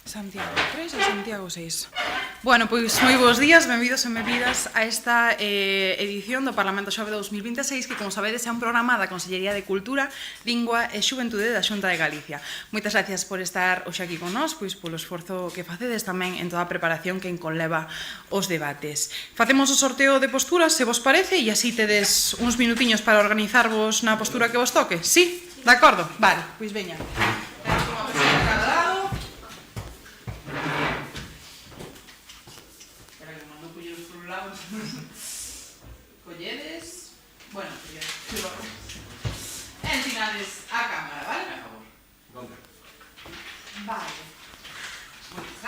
Santiago 3 e Santiago 6. Bueno, pois moi bons días, benvidos e benvidas a esta edición do Parlamento Xove 2026, que, como sabedes, é un programa da Consellería de Cultura, Lingua e Xuventude da Xunta de Galicia. Moitas gracias por estar hoxe aquí con nós, pois polo esforzo que facedes tamén en toda a preparación que enconleva os debates. Facemos o sorteo de posturas, se vos parece, e así tedes uns minutiños para organizarvos na postura que vos toque. Sí? De acordo? Vale, pois veña. Colledes, bueno, ensinades a cámara, vale? Vale. Moitas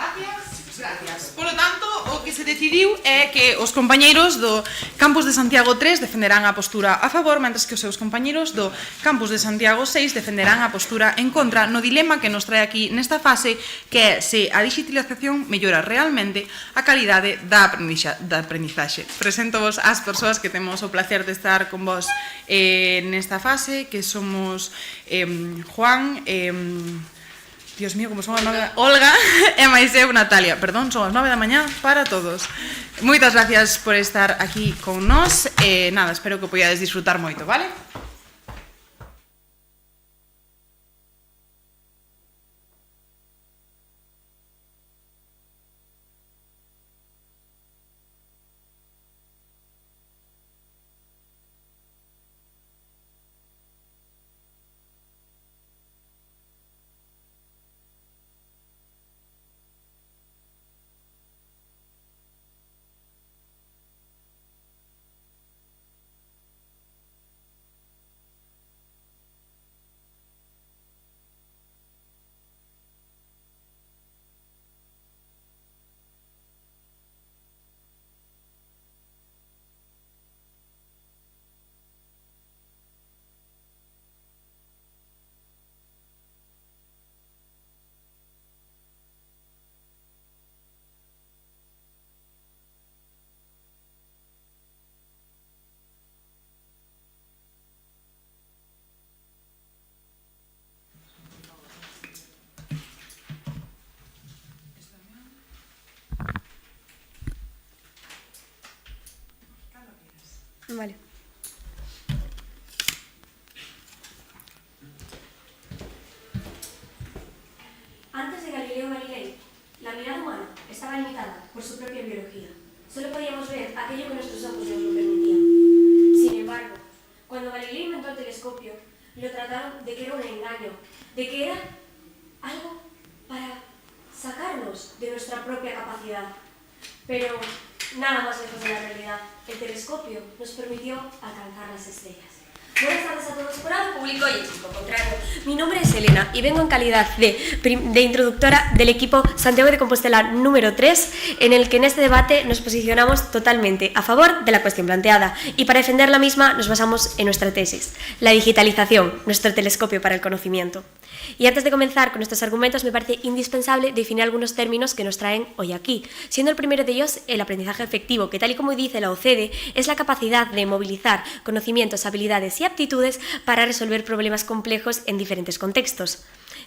gracias. Por lo tanto, o que se decidiu é que os compañeiros do Campus de Santiago 3 defenderán a postura a favor, mentres que os seus compañeiros do Campus de Santiago 6 defenderán a postura en contra no dilema que nos trae aquí nesta fase, que é se a digitalización mellora realmente a calidade da aprendizaxe. Presento-vos as persoas que temos o placer de estar con vos nesta fase, que somos Juan, Dios mío, como son as 9, Olga e máis eu, Natalia. Perdón, son as 9 da mañá para todos. Moitas gracias por estar aquí con nós. Nada, espero que podades disfrutar moito, vale? Vale. Antes de Galileo Galilei, la mirada humana estaba limitada por su propia biología. Solo podíamos ver aquello que nuestros ojos nos lo permitían. Sin embargo, cuando Galileo inventó el telescopio, lo trataron de que era un engaño, de que era algo para sacarnos de nuestra propia capacidad. Pero nada más lejos de la realidad. El telescopio nos permitió alcanzar las estrellas. Buenas tardes a todos. Por algo público y equipo contrario. Mi nombre es Elena y vengo en calidad de introductora del equipo Santiago de Compostela número 3, en el que en este debate nos posicionamos totalmente a favor de la cuestión planteada, y para defender la misma nos basamos en nuestra tesis: la digitalización, nuestro telescopio para el conocimiento. Y antes de comenzar con nuestros argumentos, me parece indispensable definir algunos términos que nos traen hoy aquí, siendo el primero de ellos el aprendizaje efectivo, que, tal y como dice la OCDE, es la capacidad de movilizar conocimientos, habilidades y aptitudes para resolver problemas complejos en diferentes contextos.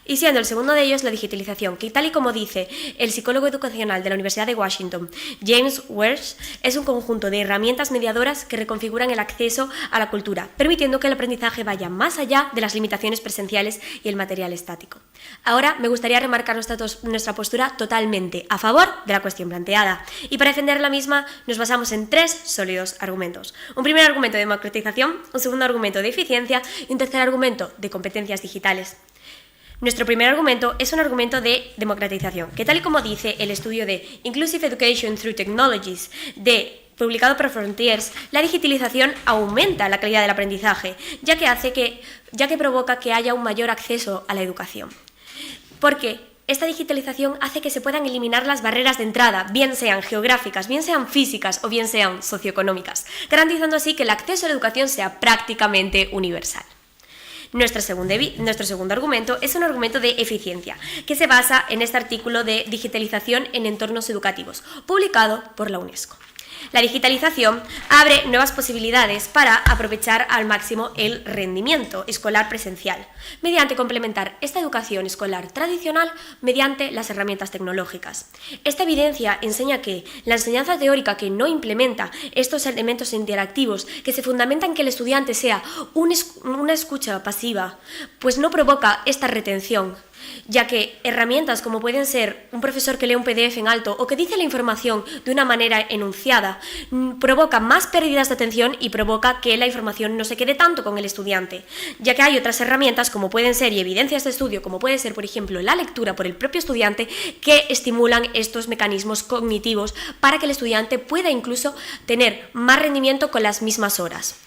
Y siendo el segundo de ellos la digitalización, que, tal y como dice el psicólogo educacional de la Universidad de Washington, James Welch, es un conjunto de herramientas mediadoras que reconfiguran el acceso a la cultura, permitiendo que el aprendizaje vaya más allá de las limitaciones presenciales y el material estático. Ahora me gustaría remarcar nuestra postura totalmente a favor de la cuestión planteada, y para defender la misma nos basamos en tres sólidos argumentos. Un primer argumento de democratización, un segundo argumento de eficiencia y un tercer argumento de competencias digitales. Nuestro primer argumento es un argumento de democratización, que, tal y como dice el estudio de Inclusive Education Through Technologies, publicado por Frontiers, la digitalización aumenta la calidad del aprendizaje, ya que provoca que haya un mayor acceso a la educación. Porque esta digitalización hace que se puedan eliminar las barreras de entrada, bien sean geográficas, bien sean físicas o bien sean socioeconómicas, garantizando así que el acceso a la educación sea prácticamente universal. Nuestro segundo argumento es un argumento de eficiencia, que se basa en este artículo de digitalización en entornos educativos, publicado por la UNESCO. La digitalización abre nuevas posibilidades para aprovechar al máximo el rendimiento escolar presencial, mediante complementar esta educación escolar tradicional mediante las herramientas tecnológicas. Esta evidencia enseña que la enseñanza teórica que no implementa estos elementos interactivos, que se fundamentan en que el estudiante sea una escucha pasiva, pues no provoca esta retención, ya que herramientas como pueden ser un profesor que lee un PDF en alto o que dice la información de una manera enunciada, provoca más pérdidas de atención y provoca que la información no se quede tanto con el estudiante, ya que hay otras herramientas como pueden ser, y evidencias de estudio como puede ser, por ejemplo, la lectura por el propio estudiante, que estimulan estos mecanismos cognitivos para que el estudiante pueda incluso tener más rendimiento con las mismas horas.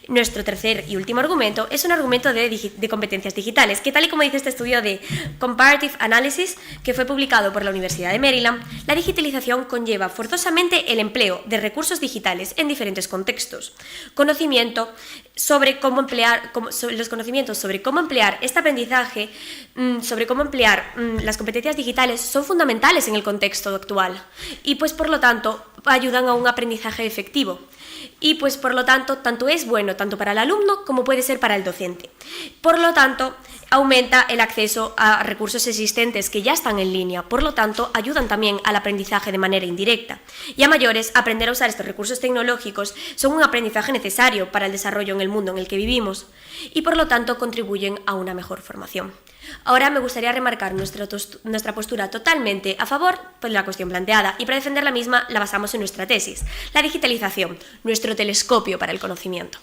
Nuestro tercer y último argumento es un argumento de competencias digitales, que tal y como dice este estudio de Comparative Analysis, que fue publicado por la Universidad de Maryland, la digitalización conlleva forzosamente el empleo de recursos digitales en diferentes contextos. Conocimiento sobre cómo emplear, los conocimientos sobre cómo emplear este aprendizaje, sobre cómo emplear las competencias digitales son fundamentales en el contexto actual y pues por lo tanto ayudan a un aprendizaje efectivo. Y pues por lo tanto, tanto es bueno tanto para el alumno como puede ser para el docente. Por lo tanto, aumenta el acceso a recursos existentes que ya están en línea, por lo tanto, ayudan también al aprendizaje de manera indirecta. Y a mayores, aprender a usar estos recursos tecnológicos son un aprendizaje necesario para el desarrollo en el mundo en el que vivimos y por lo tanto contribuyen a una mejor formación. Ahora me gustaría remarcar nuestra postura totalmente a favor de la cuestión planteada y para defender la misma la basamos en nuestra tesis, la digitalización, nuestro telescopio para el conocimiento.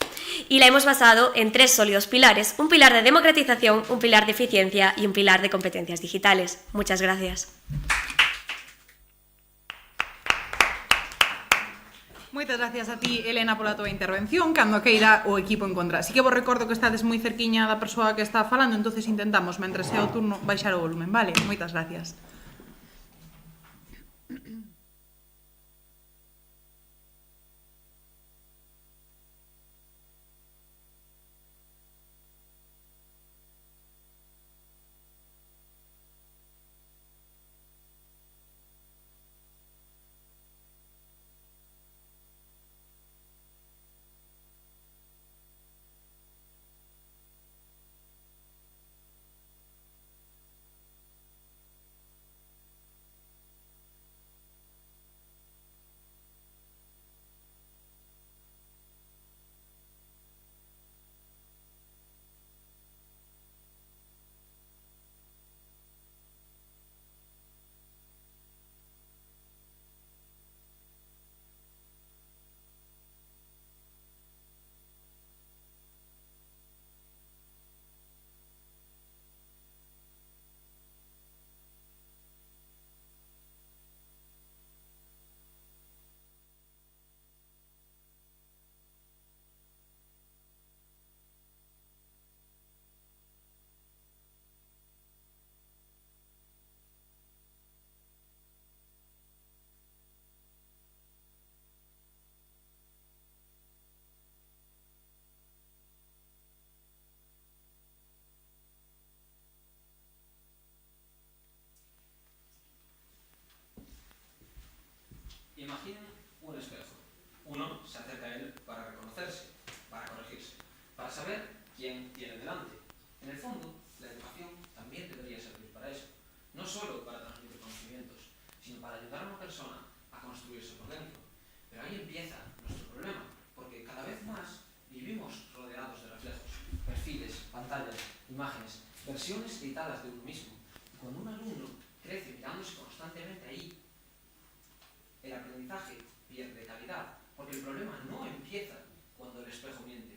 Y la hemos basado en 3 sólidos pilares, un pilar de democratización, un pilar de eficiencia y un pilar de competencias digitales. Muchas gracias. Moitas gracias a ti, Elena, pola tua intervención. Cando queira o equipo en contra. Así que vos recordo que estades moi cerquiña da persoa que está falando, entonces intentamos, mentre sea o turno, baixar o volumen, vale? Moitas gracias. Imaginen un espejo. Uno se acerca a él para reconocerse, para corregirse, para saber quién tiene delante. En el fondo, la educación también debería servir para eso. No solo para transmitir conocimientos, sino para ayudar a una persona a construirse por dentro. Pero ahí empieza nuestro problema, porque cada vez más vivimos rodeados de reflejos, perfiles, pantallas, imágenes, versiones editadas de uno mismo. Y cuando un alumno crece mirándose constantemente ahí, el aprendizaje pierde calidad, porque el problema no empieza cuando el espejo miente,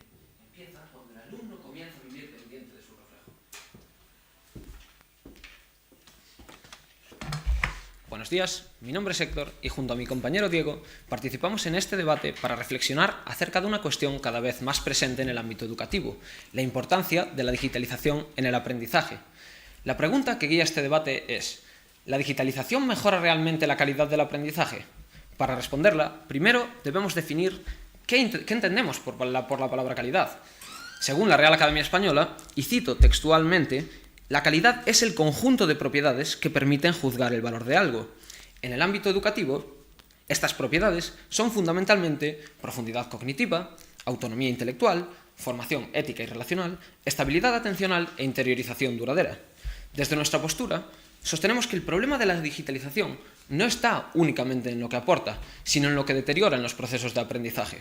empieza cuando el alumno comienza a vivir pendiente de su reflejo. Buenos días, mi nombre es Héctor y junto a mi compañero Diego participamos en este debate para reflexionar acerca de una cuestión cada vez más presente en el ámbito educativo, la importancia de la digitalización en el aprendizaje. La pregunta que guía este debate es: ¿la digitalización mejora realmente la calidad del aprendizaje? Para responderla, primero debemos definir qué entendemos por la palabra calidad. Según la Real Academia Española, y cito textualmente, la calidad es el conjunto de propiedades que permiten juzgar el valor de algo. En el ámbito educativo, Estas propiedades son fundamentalmente profundidad cognitiva, autonomía intelectual, formación ética y relacional, estabilidad atencional e interiorización duradera. Desde nuestra postura, sostenemos que el problema de la digitalización no está únicamente en lo que aporta, sino en lo que deteriora en los procesos de aprendizaje.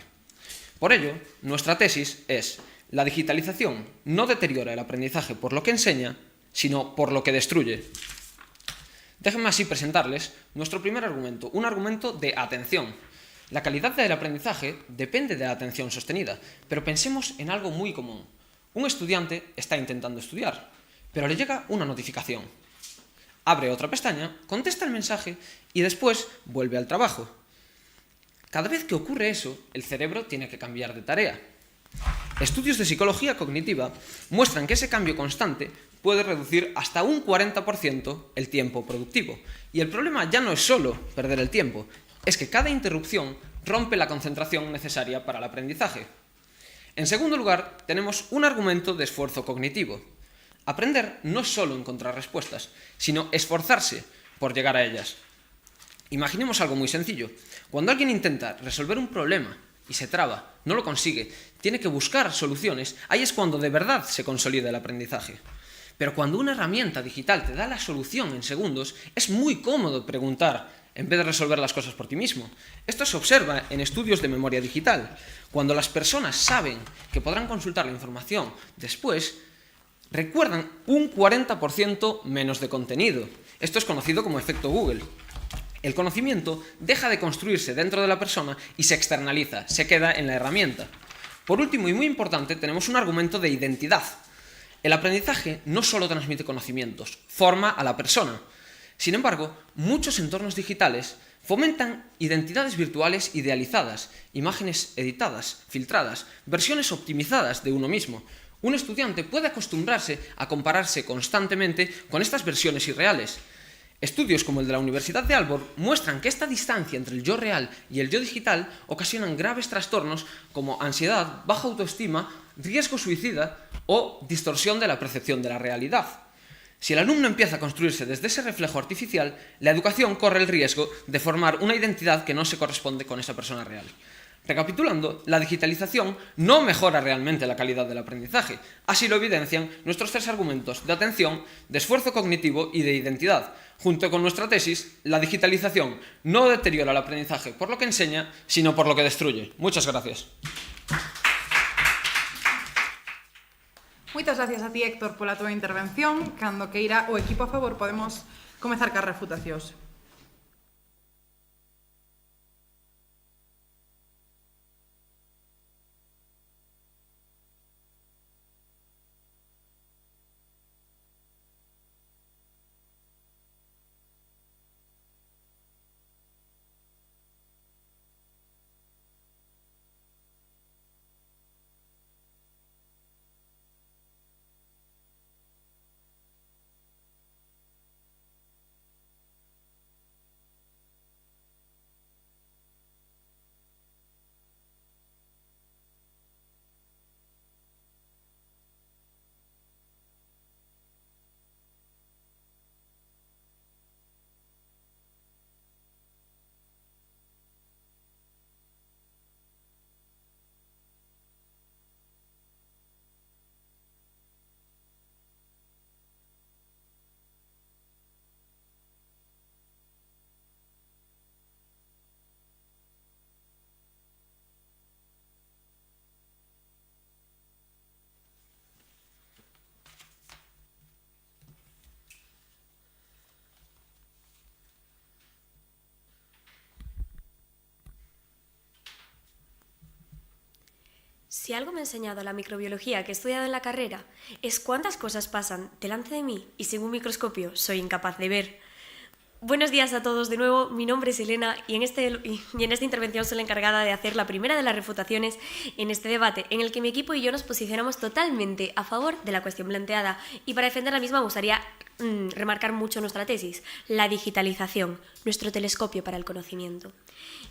Por ello, nuestra tesis es: la digitalización no deteriora el aprendizaje por lo que enseña, sino por lo que destruye. Déjenme así presentarles nuestro primer argumento, un argumento de atención. La calidad del aprendizaje depende de la atención sostenida, pero pensemos en algo muy común. Un estudiante está intentando estudiar, pero le llega una notificación. Abre otra pestaña, contesta el mensaje y después vuelve al trabajo. Cada vez que ocurre eso, el cerebro tiene que cambiar de tarea. Estudios de psicología cognitiva muestran que ese cambio constante puede reducir hasta un 40% el tiempo productivo. Y el problema ya no es solo perder el tiempo, es que cada interrupción rompe la concentración necesaria para el aprendizaje. En segundo lugar, tenemos un argumento de esfuerzo cognitivo. Aprender no es solo encontrar respuestas, sino esforzarse por llegar a ellas. Imaginemos algo muy sencillo. Cuando alguien intenta resolver un problema y se traba, no lo consigue, tiene que buscar soluciones, ahí es cuando de verdad se consolida el aprendizaje. Pero cuando una herramienta digital te da la solución en segundos, es muy cómodo preguntar en vez de resolver las cosas por ti mismo. Esto se observa en estudios de memoria digital. Cuando las personas saben que podrán consultar la información después, recuerdan un 40% menos de contenido. Esto es conocido como efecto Google. El conocimiento deja de construirse dentro de la persona y se externaliza, se queda en la herramienta. Por último y muy importante, tenemos un argumento de identidad. El aprendizaje no solo transmite conocimientos, forma a la persona. Sin embargo, muchos entornos digitales fomentan identidades virtuales idealizadas, imágenes editadas, filtradas, versiones optimizadas de uno mismo. Un estudiante puede acostumbrarse a compararse constantemente con estas versiones irreales. Estudios como el de la Universidad de Aalborg muestran que esta distancia entre el yo real y el yo digital ocasionan graves trastornos como ansiedad, baja autoestima, riesgo suicida o distorsión de la percepción de la realidad. Si el alumno empieza a construirse desde ese reflejo artificial, la educación corre el riesgo de formar una identidad que no se corresponde con esa persona real. Recapitulando, la digitalización no mejora realmente la calidad del aprendizaje. Así lo evidencian nuestros tres argumentos de atención, de esfuerzo cognitivo y de identidad. Junto con nuestra tesis, la digitalización no deteriora el aprendizaje por lo que enseña, sino por lo que destruye. Muchas gracias. Moitas gracias a ti, Héctor, pola tua intervención. Cando queira o equipo a favor, podemos comezar cas refutacións. Si algo me ha enseñado la microbiología que he estudiado en la carrera es cuántas cosas pasan delante de mí y sin un microscopio soy incapaz de ver. Buenos días a todos de nuevo, mi nombre es Elena y en esta intervención soy la encargada de hacer la primera de las refutaciones en este debate, en el que mi equipo y yo nos posicionamos totalmente a favor de la cuestión planteada, y para defender la misma me gustaría remarcar mucho nuestra tesis, la digitalización, nuestro telescopio para el conocimiento.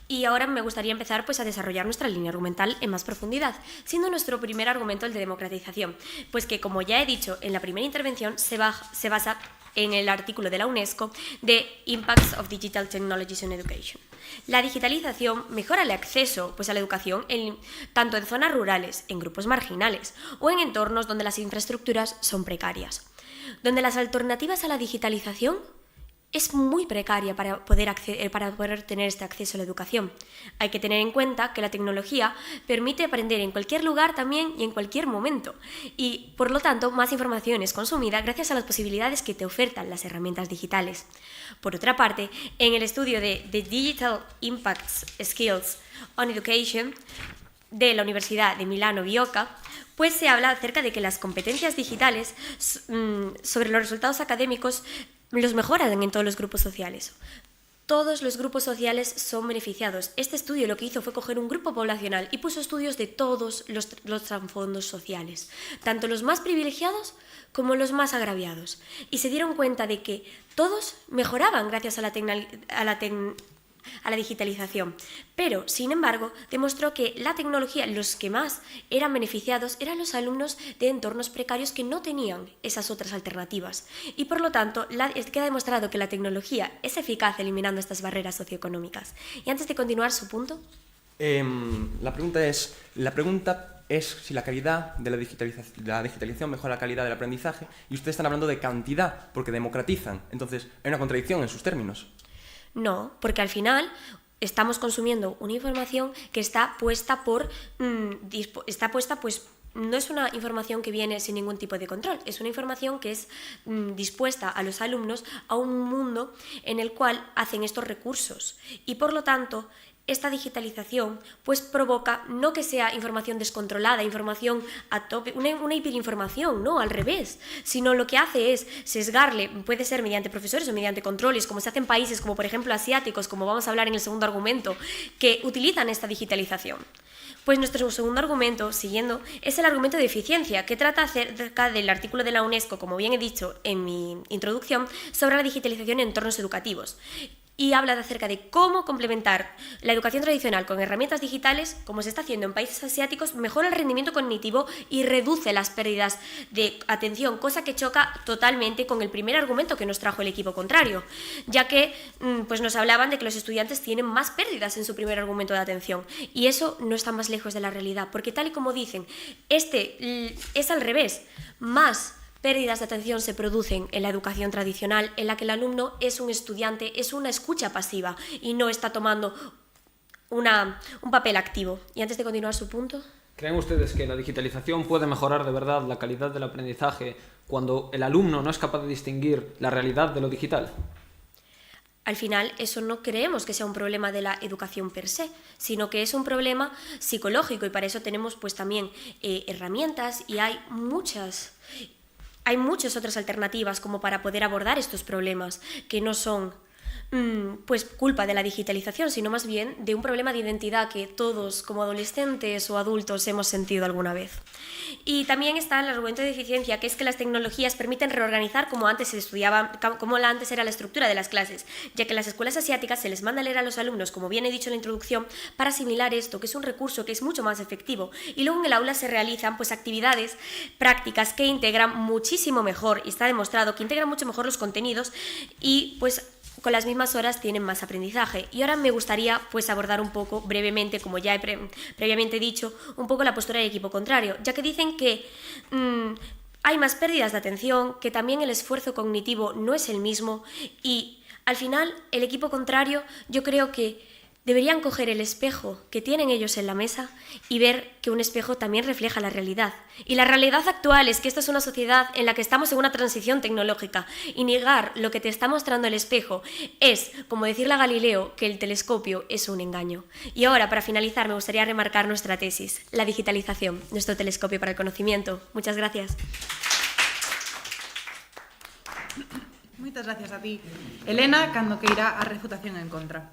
Y ahora me gustaría empezar a desarrollar nuestra línea argumental en más profundidad, siendo nuestro primer argumento el de democratización, pues que, como ya he dicho en la primera intervención, se basa en el artículo de la UNESCO de Impacts of Digital Technologies on Education. La digitalización mejora el acceso a la educación tanto en zonas rurales, en grupos marginales o en entornos donde las infraestructuras son precarias, donde las alternativas a la digitalización es muy precaria para poder tener este acceso a la educación. Hay que tener en cuenta que la tecnología permite aprender en cualquier lugar también y en cualquier momento, y por lo tanto más información es consumida gracias a las posibilidades que te ofertan las herramientas digitales. Por otra parte, en el estudio de The Digital Impacts Skills on Education de la Universidad de Milano Bicocca, pues se habla acerca de que las competencias digitales sobre los resultados académicos los mejoran en todos los grupos sociales. Todos los grupos sociales son beneficiados. Este estudio lo que hizo fue coger un grupo poblacional y puso estudios de todos los trasfondos sociales, tanto los más privilegiados como los más agraviados. Y se dieron cuenta de que todos mejoraban gracias a la digitalización, pero, sin embargo, demostró que la tecnología, los que más eran beneficiados eran los alumnos de entornos precarios que no tenían esas otras alternativas, y por lo tanto queda demostrado que la tecnología es eficaz eliminando estas barreras socioeconómicas. Y antes de continuar su punto... La pregunta es si la calidad de la digitalización mejora la calidad del aprendizaje, y ustedes están hablando de cantidad porque democratizan. Entonces, hay una contradicción en sus términos. No, porque al final estamos consumiendo una información que está puesta no es una información que viene sin ningún tipo de control, es una información que es dispuesta a los alumnos a un mundo en el cual hacen estos recursos, y por lo tanto esta digitalización pues provoca no que sea información descontrolada, información a tope, una hiperinformación, no, al revés, sino lo que hace es sesgarle, puede ser mediante profesores o mediante controles, como se hace en países como por ejemplo asiáticos, como vamos a hablar en el segundo argumento, que utilizan esta digitalización. Pues nuestro segundo argumento, siguiendo, es el argumento de eficiencia, que trata acerca del artículo de la UNESCO, como bien he dicho en mi introducción, sobre la digitalización en entornos educativos. Y habla acerca de cómo complementar la educación tradicional con herramientas digitales, como se está haciendo en países asiáticos, mejora el rendimiento cognitivo y reduce las pérdidas de atención, cosa que choca totalmente con el primer argumento que nos trajo el equipo contrario, ya que pues nos hablaban de que los estudiantes tienen más pérdidas en su primer argumento de atención, y eso no está más lejos de la realidad, porque tal y como dicen, es al revés, más pérdidas de atención se producen en la educación tradicional, en la que el alumno es un estudiante, es una escucha pasiva y no está tomando un papel activo. Y antes de continuar su punto... ¿Creen ustedes que la digitalización puede mejorar de verdad la calidad del aprendizaje cuando el alumno no es capaz de distinguir la realidad de lo digital? Al final, eso no creemos que sea un problema de la educación per se, sino que es un problema psicológico, y para eso tenemos pues también herramientas, y hay muchas otras alternativas como para poder abordar estos problemas, que no son pues culpa de la digitalización, sino más bien de un problema de identidad que todos como adolescentes o adultos hemos sentido alguna vez. Y también está el argumento de eficiencia, que es que las tecnologías permiten reorganizar como antes se estudiaba, como antes era la estructura de las clases, ya que en las escuelas asiáticas se les manda a leer a los alumnos, como bien he dicho en la introducción, para asimilar esto, que es un recurso que es mucho más efectivo, y luego en el aula se realizan pues actividades prácticas que integran muchísimo mejor, y está demostrado que integran mucho mejor los contenidos, y pues con las mismas horas tienen más aprendizaje. Y ahora me gustaría pues abordar un poco brevemente, como ya he previamente dicho, un poco la postura del equipo contrario, ya que dicen que hay más pérdidas de atención, que también el esfuerzo cognitivo no es el mismo, y al final el equipo contrario yo creo que deberían coger el espejo que tienen ellos en la mesa y ver que un espejo también refleja la realidad. Y la realidad actual es que esta es una sociedad en la que estamos en una transición tecnológica, y negar lo que te está mostrando el espejo es, como decirle a Galileo que el telescopio es un engaño. Y ahora, para finalizar, me gustaría remarcar nuestra tesis, la digitalización, nuestro telescopio para el conocimiento. Muchas gracias. Moitas gracias a ti, Elena, cando que irá a refutación en contra.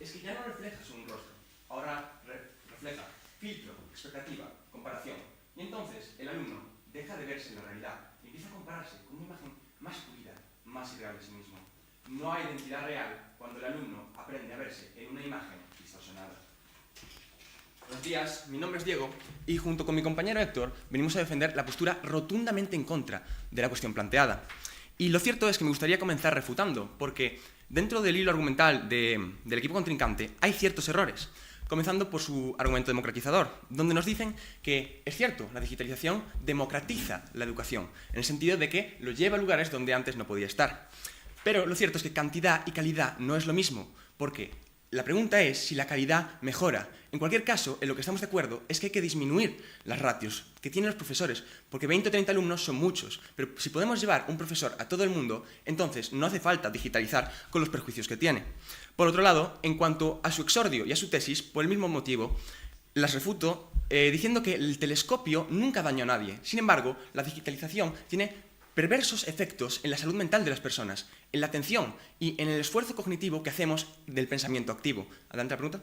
es que ya no refleja solo un rostro, ahora refleja filtro, expectativa, comparación. Y entonces el alumno deja de verse en la realidad y empieza a compararse con una imagen más pulida, más irreal de sí mismo. No hay identidad real cuando el alumno aprende a verse en una imagen distorsionada. Buenos días, mi nombre es Diego y junto con mi compañero Héctor venimos a defender la postura rotundamente en contra de la cuestión planteada. Y lo cierto es que me gustaría comenzar refutando, porque dentro del hilo argumental del equipo contrincante hay ciertos errores, comenzando por su argumento democratizador, donde nos dicen que, es cierto, la digitalización democratiza la educación, en el sentido de que lo lleva a lugares donde antes no podía estar. Pero lo cierto es que cantidad y calidad no es lo mismo, porque la pregunta es si la calidad mejora. En cualquier caso, en lo que estamos de acuerdo es que hay que disminuir las ratios que tienen los profesores, porque 20 o 30 alumnos son muchos, pero si podemos llevar un profesor a todo el mundo, entonces no hace falta digitalizar con los perjuicios que tiene. Por otro lado, en cuanto a su exordio y a su tesis, por el mismo motivo, las refuto diciendo que el telescopio nunca dañó a nadie. Sin embargo, la digitalización tiene perversos efectos en la salud mental de las personas, en la atención y en el esfuerzo cognitivo que hacemos del pensamiento activo. Adelante la pregunta.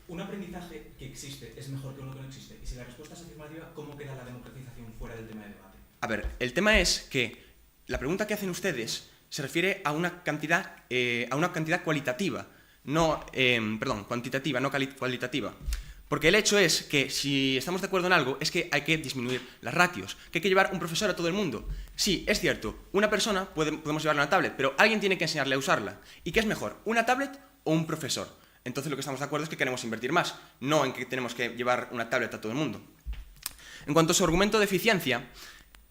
¿Un aprendizaje que existe es mejor que uno que no existe? Y si la respuesta es afirmativa, ¿cómo queda la democratización fuera del tema de debate? A ver, el tema es que la pregunta que hacen ustedes se refiere a una cantidad cualitativa, cuantitativa, no cualitativa. Porque el hecho es que si estamos de acuerdo en algo es que hay que disminuir las ratios, que hay que llevar un profesor a todo el mundo. Sí, es cierto, una persona podemos llevarle una tablet, pero alguien tiene que enseñarle a usarla. ¿Y qué es mejor, una tablet o un profesor? Entonces lo que estamos de acuerdo es que queremos invertir más, no en que tenemos que llevar una tablet a todo el mundo. En cuanto a su argumento de eficiencia,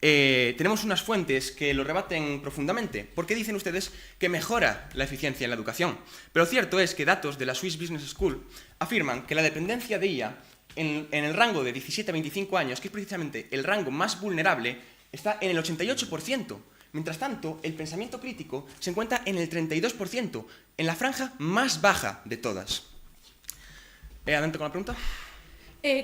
tenemos unas fuentes que lo rebaten profundamente. ¿Por qué dicen ustedes que mejora la eficiencia en la educación? Pero lo cierto es que datos de la Swiss Business School afirman que la dependencia de IA en el rango de 17 a 25 años, que es precisamente el rango más vulnerable, está en el 88%. Mientras tanto, el pensamiento crítico se encuentra en el 32%, en la franja más baja de todas. Adelante con la pregunta.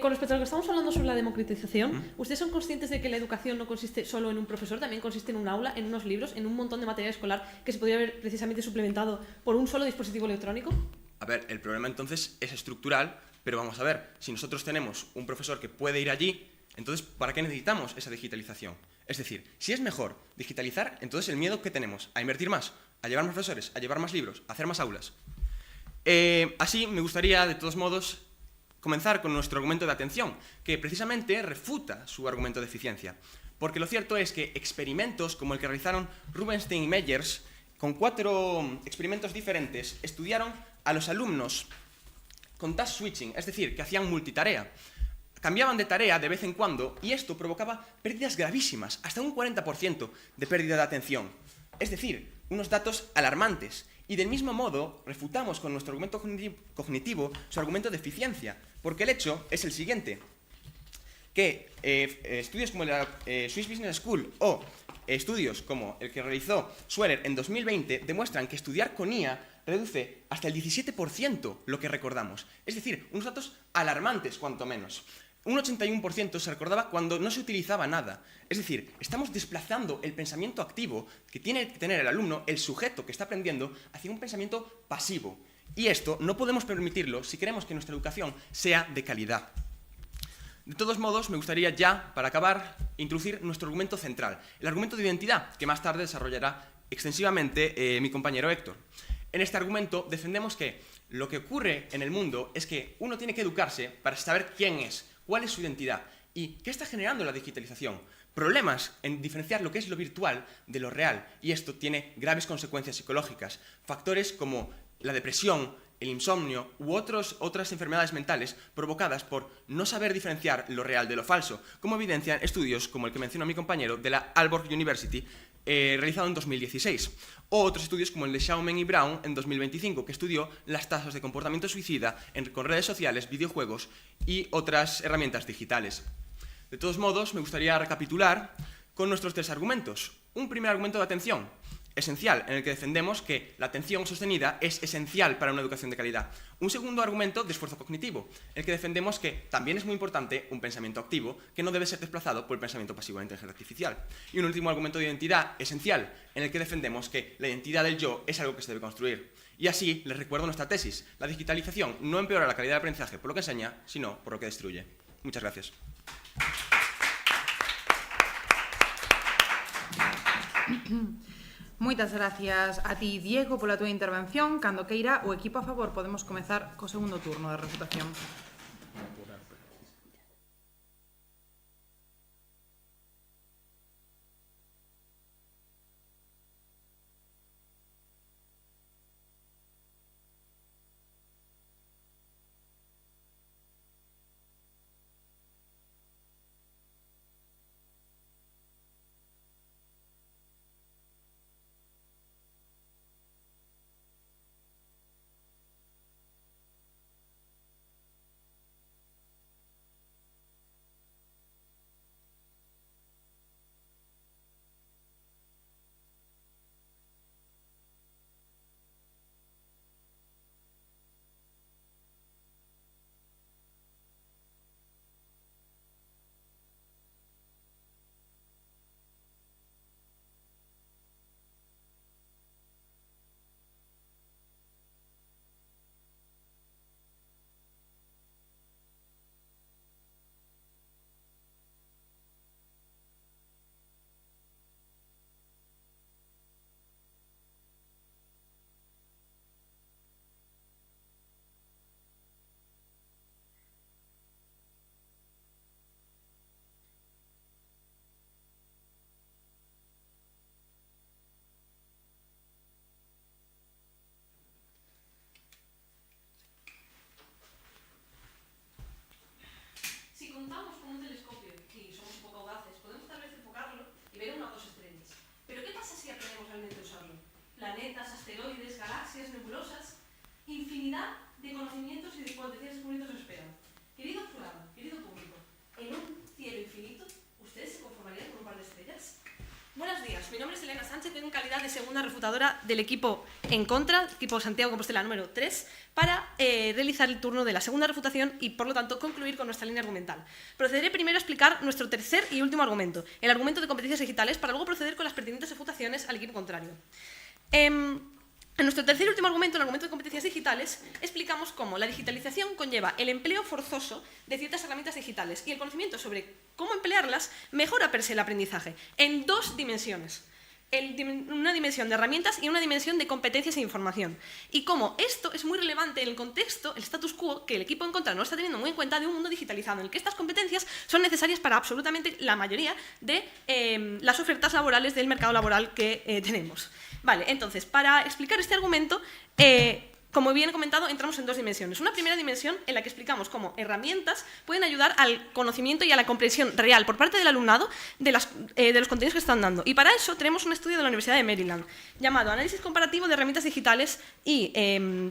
Con respecto a lo que estamos hablando sobre la democratización, ¿ustedes son conscientes de que la educación no consiste solo en un profesor, también consiste en un aula, en unos libros, en un montón de material escolar que se podría haber precisamente suplementado por un solo dispositivo electrónico? A ver, el problema entonces es estructural, pero vamos a ver, si nosotros tenemos un profesor que puede ir allí, entonces ¿para qué necesitamos esa digitalización? Es decir, si es mejor digitalizar, entonces el miedo que tenemos a invertir más, a llevar más profesores, a llevar más libros, a hacer más aulas. Así me gustaría, de todos modos, comenzar con nuestro argumento de atención, que precisamente refuta su argumento de eficiencia. Porque lo cierto es que experimentos como el que realizaron Rubinstein y Meyers, con 4 experimentos diferentes, estudiaron a los alumnos con task switching, es decir, que hacían multitarea. Cambiaban de tarea de vez en cuando y esto provocaba pérdidas gravísimas, hasta un 40% de pérdida de atención. Es decir, unos datos alarmantes. Y del mismo modo, refutamos con nuestro argumento cognitivo su argumento de eficiencia, porque el hecho es el siguiente, que estudios como la Swiss Business School o estudios como el que realizó Sweller en 2020 demuestran que estudiar con IA reduce hasta el 17% lo que recordamos. Es decir, unos datos alarmantes, cuanto menos. Un 81% se recordaba cuando no se utilizaba nada. Es decir, estamos desplazando el pensamiento activo que tiene que tener el alumno, el sujeto que está aprendiendo, hacia un pensamiento pasivo. Y esto no podemos permitirlo si queremos que nuestra educación sea de calidad. De todos modos, me gustaría ya, para acabar, introducir nuestro argumento central, el argumento de identidad, que más tarde desarrollará extensivamente mi compañero Héctor. En este argumento defendemos que lo que ocurre en el mundo es que uno tiene que educarse para saber quién es, cuál es su identidad y qué está generando la digitalización. Problemas en diferenciar lo que es lo virtual de lo real, y esto tiene graves consecuencias psicológicas. Factores como la depresión, el insomnio u otras enfermedades mentales provocadas por no saber diferenciar lo real de lo falso, como evidencian estudios como el que mencionó mi compañero de la Aalborg University, realizado en 2016, o otros estudios como el de Schaumann y Brown en 2025, que estudió las tasas de comportamiento suicida con redes sociales, videojuegos y otras herramientas digitales. De todos modos, me gustaría recapitular con nuestros 3 argumentos. Un primer argumento de atención, esencial, en el que defendemos que la atención sostenida es esencial para una educación de calidad. Un segundo argumento de esfuerzo cognitivo, en el que defendemos que también es muy importante un pensamiento activo que no debe ser desplazado por el pensamiento pasivo de la inteligencia artificial. Y un último argumento de identidad esencial, en el que defendemos que la identidad del yo es algo que se debe construir. Y así, les recuerdo nuestra tesis, la digitalización no empeora la calidad del aprendizaje por lo que enseña, sino por lo que destruye. Muchas gracias. Moitas gracias a ti, Diego, pola túa intervención. Cando queira o equipo a favor, podemos comezar co segundo turno de refutación. Si contamos con un telescopio y somos un poco audaces, podemos tal vez enfocarlo y ver una o dos estrellas. Pero ¿qué pasa si aprendemos realmente a usarlo? Planetas, asteroides, galaxias, nebulosas, infinidad de conocimientos y de hipótesis descubrimientos nos esperan. Querido jurado, querido público, en un cielo infinito, ¿ustedes se conformarían con un par de estrellas? Buenos días, mi nombre es Elena Sánchez, tengo en calidad de segunda refutadora del equipo En Contra, equipo Santiago Compostela número 3, para realizar el turno de la segunda refutación y, por lo tanto, concluir con nuestra línea argumental. Procederé primero a explicar nuestro tercer y último argumento, el argumento de competencias digitales, para luego proceder con las pertinentes refutaciones al equipo contrario. En nuestro tercer y último argumento, el argumento de competencias digitales, explicamos cómo la digitalización conlleva el empleo forzoso de ciertas herramientas digitales y el conocimiento sobre cómo emplearlas mejora per se el aprendizaje en dos dimensiones. Una dimensión de herramientas y una dimensión de competencias e información. Y cómo esto es muy relevante en el contexto, el status quo, que el equipo En Contra no está teniendo muy en cuenta, de un mundo digitalizado, en el que estas competencias son necesarias para absolutamente la mayoría de las ofertas laborales del mercado laboral que tenemos. Vale, entonces, para explicar este argumento, como bien he comentado, entramos en dos dimensiones. Una primera dimensión en la que explicamos cómo herramientas pueden ayudar al conocimiento y a la comprensión real por parte del alumnado de los contenidos que están dando. Y para eso tenemos un estudio de la Universidad de Maryland llamado Análisis comparativo de herramientas digitales y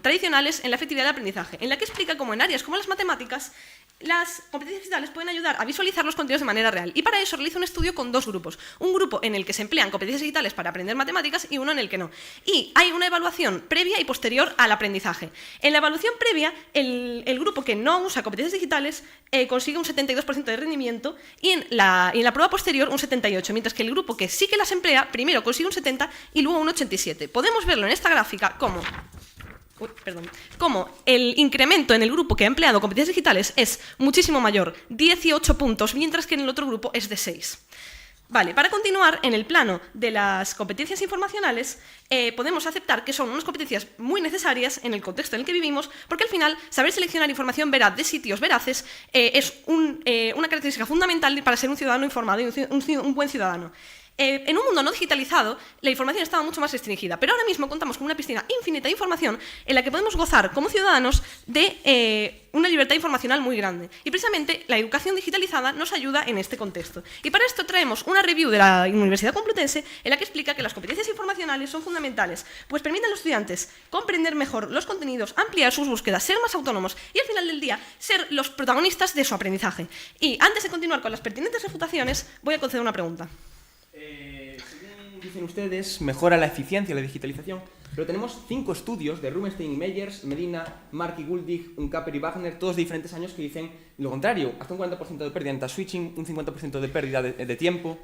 tradicionales en la efectividad del aprendizaje, en la que explica cómo en áreas como las matemáticas las competencias digitales pueden ayudar a visualizar los contenidos de manera real. Y para eso realiza un estudio con dos grupos. Un grupo en el que se emplean competencias digitales para aprender matemáticas y uno en el que no. Y hay una evaluación previa y posterior al aprendizaje. En la evaluación previa, el grupo que no usa competencias digitales consigue un 72% de rendimiento y en la prueba posterior un 78%, mientras que el grupo que sí que las emplea primero consigue un 70% y luego un 87%. Podemos verlo en esta gráfica como el incremento en el grupo que ha empleado competencias digitales es muchísimo mayor, 18 puntos, mientras que en el otro grupo es de 6. Vale, para continuar, en el plano de las competencias informacionales, podemos aceptar que son unas competencias muy necesarias en el contexto en el que vivimos, porque al final saber seleccionar información veraz de sitios veraces es una característica fundamental para ser un ciudadano informado y un buen ciudadano. En un mundo no digitalizado, la información estaba mucho más restringida, pero ahora mismo contamos con una piscina infinita de información en la que podemos gozar como ciudadanos de una libertad informacional muy grande. Y precisamente la educación digitalizada nos ayuda en este contexto. Y para esto traemos una review de la Universidad Complutense en la que explica que las competencias informacionales son fundamentales, pues permiten a los estudiantes comprender mejor los contenidos, ampliar sus búsquedas, ser más autónomos y al final del día ser los protagonistas de su aprendizaje. Y antes de continuar con las pertinentes refutaciones, voy a conceder una pregunta. Según dicen ustedes, mejora la eficiencia, la digitalización, pero tenemos 5 estudios de Rubinstein y Meyers, Medina, Mark y Guldig, Unkaper y Wagner, todos de diferentes años, que dicen lo contrario, hasta un 40% de pérdida en task switching, un 50% de pérdida de tiempo.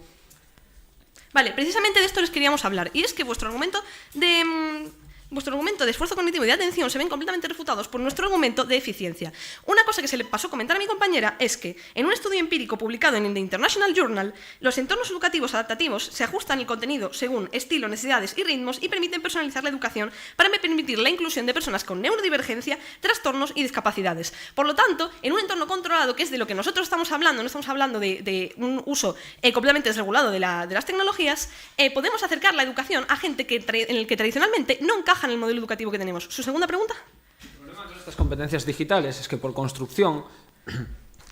Vale, precisamente de esto les queríamos hablar, y es que vuestro argumento de esfuerzo cognitivo y de atención se ven completamente refutados por nuestro argumento de eficiencia. Una cosa que se le pasó a comentar a mi compañera es que, en un estudio empírico publicado en The International Journal, los entornos educativos adaptativos se ajustan el contenido según estilo, necesidades y ritmos y permiten personalizar la educación para permitir la inclusión de personas con neurodivergencia, trastornos y discapacidades. Por lo tanto, en un entorno controlado, que es de lo que nosotros estamos hablando, no estamos hablando de un uso completamente desregulado de las tecnologías, podemos acercar la educación a gente en el que tradicionalmente no encaja en el modelo educativo que tenemos. ¿Su segunda pregunta? El problema con estas competencias digitales es que por construcción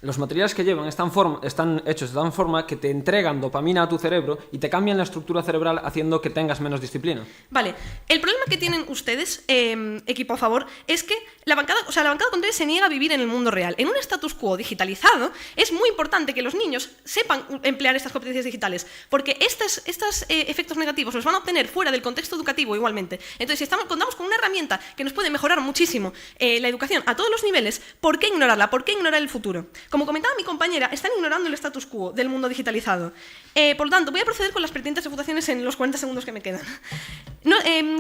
los materiales que llevan están hechos de tal forma que te entregan dopamina a tu cerebro y te cambian la estructura cerebral haciendo que tengas menos disciplina. Vale, el problema que tienen ustedes, equipo a favor, es que la bancada contraria se niega a vivir en el mundo real. En un status quo digitalizado es muy importante que los niños sepan emplear estas competencias digitales, porque estos efectos negativos los van a obtener fuera del contexto educativo igualmente. Entonces, si contamos con una herramienta que nos puede mejorar muchísimo la educación a todos los niveles, ¿por qué ignorarla? ¿Por qué ignorar el futuro? Como comentaba mi compañera, están ignorando el status quo del mundo digitalizado. Por lo tanto, voy a proceder con las pertinentes refutaciones en los 40 segundos que me quedan.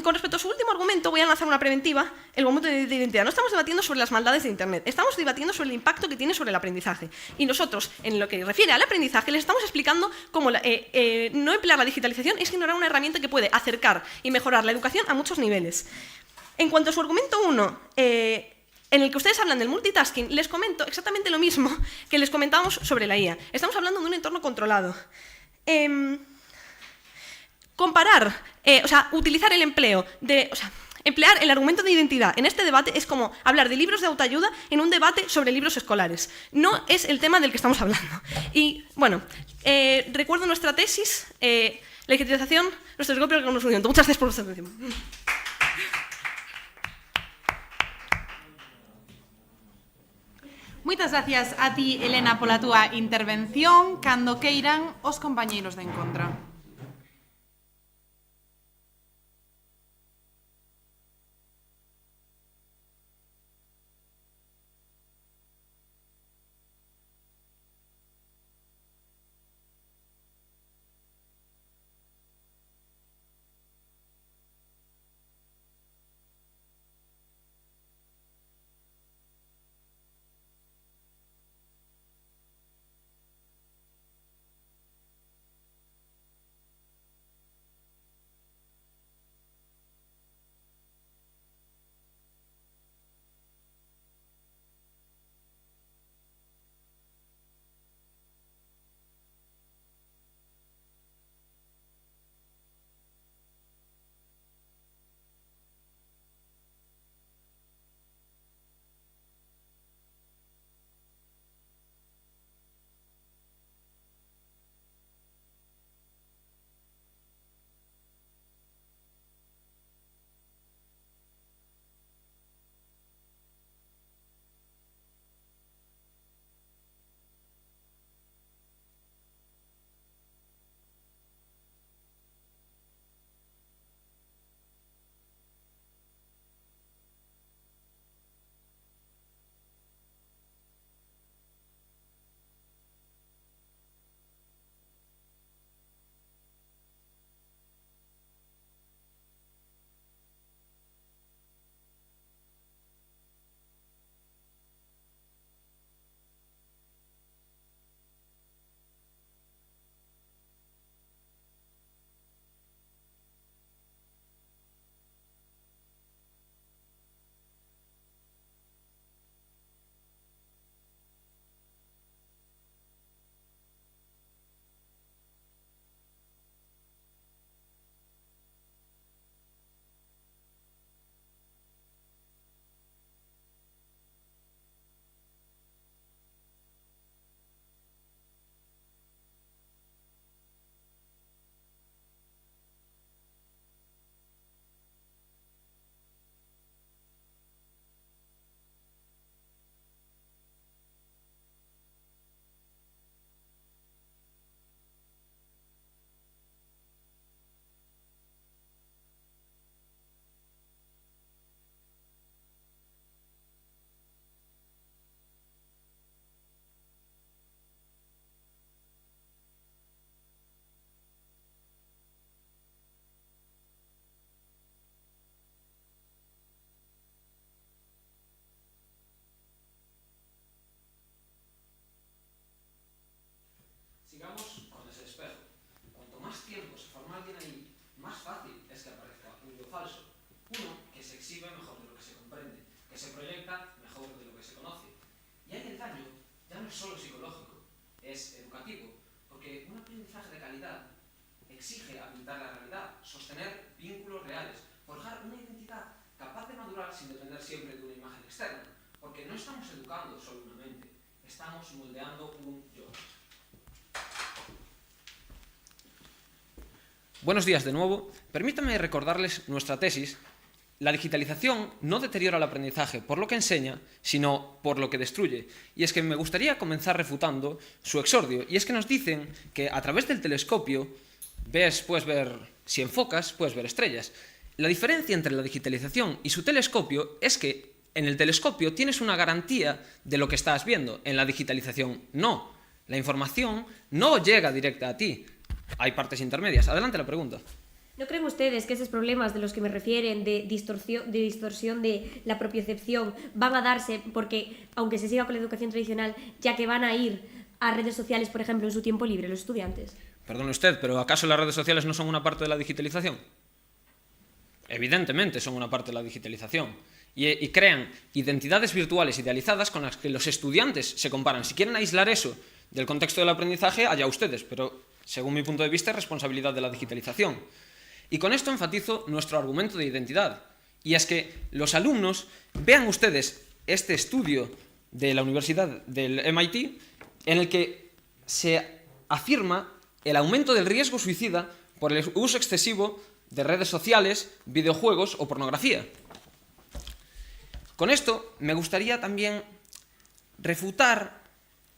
Con respecto a su último argumento, voy a lanzar una preventiva, el momento de identidad. No estamos debatiendo sobre las maldades de Internet, estamos debatiendo sobre el impacto que tiene sobre el aprendizaje. Y nosotros, en lo que refiere al aprendizaje, les estamos explicando cómo no emplear la digitalización es ignorar una herramienta que puede acercar y mejorar la educación a muchos niveles. En cuanto a su argumento 1, en el que ustedes hablan del multitasking, les comento exactamente lo mismo que les comentábamos sobre la IA. Estamos hablando de un entorno controlado. Utilizar el empleo emplear el argumento de identidad en este debate es como hablar de libros de autoayuda en un debate sobre libros escolares. No es el tema del que estamos hablando. Y, bueno, recuerdo nuestra tesis, la digitalización, nuestro golpe de reconocimiento. Muchas gracias por vuestra atención. Moitas gracias a ti, Elena, pola túa intervención. Cando queiran os compañeiros de Encontra. percibe mejor de lo que se comprende, que se proyecta mejor de lo que se conoce. Y ahí el daño ya no es solo psicológico, es educativo, porque un aprendizaje de calidad exige habilitar la realidad, sostener vínculos reales, forjar una identidad capaz de madurar sin depender siempre de una imagen externa, porque no estamos educando solo una mente, estamos moldeando un yo. Buenos días de nuevo. Permítanme recordarles nuestra tesis. La digitalización no deteriora el aprendizaje por lo que enseña, sino por lo que destruye. Y es que me gustaría comenzar refutando su exordio. Y es que nos dicen que a través del telescopio puedes ver, si enfocas, puedes ver estrellas. La diferencia entre la digitalización y su telescopio es que en el telescopio tienes una garantía de lo que estás viendo. En la digitalización no. La información no llega directa a ti. Hay partes intermedias. Adelante la pregunta. ¿No creen ustedes que esos problemas de los que me refieren, de distorsión de la propiocepción, van a darse porque, aunque se siga con la educación tradicional, ya que van a ir a redes sociales, por ejemplo, en su tiempo libre, los estudiantes? Perdone usted, pero ¿acaso las redes sociales no son una parte de la digitalización? Evidentemente son una parte de la digitalización. Y crean identidades virtuales idealizadas con las que los estudiantes se comparan. Si quieren aislar eso del contexto del aprendizaje, allá ustedes, pero según mi punto de vista es responsabilidad de la digitalización. Y con esto enfatizo nuestro argumento de identidad. Y es que los alumnos vean ustedes este estudio de la Universidad del MIT en el que se afirma el aumento del riesgo suicida por el uso excesivo de redes sociales, videojuegos o pornografía. Con esto me gustaría también refutar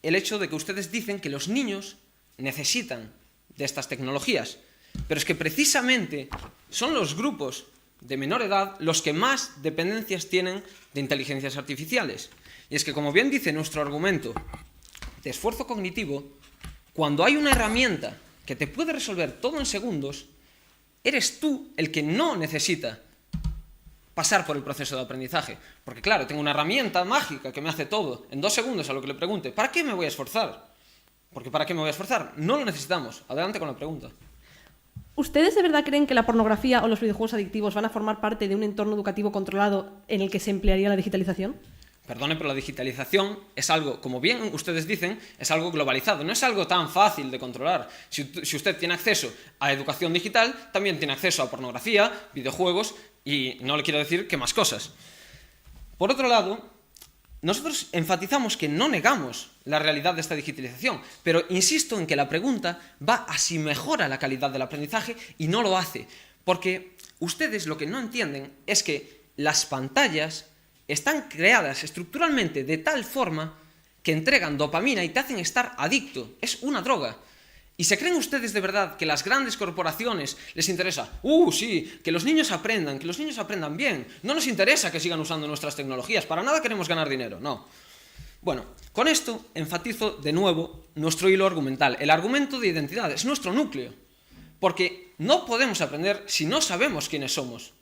el hecho de que ustedes dicen que los niños necesitan de estas tecnologías, pero es que precisamente son los grupos de menor edad los que más dependencias tienen de inteligencias artificiales. Y es que, como bien dice nuestro argumento de esfuerzo cognitivo, cuando hay una herramienta que te puede resolver todo en segundos, eres tú el que no necesita pasar por el proceso de aprendizaje. Porque claro, tengo una herramienta mágica que me hace todo en 2 segundos a lo que le pregunte. ¿Para qué me voy a esforzar? Porque ¿para qué me voy a esforzar? No lo necesitamos. Adelante con la pregunta. ¿Ustedes de verdad creen que la pornografía o los videojuegos adictivos van a formar parte de un entorno educativo controlado en el que se emplearía la digitalización? Perdone, pero la digitalización es algo, como bien ustedes dicen, es algo globalizado. No es algo tan fácil de controlar. Si usted tiene acceso a educación digital, también tiene acceso a pornografía, videojuegos y no le quiero decir que más cosas. Por otro lado, nosotros enfatizamos que no negamos la realidad de esta digitalización, pero insisto en que la pregunta va a si mejora la calidad del aprendizaje y no lo hace, porque ustedes lo que no entienden es que las pantallas están creadas estructuralmente de tal forma que entregan dopamina y te hacen estar adicto. Es una droga. ¿Y se creen ustedes de verdad que las grandes corporaciones les interesa? Sí, que los niños aprendan bien. No nos interesa que sigan usando nuestras tecnologías. Para nada queremos ganar dinero, no. Bueno, con esto enfatizo de nuevo nuestro hilo argumental. El argumento de identidad es nuestro núcleo. Porque no podemos aprender si no sabemos quiénes somos.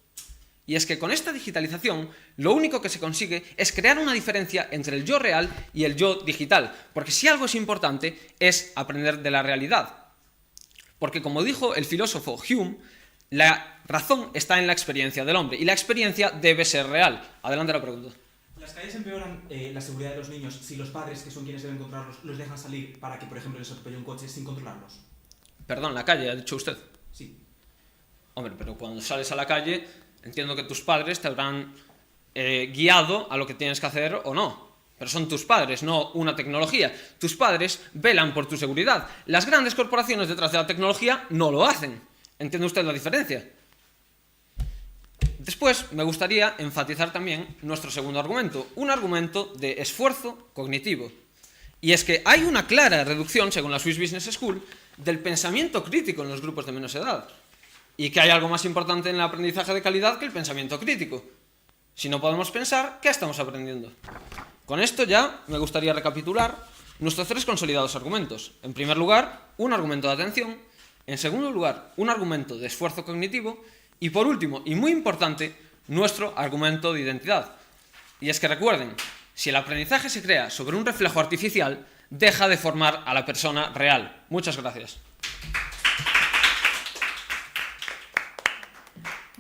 Y es que con esta digitalización lo único que se consigue es crear una diferencia entre el yo real y el yo digital, porque si algo es importante es aprender de la realidad. Porque como dijo el filósofo Hume, la razón está en la experiencia del hombre y la experiencia debe ser real. Adelante la pregunta. ¿Las calles empeoran la seguridad de los niños si los padres, que son quienes deben controlarlos, los dejan salir para que, por ejemplo, les atropelle un coche sin controlarlos? Perdón, la calle, ha dicho usted. Sí. Hombre, pero cuando sales a la calle, entiendo que tus padres te habrán guiado a lo que tienes que hacer o no. Pero son tus padres, no una tecnología. Tus padres velan por tu seguridad. Las grandes corporaciones detrás de la tecnología no lo hacen. ¿Entiende usted la diferencia? Después, me gustaría enfatizar también nuestro segundo argumento, un argumento de esfuerzo cognitivo. Y es que hay una clara reducción, según la Swiss Business School, del pensamiento crítico en los grupos de menos edad. Y que hay algo más importante en el aprendizaje de calidad que el pensamiento crítico. Si no podemos pensar, ¿qué estamos aprendiendo? Con esto ya me gustaría recapitular nuestros 3 consolidados argumentos. En primer lugar, un argumento de atención. En segundo lugar, un argumento de esfuerzo cognitivo. Y por último, y muy importante, nuestro argumento de identidad. Y es que recuerden, si el aprendizaje se crea sobre un reflejo artificial, deja de formar a la persona real. Muchas gracias.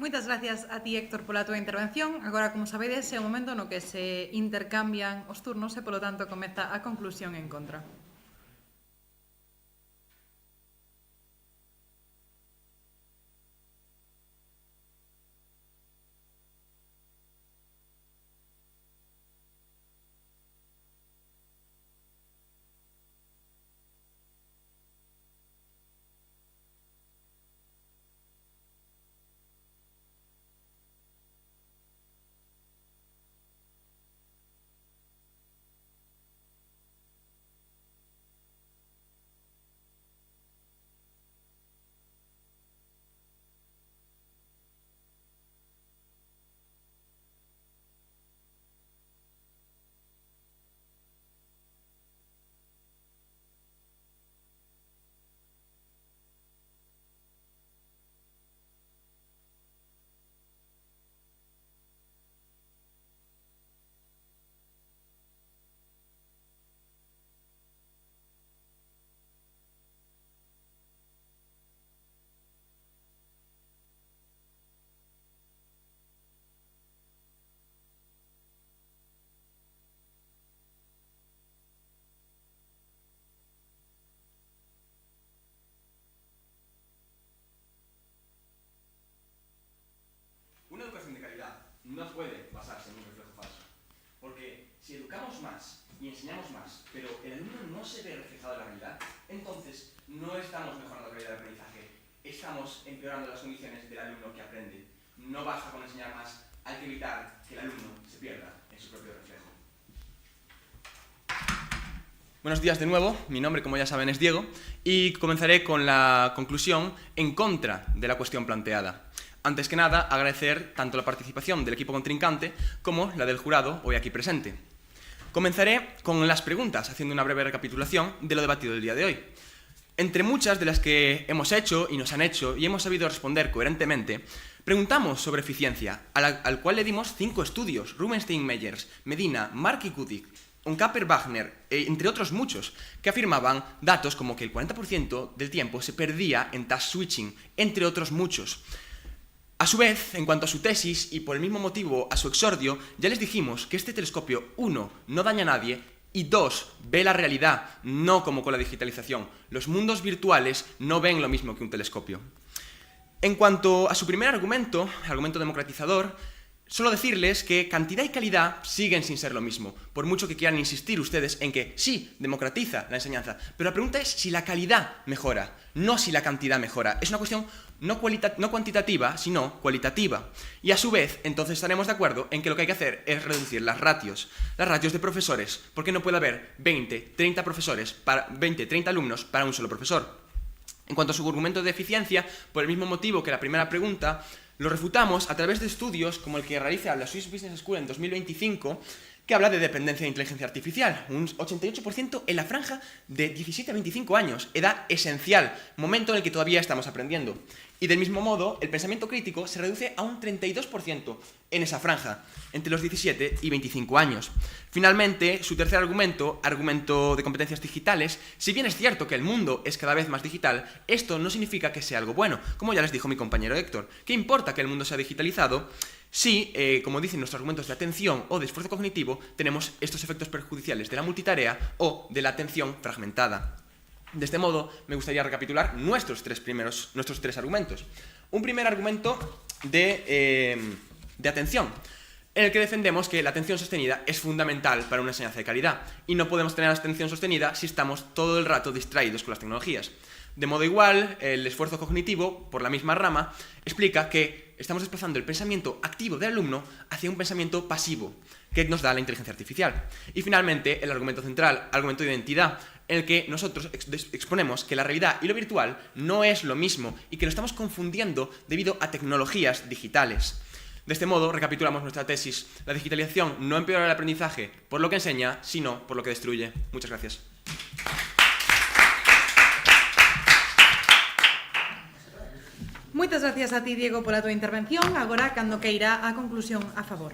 Moitas gracias a ti, Héctor, pola túa intervención. Agora, como sabedes, é o momento no que se intercambian os turnos e, polo tanto, comeza a conclusión en contra. Una educación de calidad no puede basarse en un reflejo falso, porque si educamos más y enseñamos más, pero el alumno no se ve reflejado en la realidad, entonces no estamos mejorando la calidad de aprendizaje, estamos empeorando las condiciones del alumno que aprende. No basta con enseñar más, hay que evitar que el alumno se pierda en su propio reflejo. Buenos días de nuevo, mi nombre, como ya saben, es Diego, y comenzaré con la conclusión en contra de la cuestión planteada. Antes que nada, agradecer tanto la participación del equipo contrincante como la del jurado hoy aquí presente. Comenzaré con las preguntas, haciendo una breve recapitulación de lo debatido el día de hoy. Entre muchas de las que hemos hecho y nos han hecho y hemos sabido responder coherentemente, preguntamos sobre eficiencia, al cual le dimos 5 estudios: Rubinstein, Meyers, Medina, Mark y Kudik, Unkaper, Wagner, entre otros muchos, que afirmaban datos como que el 40% del tiempo se perdía en task switching, entre otros muchos. A su vez, en cuanto a su tesis y por el mismo motivo a su exordio, ya les dijimos que este telescopio, 1, no daña a nadie, y 2, ve la realidad, no como con la digitalización. Los mundos virtuales no ven lo mismo que un telescopio. En cuanto a su primer argumento democratizador, solo decirles que cantidad y calidad siguen sin ser lo mismo, por mucho que quieran insistir ustedes en que sí, democratiza la enseñanza, pero la pregunta es si la calidad mejora, no si la cantidad mejora. Es una cuestión no cuantitativa, sino cualitativa. Y a su vez, entonces estaremos de acuerdo en que lo que hay que hacer es reducir las ratios de profesores, porque no puede haber 20, 30 alumnos para un solo profesor. En cuanto a su argumento de eficiencia, por el mismo motivo que la primera pregunta, lo refutamos a través de estudios como el que realiza la Swiss Business School en 2025, que habla de dependencia de inteligencia artificial, un 88% en la franja de 17 a 25 años, edad esencial, momento en el que todavía estamos aprendiendo. Y del mismo modo, el pensamiento crítico se reduce a un 32% en esa franja, entre los 17 y 25 años. Finalmente, su tercer argumento de competencias digitales, si bien es cierto que el mundo es cada vez más digital, esto no significa que sea algo bueno, como ya les dijo mi compañero Héctor. ¿Qué importa que el mundo sea digitalizado si, como dicen nuestros argumentos de atención o de esfuerzo cognitivo, tenemos estos efectos perjudiciales de la multitarea o de la atención fragmentada? De este modo, me gustaría recapitular nuestros tres argumentos. Un primer argumento de atención, en el que defendemos que la atención sostenida es fundamental para una enseñanza de calidad, y no podemos tener atención sostenida si estamos todo el rato distraídos con las tecnologías. De modo igual, el esfuerzo cognitivo, por la misma rama, explica que estamos desplazando el pensamiento activo del alumno hacia un pensamiento pasivo, que nos da la inteligencia artificial. Y finalmente, el argumento central, argumento de identidad, en el que nosotros exponemos que la realidad y lo virtual no es lo mismo y que lo estamos confundiendo debido a tecnologías digitales. De este modo, recapitulamos nuestra tesis: la digitalización no empeora el aprendizaje por lo que enseña, sino por lo que destruye. Muchas gracias. Moitas gracias a ti, Diego, pola tua intervención. Agora, cando queira a conclusión a favor.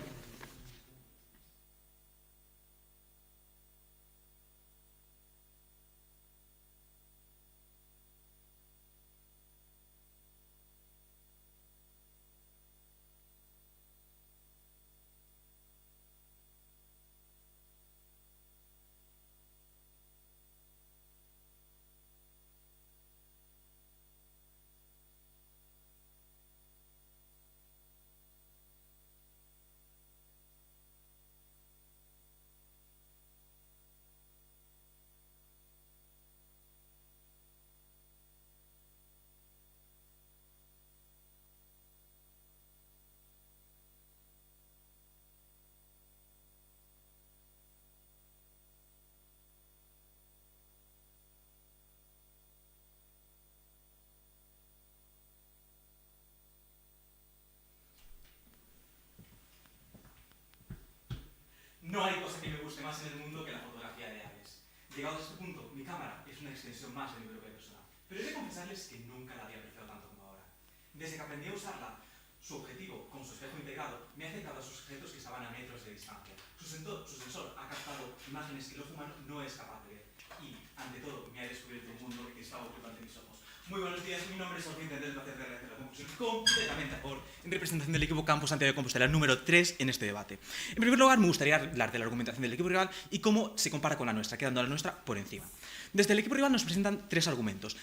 más en el mundo que la fotografía de aves. Llegado a este punto, mi cámara es una extensión más de mi propia persona. Pero he de confesarles que nunca la había apreciado tanto como ahora. Desde que aprendí a usarla, su objetivo, con su espejo integrado, me ha acercado a sus objetos que estaban a metros de distancia. Su sensor ha captado imágenes que el ojo humano no es capaz de ver. Y, ante todo, me ha descubierto un mundo que estaba oculto ante mis ojos. Muy buenos días, mi nombre es Orfín, tendré el placer de realizar la conclusión completamente en representación del equipo Campus Santiago de Compostela número 3 en este debate. En primer lugar, me gustaría hablar de la argumentación del equipo rival y cómo se compara con la nuestra, quedando la nuestra por encima. Desde el equipo rival nos presentan tres argumentos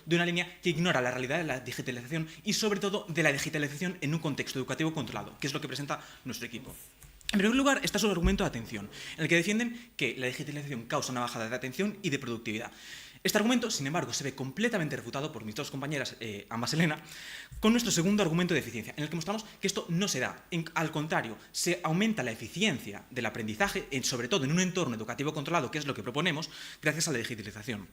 de una línea que ignora la realidad de la digitalización y sobre todo de la digitalización en un contexto educativo controlado, que es lo que presenta nuestro equipo. En primer lugar, está su argumento de atención, en el que defienden que la digitalización causa una bajada de atención y de productividad. Este argumento, sin embargo, se ve completamente refutado por mis dos compañeras, ambas Elena, con nuestro segundo argumento de eficiencia, en el que mostramos que esto no se da. Al contrario, se aumenta la eficiencia del aprendizaje, sobre todo en un entorno educativo controlado, que es lo que proponemos, gracias a la digitalización.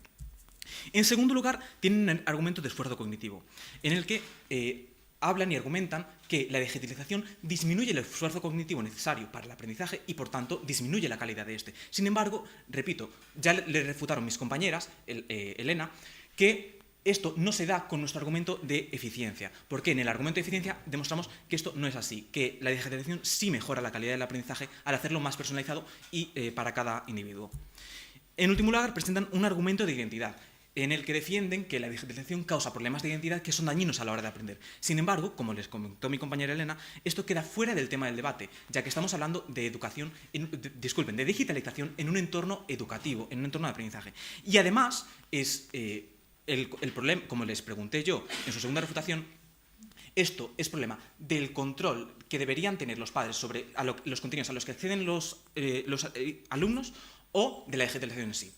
En segundo lugar, tienen un argumento de esfuerzo cognitivo, en el que hablan y argumentan que la digitalización disminuye el esfuerzo cognitivo necesario para el aprendizaje y, por tanto, disminuye la calidad de este. Sin embargo, repito, ya le refutaron mis compañeras, Elena, que esto no se da con nuestro argumento de eficiencia, porque en el argumento de eficiencia demostramos que esto no es así, que la digitalización sí mejora la calidad del aprendizaje al hacerlo más personalizado y para cada individuo. En último lugar, presentan un argumento de identidad, en el que defienden que la digitalización causa problemas de identidad que son dañinos a la hora de aprender. Sin embargo, como les comentó mi compañera Elena, esto queda fuera del tema del debate, ya que estamos hablando de de digitalización en un entorno educativo, en un entorno de aprendizaje. Y además, es el problema, como les pregunté yo en su segunda refutación, esto es problema del control que deberían tener los padres sobre los contenidos a los que acceden los alumnos o de la digitalización en sí.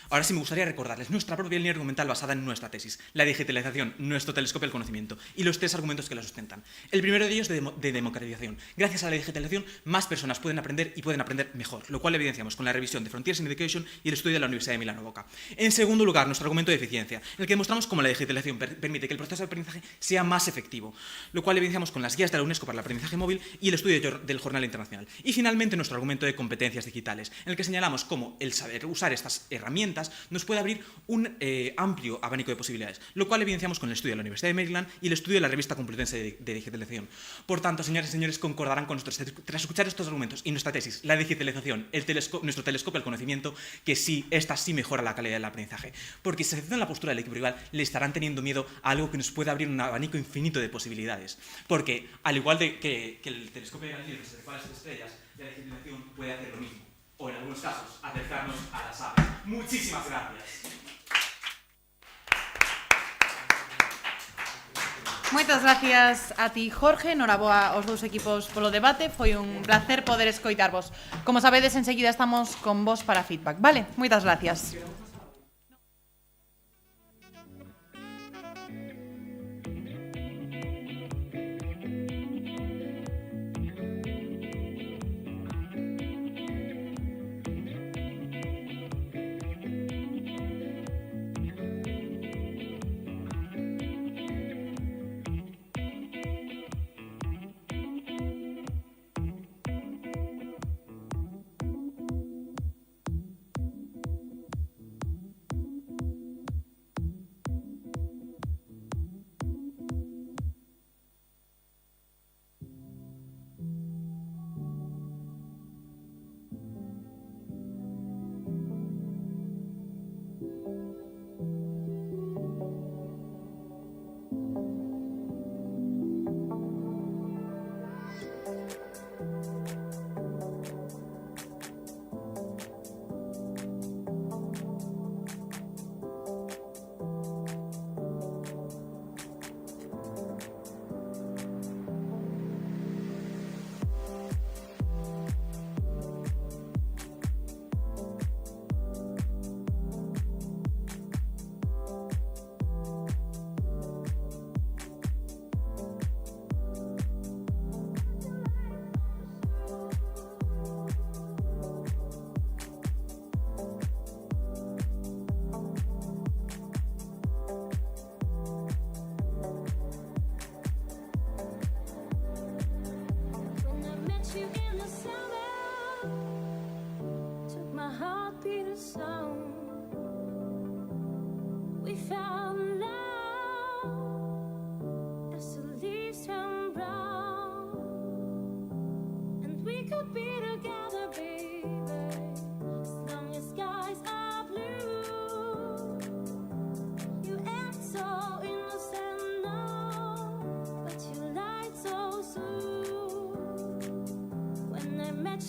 Ahora sí me gustaría recordarles nuestra propia línea argumental basada en nuestra tesis, la digitalización, nuestro telescopio del conocimiento, y los tres argumentos que la sustentan. El primero de ellos de democratización. Gracias a la digitalización, más personas pueden aprender y pueden aprender mejor, lo cual evidenciamos con la revisión de Frontiers in Education y el estudio de la Universidad de Milano Boca. En segundo lugar, nuestro argumento de eficiencia, en el que demostramos cómo la digitalización permite que el proceso de aprendizaje sea más efectivo, lo cual evidenciamos con las guías de la UNESCO para el aprendizaje móvil y el estudio del Jornal Internacional. Y finalmente, nuestro argumento de competencias digitales, en el que señalamos cómo el saber usar estas herramientas nos puede abrir un amplio abanico de posibilidades, lo cual evidenciamos con el estudio de la Universidad de Maryland y el estudio de la revista Complutense de Digitalización. Por tanto, señoras y señores, concordarán con nosotros, tras escuchar estos argumentos y nuestra tesis, la digitalización, nuestro telescopio al conocimiento, que sí, esta sí mejora la calidad del aprendizaje. Porque si se aceptan la postura del equipo rival, le estarán teniendo miedo a algo que nos puede abrir un abanico infinito de posibilidades. Porque, al igual que el telescopio de Galileo se acerca a las estrellas, la digitalización puede hacer lo mismo. O en algunos casos, acercarnos a las aves. Muchísimas gracias. Moitas gracias a ti, Jorge. Noraboa aos dous equipos polo debate. Foi un placer poder escoitarvos. Como sabedes, enseguida estamos con vos para feedback. Vale? Moitas gracias.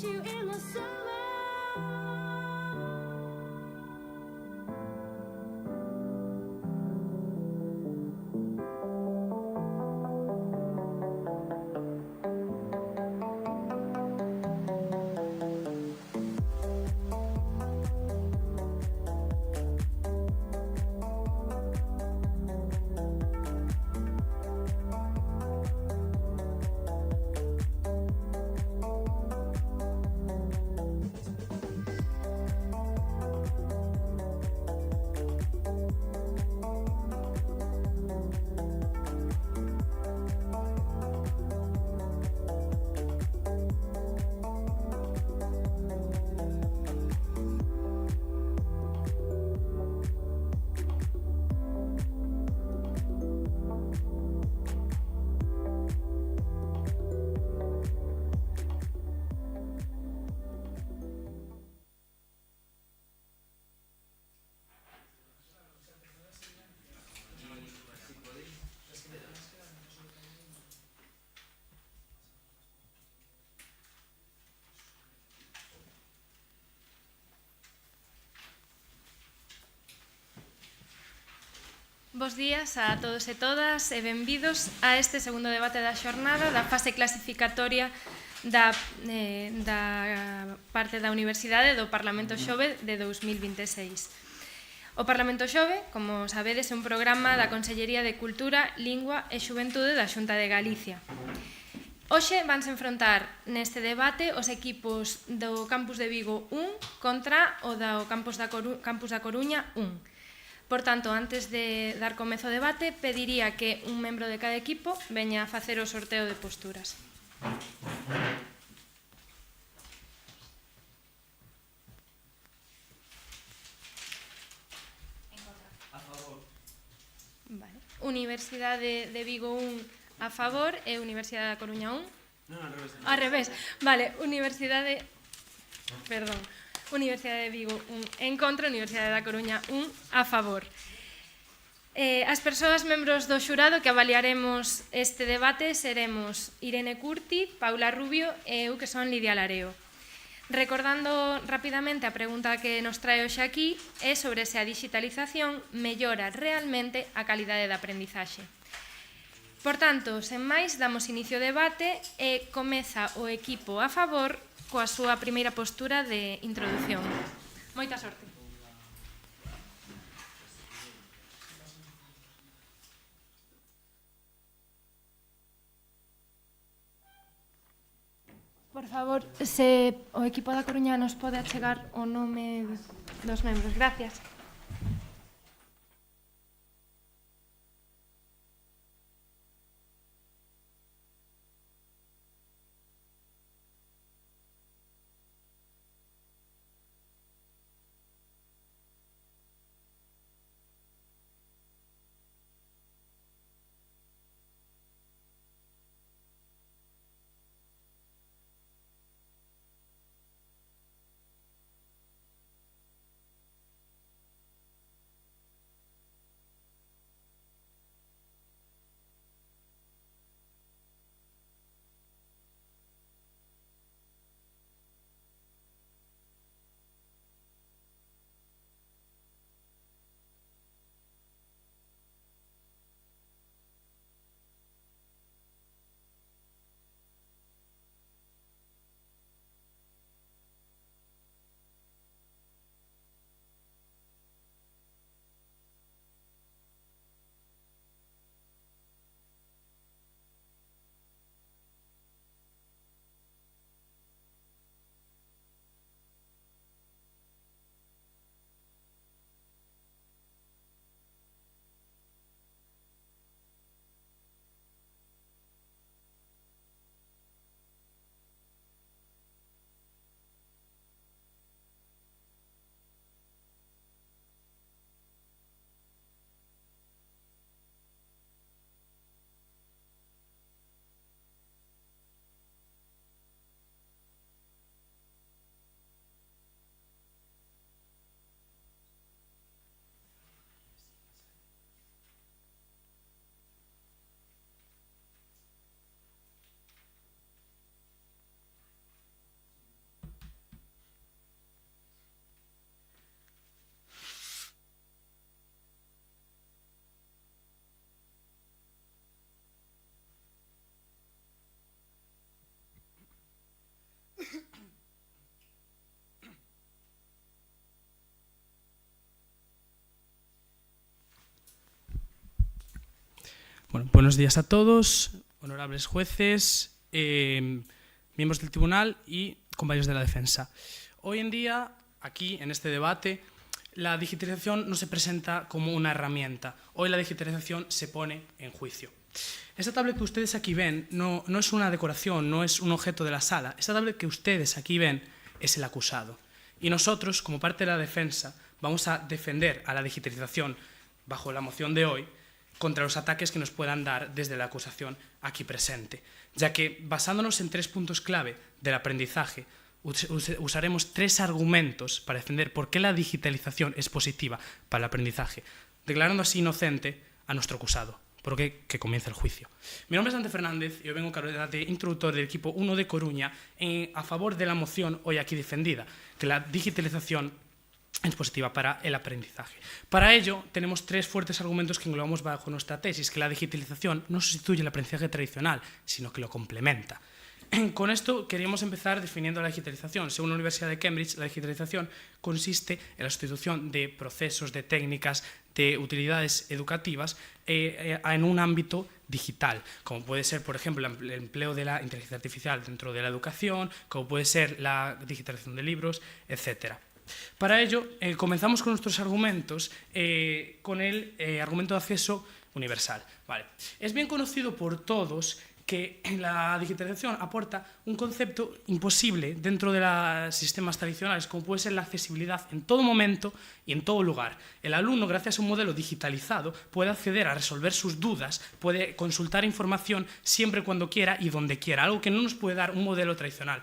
miss you in the summer. Bos días a todos e todas e benvidos a este segundo debate da xornada da fase clasificatoria da parte da Universidade do Parlamento Xove de 2026. O Parlamento Xove, como sabedes, é un programa da Consellería de Cultura, Lingua e Xuventude da Xunta de Galicia. Hoxe vanse enfrontar neste debate os equipos do Campus de Vigo 1 contra o do Campus da Coruña 1. Por tanto, antes de dar comezo ao debate, pediría que un membro de cada equipo veña a facer o sorteo de posturas. A favor. Vale. Universidade de Vigo 1 a favor e Universidade da Coruña 1? No, al revés. Ao revés. Vale, Universidade de Vigo 1 en contra, Universidade da Coruña 1 a favor. As persoas membros do xurado que avaliaremos este debate seremos Irene Curti, Paula Rubio e eu, que son Lidia Lareo. Recordando rapidamente a pregunta que nos trae hoxe aquí é sobre se a digitalización mellora realmente a calidade da aprendizaxe. Por tanto, sen máis, damos inicio ao debate e comeza o equipo a favor coa súa primeira postura de introdución. Moita sorte. Por favor, se o equipo da Coruña nos pode achegar o nome dos membros. Gracias. Bueno, buenos días a todos, honorables jueces, miembros del tribunal y compañeros de la defensa. Hoy en día, aquí en este debate, la digitalización no se presenta como una herramienta. Hoy la digitalización se pone en juicio. Esta tablet que ustedes aquí ven no es una decoración, no es un objeto de la sala. Esta tablet que ustedes aquí ven es el acusado. Y nosotros, como parte de la defensa, vamos a defender a la digitalización bajo la moción de hoy contra los ataques que nos puedan dar desde la acusación aquí presente, ya que basándonos en 3 puntos clave del aprendizaje, usaremos 3 argumentos para defender por qué la digitalización es positiva para el aprendizaje, declarando así inocente a nuestro acusado, por qué que comienza el juicio. Mi nombre es Dante Fernández y yo vengo de introductor del equipo 1 de Coruña a favor de la moción hoy aquí defendida, que la digitalización es positiva para el aprendizaje. Para ello, tenemos 3 fuertes argumentos que englobamos bajo nuestra tesis, que la digitalización no sustituye el aprendizaje tradicional, sino que lo complementa. Con esto queríamos empezar definiendo la digitalización. Según la Universidad de Cambridge, la digitalización consiste en la sustitución de procesos, de técnicas, de utilidades educativas en un ámbito digital, como puede ser, por ejemplo, el empleo de la inteligencia artificial dentro de la educación, como puede ser la digitalización de libros, etc. Para ello, comenzamos con nuestros argumentos con el argumento de acceso universal. Vale. Es bien conocido por todos que la digitalización aporta un concepto imposible dentro de los sistemas tradicionales, como puede ser la accesibilidad en todo momento y en todo lugar. El alumno, gracias a un modelo digitalizado, puede acceder a resolver sus dudas, puede consultar información siempre cuando quiera y donde quiera, algo que no nos puede dar un modelo tradicional.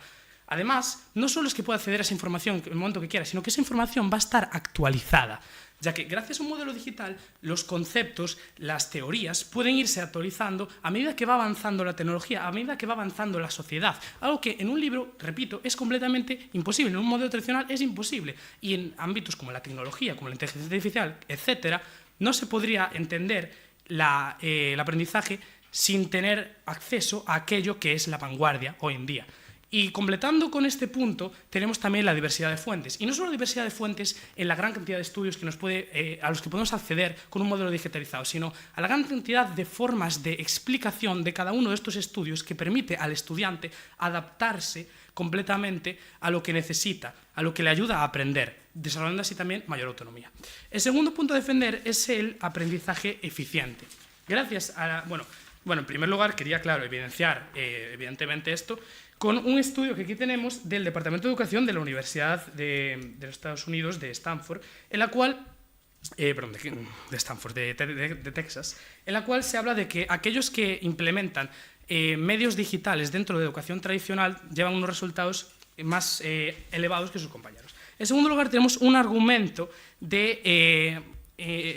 Además, no solo es que pueda acceder a esa información en el momento que quiera, sino que esa información va a estar actualizada, ya que gracias a un modelo digital los conceptos, las teorías pueden irse actualizando a medida que va avanzando la tecnología, a medida que va avanzando la sociedad, algo que en un libro, repito, es completamente imposible, en un modelo tradicional es imposible, y en ámbitos como la tecnología, como la inteligencia artificial, etcétera, no se podría entender el aprendizaje sin tener acceso a aquello que es la vanguardia hoy en día. Y completando con este punto, tenemos también la diversidad de fuentes. Y no solo la diversidad de fuentes en la gran cantidad de estudios que a los que podemos acceder con un modelo digitalizado, sino a la gran cantidad de formas de explicación de cada uno de estos estudios que permite al estudiante adaptarse completamente a lo que necesita, a lo que le ayuda a aprender, desarrollando así también mayor autonomía. El segundo punto a defender es el aprendizaje eficiente. Gracias a... Bueno, en primer lugar, quería, claro, evidenciar evidentemente esto con un estudio que aquí tenemos del Departamento de Educación de la Universidad de los Estados Unidos, de Stanford, en la cual, de Texas, en la cual se habla de que aquellos que implementan medios digitales dentro de educación tradicional llevan unos resultados más elevados que sus compañeros. En segundo lugar, tenemos un argumento de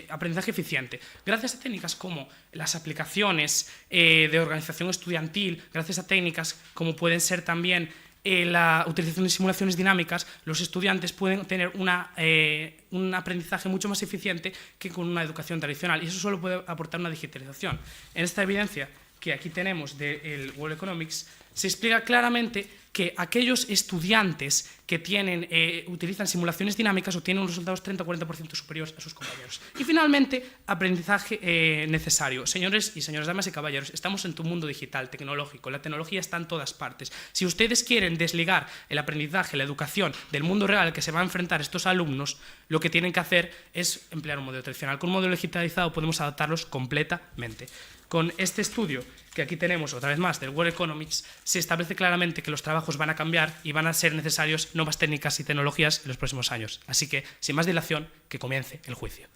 aprendizaje eficiente. Gracias a técnicas como las aplicaciones de organización estudiantil, gracias a técnicas como pueden ser también la utilización de simulaciones dinámicas, los estudiantes pueden tener un aprendizaje mucho más eficiente que con una educación tradicional, y eso solo puede aportar una digitalización. En esta evidencia que aquí tenemos del World Economics, se explica claramente que aquellos estudiantes que utilizan simulaciones dinámicas obtienen unos resultados 30 o 40% superiores a sus compañeros. Y finalmente, aprendizaje necesario. Señores y señoras, damas y caballeros, estamos en un mundo digital, tecnológico, la tecnología está en todas partes. Si ustedes quieren desligar el aprendizaje, la educación del mundo real al que se van a enfrentar estos alumnos, lo que tienen que hacer es emplear un modelo tradicional. Con un modelo digitalizado podemos adaptarlos completamente. Con este estudio que aquí tenemos, otra vez más, del World Economics, se establece claramente que los trabajos van a cambiar y van a ser necesarios nuevas técnicas y tecnologías en los próximos años. Así que, sin más dilación, que comience el juicio.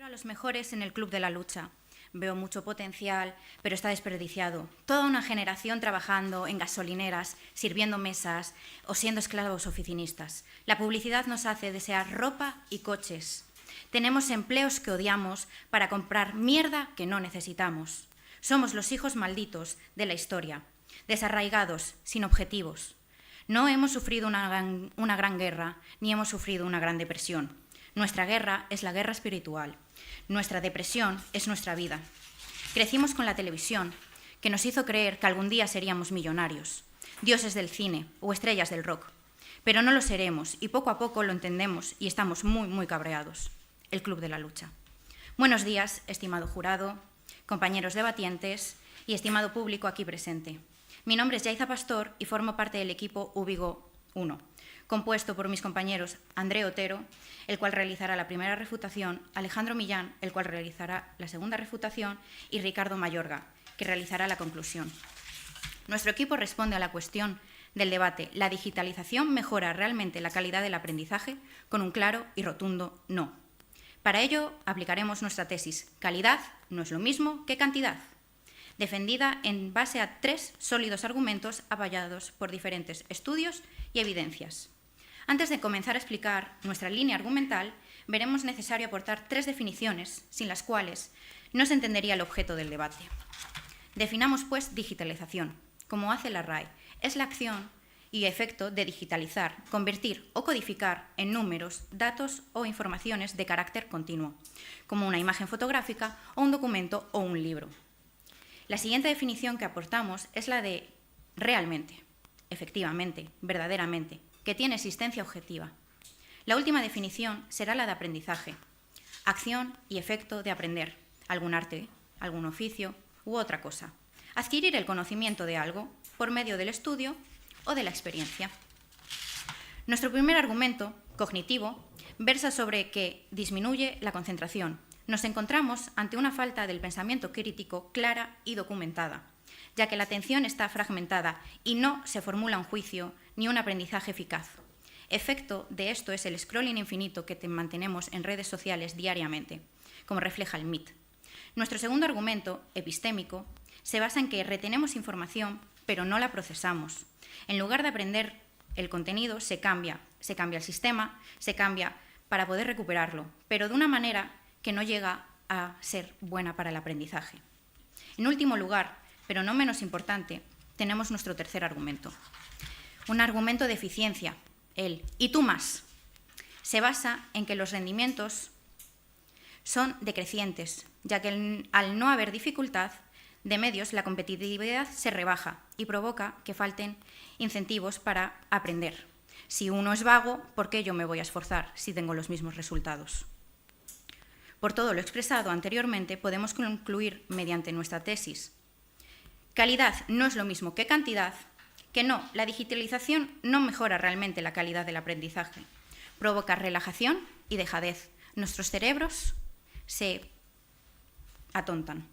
A los mejores en el club de la lucha. Veo mucho potencial, pero está desperdiciado. Toda una generación trabajando en gasolineras, sirviendo mesas o siendo esclavos oficinistas. La publicidad nos hace desear ropa y coches. Tenemos empleos que odiamos para comprar mierda que no necesitamos. Somos los hijos malditos de la historia. desarraigados, sin objetivos. No hemos sufrido una gran guerra, ni hemos sufrido una gran depresión. Nuestra guerra es la guerra espiritual. Nuestra depresión es nuestra vida. Crecimos con la televisión, que nos hizo creer que algún día seríamos millonarios, dioses del cine o estrellas del rock. Pero no lo seremos y poco a poco lo entendemos y estamos muy, muy cabreados. El Club de la Lucha. Buenos días, estimado jurado, compañeros debatientes y estimado público aquí presente. Mi nombre es Yaiza Pastor y formo parte del equipo Ubigo 1, compuesto por mis compañeros André Otero, el cual realizará la primera refutación, Alejandro Millán, el cual realizará la segunda refutación, y Ricardo Mayorga, que realizará la conclusión. Nuestro equipo responde a la cuestión del debate: ¿la digitalización mejora realmente la calidad del aprendizaje? Con un claro y rotundo no. Para ello, aplicaremos nuestra tesis: calidad no es lo mismo que cantidad, defendida en base a 3 sólidos argumentos apoyados por diferentes estudios y evidencias. Antes de comenzar a explicar nuestra línea argumental, veremos necesario aportar 3 definiciones, sin las cuales no se entendería el objeto del debate. Definamos, pues, digitalización, como hace la RAE. Es la acción y efecto de digitalizar, convertir o codificar en números, datos o informaciones de carácter continuo, como una imagen fotográfica o un documento o un libro. La siguiente definición que aportamos es la de realmente, efectivamente, verdaderamente, que tiene existencia objetiva. La última definición será la de aprendizaje, acción y efecto de aprender, algún arte, algún oficio u otra cosa. Adquirir el conocimiento de algo por medio del estudio o de la experiencia. Nuestro primer argumento, cognitivo, versa sobre que disminuye la concentración. Nos encontramos ante una falta del pensamiento crítico clara y documentada, ya que la atención está fragmentada y no se formula un juicio ni un aprendizaje eficaz. Efecto de esto es el scrolling infinito que mantenemos en redes sociales diariamente, como refleja el MIT. Nuestro segundo argumento, epistémico, se basa en que retenemos información, pero no la procesamos. En lugar de aprender el contenido, se cambia el sistema, se cambia para poder recuperarlo, pero de una manera que no llega a ser buena para el aprendizaje. En último lugar, pero no menos importante, tenemos nuestro tercer argumento. Un argumento de eficiencia, el «y tú más». Se basa en que los rendimientos son decrecientes, ya que al no haber dificultad de medios, la competitividad se rebaja y provoca que falten incentivos para aprender. Si uno es vago, ¿por qué yo me voy a esforzar si tengo los mismos resultados? Por todo lo expresado anteriormente, podemos concluir mediante nuestra tesis: calidad no es lo mismo que cantidad, que no, la digitalización no mejora realmente la calidad del aprendizaje, provoca relajación y dejadez. Nuestros cerebros se atontan.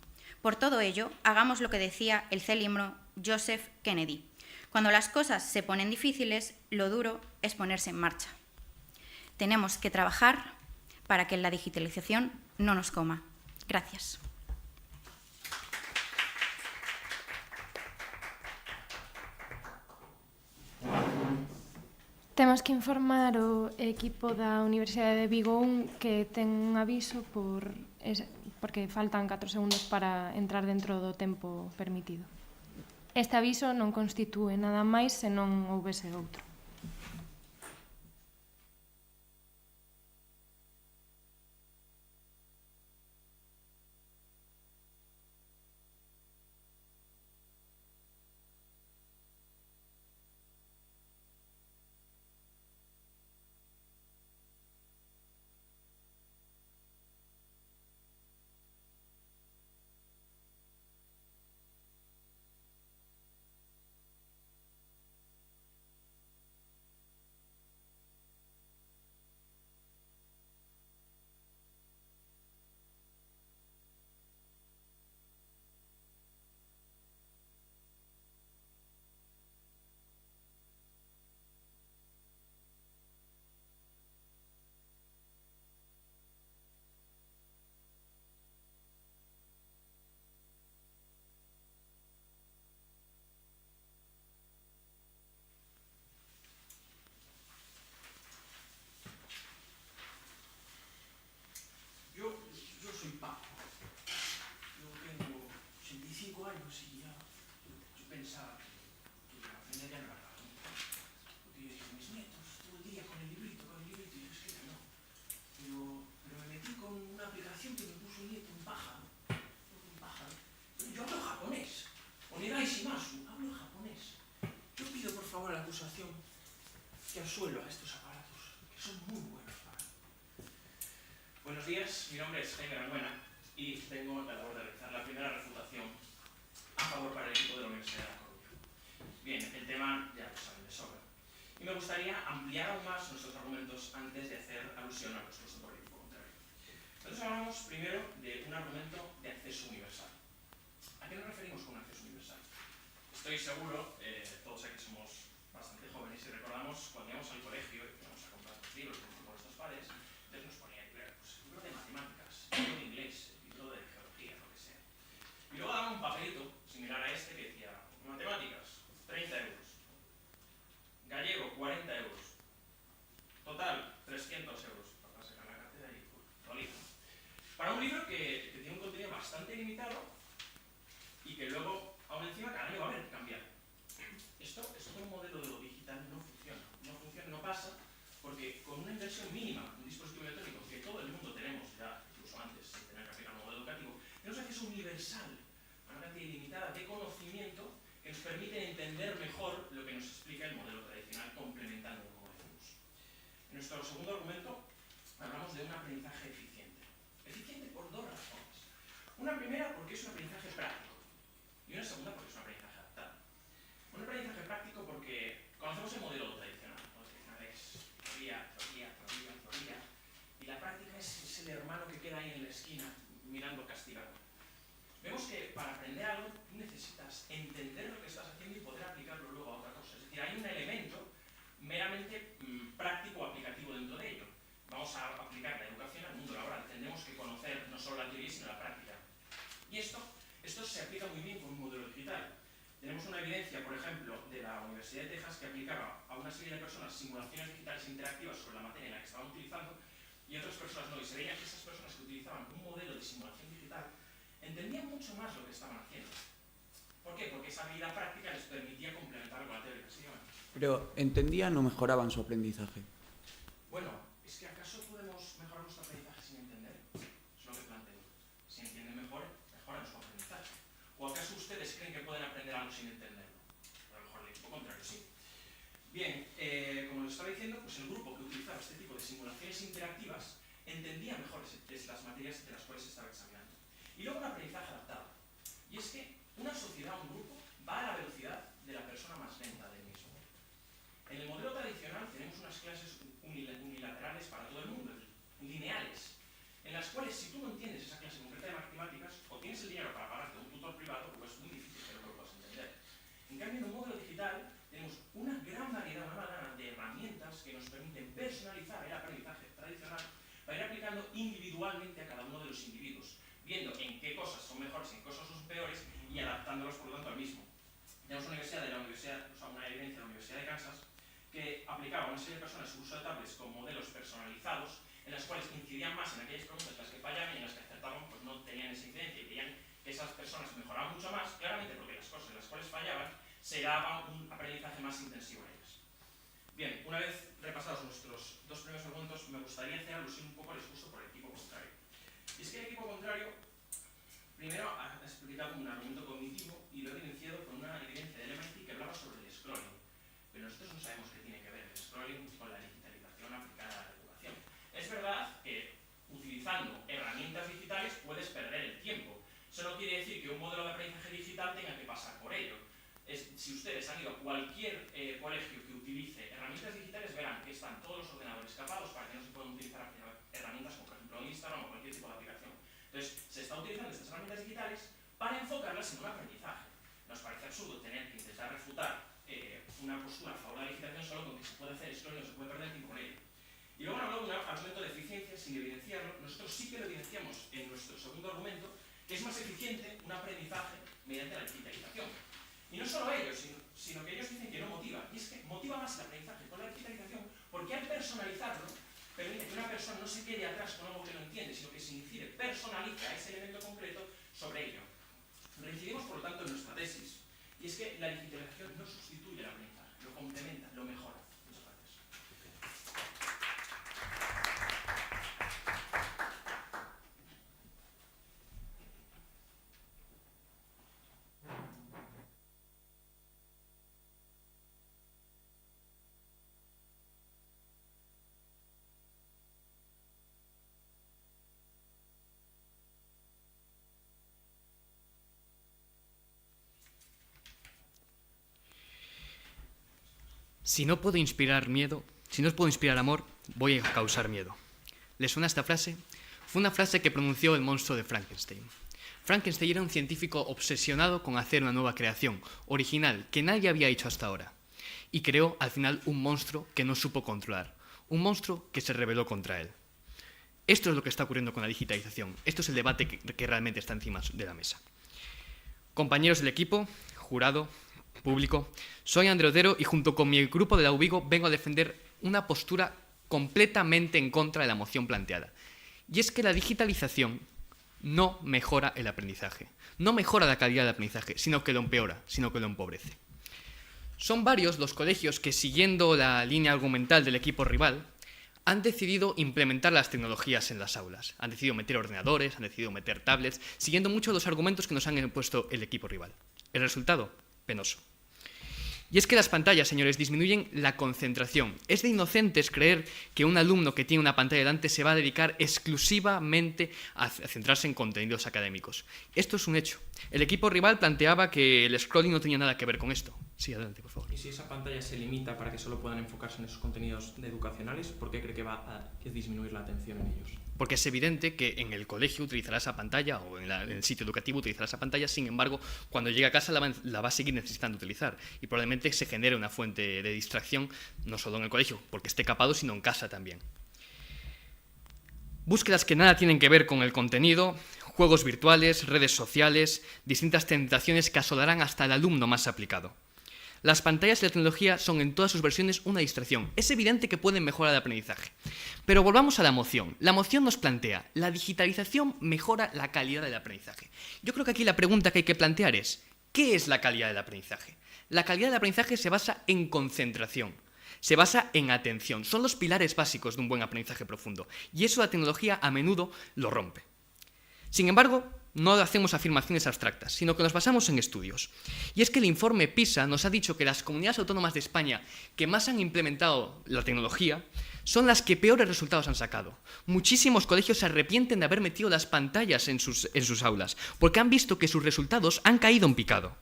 Por todo ello, hagamos lo que decía el célebre Joseph Kennedy: cuando las cosas se ponen difíciles, lo duro es ponerse en marcha. Tenemos que trabajar para que la digitalización no nos coma. Gracias. Temos que informar o equipo da Universidade de Vigo 1 que ten un aviso porque faltan 4 segundos para entrar dentro do tempo permitido. Este aviso non constitúe nada máis se non houbese outro. hostia al suelo a estos aparatos, que son muy buenos. Buenos días, mi nombre es Jaime Ranguena y tengo la labor de realizar la primera refutación a favor para el equipo de la Universidad de La Coruña. Bien, el tema ya lo saben de sobra. Y me gustaría ampliar aún más nuestros argumentos antes de hacer alusión a lo expuesto por el equipo contrario. Nosotros hablamos primero de un argumento de acceso universal. ¿A qué nos referimos con un acceso universal? Estoy seguro, todos aquí somos bastante jóvenes y recordamos cuando íbamos al colegio y íbamos a comprar los libros con nuestros padres, entonces nos ponía que leer el libro de matemáticas, el libro de inglés, el libro de geología, lo que sea. Y luego daban un papelito similar a este que decía matemáticas, 30 euros. Gallego, 40 euros. Total, 300 euros para sacar la cartera y rolito. Para un libro que tiene un contenido bastante limitado y que luego, aún encima, cada año va a haber que cambiar. Esto con un modelo de lo digital no funciona. No funciona, no pasa, porque con una inversión mínima en un dispositivo electrónico, que todo el mundo tenemos ya, incluso antes, sin tener que aplicar un modelo educativo, tenemos acceso universal a una cantidad ilimitada de conocimiento que nos permite entender mejor lo que nos explica el modelo tradicional, complementando, como decimos. En nuestro segundo argumento hablamos de un aprendizaje eficiente. Eficiente por dos razones. Una primera porque es un aprendizaje práctico y una segunda porque es un aprendizaje adaptado. Un aprendizaje práctico porque conocemos el modelo tradicional. El modelo tradicional es teoría, y la práctica es el hermano que queda ahí en la esquina mirando castigado. Vemos que para aprender algo tú necesitas entender lo que estás haciendo y poder aplicarlo luego a otra cosa. Es decir, hay un elemento meramente práctico o aplicativo dentro de ello. Vamos a aplicar la educación al mundo laboral. Tendremos que conocer no solo la teoría, sino la práctica. Y esto se aplica muy bien con un modelo digital. Tenemos una evidencia, por ejemplo, de la Universidad de Texas que aplicaba a una serie de personas simulaciones digitales interactivas sobre la materia en la que estaban utilizando y otras personas no. Y se veía que esas personas que utilizaban un modelo de simulación digital entendían mucho más lo que estaban haciendo. ¿Por qué? Porque esa habilidad práctica les permitía complementarlo con la teoría. ¿Sí? Pero ¿entendían o mejoraban su aprendizaje? Bueno, es que ¿acaso podemos mejorar nuestro aprendizaje sin entender? Es lo que planteo. Si entienden mejor, mejoran su aprendizaje. ¿O acaso ustedes creen que pueden aprender algo sin entenderlo? A lo mejor el equipo contrario sí. Bien, como les estaba diciendo, pues el grupo que utilizaba este tipo de simulaciones interactivas entendía mejor las materias de las cuales se estaba examinando. Y luego un aprendizaje adaptado. Y es que una sociedad, un grupo, va a la velocidad de la persona más lenta del mismo. En el modelo tradicional tenemos unas clases unilaterales para todo el mundo, lineales, en las cuales si tú no entiendes esa clase concreta de matemáticas, o tienes el dinero para pagarte un tutor privado, pues es muy difícil que lo puedas entender. En cambio, en un modelo digital tenemos una gran variedad, una gama de herramientas que nos permiten personalizar el aprendizaje tradicional para ir aplicando individualmente a cada uno de los individuos, viendo en qué cosas son mejores y en qué cosas son peores y adaptándolos, por lo tanto, al mismo. Tenemos una evidencia de la Universidad de Kansas que aplicaba a una serie de personas su uso de tablets con modelos personalizados en las cuales incidían más en aquellas preguntas en las que fallaban y en las que acertaban pues no tenían esa incidencia y veían que esas personas mejoraban mucho más, claramente porque las cosas en las cuales fallaban se daba un aprendizaje más intensivo a ellas. Bien, una vez repasados nuestros dos primeros argumentos, me gustaría hacer alusión un poco al discurso por el equipo contrario. Y es que el equipo contrario primero ha explicado un argumento cognitivo y lo ha evidenciado con una evidencia del MIT que hablaba sobre el scrolling. Pero nosotros no sabemos qué tiene que ver el scrolling con la digitalización aplicada a la educación. Es verdad que utilizando herramientas digitales puedes perder el tiempo. Eso no quiere decir que un modelo de aprendizaje digital tenga que pasar por ello. Si ustedes han ido a cualquier colegio que utilice herramientas digitales, verán que están todos los ordenadores capados para que no se puedan utilizar herramientas como por ejemplo Instagram o cualquier tipo de aplicación. Entonces, se está utilizando estas herramientas digitales para enfocarlas en un aprendizaje. Nos parece absurdo tener que intentar refutar una postura a favor de la digitalización solo con que se puede hacer esto y no se puede perder tiempo con ello. Y luego han hablado de un argumento de eficiencia sin evidenciarlo. Nosotros sí que lo evidenciamos en nuestro segundo argumento, que es más eficiente un aprendizaje mediante la digitalización. Y no solo ellos, sino que ellos dicen que no motiva. Y es que motiva más el aprendizaje con la digitalización porque al personalizarlo permite que una persona no se quede atrás con algo que no entiende, sino que se incide, personaliza ese elemento concreto sobre ello. Reincidimos, por lo tanto, en nuestra tesis. Y es que la digitalización no sustituye el aprendizaje, lo complementa, lo mejora. Muchas gracias. Si no puedo inspirar miedo, si no puedo inspirar amor, voy a causar miedo. ¿Les suena esta frase? Fue una frase que pronunció el monstruo de Frankenstein. Frankenstein era un científico obsesionado con hacer una nueva creación, original, que nadie había hecho hasta ahora. Y creó al final un monstruo que no supo controlar, un monstruo que se rebeló contra él. Esto es lo que está ocurriendo con la digitalización. Esto es el debate que realmente está encima de la mesa. Compañeros del equipo, jurado, público, soy André Otero y junto con mi grupo de la UVigo vengo a defender una postura completamente en contra de la moción planteada. Y es que la digitalización no mejora el aprendizaje, no mejora la calidad del aprendizaje, sino que lo empeora, sino que lo empobrece. Son varios los colegios que, siguiendo la línea argumental del equipo rival, han decidido implementar las tecnologías en las aulas. Han decidido meter ordenadores, han decidido meter tablets, siguiendo mucho los argumentos que nos han impuesto el equipo rival. El resultado, penoso. Y es que las pantallas, señores, disminuyen la concentración. Es de inocentes creer que un alumno que tiene una pantalla delante se va a dedicar exclusivamente a centrarse en contenidos académicos. Esto es un hecho. El equipo rival planteaba que el scrolling no tenía nada que ver con esto. Sí, adelante, por favor. Y si esa pantalla se limita para que solo puedan enfocarse en esos contenidos educacionales, ¿por qué cree que va a disminuir la atención en ellos? Porque es evidente que en el colegio utilizará esa pantalla o en el sitio educativo utilizará esa pantalla, sin embargo, cuando llegue a casa la va a seguir necesitando utilizar y probablemente se genere una fuente de distracción no solo en el colegio, porque esté capado, sino en casa también. Búsquedas que nada tienen que ver con el contenido, juegos virtuales, redes sociales, distintas tentaciones que asolarán hasta el alumno más aplicado. Las pantallas y la tecnología son en todas sus versiones una distracción. Es evidente que pueden mejorar el aprendizaje. Pero volvamos a la moción. La moción nos plantea, ¿la digitalización mejora la calidad del aprendizaje? Yo creo que aquí la pregunta que hay que plantear es, ¿qué es la calidad del aprendizaje? La calidad del aprendizaje se basa en concentración, se basa en atención. Son los pilares básicos de un buen aprendizaje profundo. Y eso la tecnología a menudo lo rompe. Sin embargo, no hacemos afirmaciones abstractas, sino que nos basamos en estudios. Y es que el informe PISA nos ha dicho que las comunidades autónomas de España que más han implementado la tecnología son las que peores resultados han sacado. Muchísimos colegios se arrepienten de haber metido las pantallas en sus aulas, porque han visto que sus resultados han caído en picado.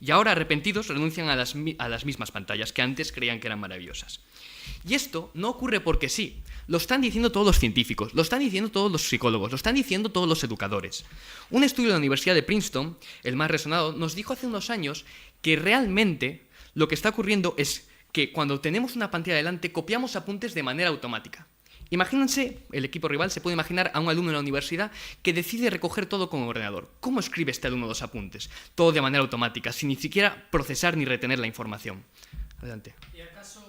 Y ahora, arrepentidos, renuncian a las mismas pantallas que antes creían que eran maravillosas. Y esto no ocurre porque sí. Lo están diciendo todos los científicos, lo están diciendo todos los psicólogos, lo están diciendo todos los educadores. Un estudio de la Universidad de Princeton, el más resonado, nos dijo hace unos años que realmente lo que está ocurriendo es que cuando tenemos una pantalla delante copiamos apuntes de manera automática. Imagínense, el equipo rival se puede imaginar a un alumno en la universidad que decide recoger todo con un ordenador. ¿Cómo escribe este alumno los apuntes? Todo de manera automática, sin ni siquiera procesar ni retener la información. Adelante. ¿Y acaso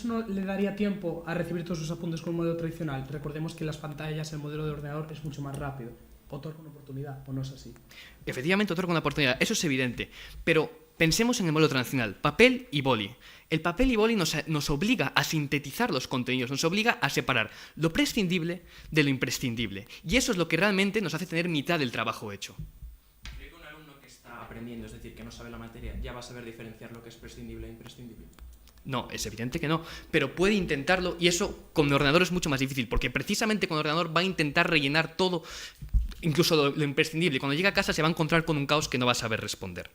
no le daría tiempo a recibir todos sus apuntes con un modelo tradicional? Recordemos que las pantallas, el modelo de ordenador es mucho más rápido. Otorga una oportunidad, ¿o no es así? Efectivamente, otorga una oportunidad, eso es evidente. Pero pensemos en el modelo tradicional, papel y boli. El papel y boli nos obliga a sintetizar los contenidos, nos obliga a separar lo prescindible de lo imprescindible. Y eso es lo que realmente nos hace tener mitad del trabajo hecho. ¿Cree que un alumno que está aprendiendo, es decir, que no sabe la materia, ya va a saber diferenciar lo que es prescindible e imprescindible? No, es evidente que no, pero puede intentarlo y eso con el ordenador es mucho más difícil, porque precisamente con el ordenador va a intentar rellenar todo, incluso lo imprescindible. Cuando llega a casa se va a encontrar con un caos que no va a saber responder.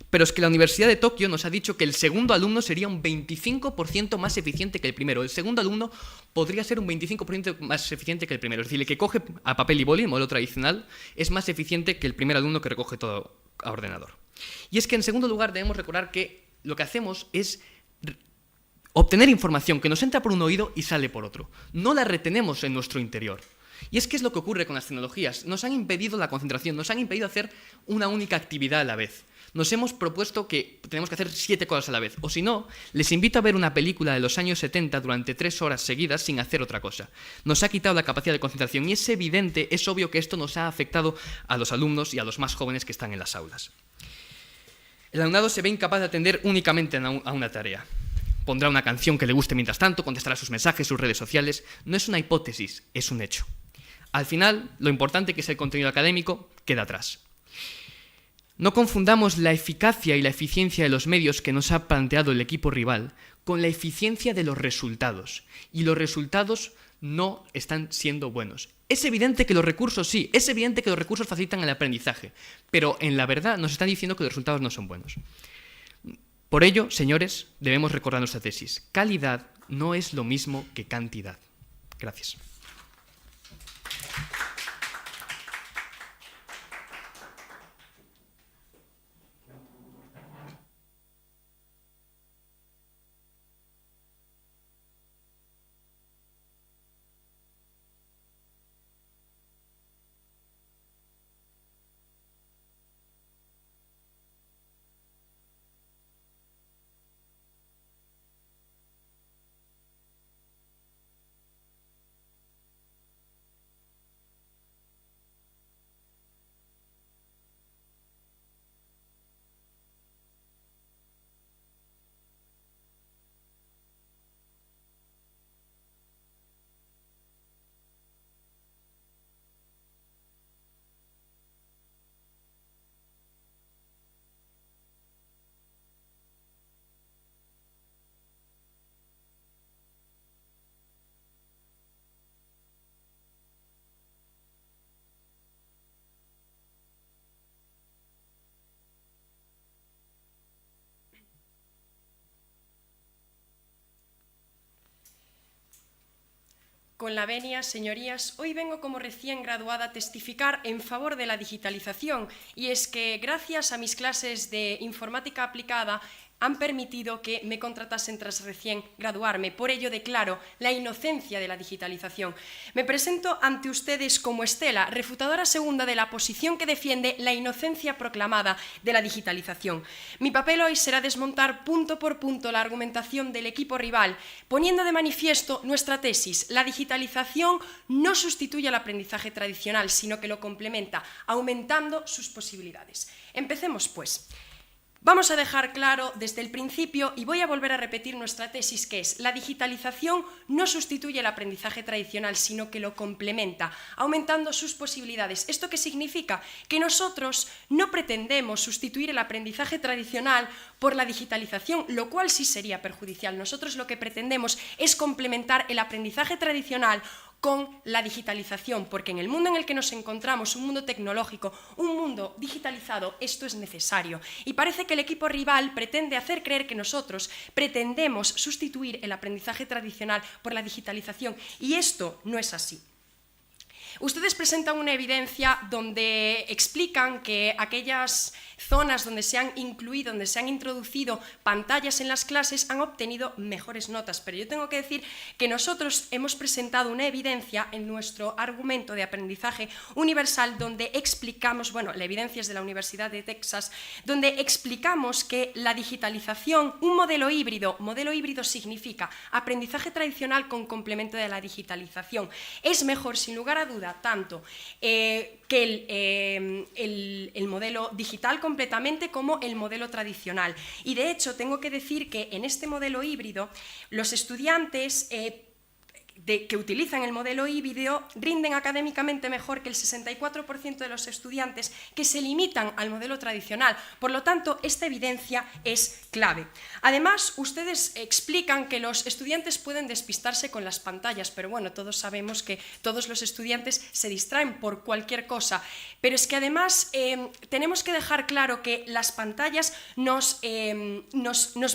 Pero es que la Universidad de Tokio nos ha dicho que el segundo alumno sería un 25% más eficiente que el primero. El segundo alumno podría ser un 25% más eficiente que el primero. Es decir, el que coge a papel y boli, el modelo tradicional, es más eficiente que el primer alumno que recoge todo a ordenador. Y es que en segundo lugar debemos recordar que lo que hacemos es obtener información que nos entra por un oído y sale por otro. No la retenemos en nuestro interior. Y es que es lo que ocurre con las tecnologías. Nos han impedido la concentración, nos han impedido hacer una única actividad a la vez. Nos hemos propuesto que tenemos que hacer 7 cosas a la vez. O si no, les invito a ver una película de los años 70 durante 3 horas seguidas sin hacer otra cosa. Nos ha quitado la capacidad de concentración y es evidente, es obvio que esto nos ha afectado a los alumnos y a los más jóvenes que están en las aulas. El alumnado se ve incapaz de atender únicamente a una tarea. Pondrá una canción que le guste mientras tanto, contestará sus mensajes, sus redes sociales. No es una hipótesis, es un hecho. Al final, lo importante que es el contenido académico queda atrás. No confundamos la eficacia y la eficiencia de los medios que nos ha planteado el equipo rival con la eficiencia de los resultados. Y los resultados no están siendo buenos. Es evidente que los recursos sí, es evidente que los recursos facilitan el aprendizaje, pero en la verdad nos están diciendo que los resultados no son buenos. Por ello, señores, debemos recordar nuestra tesis. Calidad no es lo mismo que cantidad. Gracias. Con la venia, señorías, hoy vengo como recién graduada a testificar en favor de la digitalización, y es que gracias a mis clases de informática aplicada han permitido que me contratasen tras recién graduarme. Por ello declaro la inocencia de la digitalización. Me presento ante ustedes como Estela, refutadora segunda de la posición que defiende la inocencia proclamada de la digitalización. Mi papel hoy será desmontar punto por punto la argumentación del equipo rival, poniendo de manifiesto nuestra tesis. La digitalización no sustituye al aprendizaje tradicional, sino que lo complementa, aumentando sus posibilidades. Empecemos, pues. Vamos a dejar claro desde el principio, y voy a volver a repetir nuestra tesis, que es: la digitalización no sustituye el aprendizaje tradicional, sino que lo complementa, aumentando sus posibilidades. ¿Esto qué significa? Que nosotros no pretendemos sustituir el aprendizaje tradicional por la digitalización, lo cual sí sería perjudicial. Nosotros lo que pretendemos es complementar el aprendizaje tradicional con la digitalización, porque en el mundo en el que nos encontramos, un mundo tecnológico, un mundo digitalizado, esto es necesario. Y parece que el equipo rival pretende hacer creer que nosotros pretendemos sustituir el aprendizaje tradicional por la digitalización, y esto no es así. Ustedes presentan una evidencia donde explican que aquellas zonas donde se han incluido, donde se han introducido pantallas en las clases han obtenido mejores notas, pero yo tengo que decir que nosotros hemos presentado una evidencia en nuestro argumento de aprendizaje universal donde explicamos, bueno, la evidencia es de la Universidad de Texas, donde explicamos que la digitalización, un modelo híbrido significa aprendizaje tradicional con complemento de la digitalización, es mejor sin lugar a duda tanto que el modelo digital completamente como el modelo tradicional. Y de hecho tengo que decir que en este modelo híbrido los estudiantes que utilizan el modelo híbrido rinden académicamente mejor que el 64% de los estudiantes que se limitan al modelo tradicional. Por lo tanto, esta evidencia es clave. Además, ustedes explican que los estudiantes pueden despistarse con las pantallas, pero bueno, todos sabemos que todos los estudiantes se distraen por cualquier cosa. Pero es que además tenemos que dejar claro que las pantallas nos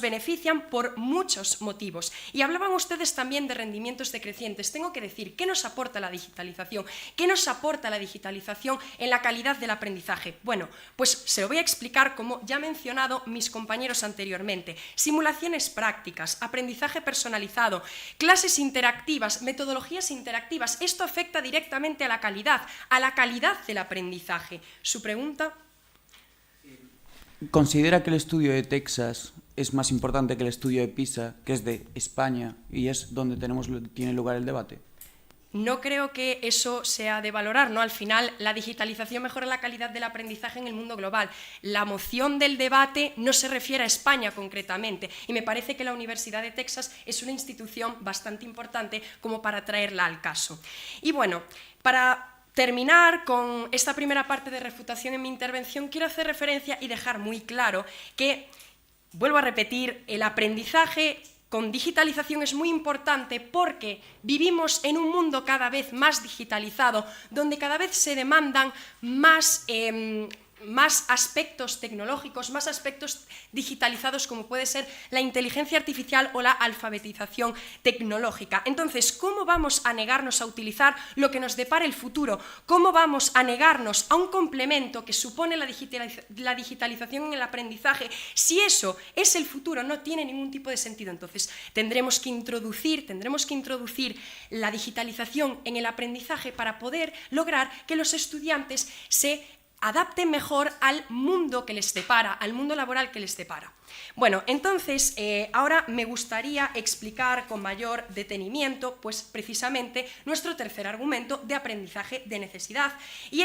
benefician por muchos motivos. Y hablaban ustedes también de rendimientos decrecientes. Tengo que decir, ¿qué nos aporta la digitalización? ¿Qué nos aporta la digitalización en la calidad del aprendizaje? Bueno, pues se lo voy a explicar como ya han mencionado mis compañeros anteriormente. Simulaciones prácticas, aprendizaje personalizado, clases interactivas, metodologías interactivas. Esto afecta directamente a la calidad del aprendizaje. ¿Su pregunta? ¿Considera que el estudio de Texas es más importante que el estudio de PISA, que es de España, y es donde tiene lugar el debate? No creo que eso sea de valorar, ¿no? Al final, la digitalización mejora la calidad del aprendizaje en el mundo global. La moción del debate no se refiere a España concretamente, y me parece que la Universidad de Texas es una institución bastante importante como para traerla al caso. Y bueno, para terminar con esta primera parte de refutación en mi intervención, quiero hacer referencia y dejar muy claro que, vuelvo a repetir, el aprendizaje con digitalización es muy importante porque vivimos en un mundo cada vez más digitalizado, donde cada vez se demandan más más aspectos tecnológicos, más aspectos digitalizados como puede ser la inteligencia artificial o la alfabetización tecnológica. Entonces, ¿cómo vamos a negarnos a utilizar lo que nos depara el futuro? ¿Cómo vamos a negarnos a un complemento que supone la digitalización en el aprendizaje? Si eso es el futuro, no tiene ningún tipo de sentido. Entonces, tendremos que introducir la digitalización en el aprendizaje para poder lograr que los estudiantes se adapten mejor al mundo que les depara, al mundo laboral que les depara. Bueno, entonces, ahora me gustaría explicar con mayor detenimiento, pues precisamente, nuestro tercer argumento de aprendizaje de necesidad. Y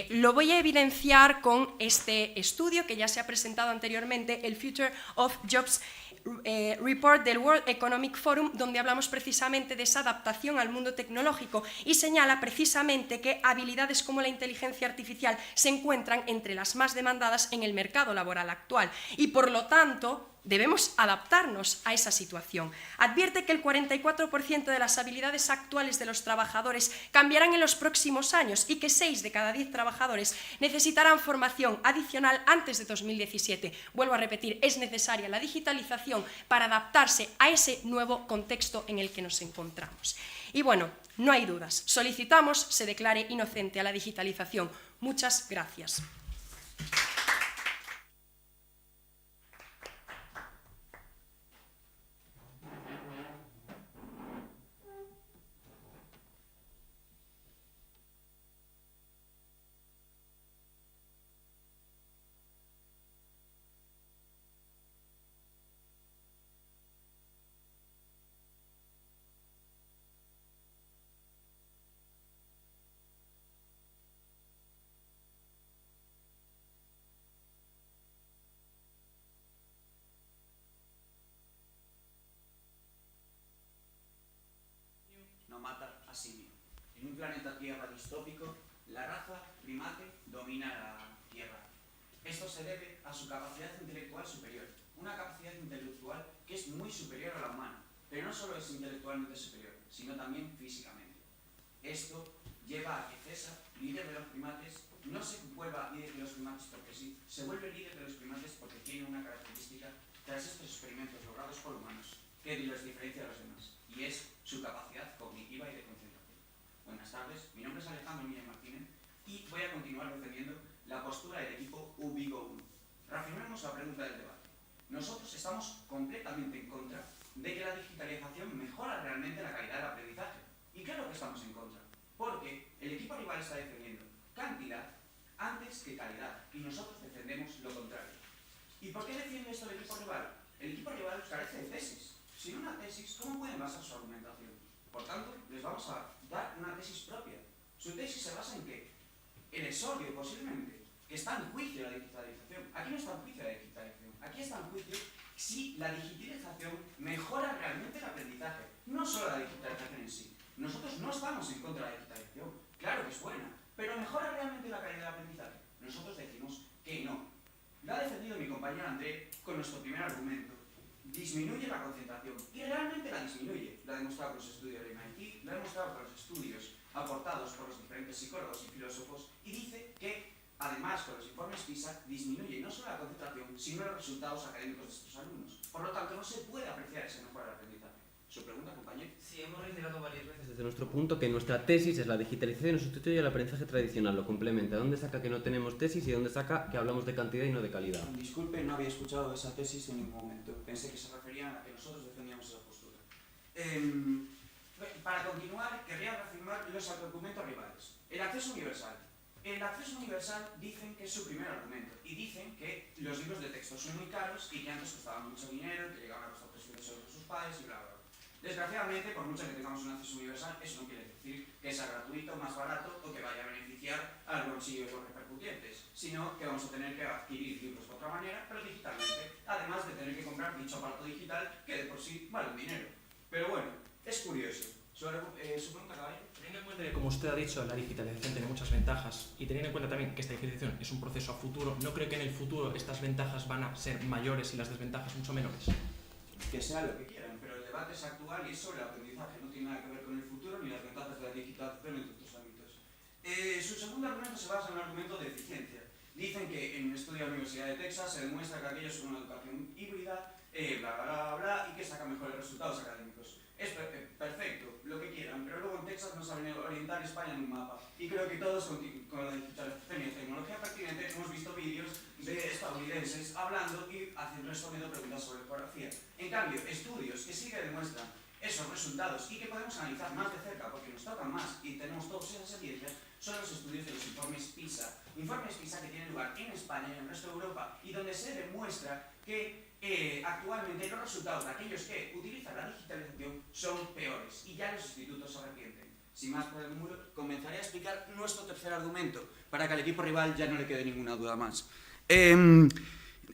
lo voy a evidenciar con este estudio que ya se ha presentado anteriormente, el Future of Jobs Report del World Economic Forum, donde hablamos precisamente de esa adaptación al mundo tecnológico y señala precisamente que habilidades como la inteligencia artificial se encuentran entre las más demandadas en el mercado laboral actual y, por lo tanto, debemos adaptarnos a esa situación. Advierte que el 44% de las habilidades actuales de los trabajadores cambiarán en los próximos años y que 6 de cada 10 trabajadores necesitarán formación adicional antes de 2017. Vuelvo a repetir, es necesaria la digitalización para adaptarse a ese nuevo contexto en el que nos encontramos. Y bueno, no hay dudas, solicitamos se declare inocente a la digitalización. Muchas gracias. No mata a simio. En un planeta Tierra distópico, la raza primate domina la Tierra. Esto se debe a su capacidad intelectual superior, una capacidad intelectual que es muy superior a la humana, pero no solo es intelectualmente superior, sino también físicamente. Esto lleva a que César, líder de los primates, no se vuelva líder de los primates porque sí, se vuelve líder de los primates porque tiene una característica tras estos experimentos logrados por humanos que los diferencia de los demás, y es su capacidad cognitiva y de concentración. Buenas tardes, mi nombre es Alejandro Milla Martínez y voy a continuar defendiendo la postura del equipo Ubigo 1. Reafirmemos la pregunta del debate. Nosotros estamos completamente en contra de que la digitalización mejora realmente la calidad del aprendizaje. Y claro que estamos en contra, porque el equipo rival está defendiendo cantidad antes que calidad, y nosotros defendemos lo contrario. ¿Y por qué defiende esto el equipo rival? El equipo rival carece de tesis. Sin una tesis, ¿cómo pueden basar su argumentación? Por tanto, les vamos a dar una tesis propia. Su tesis se basa en que el exordio, posiblemente, que está en juicio la digitalización. Aquí no está en juicio la digitalización. Aquí está en juicio si la digitalización mejora realmente el aprendizaje, no solo la digitalización en sí. Nosotros no estamos en contra de la digitalización. Claro que es buena, pero ¿mejora realmente la calidad del aprendizaje? Nosotros decimos que no. Lo ha defendido mi compañero André con nuestro primer argumento. Disminuye la concentración, y realmente la disminuye. Lo ha demostrado con los estudios de MIT, lo ha demostrado con los estudios aportados por los diferentes psicólogos y filósofos, y dice que, además, con los informes PISA, disminuye no solo la concentración, sino los resultados académicos de estos alumnos. Por lo tanto, no se puede apreciar esa mejora del aprendizaje. ¿Su pregunta, compañero? Sí, hemos reiterado varias veces desde nuestro punto que nuestra tesis es la digitalización no sustituye al aprendizaje tradicional, lo complementa. ¿Dónde saca que no tenemos tesis y dónde saca que hablamos de cantidad y no de calidad? Disculpe, no había escuchado esa tesis en ningún momento. Pensé que se referían a que nosotros defendíamos esa postura. Para continuar, querría reafirmar los argumentos rivales. El acceso universal. El acceso universal dicen que es su primer argumento y dicen que los libros de texto son muy caros y que antes costaban mucho dinero, que llegaban a costar 3 euros a sus padres y bla bla bla. Desgraciadamente, por mucho que tengamos un acceso universal, eso no quiere decir que sea gratuito, más barato o que vaya a beneficiar a los bolsillos de los repercutientes, sino que vamos a tener que adquirir libros de otra manera, pero digitalmente, además de tener que comprar dicho aparato digital que de por sí vale un dinero. Pero bueno, es curioso. ¿Su pregunta, caballero? Teniendo en cuenta que, como usted ha dicho, la digitalización tiene muchas ventajas y teniendo en cuenta también que esta digitalización es un proceso a futuro, ¿no creo que en el futuro estas ventajas van a ser mayores y las desventajas mucho menores? Que sea lo que quieran, pero el debate es actual y es sobre el aprendizaje, no tiene nada que ver con el futuro ni las ventajas de la digitalización en otros ámbitos. Su segundo argumento se basa en un argumento de eficiencia. Dicen que en un estudio de la Universidad de Texas se demuestra que aquellos con una educación híbrida, bla, bla, bla, bla, y que sacan mejores resultados académicos. Es perfecto, lo que quieran, pero luego en Texas no saben orientar España en un mapa. Y creo que todos con la digitalización y tecnología pertinente hemos visto vídeos de estadounidenses hablando y respondiendo preguntas sobre geografía. En cambio, estudios que sí que demuestran esos resultados y que podemos analizar más de cerca porque nos tocan más y tenemos todas esas evidencias son los estudios de los informes PISA. Informes PISA que tienen lugar en España y en el resto de Europa y donde se demuestra que actualmente los resultados de aquellos que utilizan la digitalización son peores y ya los institutos se arrepienten. Sin más preámbulo, comenzaré a explicar nuestro tercer argumento para que al equipo rival ya no le quede ninguna duda más.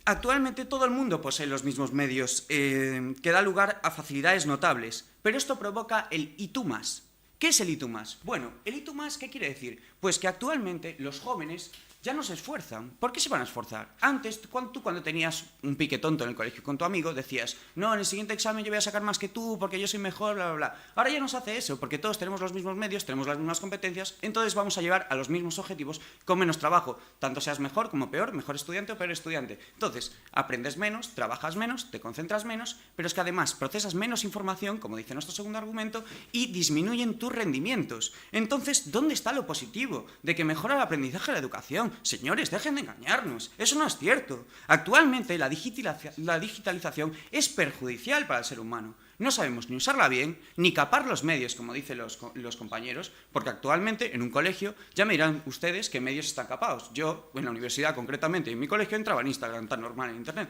Actualmente todo el mundo posee los mismos medios, que da lugar a facilidades notables, pero esto provoca el y tú más. ¿Qué es el y tú más? Bueno, el y tú más, ¿qué quiere decir? Pues que actualmente los jóvenes ya no se esfuerzan. ¿Por qué se van a esforzar? Antes, tú cuando tenías un pique tonto en el colegio con tu amigo, decías, no, en el siguiente examen yo voy a sacar más que tú porque yo soy mejor, bla, bla, bla. Ahora ya no se hace eso, porque todos tenemos los mismos medios, tenemos las mismas competencias, entonces vamos a llevar a los mismos objetivos con menos trabajo. Tanto seas mejor como peor, mejor estudiante o peor estudiante. Entonces, aprendes menos, trabajas menos, te concentras menos, pero es que además procesas menos información, como dice nuestro segundo argumento, y disminuyen tus rendimientos. Entonces, ¿dónde está lo positivo de que mejora el aprendizaje de la educación? Señores, dejen de engañarnos. Eso no es cierto. Actualmente la digitalización es perjudicial para el ser humano. No sabemos ni usarla bien, ni capar los medios, como dicen los compañeros, porque actualmente en un colegio ya me dirán ustedes qué medios están capados. Yo, en la universidad concretamente, en mi colegio entraba en Instagram tan normal en Internet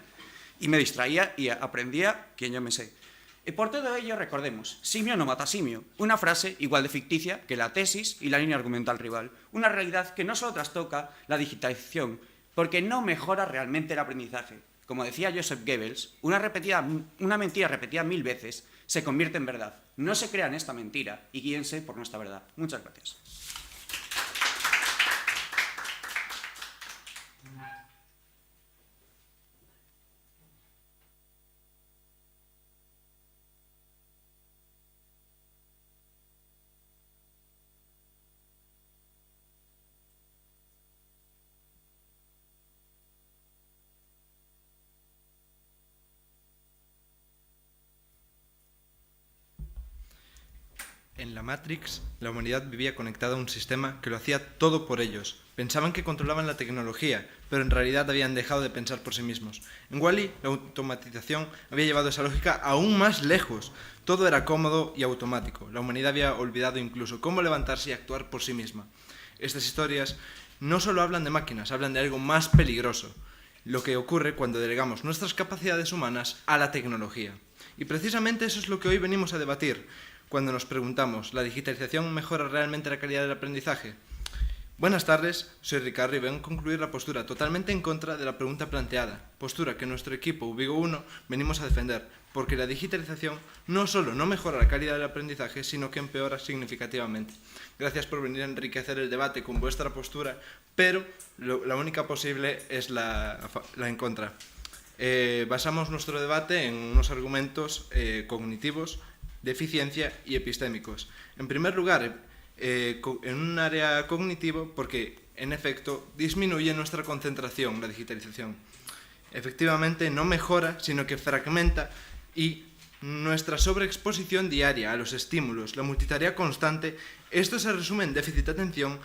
y me distraía y aprendía quien yo me sé. Y por todo ello, recordemos, simio no mata simio, una frase igual de ficticia que la tesis y la línea argumental rival, una realidad que no solo trastoca la digitalización, porque no mejora realmente el aprendizaje. Como decía Joseph Goebbels, una mentira repetida 1000 veces se convierte en verdad. No se crean esta mentira y guíense por nuestra verdad. Muchas gracias. En la Matrix, la humanidad vivía conectada a un sistema que lo hacía todo por ellos. Pensaban que controlaban la tecnología, pero en realidad habían dejado de pensar por sí mismos. En Wall-E, la automatización había llevado esa lógica aún más lejos. Todo era cómodo y automático. La humanidad había olvidado incluso cómo levantarse y actuar por sí misma. Estas historias no solo hablan de máquinas, hablan de algo más peligroso. Lo que ocurre cuando delegamos nuestras capacidades humanas a la tecnología. Y precisamente eso es lo que hoy venimos a debatir. Cuando nos preguntamos, ¿la digitalización mejora realmente la calidad del aprendizaje? Buenas tardes, soy Ricardo y vengo a concluir la postura totalmente en contra de la pregunta planteada, postura que nuestro equipo Ubigo 1 venimos a defender, porque la digitalización no solo no mejora la calidad del aprendizaje, sino que empeora significativamente. Gracias por venir a enriquecer el debate con vuestra postura, pero la única posible es la en contra. Basamos nuestro debate en unos argumentos cognitivos, de eficiencia y epistémicos. En primer lugar, en un área cognitivo, porque en efecto disminuye nuestra concentración la digitalización. Efectivamente no mejora, sino que fragmenta y nuestra sobreexposición diaria a los estímulos, la multitarea constante, esto se resume en déficit de atención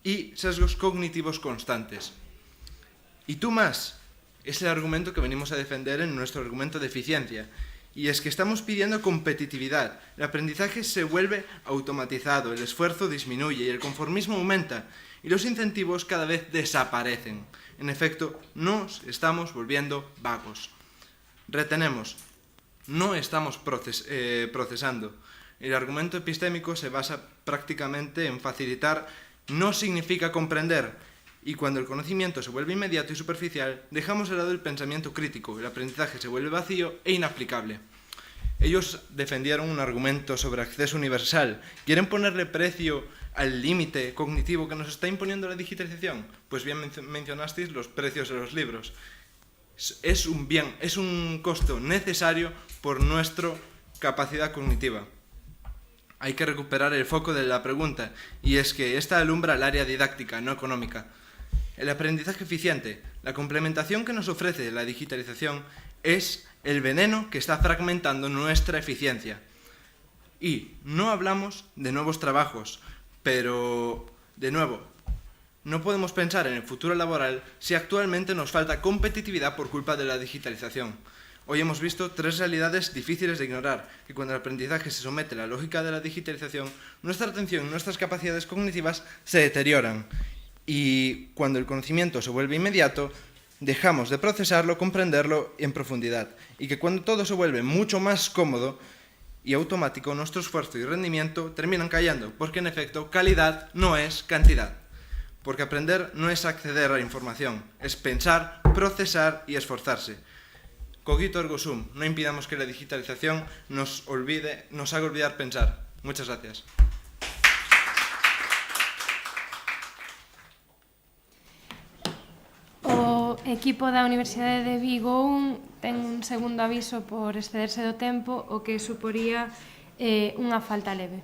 y sesgos cognitivos constantes. Y tú más, es el argumento que venimos a defender en nuestro argumento de eficiencia. Y es que estamos pidiendo competitividad. El aprendizaje se vuelve automatizado, el esfuerzo disminuye y el conformismo aumenta. Y los incentivos cada vez desaparecen. En efecto, nos estamos volviendo vagos. Retenemos, no estamos procesando. El argumento epistémico se basa prácticamente en facilitar, no significa comprender. Y cuando el conocimiento se vuelve inmediato y superficial, dejamos de lado el pensamiento crítico, el aprendizaje se vuelve vacío e inaplicable. Ellos defendieron un argumento sobre acceso universal. ¿Quieren ponerle precio al límite cognitivo que nos está imponiendo la digitalización? Pues bien mencionasteis los precios de los libros. Es un bien, es un costo necesario por nuestra capacidad cognitiva. Hay que recuperar el foco de la pregunta, y es que esta alumbra el área didáctica, no económica. El aprendizaje eficiente, la complementación que nos ofrece la digitalización, es el veneno que está fragmentando nuestra eficiencia. Y no hablamos de nuevos trabajos, pero, de nuevo, no podemos pensar en el futuro laboral si actualmente nos falta competitividad por culpa de la digitalización. Hoy hemos visto 3 realidades difíciles de ignorar, y cuando el aprendizaje se somete a la lógica de la digitalización, nuestra atención y nuestras capacidades cognitivas se deterioran. Y cuando el conocimiento se vuelve inmediato, dejamos de procesarlo, comprenderlo en profundidad. Y que cuando todo se vuelve mucho más cómodo y automático, nuestro esfuerzo y rendimiento terminan cayendo, porque en efecto, calidad no es cantidad. Porque aprender no es acceder a la información, es pensar, procesar y esforzarse. Cogito ergo sum, no impidamos que la digitalización nos haga olvidar pensar. Muchas gracias. O equipo da Universidade de Vigo 1 ten un segundo aviso por excederse do tempo, o que suporía unha falta leve.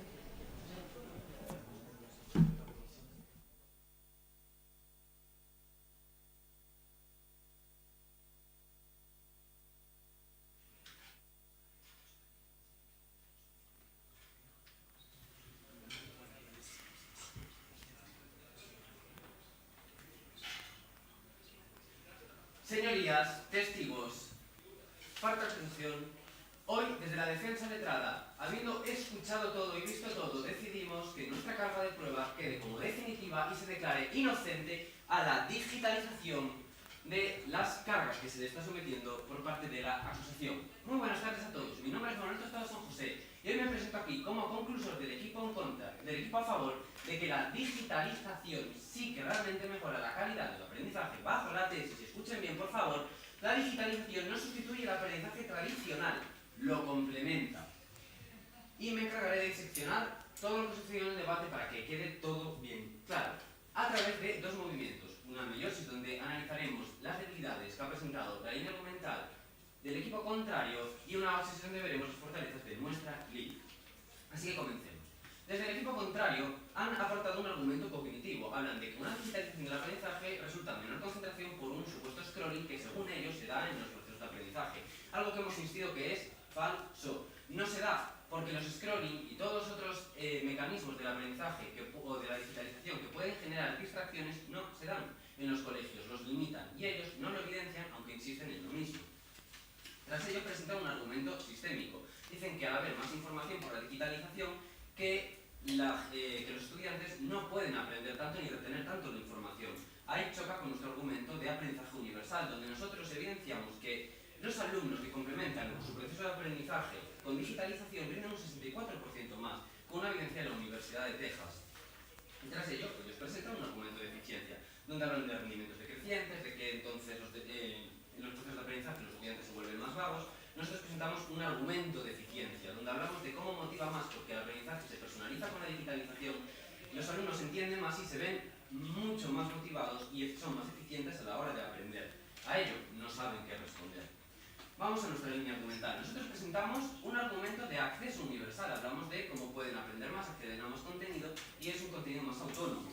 Señorías, testigos, falta atención. Hoy, desde la defensa letrada, habiendo escuchado todo y visto todo, decidimos que nuestra carga de prueba quede como definitiva y se declare inocente a la digitalización de las cargas que se le está sometiendo por parte de la acusación. Muy buenas tardes a todos. Mi nombre es Manuel Tostado San José y hoy me presento aquí como conclusor del equipo en contra, del equipo a favor de que la digitalización sí que realmente mejora la calidad del aprendizaje bajo la tesis. Escuchen bien, por favor, la digitalización no sustituye el aprendizaje tradicional, lo complementa. Y me encargaré de diseccionar todo lo que sucedió en el debate para que quede todo bien claro, a través de 2 movimientos. Una meiosis donde analizaremos las debilidades que ha presentado la línea argumental del equipo contrario y una base donde veremos las fortalezas de nuestra línea. Así que comencemos. Desde el equipo contrario han aportado un argumento cognitivo. Hablan de que una digitalización del aprendizaje resulta en menor concentración por un supuesto scrolling que según ellos se da en los procesos de aprendizaje. Algo que hemos insistido que es falso. No se da porque los scrolling y todos los otros mecanismos del aprendizaje o de la digitalización que pueden generar distracciones no se dan en los colegios, los limitan y ellos no lo evidencian aunque insisten en lo mismo. Tras ello presentan un argumento sistémico. Dicen que al haber más información por la digitalización que los estudiantes no pueden aprender tanto ni retener tanto la información. Ahí choca con nuestro argumento de aprendizaje universal, donde nosotros evidenciamos que los alumnos que complementan su proceso de aprendizaje con digitalización rinden un 64% más, con una evidencia de la Universidad de Texas. Y tras ello, ellos presentan un argumento de eficiencia, donde hablan de rendimientos decrecientes, de que entonces en los procesos de aprendizaje los estudiantes se vuelven más vagos. Nosotros presentamos un argumento de eficiencia, donde hablamos de cómo motiva más, porque el aprendizaje se personaliza con la digitalización, los alumnos entienden más y se ven mucho más motivados y son más eficientes a la hora de aprender. A ello no saben qué responder. Vamos a nuestra línea argumental. Nosotros presentamos un argumento de acceso universal. Hablamos de cómo pueden aprender más, acceder a más contenido y es un contenido más autónomo.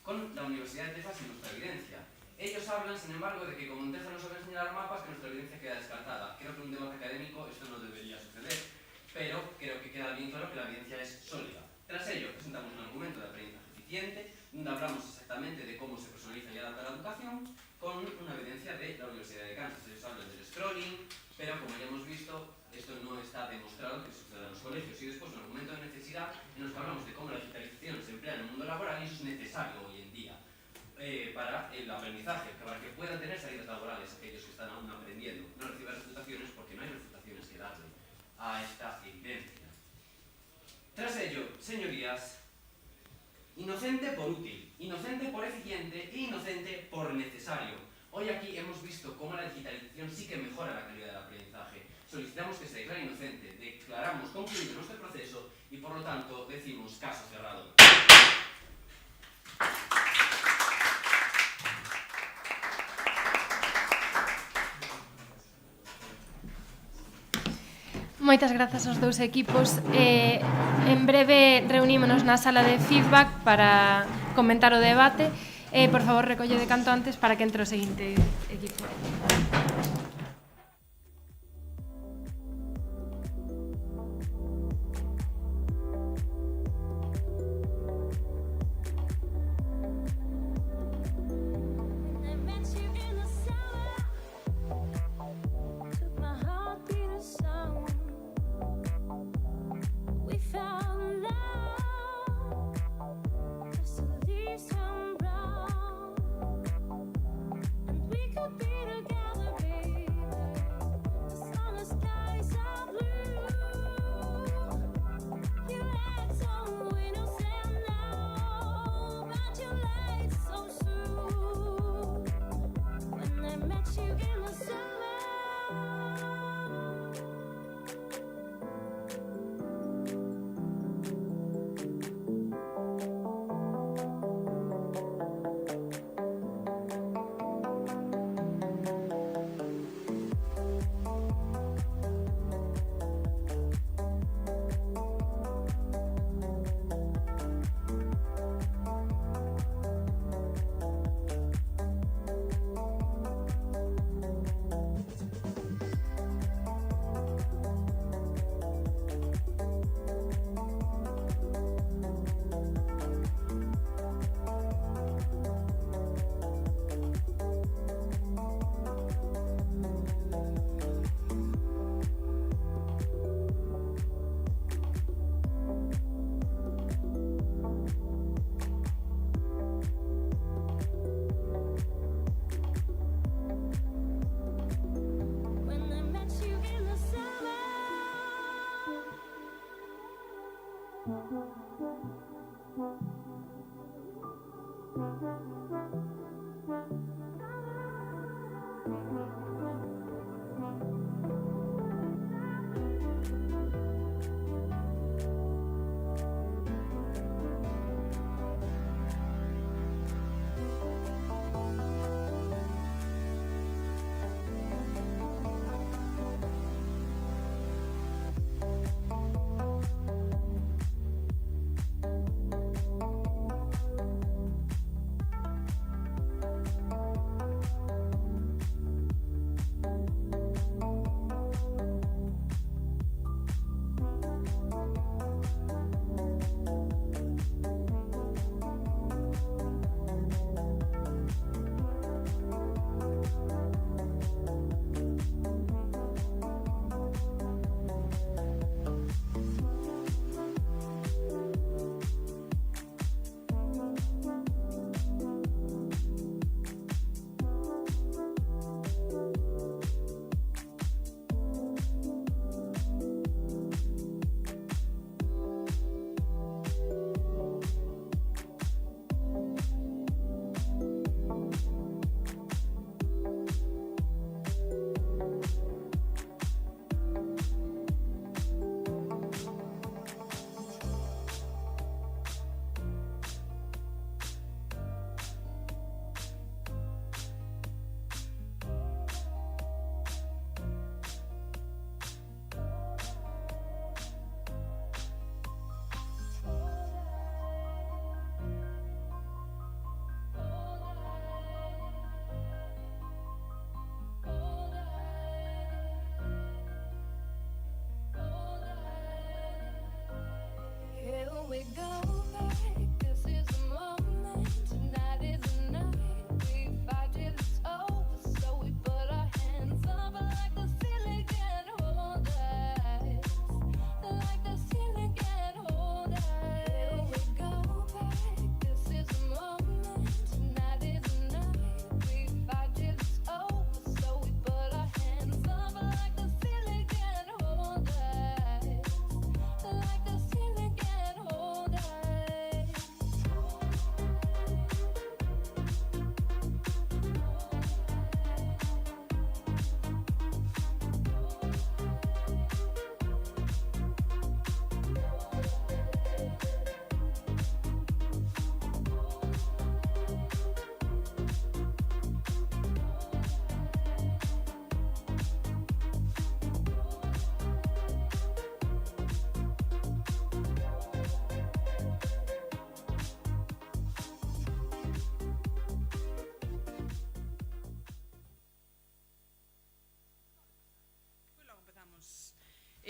Con la Universidad de Texas y nuestra evidencia. Ellos hablan, sin embargo, de que como en Texas no saben señalar mapas, que nuestra evidencia queda descartada. Creo que en un debate académico esto no debería suceder, pero creo que queda bien claro que la evidencia es sólida. Tras ello, presentamos un argumento de aprendizaje eficiente, donde hablamos exactamente de cómo se personaliza y adapta la educación, con una evidencia de la Universidad de Kansas. Ellos hablan del scrolling, pero como ya hemos visto, esto no está demostrado que suceda en los colegios. Y después un argumento de necesidad en el que hablamos de cómo la digitalización se emplea en el mundo laboral y eso es necesario hoy en día para el aprendizaje, para que puedan tener salidas laborales aquellos que están aún aprendiendo. No reciben refutaciones porque no hay refutaciones que darle a esta evidencia. Tras ello, señorías, inocente por útil, inocente por eficiente e inocente por necesario. Hoy aquí hemos visto cómo la digitalización sí que mejora la calidad del aprendizaje. Solicitamos que se declare inocente, declaramos concluido nuestro proceso y por lo tanto decimos caso cerrado. Moitas grazas aos dous equipos. En breve reunímonos na sala de feedback para comentar o debate Por favor, recolle de canto antes para que entre o seguinte equipo.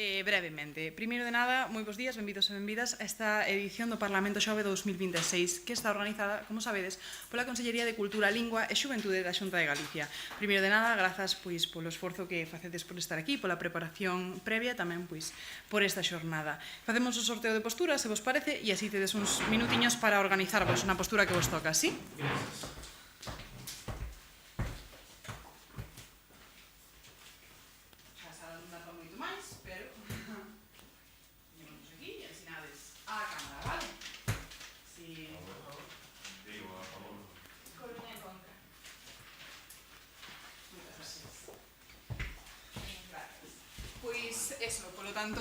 Brevemente. Primeiro de nada, moi bons días, benvidos e benvidas a esta edición do Parlamento Xove 2026, que está organizada, como sabedes, pola Consellería de Cultura, Lingua e Xuventude da Xunta de Galicia. Primeiro de nada, grazas polo esforzo que facedes por estar aquí, pola preparación previa, tamén por esta xornada. Facemos o sorteo de posturas, se vos parece, e así tedes uns minutiños para organizarvos unha postura que vos toca, ¿sí? Gracias. Eso, polo tanto,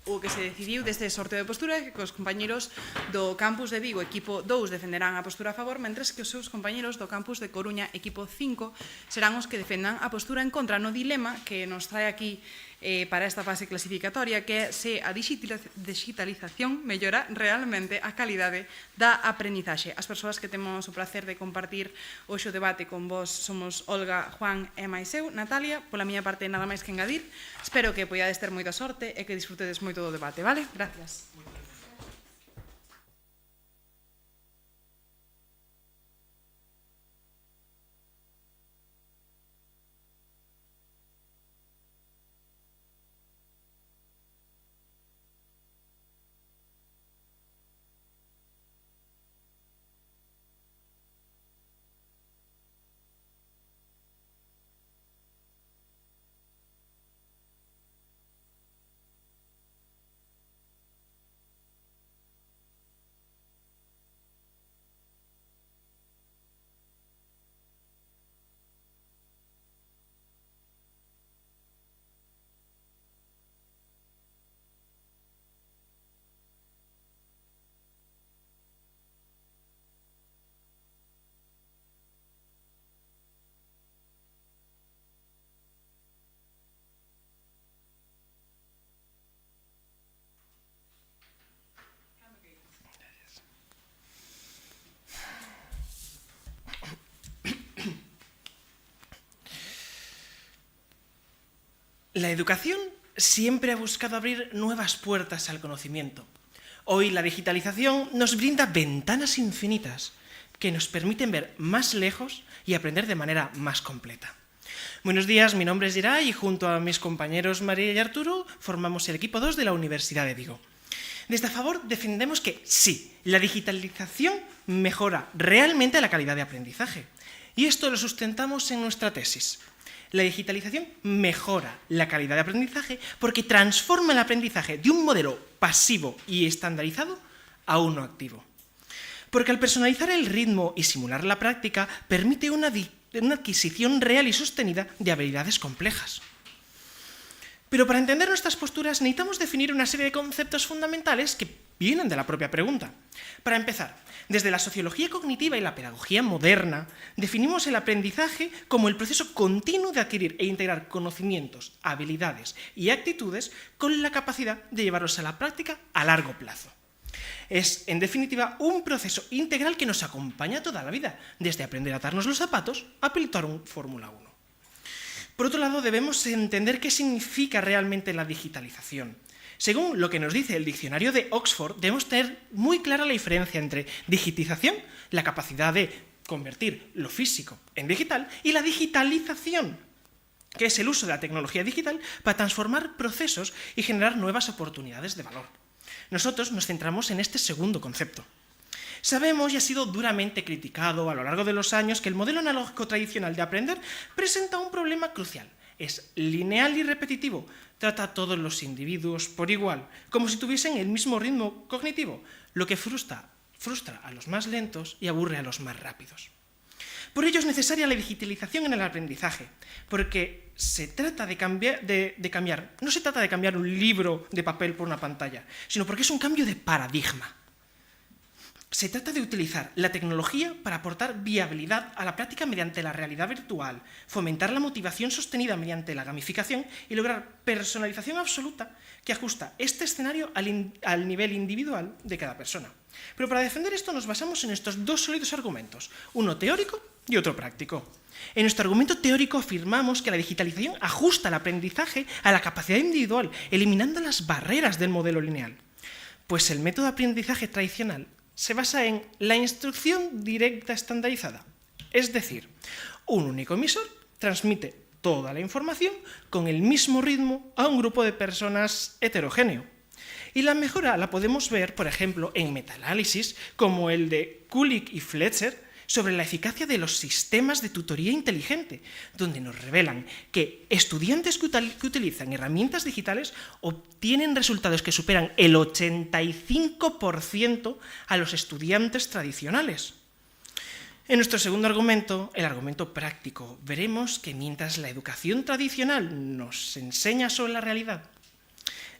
o que se decidiu deste sorteo de postura é que os compañeros do campus de Vigo, equipo 2, defenderán a postura a favor, mentres que os seus compañeros do campus de Coruña, equipo 5, serán os que defendan a postura en contra no dilema que nos trae aquí para esta fase clasificatoria, que é se a digitalización mellora realmente a calidade da aprendizaxe. As persoas que temos o placer de compartir hoxe o debate con vos somos Olga, Juan e máis eu, Natalia. Pola miña parte, nada máis que engadir. Espero que poidades ter moita sorte e que disfrutedes moito do debate, vale? Gracias. La educación siempre ha buscado abrir nuevas puertas al conocimiento. Hoy la digitalización nos brinda ventanas infinitas que nos permiten ver más lejos y aprender de manera más completa. Buenos días, mi nombre es Geray y junto a mis compañeros María y Arturo formamos el equipo 2 de la Universidad de Vigo. Desde A Favor defendemos que sí, la digitalización mejora realmente la calidad de aprendizaje. Y esto lo sustentamos en nuestra tesis. La digitalización mejora la calidad de aprendizaje porque transforma el aprendizaje de un modelo pasivo y estandarizado a uno activo. Porque al personalizar el ritmo y simular la práctica permite una adquisición real y sostenida de habilidades complejas. Pero para entender nuestras posturas necesitamos definir una serie de conceptos fundamentales que vienen de la propia pregunta. Para empezar, desde la sociología cognitiva y la pedagogía moderna, definimos el aprendizaje como el proceso continuo de adquirir e integrar conocimientos, habilidades y actitudes con la capacidad de llevarlos a la práctica a largo plazo. Es, en definitiva, un proceso integral que nos acompaña toda la vida, desde aprender a atarnos los zapatos a pilotar un Fórmula 1. Por otro lado, debemos entender qué significa realmente la digitalización. Según lo que nos dice el diccionario de Oxford, debemos tener muy clara la diferencia entre digitización, la capacidad de convertir lo físico en digital, y la digitalización, que es el uso de la tecnología digital para transformar procesos y generar nuevas oportunidades de valor. Nosotros nos centramos en este segundo concepto. Sabemos, y ha sido duramente criticado a lo largo de los años, que el modelo analógico tradicional de aprender presenta un problema crucial. Es lineal y repetitivo, trata a todos los individuos por igual, como si tuviesen el mismo ritmo cognitivo, lo que frustra a los más lentos y aburre a los más rápidos. Por ello es necesaria la digitalización en el aprendizaje, porque no se trata de cambiar un libro de papel por una pantalla, sino porque es un cambio de paradigma. Se trata de utilizar la tecnología para aportar viabilidad a la práctica mediante la realidad virtual, fomentar la motivación sostenida mediante la gamificación y lograr personalización absoluta que ajusta este escenario al nivel individual de cada persona. Pero para defender esto nos basamos en estos dos sólidos argumentos, uno teórico y otro práctico. En nuestro argumento teórico afirmamos que la digitalización ajusta el aprendizaje a la capacidad individual, eliminando las barreras del modelo lineal. Pues el método de aprendizaje tradicional se basa en la instrucción directa estandarizada. Es decir, un único emisor transmite toda la información con el mismo ritmo a un grupo de personas heterogéneo. Y la mejora la podemos ver, por ejemplo, en metaanálisis como el de Kulik y Fletcher, sobre la eficacia de los sistemas de tutoría inteligente, donde nos revelan que estudiantes que utilizan herramientas digitales obtienen resultados que superan el 85% a los estudiantes tradicionales. En nuestro segundo argumento, el argumento práctico, veremos que mientras la educación tradicional nos enseña sobre la realidad,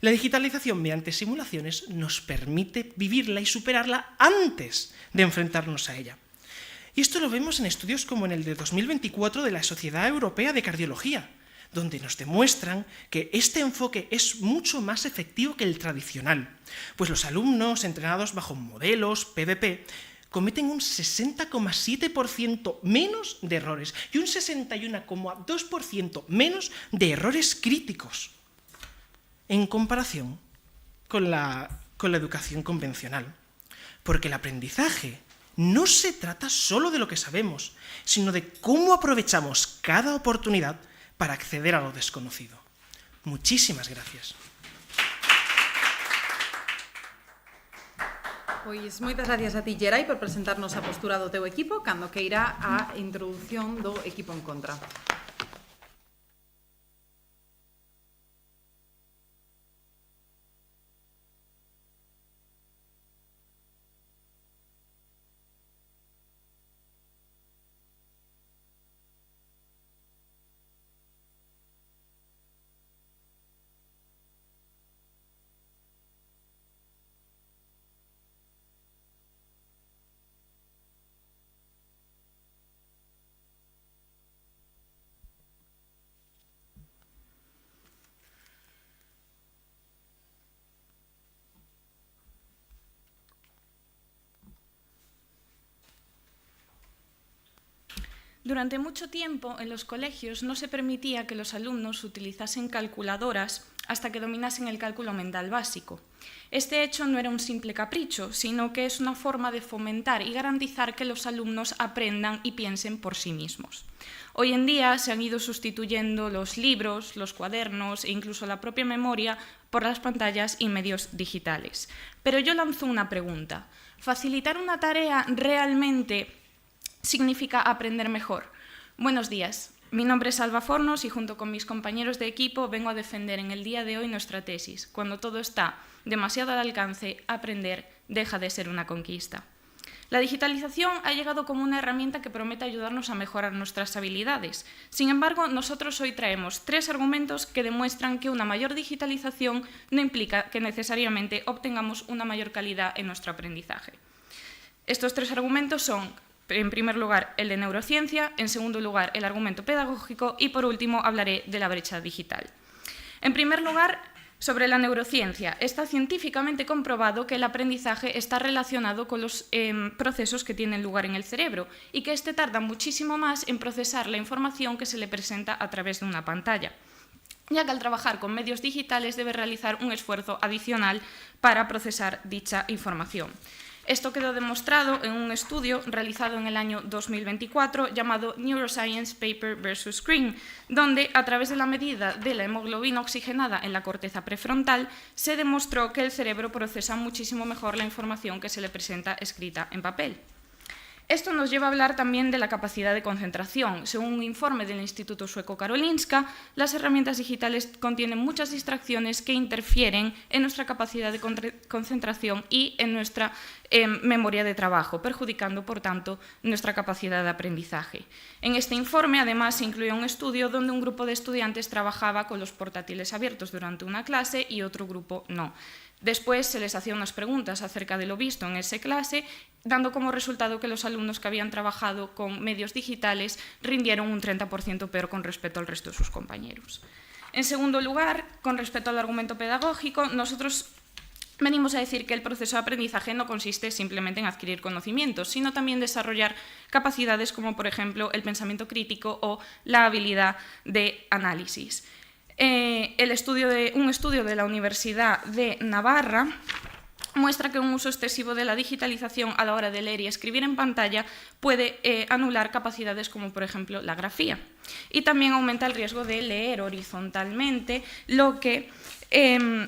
la digitalización mediante simulaciones nos permite vivirla y superarla antes de enfrentarnos a ella. Y esto lo vemos en estudios como en el de 2024 de la Sociedad Europea de Cardiología, donde nos demuestran que este enfoque es mucho más efectivo que el tradicional, pues los alumnos entrenados bajo modelos PVP cometen un 60,7% menos de errores y un 61,2% menos de errores críticos, en comparación con la educación convencional. Porque el aprendizaje no se trata solo de lo que sabemos, sino de cómo aprovechamos cada oportunidad para acceder a lo desconocido. Muchísimas gracias. Pois moitas gracias a ti, Gerai, por presentarnos a postura do teu equipo, cando que irá a introdución do equipo en contra. Durante mucho tiempo, en los colegios no se permitía que los alumnos utilizasen calculadoras hasta que dominasen el cálculo mental básico. Este hecho no era un simple capricho, sino que es una forma de fomentar y garantizar que los alumnos aprendan y piensen por sí mismos. Hoy en día se han ido sustituyendo los libros, los cuadernos e incluso la propia memoria por las pantallas y medios digitales. Pero yo lanzo una pregunta. ¿Facilitar una tarea realmente significa aprender mejor? Buenos días, mi nombre es Alba Fornos y junto con mis compañeros de equipo vengo a defender en el día de hoy nuestra tesis. Cuando todo está demasiado al alcance, aprender deja de ser una conquista. La digitalización ha llegado como una herramienta que promete ayudarnos a mejorar nuestras habilidades. Sin embargo, nosotros hoy traemos 3 argumentos que demuestran que una mayor digitalización no implica que necesariamente obtengamos una mayor calidad en nuestro aprendizaje. Estos 3 argumentos son: en primer lugar, el de neurociencia, en segundo lugar, el argumento pedagógico y, por último, hablaré de la brecha digital. En primer lugar, sobre la neurociencia, está científicamente comprobado que el aprendizaje está relacionado con los procesos que tienen lugar en el cerebro y que éste tarda muchísimo más en procesar la información que se le presenta a través de una pantalla, ya que al trabajar con medios digitales debe realizar un esfuerzo adicional para procesar dicha información. Esto quedó demostrado en un estudio realizado en el año 2024 llamado Neuroscience Paper vs. Screen, donde a través de la medida de la hemoglobina oxigenada en la corteza prefrontal se demostró que el cerebro procesa muchísimo mejor la información que se le presenta escrita en papel. Esto nos lleva a hablar también de la capacidad de concentración. Según un informe del Instituto Sueco Karolinska, las herramientas digitales contienen muchas distracciones que interfieren en nuestra capacidad de concentración y en nuestra memoria de trabajo, perjudicando, por tanto, nuestra capacidad de aprendizaje. En este informe, además, se incluye un estudio donde un grupo de estudiantes trabajaba con los portátiles abiertos durante una clase y otro grupo no. Después se les hacía unas preguntas acerca de lo visto en esa clase, dando como resultado que los alumnos que habían trabajado con medios digitales rindieron un 30% peor con respecto al resto de sus compañeros. En segundo lugar, con respecto al argumento pedagógico, nosotros venimos a decir que el proceso de aprendizaje no consiste simplemente en adquirir conocimientos, sino también desarrollar capacidades como, por ejemplo, el pensamiento crítico o la habilidad de análisis. Un estudio de la Universidad de Navarra muestra que un uso excesivo de la digitalización a la hora de leer y escribir en pantalla puede anular capacidades como, por ejemplo, la grafía. Y también aumenta el riesgo de leer horizontalmente, lo que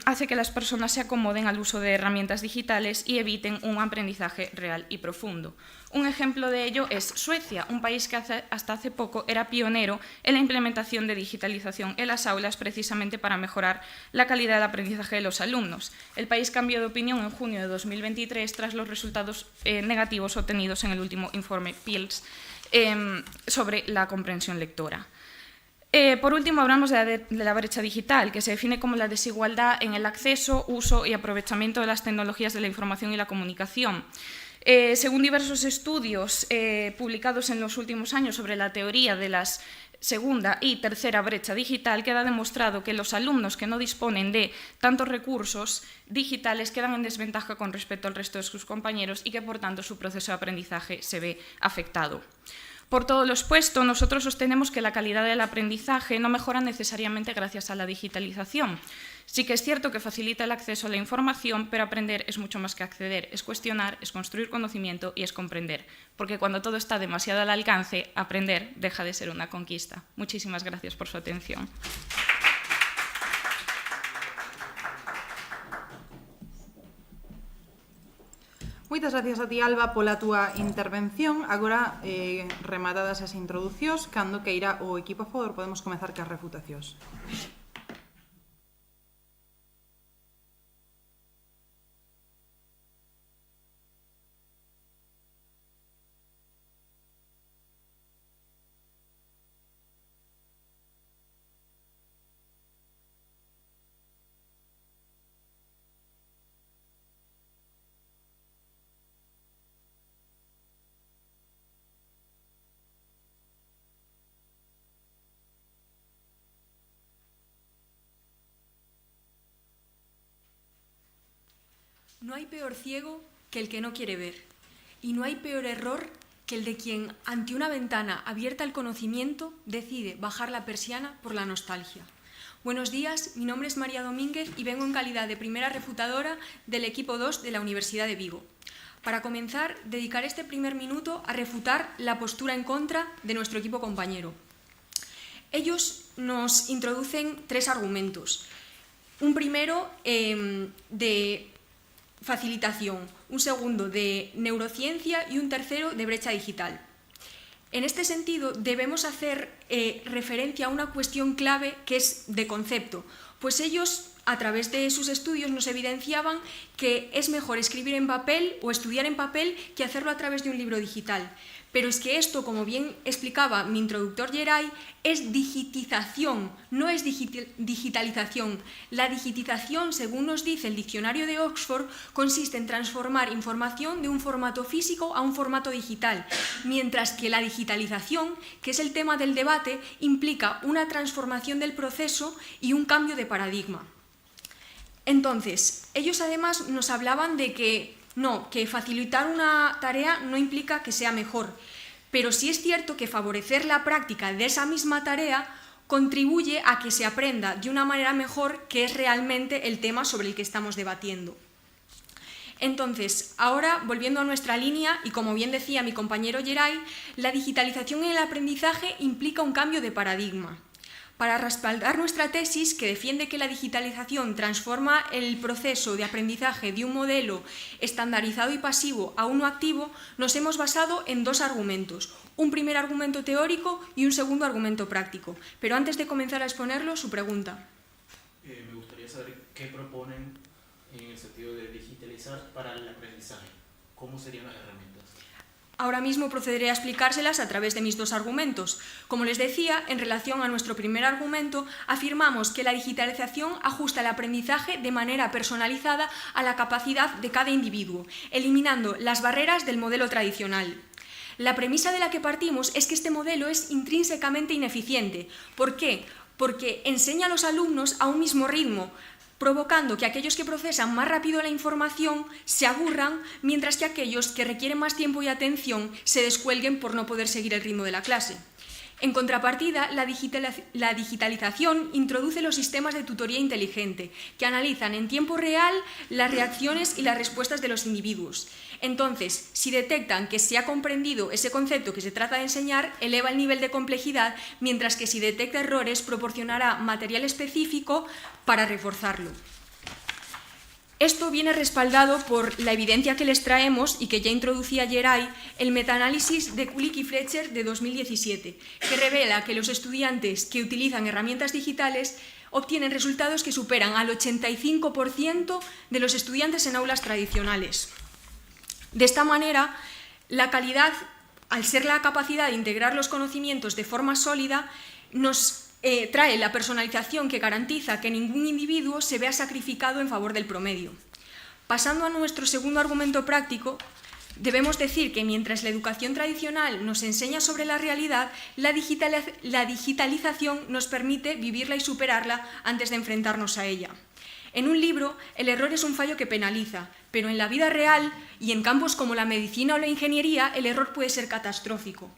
hace que las personas se acomoden al uso de herramientas digitales y eviten un aprendizaje real y profundo. Un ejemplo de ello es Suecia, un país que hasta hace poco era pionero en la implementación de digitalización en las aulas precisamente para mejorar la calidad del aprendizaje de los alumnos. El país cambió de opinión en junio de 2023 tras los resultados negativos obtenidos en el último informe PILS sobre la comprensión lectora. Por último, hablamos de la brecha digital, que se define como la desigualdad en el acceso, uso y aprovechamiento de las tecnologías de la información y la comunicación. Según diversos estudios publicados en los últimos años sobre la teoría de la segunda y tercera brecha digital, queda demostrado que los alumnos que no disponen de tantos recursos digitales quedan en desventaja con respecto al resto de sus compañeros y que, por tanto, su proceso de aprendizaje se ve afectado. Por todo lo expuesto, nosotros sostenemos que la calidad del aprendizaje no mejora necesariamente gracias a la digitalización. Sí que es cierto que facilita el acceso a la información, pero aprender es mucho más que acceder, es cuestionar, es construir conocimiento y es comprender. Porque cuando todo está demasiado al alcance, aprender deja de ser una conquista. Muchísimas gracias por su atención. Moitas gracias a ti, Alba, pola túa intervención. Agora, rematadas as introducións, cando queira o equipo a favor, podemos comezar cas refutacións. No hay peor ciego que el que no quiere ver, y no hay peor error que el de quien, ante una ventana abierta al conocimiento, decide bajar la persiana por la nostalgia. Buenos días, mi nombre es María Domínguez y vengo en calidad de primera refutadora del equipo 2 de la Universidad de Vigo. Para comenzar, dedicaré este primer minuto a refutar la postura en contra de nuestro equipo compañero. Ellos nos introducen 3 argumentos. Un primero de facilitación, un segundo de neurociencia y un tercero de brecha digital. En este sentido, debemos hacer referencia a una cuestión clave que es de concepto, pues ellos, a través de sus estudios, nos evidenciaban que es mejor escribir en papel o estudiar en papel que hacerlo a través de un libro digital. Pero es que esto, como bien explicaba mi introductor Geray, es digitización, no es digitalización. La digitización, según nos dice el diccionario de Oxford, consiste en transformar información de un formato físico a un formato digital, mientras que la digitalización, que es el tema del debate, implica una transformación del proceso y un cambio de paradigma. Entonces, ellos además nos hablaban de que facilitar una tarea no implica que sea mejor, pero sí es cierto que favorecer la práctica de esa misma tarea contribuye a que se aprenda de una manera mejor, que es realmente el tema sobre el que estamos debatiendo. Entonces, ahora, volviendo a nuestra línea, y como bien decía mi compañero Geray, la digitalización en el aprendizaje implica un cambio de paradigma. Para respaldar nuestra tesis, que defiende que la digitalización transforma el proceso de aprendizaje de un modelo estandarizado y pasivo a uno activo, nos hemos basado en 2 argumentos, un primer argumento teórico y un segundo argumento práctico. Pero antes de comenzar a exponerlo, su pregunta. Me gustaría saber qué proponen en el sentido de digitalizar para el aprendizaje. ¿Cómo serían las herramientas? Ahora mismo procederé a explicárselas a través de mis 2 argumentos. Como les decía, en relación a nuestro primer argumento, afirmamos que la digitalización ajusta el aprendizaje de manera personalizada a la capacidad de cada individuo, eliminando las barreras del modelo tradicional. La premisa de la que partimos es que este modelo es intrínsecamente ineficiente. ¿Por qué? Porque enseña a los alumnos a un mismo ritmo, provocando que aquellos que procesan más rápido la información se aburran, mientras que aquellos que requieren más tiempo y atención se descuelguen por no poder seguir el ritmo de la clase. En contrapartida, la digitalización introduce los sistemas de tutoría inteligente, que analizan en tiempo real las reacciones y las respuestas de los individuos. Entonces, si detectan que se ha comprendido ese concepto que se trata de enseñar, eleva el nivel de complejidad, mientras que si detecta errores, proporcionará material específico para reforzarlo. Esto viene respaldado por la evidencia que les traemos y que ya introducía Geray, el metaanálisis de Kulik y Fletcher de 2017, que revela que los estudiantes que utilizan herramientas digitales obtienen resultados que superan al 85% de los estudiantes en aulas tradicionales. De esta manera, la calidad, al ser la capacidad de integrar los conocimientos de forma sólida, nos trae la personalización que garantiza que ningún individuo se vea sacrificado en favor del promedio. Pasando a nuestro segundo argumento práctico, debemos decir que mientras la educación tradicional nos enseña sobre la realidad, la digitalización nos permite vivirla y superarla antes de enfrentarnos a ella. En un libro, el error es un fallo que penaliza, pero en la vida real y en campos como la medicina o la ingeniería, el error puede ser catastrófico.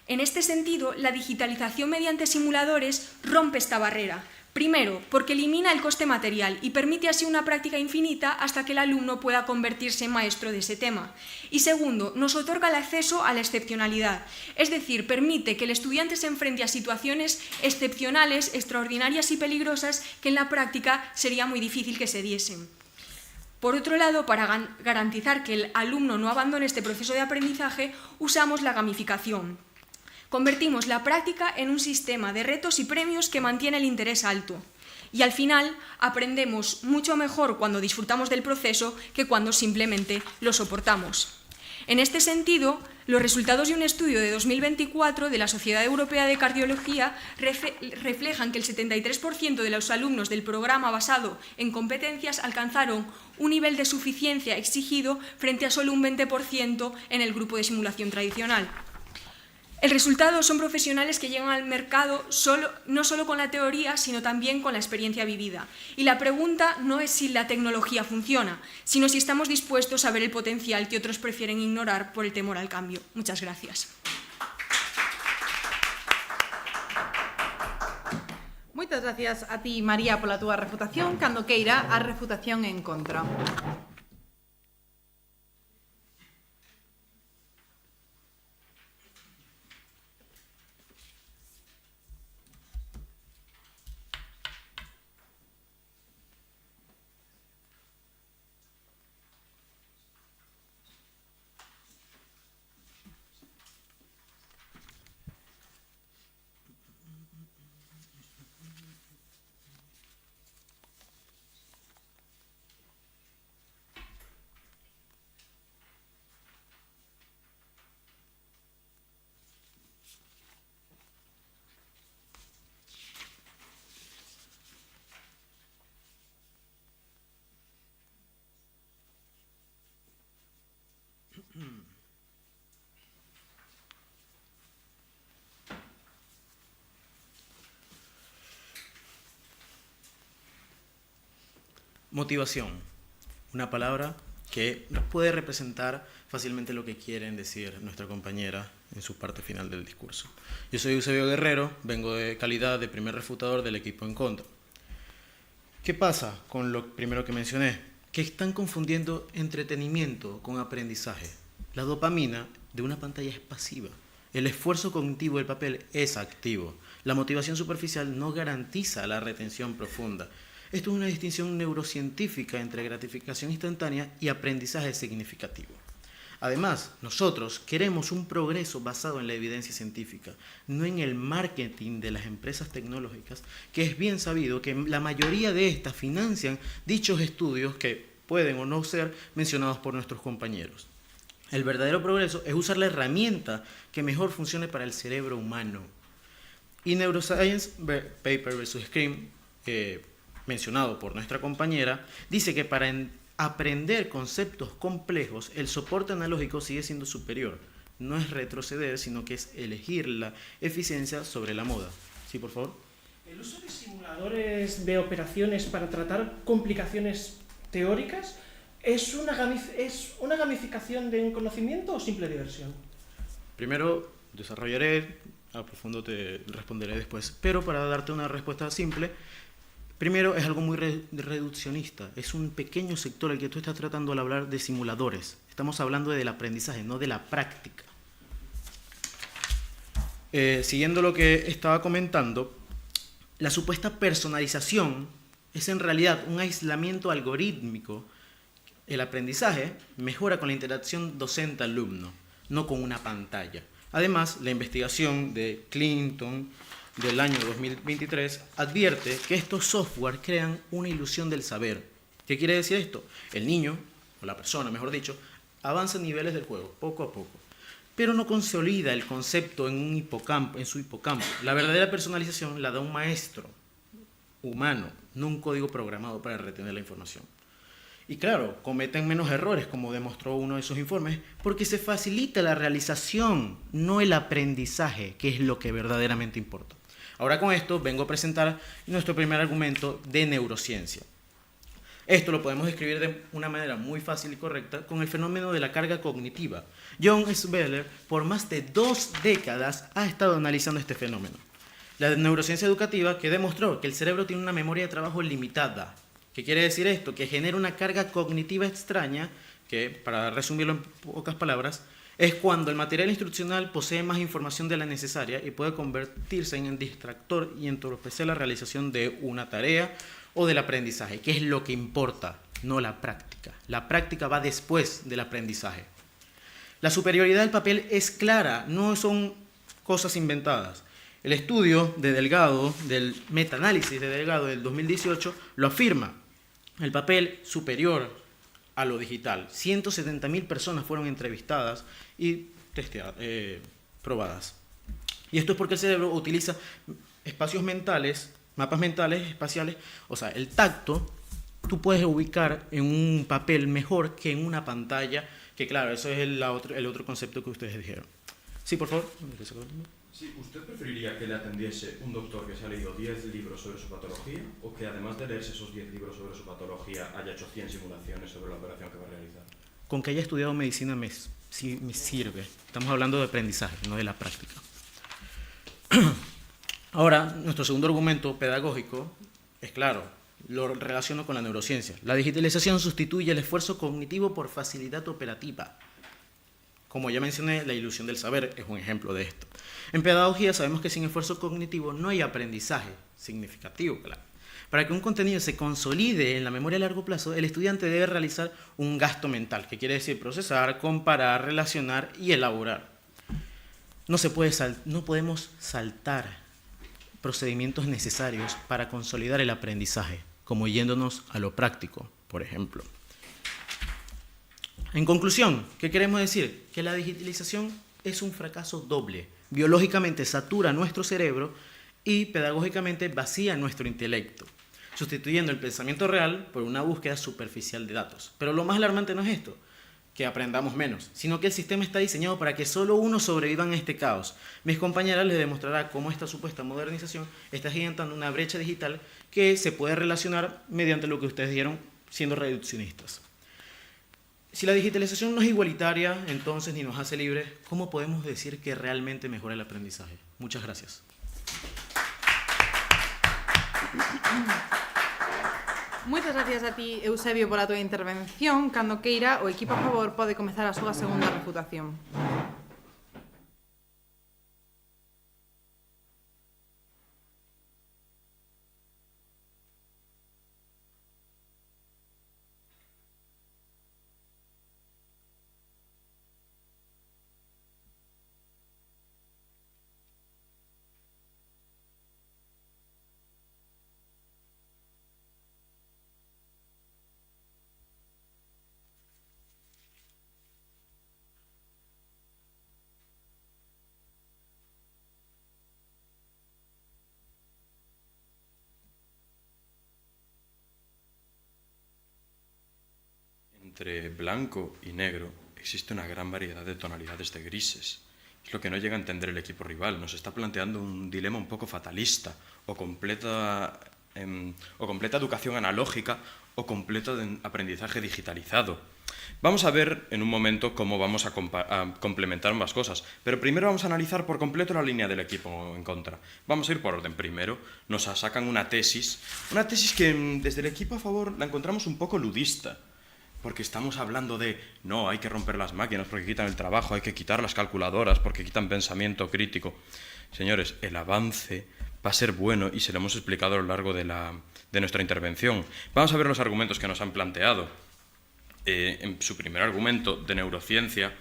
En este sentido, la digitalización mediante simuladores rompe esta barrera. Primero, porque elimina el coste material y permite así una práctica infinita hasta que el alumno pueda convertirse en maestro de ese tema. Y segundo, nos otorga el acceso a la excepcionalidad, es decir, permite que el estudiante se enfrente a situaciones excepcionales, extraordinarias y peligrosas que en la práctica sería muy difícil que se diesen. Por otro lado, para garantizar que el alumno no abandone este proceso de aprendizaje, usamos la gamificación. Convertimos la práctica en un sistema de retos y premios que mantiene el interés alto. Y al final aprendemos mucho mejor cuando disfrutamos del proceso que cuando simplemente lo soportamos. En este sentido, los resultados de un estudio de 2024 de la Sociedad Europea de Cardiología reflejan que el 73% de los alumnos del programa basado en competencias alcanzaron un nivel de suficiencia exigido frente a solo un 20% en el grupo de simulación tradicional. El resultado son profesionales que llegan al mercado no solo con la teoría, sino también con la experiencia vivida. Y la pregunta no es si la tecnología funciona, sino si estamos dispuestos a ver el potencial que otros prefieren ignorar por el temor al cambio. Muchas gracias. Moitas gracias a ti, María, pola túa refutación. Cando queira, a refutación en contra. Motivación, una palabra que nos puede representar fácilmente lo que quieren decir nuestra compañera en su parte final del discurso. Yo soy Eusebio Guerrero, vengo de calidad de primer refutador del equipo en contra. ¿Qué pasa con lo primero que mencioné? Que están confundiendo entretenimiento con aprendizaje. La dopamina de una pantalla es pasiva. El esfuerzo cognitivo del papel es activo. La motivación superficial no garantiza la retención profunda. Esto es una distinción neurocientífica entre gratificación instantánea y aprendizaje significativo. Además, nosotros queremos un progreso basado en la evidencia científica, no en el marketing de las empresas tecnológicas, que es bien sabido que la mayoría de estas financian dichos estudios que pueden o no ser mencionados por nuestros compañeros. El verdadero progreso es usar la herramienta que mejor funcione para el cerebro humano. Y Neuroscience Paper vs. Scream, mencionado por nuestra compañera, dice que para aprender conceptos complejos, el soporte analógico sigue siendo superior. No es retroceder, sino que es elegir la eficiencia sobre la moda. Sí, por favor. ¿El uso de simuladores de operaciones para tratar complicaciones teóricas es una gamificación de un conocimiento o simple diversión? Primero desarrollaré, a profundo te responderé después, pero para darte una respuesta simple, primero es algo muy reduccionista, es un pequeño sector el que tú estás tratando al hablar de simuladores. Estamos hablando del aprendizaje, no de la práctica. Siguiendo lo que estaba comentando, la supuesta personalización es en realidad un aislamiento algorítmico. El aprendizaje mejora con la interacción docente-alumno, no con una pantalla. Además, la investigación de Clinton del año 2023 advierte que estos software crean una ilusión del saber. ¿Qué quiere decir esto? El niño, o la persona, mejor dicho, avanza niveles del juego, poco a poco, pero no consolida el concepto en su hipocampo. La verdadera personalización la da un maestro humano, no un código programado para retener la información. Y claro, cometen menos errores, como demostró uno de sus informes, porque se facilita la realización, no el aprendizaje, que es lo que verdaderamente importa. Ahora con esto vengo a presentar nuestro primer argumento de neurociencia. Esto lo podemos describir de una manera muy fácil y correcta con el fenómeno de la carga cognitiva. John Sweller, por más de 2 décadas, ha estado analizando este fenómeno. La neurociencia educativa que demostró que el cerebro tiene una memoria de trabajo limitada. ¿Qué quiere decir esto? Que genera una carga cognitiva extraña, que, para resumirlo en pocas palabras, es cuando el material instruccional posee más información de la necesaria y puede convertirse en un distractor y entorpecer la realización de una tarea o del aprendizaje, que es lo que importa, no la práctica. La práctica va después del aprendizaje. La superioridad del papel es clara, no son cosas inventadas. El estudio de Delgado, del metaanálisis de Delgado del 2018, lo afirma. El papel superior a lo digital. 170.000 personas fueron entrevistadas y probadas. Y esto es porque el cerebro utiliza espacios mentales, mapas mentales, espaciales, o sea, el tacto, tú puedes ubicar en un papel mejor que en una pantalla, que claro, eso es el otro concepto que ustedes dijeron. Sí, por favor. Sí, ¿usted preferiría que le atendiese un doctor que se ha leído 10 libros sobre su patología o que además de leerse esos 10 libros sobre su patología haya hecho 100 simulaciones sobre la operación que va a realizar? Con que haya estudiado medicina me sirve. Estamos hablando de aprendizaje, no de la práctica. Ahora, nuestro segundo argumento pedagógico es claro, lo relaciono con la neurociencia. La digitalización sustituye el esfuerzo cognitivo por facilidad operativa. Como ya mencioné, la ilusión del saber es un ejemplo de esto. En pedagogía sabemos que sin esfuerzo cognitivo no hay aprendizaje significativo, claro. Para que un contenido se consolide en la memoria a largo plazo, el estudiante debe realizar un gasto mental, que quiere decir procesar, comparar, relacionar y elaborar. No podemos saltar procedimientos necesarios para consolidar el aprendizaje, como yéndonos a lo práctico, por ejemplo. En conclusión, ¿qué queremos decir? Que la digitalización es un fracaso doble. Biológicamente satura nuestro cerebro y pedagógicamente vacía nuestro intelecto, sustituyendo el pensamiento real por una búsqueda superficial de datos. Pero lo más alarmante no es esto, que aprendamos menos, sino que el sistema está diseñado para que solo uno sobreviva en este caos. Mis compañeras les demostrarán cómo esta supuesta modernización está gigantando una brecha digital que se puede relacionar mediante lo que ustedes dieron siendo reduccionistas. Si la digitalización no es igualitaria, entonces ni nos hace libres, ¿cómo podemos decir que realmente mejora el aprendizaje? Muchas gracias. Moitas gracias a ti, Eusebio, pola tua intervención. Cando queira, o equipo a favor pode comezar a súa segunda refutación. Entre blanco y negro existe una gran variedad de tonalidades de grises Es lo que no llega a entender el equipo rival. Nos está planteando un dilema un poco fatalista, o completa educación analógica o completo aprendizaje digitalizado. Vamos a ver en un momento cómo vamos a complementar ambas cosas, pero primero vamos a analizar por completo la línea del equipo en contra. Vamos a ir por orden. Primero nos sacan una tesis que desde el equipo a favor la encontramos un poco ludista, porque estamos hablando de, no, hay que romper las máquinas porque quitan el trabajo, hay que quitar las calculadoras porque quitan pensamiento crítico. Señores, el avance va a ser bueno y se lo hemos explicado a lo largo de nuestra intervención. Vamos a ver los argumentos que nos han planteado. En su primer argumento de neurociencia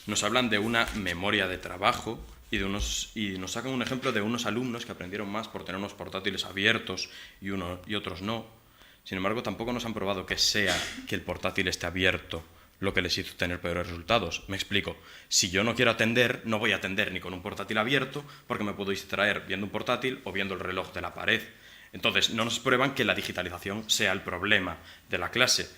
nos hablan de una memoria de trabajo y nos sacan un ejemplo de unos alumnos que aprendieron más por tener unos portátiles abiertos y otros no. Sin embargo, tampoco nos han probado que el portátil esté abierto lo que les hizo tener peores resultados. Me explico. Si yo no quiero atender, no voy a atender ni con un portátil abierto porque me puedo distraer viendo un portátil o viendo el reloj de la pared. Entonces, no nos prueban que la digitalización sea el problema de la clase.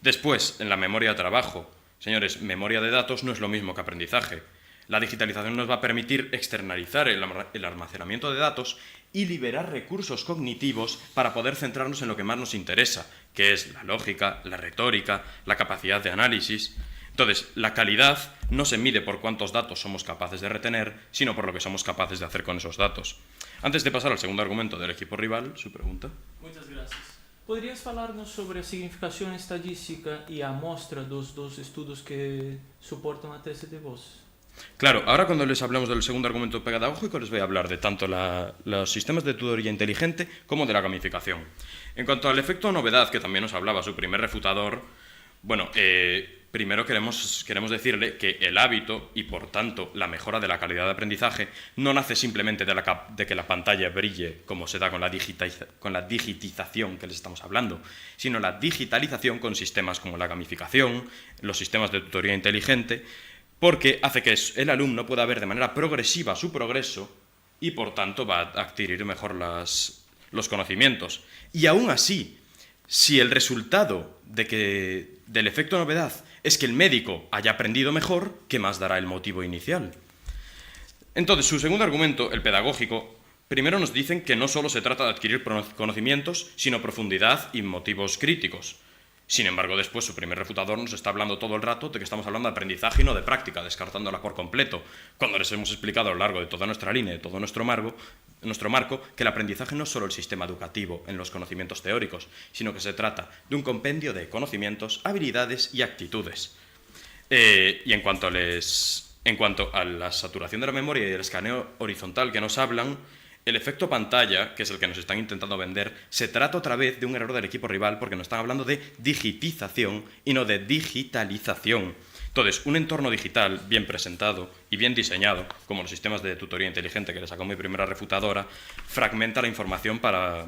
Después, en la memoria de trabajo. Señores, memoria de datos no es lo mismo que aprendizaje. La digitalización nos va a permitir externalizar el almacenamiento de datos y liberar recursos cognitivos para poder centrarnos en lo que más nos interesa, que es la lógica, la retórica, la capacidad de análisis. Entonces, la calidad no se mide por cuántos datos somos capaces de retener, sino por lo que somos capaces de hacer con esos datos. Antes de pasar al segundo argumento del equipo rival, su pregunta. Muchas gracias. ¿Podrías falarnos sobre a significación estadística y a mostra dos estudos que soportan a tese de vos? Claro, ahora cuando les hablamos del segundo argumento pedagógico les voy a hablar de tanto los sistemas de tutoría inteligente como de la gamificación. En cuanto al efecto novedad, que también nos hablaba su primer refutador, bueno, primero queremos decirle que el hábito y, por tanto, la mejora de la calidad de aprendizaje no nace simplemente de que la pantalla brille, como se da con la digitización que les estamos hablando, sino la digitalización con sistemas como la gamificación, los sistemas de tutoría inteligente, porque hace que el alumno pueda ver de manera progresiva su progreso y, por tanto, va a adquirir mejor los conocimientos. Y aún así, si el resultado del efecto novedad es que el médico haya aprendido mejor, ¿qué más dará el motivo inicial? Entonces, su segundo argumento, el pedagógico, primero nos dicen que no solo se trata de adquirir conocimientos, sino profundidad y motivos críticos. Sin embargo, después su primer refutador nos está hablando todo el rato de que estamos hablando de aprendizaje y no de práctica, descartándola por completo, cuando les hemos explicado a lo largo de toda nuestra línea, de todo nuestro marco, que el aprendizaje no es solo el sistema educativo en los conocimientos teóricos, sino que se trata de un compendio de conocimientos, habilidades y actitudes. Y en cuanto a la saturación de la memoria y el escaneo horizontal que nos hablan, el efecto pantalla, que es el que nos están intentando vender, se trata otra vez de un error del equipo rival porque nos están hablando de digitización y no de digitalización. Entonces, un entorno digital bien presentado y bien diseñado, como los sistemas de tutoría inteligente que le sacó mi primera refutadora, fragmenta la información para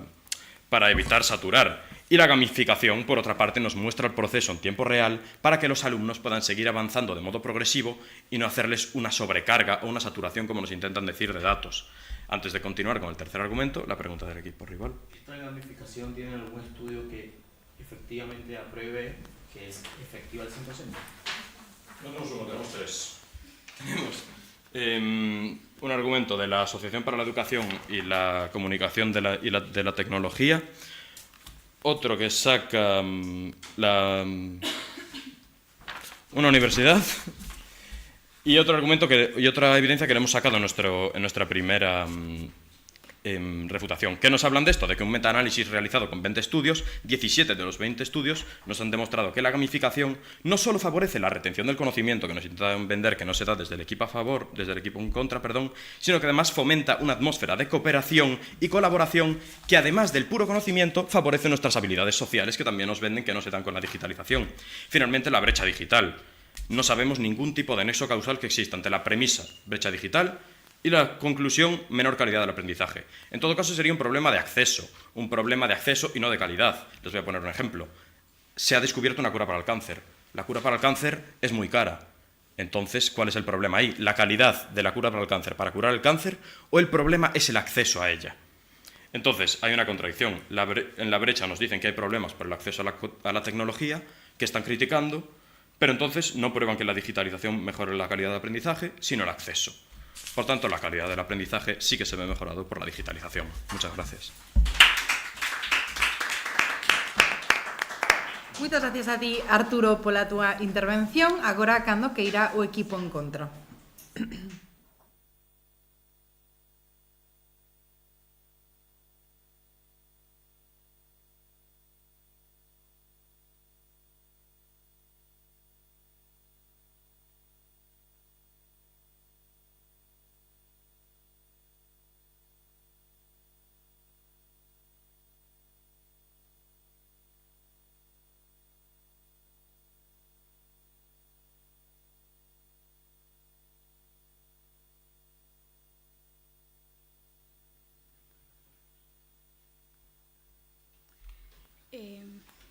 evitar saturar. Y la gamificación, por otra parte, nos muestra el proceso en tiempo real para que los alumnos puedan seguir avanzando de modo progresivo y no hacerles una sobrecarga o una saturación, como nos intentan decir, de datos. Antes de continuar con el tercer argumento, la pregunta del equipo rival. ¿Esta gamificación tiene algún estudio que efectivamente apruebe que es efectiva al 100%? No tenemos uno, tenemos tres. Tenemos un argumento de la Asociación para la Educación y la Comunicación de la Tecnología, otro que saca una universidad y otro argumento y otra evidencia que le hemos sacado en nuestra primera refutación. ¿Qué nos hablan de esto? De que un metaanálisis realizado con 20 estudios, 17 de los 20 estudios nos han demostrado que la gamificación no solo favorece la retención del conocimiento que nos intentan vender, que no se da desde el equipo a favor, desde el equipo en contra, sino que además fomenta una atmósfera de cooperación y colaboración que, además del puro conocimiento, favorece nuestras habilidades sociales que también nos venden que no se dan con la digitalización. Finalmente, la brecha digital. No sabemos ningún tipo de nexo causal que exista entre la premisa brecha digital y la conclusión, menor calidad del aprendizaje. En todo caso, sería un problema de acceso y no de calidad. Les voy a poner un ejemplo. Se ha descubierto una cura para el cáncer. La cura para el cáncer es muy cara. Entonces, ¿cuál es el problema ahí? ¿La calidad de la cura para el cáncer para curar el cáncer o el problema es el acceso a ella? Entonces, hay una contradicción. En la brecha nos dicen que hay problemas por el acceso a la tecnología, que están criticando, pero entonces no prueban que la digitalización mejore la calidad de aprendizaje, sino el acceso. Por tanto, la calidad del aprendizaje sí que se ve mejorado por la digitalización. Muchas gracias. Moitas gracias a ti, Arturo, pola túa intervención. Agora, cando que irá o equipo en contra.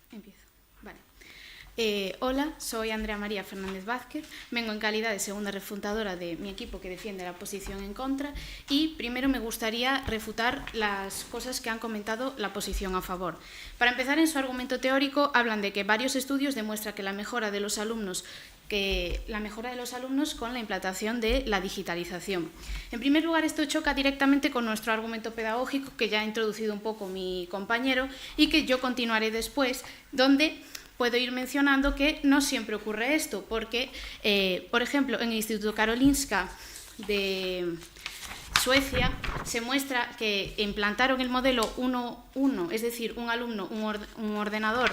Empiezo. Vale. Hola, soy Andrea María Fernández Vázquez, vengo en calidad de segunda refutadora de mi equipo que defiende la posición en contra y primero me gustaría refutar las cosas que han comentado la posición a favor. Para empezar, en su argumento teórico hablan de que varios estudios demuestran que la mejora de los alumnos con la implantación de la digitalización. En primer lugar, esto choca directamente con nuestro argumento pedagógico que ya ha introducido un poco mi compañero y que yo continuaré después, donde puedo ir mencionando que no siempre ocurre esto, porque, por ejemplo, en el Instituto Karolinska de Suecia se muestra que implantaron el modelo 1-1, es decir, un alumno, un ordenador,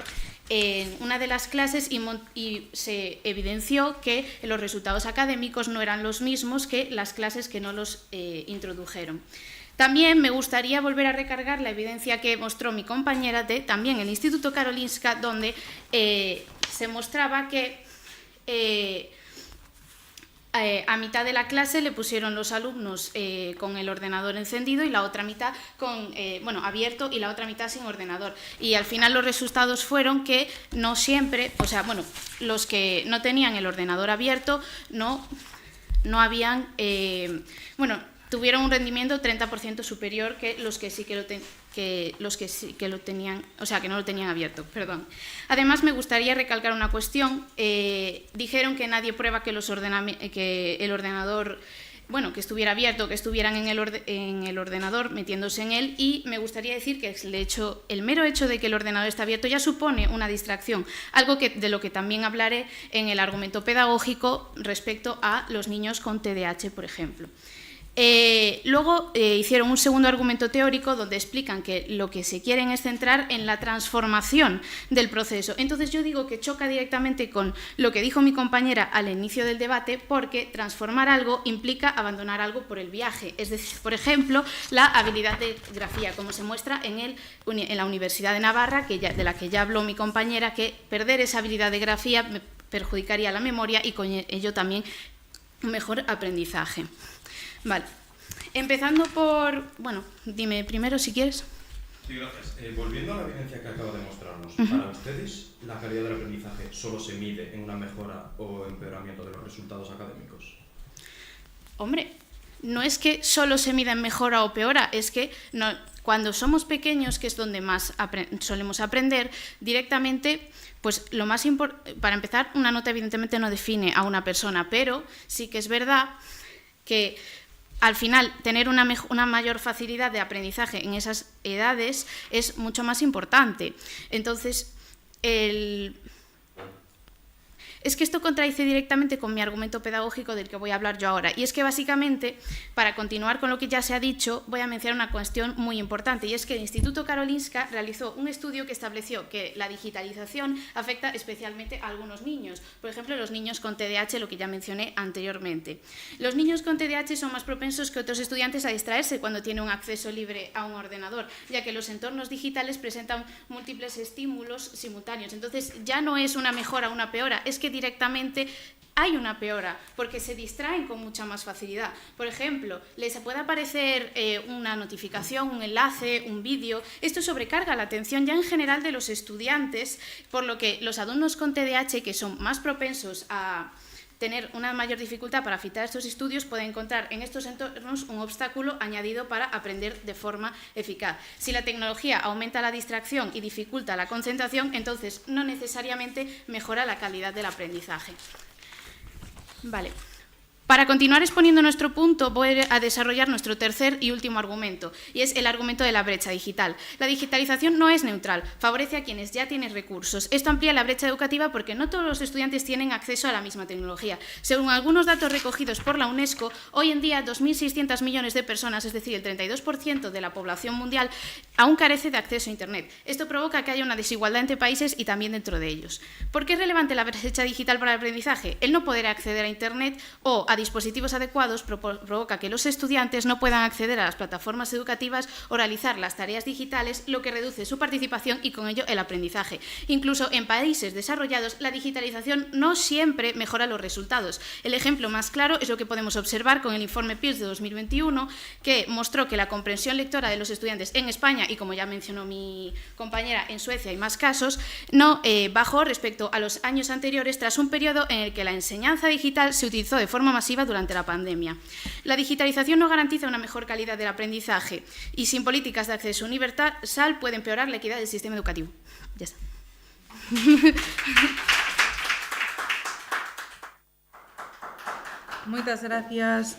en una de las clases y se evidenció que los resultados académicos no eran los mismos que las clases que no los introdujeron. También me gustaría volver a recargar la evidencia que mostró mi compañera de también el Instituto Karolinska, donde se mostraba que a mitad de la clase le pusieron los alumnos con el ordenador encendido y la otra mitad abierto y la otra mitad sin ordenador. Y al final los resultados fueron que no siempre, los que no tenían el ordenador abierto no habían, tuvieron un rendimiento 30% superior que los que sí que lo tenían, o sea, que no lo tenían abierto, perdón. Además, me gustaría recalcar una cuestión. Dijeron que nadie prueba que el ordenador, que estuviera abierto, que estuvieran en el ordenador metiéndose en él, y me gustaría decir que el mero hecho de que el ordenador está abierto ya supone una distracción, algo de lo que también hablaré en el argumento pedagógico respecto a los niños con TDAH, por ejemplo. Luego hicieron un segundo argumento teórico donde explican que lo que se quieren es centrar en la transformación del proceso. Entonces yo digo que choca directamente con lo que dijo mi compañera al inicio del debate, porque transformar algo implica abandonar algo por el viaje. Es decir, por ejemplo, la habilidad de grafía, como se muestra en la Universidad de Navarra, de la que ya habló mi compañera, que perder esa habilidad de grafía perjudicaría la memoria y con ello también un mejor aprendizaje. Vale, empezando por... dime primero si quieres. Sí, gracias. Volviendo a la evidencia que acaba de mostrarnos, ¿para ustedes la calidad del aprendizaje solo se mide en una mejora o empeoramiento de los resultados académicos? Hombre, no es que solo se mida en mejora o peora, es que cuando somos pequeños, que es donde más solemos aprender, directamente, pues lo más importante, para empezar, una nota evidentemente no define a una persona, pero sí que es verdad que al final tener una mayor facilidad de aprendizaje en esas edades es mucho más importante. Entonces, es que esto contradice directamente con mi argumento pedagógico del que voy a hablar yo ahora. Y es que básicamente, para continuar con lo que ya se ha dicho, voy a mencionar una cuestión muy importante, y es que el Instituto Karolinska realizó un estudio que estableció que la digitalización afecta especialmente a algunos niños. Por ejemplo, los niños con TDAH, lo que ya mencioné anteriormente. Los niños con TDAH son más propensos que otros estudiantes a distraerse cuando tienen un acceso libre a un ordenador, ya que los entornos digitales presentan múltiples estímulos simultáneos. Entonces, ya no es una mejora o una peora, es que directamente hay una peora, porque se distraen con mucha más facilidad. Por ejemplo, les puede aparecer una notificación, un enlace, un vídeo. Esto sobrecarga la atención ya en general de los estudiantes, por lo que los alumnos con TDAH, que son más propensos a tener una mayor dificultad para afrontar estos estudios, puede encontrar en estos entornos un obstáculo añadido para aprender de forma eficaz. Si la tecnología aumenta la distracción y dificulta la concentración, entonces no necesariamente mejora la calidad del aprendizaje. Vale. Para continuar exponiendo nuestro punto, voy a desarrollar nuestro tercer y último argumento, y es el argumento de la brecha digital. La digitalización no es neutral, favorece a quienes ya tienen recursos. Esto amplía la brecha educativa porque no todos los estudiantes tienen acceso a la misma tecnología. Según algunos datos recogidos por la UNESCO, hoy en día 2.600 millones de personas, es decir, el 32% de la población mundial, aún carece de acceso a Internet. Esto provoca que haya una desigualdad entre países y también dentro de ellos. ¿Por qué es relevante la brecha digital para el aprendizaje? El no poder acceder a Internet o a dispositivos adecuados provoca que los estudiantes no puedan acceder a las plataformas educativas o realizar las tareas digitales, lo que reduce su participación y con ello el aprendizaje. Incluso en países desarrollados, la digitalización no siempre mejora los resultados. El ejemplo más claro es lo que podemos observar con el informe PIRLS de 2021, que mostró que la comprensión lectora de los estudiantes en España, y como ya mencionó mi compañera, en Suecia hay más casos, no bajó respecto a los años anteriores tras un periodo en el que la enseñanza digital se utilizó de forma masiva durante la pandemia. La digitalización no garantiza una mejor calidad del aprendizaje y sin políticas de acceso universal puede empeorar la equidad del sistema educativo. Ya está. Moitas gracias,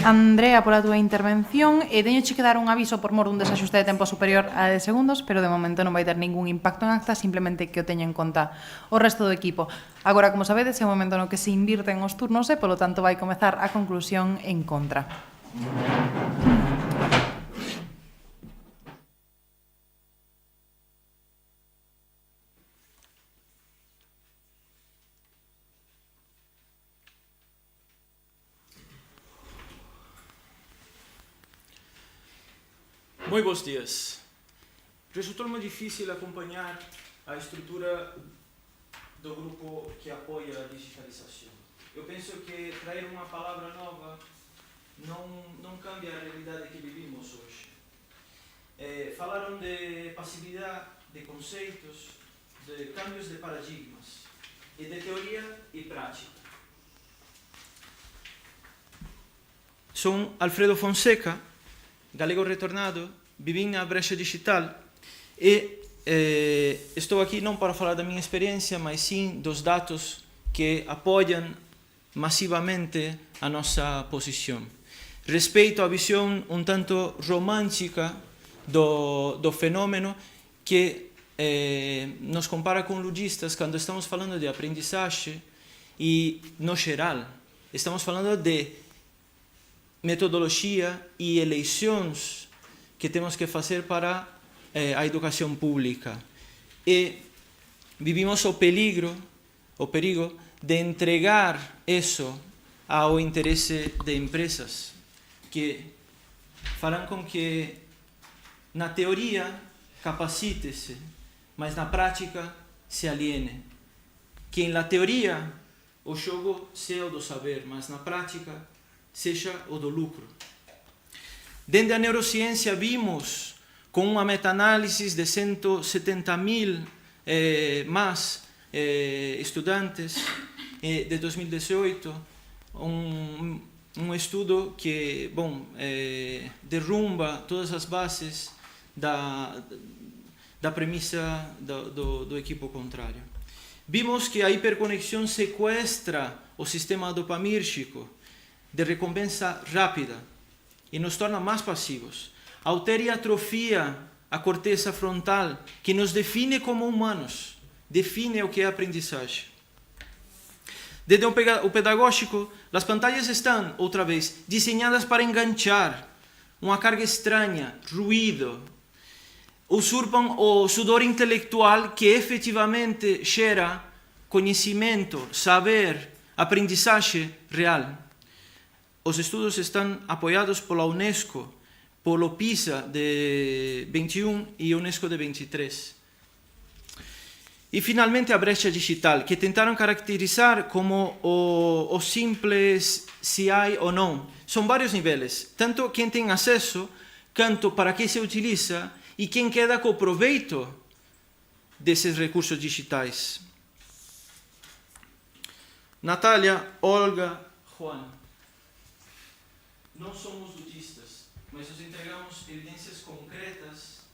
Andrea, pola túa intervención. Teñoche que dar un aviso por mor dun desaxuste de tempo superior a 10 segundos, pero de momento non vai ter ningún impacto en acta, simplemente que o teña en conta o resto do equipo. Agora, como sabedes, é o momento no que se invirten os turnos e, polo tanto, vai comezar a conclusión en contra. Moi bons días. Resultou moi difícil acompañar a estrutura do grupo que apoia a digitalización. Eu penso que traer unha palabra nova non cambia a realidade que vivimos hoxe. Falaron de pasividade, de conceitos, de cambios de paradigmas, e de teoría e práctica. Son Alfredo Fonseca, galego retornado, vivín a brecha digital e estou aquí non para falar da minha experiencia, mas sim dos datos que apoiam masivamente a nossa posición. Respeito a visión un tanto romántica do fenómeno que nos compara con luddistas cando estamos falando de aprendizaxe e, no geral, estamos falando de metodoloxía e eleicións que temos que facer para a educación pública. E vivimos o perigo de entregar eso ao interese de empresas que farán con que na teoría capacite-se, mas na práctica se aliene. Que en la teoría o xogo sea o do saber, mas na práctica seja o do lucro. Dende a neurociencia vimos, con unha meta-análisis de 170.000 más estudantes de 2018, un estudo que derrumba todas as bases da premisa do equipo contrário. Vimos que a hiperconexión secuestra o sistema dopamínérgico de recompensa rápida e nos torna más pasivos. Altera e atrofia a corteza frontal, que nos define como humanos, define o que é aprendizagem. Desde o pedagógico, as pantallas estão, outra vez, desenhadas para enganchar, uma carga estranha, ruído. Usurpam o sudor intelectual que efetivamente gera conhecimento, saber, aprendizagem real. Os estudos estão apoiados pela UNESCO, pelo PISA de 21 e UNESCO de 23. E, finalmente, a brecha digital, que tentaram caracterizar como o simples se há ou não. São vários níveis, tanto quem tem acesso, quanto para que se utiliza e quem queda com o proveito desses recursos digitais. Natalia, Olga, Juan. Non somos lutistas, mas os entregamos evidências concretas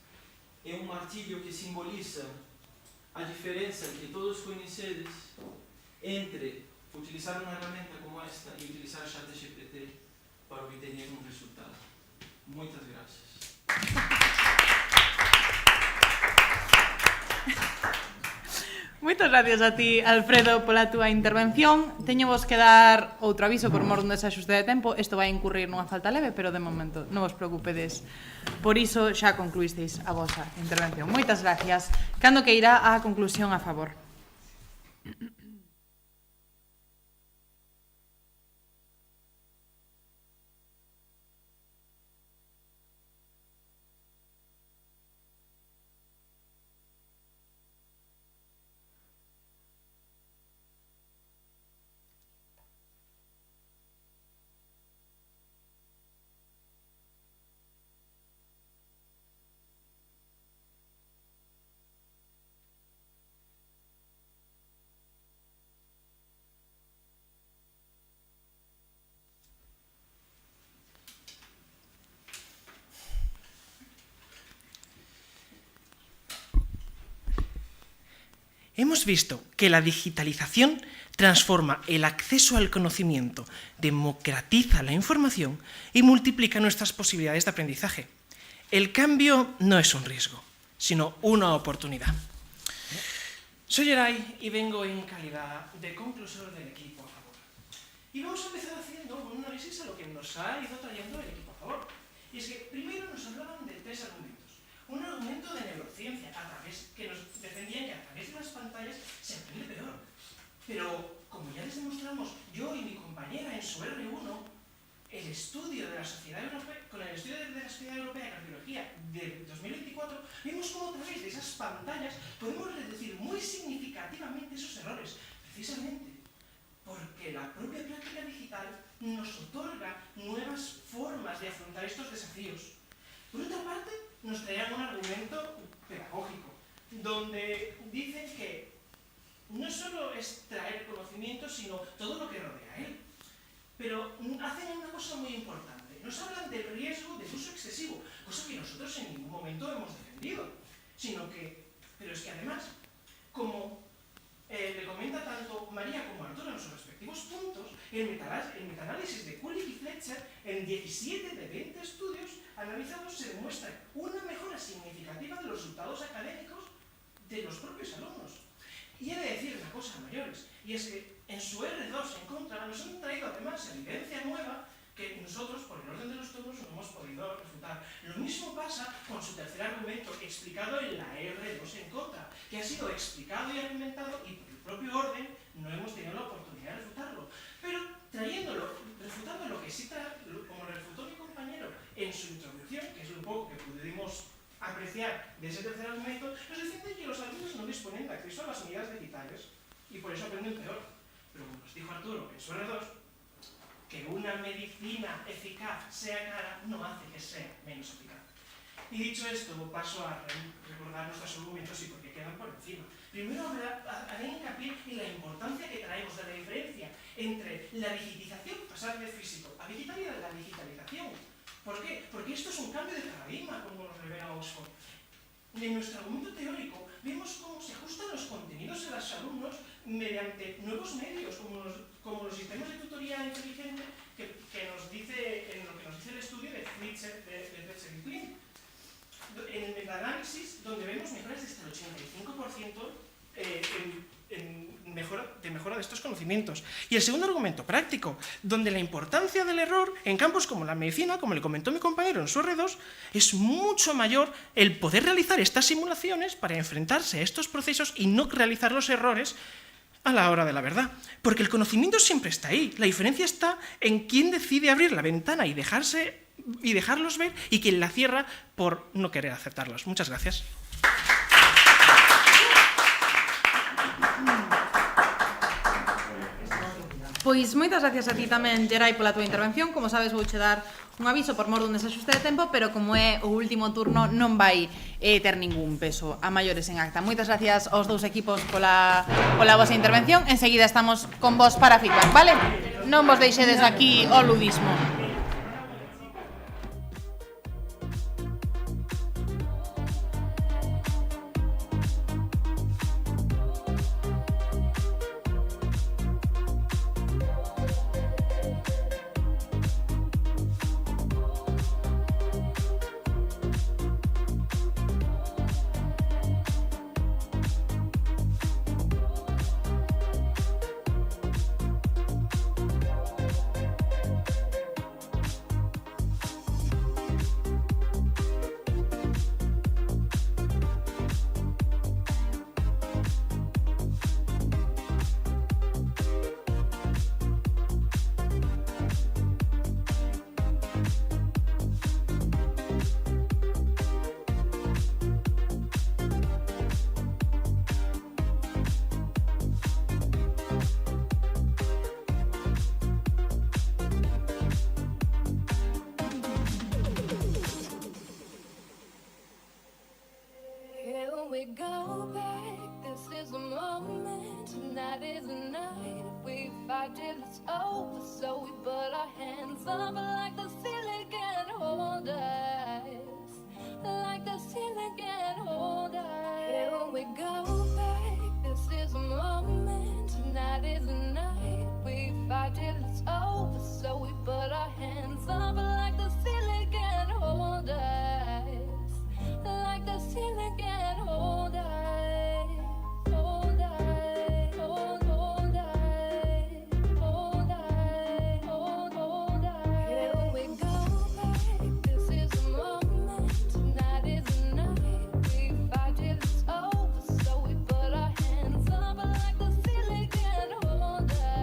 e um martillo que simboliza a diferença que todos conhecedes entre utilizar uma ferramenta como esta e utilizar ChatGPT para obter um resultado. Muitas graças. Moitas gracias a ti, Alfredo, pola túa intervención. Teño vos que dar outro aviso por mor dun desaxuste de tempo. Isto vai incurrir nunha falta leve, pero de momento non vos preocupedes. Por iso xa concluísteis a vosa intervención. Moitas gracias. Cando que irá a conclusión a favor. Hemos visto que la digitalización transforma el acceso al conocimiento, democratiza la información y multiplica nuestras posibilidades de aprendizaje. El cambio no es un riesgo, sino una oportunidad. Soy Yeray y vengo en calidad de conclusor del equipo a favor. Y vamos a empezar haciendo un análisis a lo que nos ha ido trayendo el equipo a favor. Y es que primero nos hablaban de tres argumentos. Un argumento de neurociencia, que nos defendían que a través de las pantallas se aprende peor. Pero, como ya les demostramos yo y mi compañera en su R1, el estudio de la Sociedad Europea, con el estudio de la Sociedad Europea de Cardiología de 2024, vimos cómo a través de esas pantallas podemos reducir muy significativamente esos errores, precisamente porque la propia práctica digital nos otorga nuevas formas de afrontar estos desafíos. Por otra parte, nos traían un argumento pedagógico, donde dicen que no solo es traer conocimiento, sino todo lo que rodea a él. Pero hacen una cosa muy importante. Nos hablan del riesgo del uso excesivo, cosa que nosotros en ningún momento hemos defendido. Pero es que además, como le comenta tanto María como Arturo en sus respectivos puntos, el metaanálisis de Kulik y Fletcher, en 17 de 20 estudios analizados, se demuestra una mejora significativa de los resultados académicos de los propios alumnos. Y he de decir una cosa a mayores, y es que en su R2 en contra nos han traído además evidencia nueva que nosotros, por el orden de los turnos, no hemos podido refutar. Lo mismo pasa con su tercer argumento, explicado en la R2 en contra, que ha sido explicado y argumentado, y por el propio orden no hemos tenido la oportunidad de refutarlo. Pero refutando lo que sí como refutó mi compañero en su introducción, que es lo poco que pudimos apreciar de ese tercer argumento, nos defiende que los alumnos no disponen de acceso a las unidades digitales y por eso aprenden peor. Pero como nos dijo Arturo en su R2, que una medicina eficaz sea cara no hace que sea menos eficaz. Y dicho esto, paso a recordar nuestros argumentos y por qué quedan por encima. Primero haré hincapié en la importancia que traemos de la diferencia entre la digitización, pasar de físico a digital, y la digitalización. ¿Por qué? Porque esto es un cambio de paradigma, como nos revela Oxford. En nuestro argumento teórico vemos cómo se ajustan los contenidos a los alumnos mediante nuevos medios, como los sistemas de tutoría inteligente que nos dice, en lo que nos dice el estudio de Fletcher y Flynn. En el metaanálisis, donde vemos mejoras de hasta el 85% de mejora de estos conocimientos. Y el segundo argumento práctico, donde la importancia del error en campos como la medicina, como le comentó mi compañero en su R2, es mucho mayor el poder realizar estas simulaciones para enfrentarse a estos procesos y no realizar los errores a la hora de la verdad. Porque el conocimiento siempre está ahí. La diferencia está en quién decide abrir la ventana y dejarlos ver, y quien la cierra por no querer aceptarlos. Muchas gracias. Pois moitas gracias a ti tamén, Gerai, pola túa intervención. Como sabes, vouche dar un aviso por mor dun desaxuste de tempo, pero como é o último turno non vai ter ningún peso a maiores en acta. Moitas gracias aos dous equipos pola vosa intervención. Enseguida estamos con vos para feedback, vale? Non vos deixedes aquí o ludismo. we go back, this is a moment. Tonight is the night. We fight till it's over, so we put our hands up like the ceiling can't hold us. Like the ceiling can't hold us. Here we go back, this is a moment. Tonight is the night. We fight till it's over, so we put our hands up like the ceiling can't hold us. Like the ceiling can't hold us. Hold us, hold us, hold us, hold us. Here we go back, this is the moment. Tonight is the night. We fight till it's over, so we put our hands up like the ceiling can't hold us.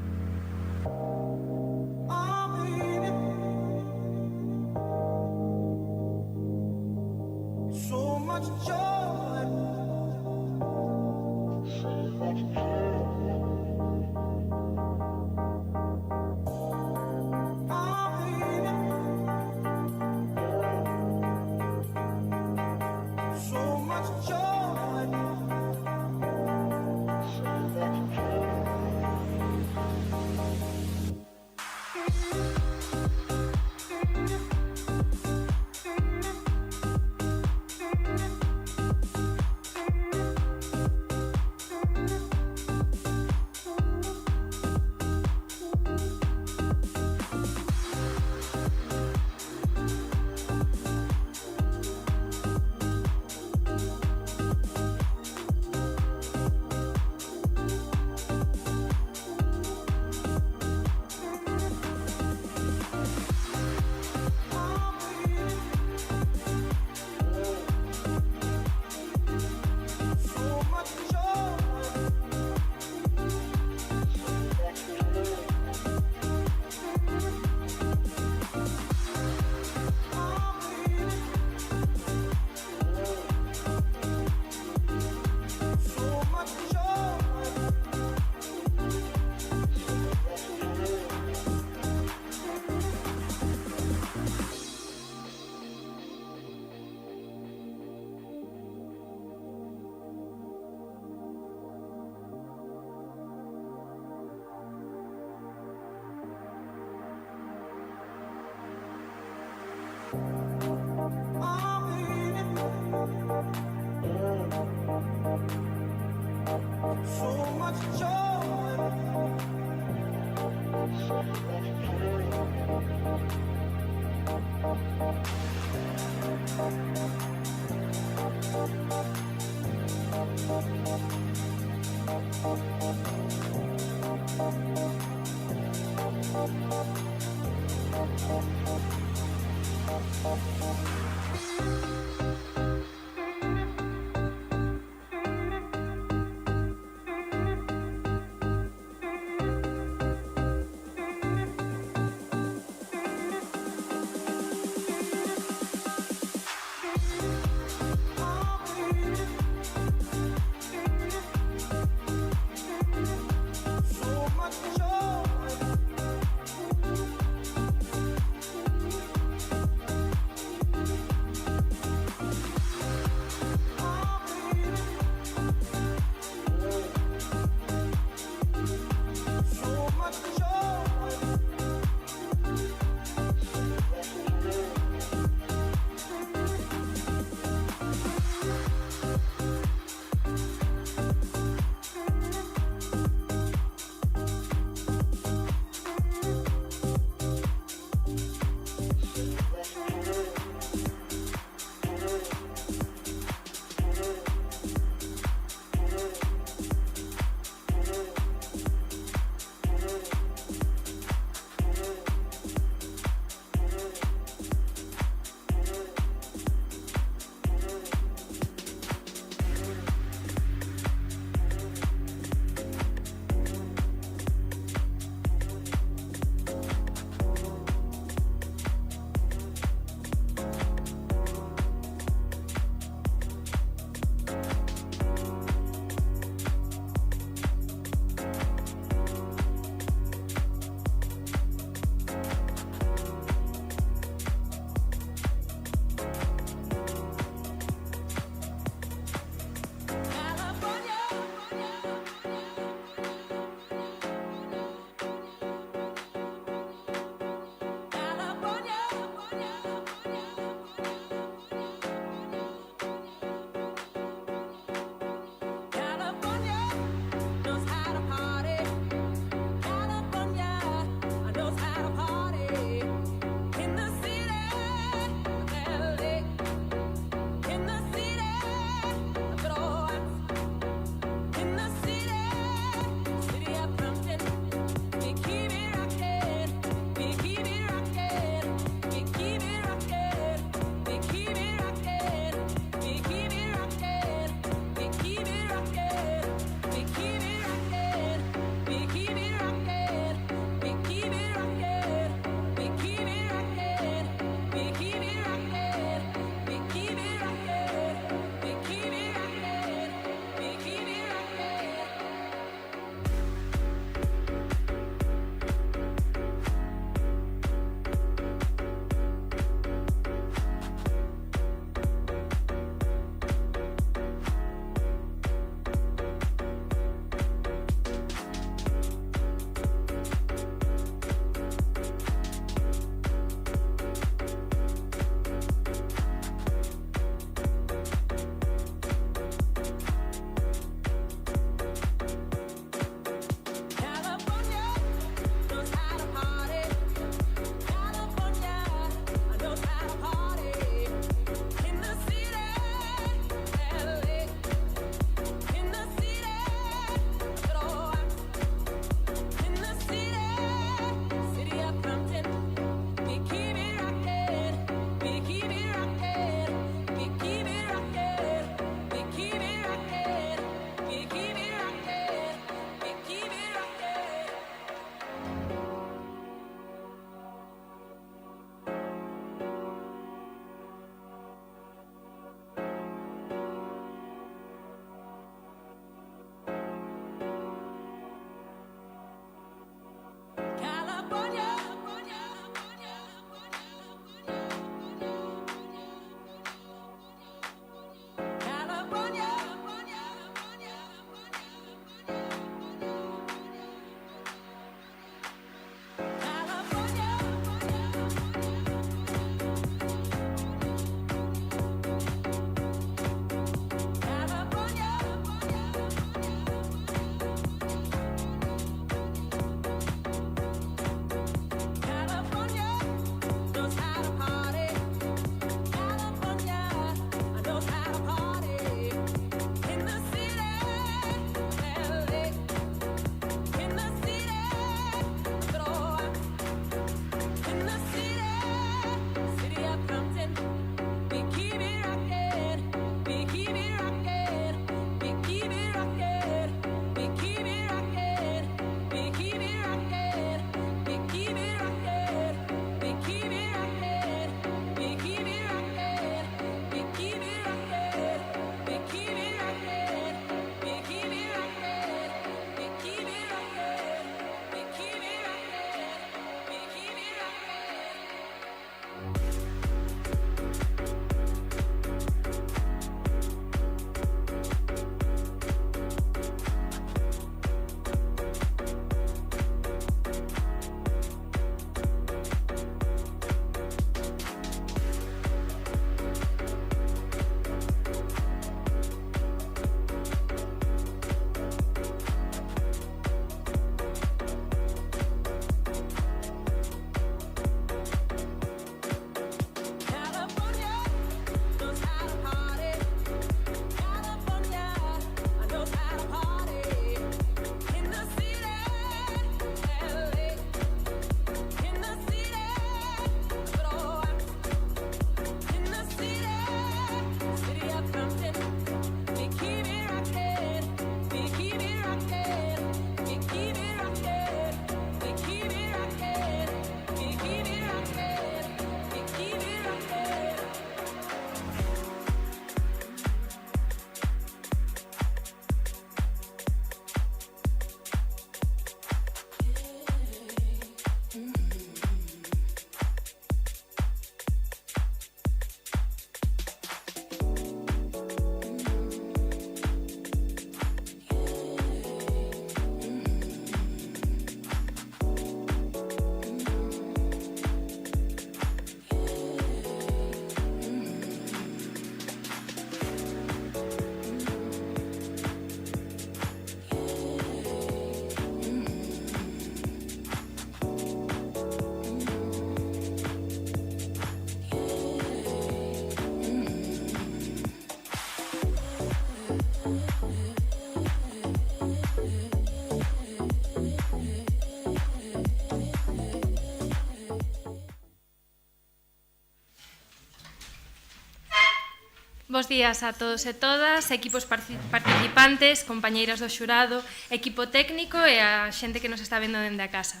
Bos días a todos e todas, equipos participantes, compañeiras do xurado, equipo técnico e a xente que nos está vendo dende a casa.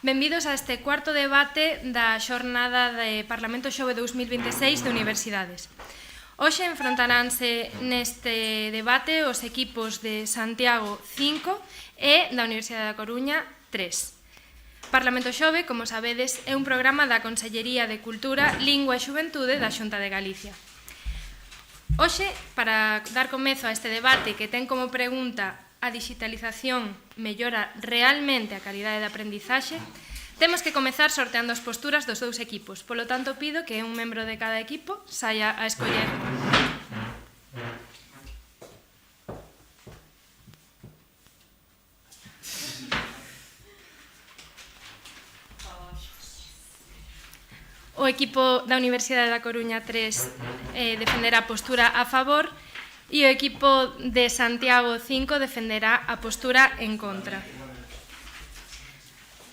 Benvidos a este cuarto debate da xornada de Parlamento Xove 2026 de Universidades. Hoxe enfrontaránse neste debate os equipos de Santiago 5 e da Universidade da Coruña 3. Parlamento Xove, como sabedes, é un programa da Consellería de Cultura, Lingua e Xuventude da Xunta de Galicia. Hoxe, para dar comezo a este debate que ten como pregunta a digitalización mellora realmente a calidade de aprendizaxe, temos que comezar sorteando as posturas dos dous equipos. Polo tanto, pido que un membro de cada equipo saia a escoller. O equipo da Universidade da Coruña 3 defenderá a postura a favor e o equipo de Santiago 5 defenderá a postura en contra.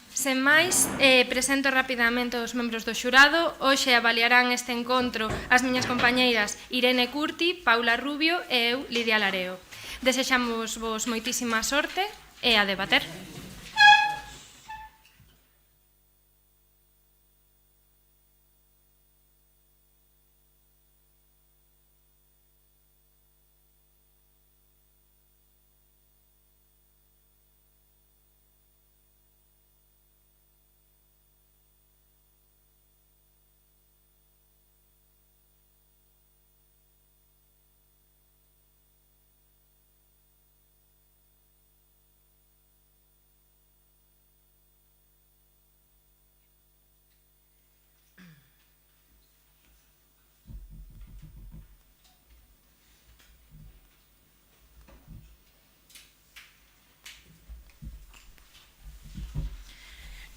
Sen máis, presento rapidamente os membros do xurado. Hoxe avaliarán este encontro as miñas compañeiras Irene Curti, Paula Rubio e eu, Lidia Lareo. Desexamos vos moitísima sorte e a debater.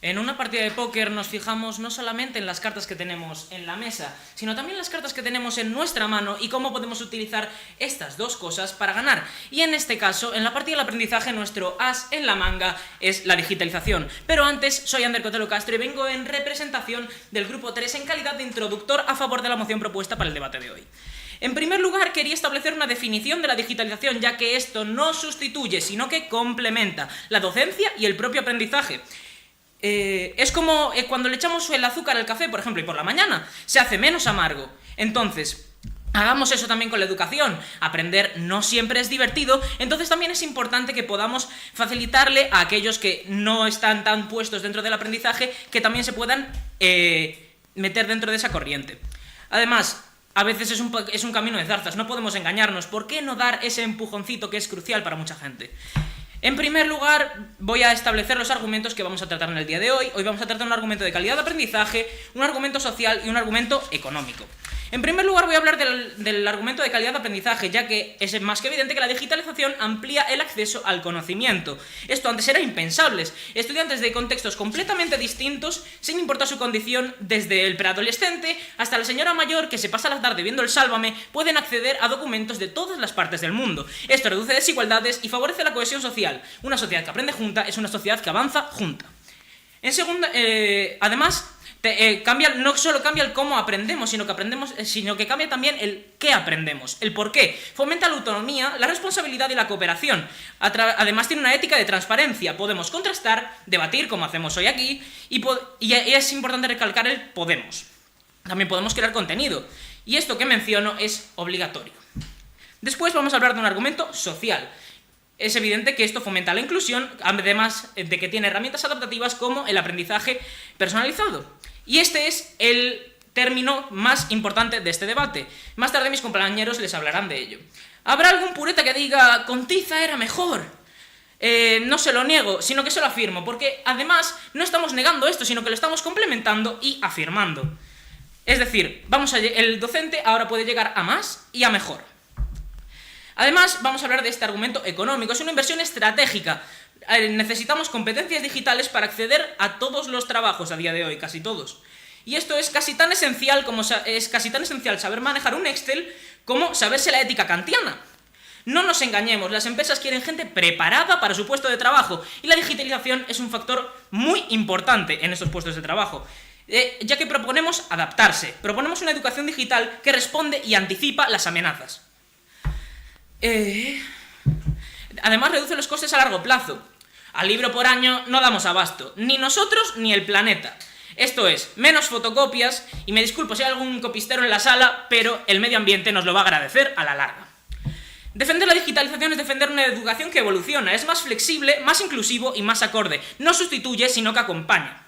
En una partida de póker nos fijamos no solamente en las cartas que tenemos en la mesa, sino también las cartas que tenemos en nuestra mano y cómo podemos utilizar estas dos cosas para ganar. Y en este caso, en la partida del aprendizaje, nuestro as en la manga es la digitalización. Pero antes, soy Ander Cotelo Castro y vengo en representación del Grupo 3 en calidad de introductor a favor de la moción propuesta para el debate de hoy. En primer lugar, quería establecer una definición de la digitalización, ya que esto no sustituye, sino que complementa la docencia y el propio aprendizaje. Es como cuando le echamos el azúcar al café, por ejemplo, y por la mañana se hace menos amargo. Entonces, hagamos eso también con la educación. Aprender no siempre es divertido, entonces también es importante que podamos facilitarle a aquellos que no están tan puestos dentro del aprendizaje que también se puedan meter dentro de esa corriente. Además, a veces es un camino de zarzas, no podemos engañarnos. ¿Por qué no dar ese empujoncito que es crucial para mucha gente? En primer lugar, voy a establecer los argumentos que vamos a tratar en el día de hoy. Hoy vamos a tratar un argumento de calidad de aprendizaje, un argumento social y un argumento económico. En primer lugar, voy a hablar del argumento de calidad de aprendizaje, ya que es más que evidente que la digitalización amplía el acceso al conocimiento. Esto antes era impensable. Estudiantes de contextos completamente distintos, sin importar su condición, desde el preadolescente hasta la señora mayor que se pasa la tarde viendo el Sálvame, pueden acceder a documentos de todas las partes del mundo. Esto reduce desigualdades y favorece la cohesión social. Una sociedad que aprende junta es una sociedad que avanza junta. En segunda, además, no solo cambia el cómo aprendemos, sino que cambia también el qué aprendemos, el por qué. Fomenta la autonomía, la responsabilidad y la cooperación. Además tiene una ética de transparencia. Podemos contrastar, debatir, como hacemos hoy aquí, y es importante recalcar el podemos. También podemos crear contenido. Y esto que menciono es obligatorio. Después vamos a hablar de un argumento social. Es evidente que esto fomenta la inclusión, además de que tiene herramientas adaptativas como el aprendizaje personalizado. Y este es el término más importante de este debate. Más tarde mis compañeros les hablarán de ello. ¿Habrá algún pureta que diga, con tiza era mejor? No se lo niego, sino que se lo afirmo, porque además no estamos negando esto, sino que lo estamos complementando y afirmando. Es decir, el docente ahora puede llegar a más y a mejor. Además, vamos a hablar de este argumento económico. Es una inversión estratégica. Necesitamos competencias digitales para acceder a todos los trabajos a día de hoy, casi todos. Y esto es casi tan esencial saber manejar un Excel como saberse la ética kantiana. No nos engañemos, las empresas quieren gente preparada para su puesto de trabajo y la digitalización es un factor muy importante en estos puestos de trabajo. ya que proponemos adaptarse, proponemos una educación digital que responde y anticipa las amenazas. Además, reduce los costes a largo plazo. Al libro por año no damos abasto, ni nosotros ni el planeta. Esto es, menos fotocopias, y me disculpo si hay algún copistero en la sala, pero el medio ambiente nos lo va a agradecer a la larga. Defender la digitalización es defender una educación que evoluciona, es más flexible, más inclusivo y más acorde. No sustituye, sino que acompaña.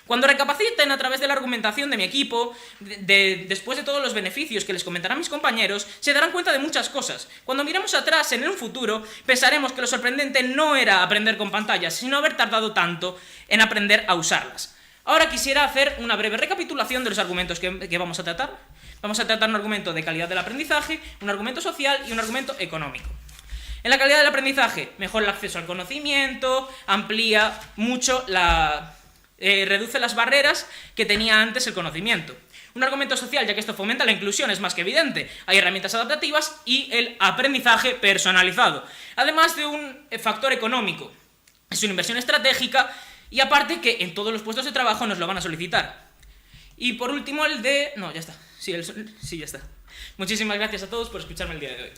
Cuando recapaciten a través de la argumentación de mi equipo, después de todos los beneficios que les comentarán mis compañeros, se darán cuenta de muchas cosas. Cuando miremos atrás en un futuro, pensaremos que lo sorprendente no era aprender con pantallas, sino haber tardado tanto en aprender a usarlas. Ahora quisiera hacer una breve recapitulación de los argumentos que vamos a tratar. Vamos a tratar un argumento de calidad del aprendizaje, un argumento social y un argumento económico. En la calidad del aprendizaje, mejora el acceso al conocimiento, amplía mucho reduce las barreras que tenía antes el conocimiento. Un argumento social, ya que esto fomenta la inclusión, es más que evidente. Hay herramientas adaptativas y el aprendizaje personalizado. Además de un factor económico. Es una inversión estratégica y aparte que en todos los puestos de trabajo nos lo van a solicitar. Y por último el de... No, ya está. Sí, ya está. Muchísimas gracias a todos por escucharme el día de hoy.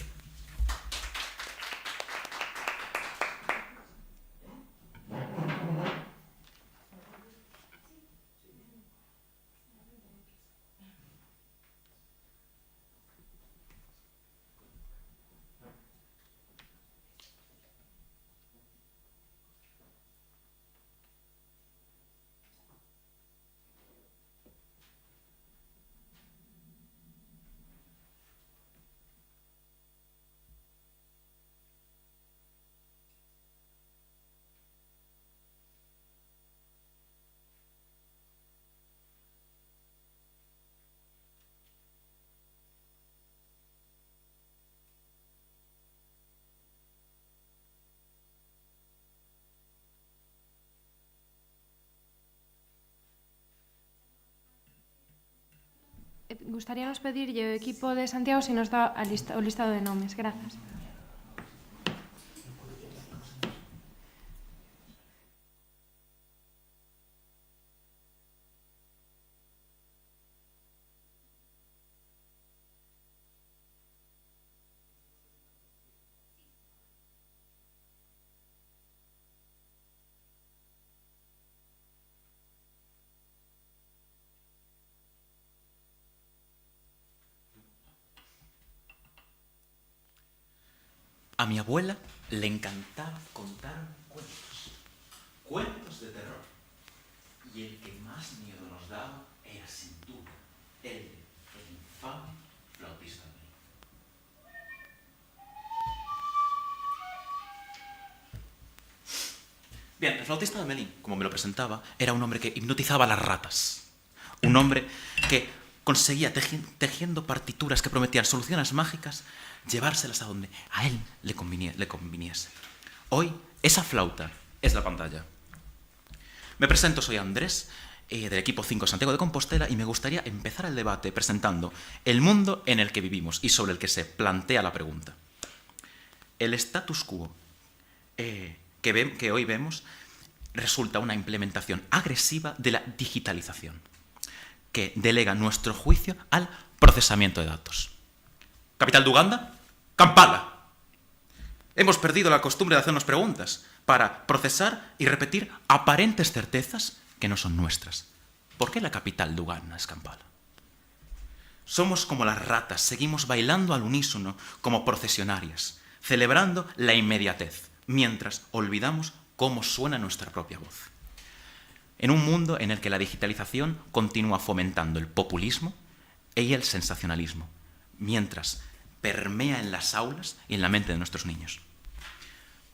Gustaríanos pedirlle ao equipo de Santiago se nos dá o listado de nomes. Grazas. A mi abuela le encantaba contar cuentos, cuentos de terror. Y el que más miedo nos daba era sin duda el infame flautista de Melín. Bien, el flautista de Melín, como me lo presentaba, era un hombre que hipnotizaba a las ratas. Un hombre que conseguía, tejiendo partituras que prometían soluciones mágicas, llevárselas a donde a él le conviniese. Hoy, esa flauta es la pantalla. Me presento, soy Andrés, del equipo 5 Santiago de Compostela, y me gustaría empezar el debate presentando el mundo en el que vivimos y sobre el que se plantea la pregunta. El status quo que hoy vemos resulta una implementación agresiva de la digitalización, que delega nuestro juicio al procesamiento de datos. ¿Capital de Uganda? Kampala. Hemos perdido la costumbre de hacernos preguntas para procesar y repetir aparentes certezas que no son nuestras. ¿Por qué la capital de Uganda es Kampala? Somos como las ratas, seguimos bailando al unísono como procesionarias, celebrando la inmediatez, mientras olvidamos cómo suena nuestra propia voz. En un mundo en el que la digitalización continúa fomentando el populismo y el sensacionalismo, mientras permea en las aulas y en la mente de nuestros niños.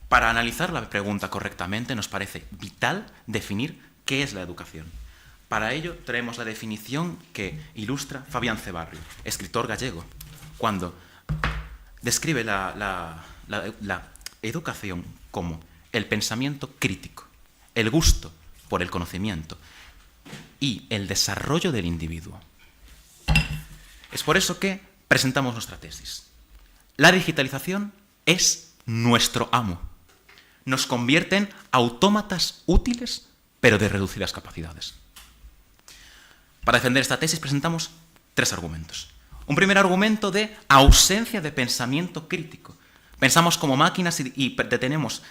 Para analizar la pregunta correctamente nos parece vital definir qué es la educación. Para ello traemos la definición que ilustra Fabián Cebarrio, escritor gallego, cuando describe la educación como el pensamiento crítico, el gusto por el conocimiento y el desarrollo del individuo. Es por eso que presentamos nuestra tesis. La digitalización es nuestro amo. Nos convierte en autómatas útiles, pero de reducidas capacidades. Para defender esta tesis presentamos 3 argumentos. Un primer argumento de ausencia de pensamiento crítico. Pensamos como máquinas y detenemos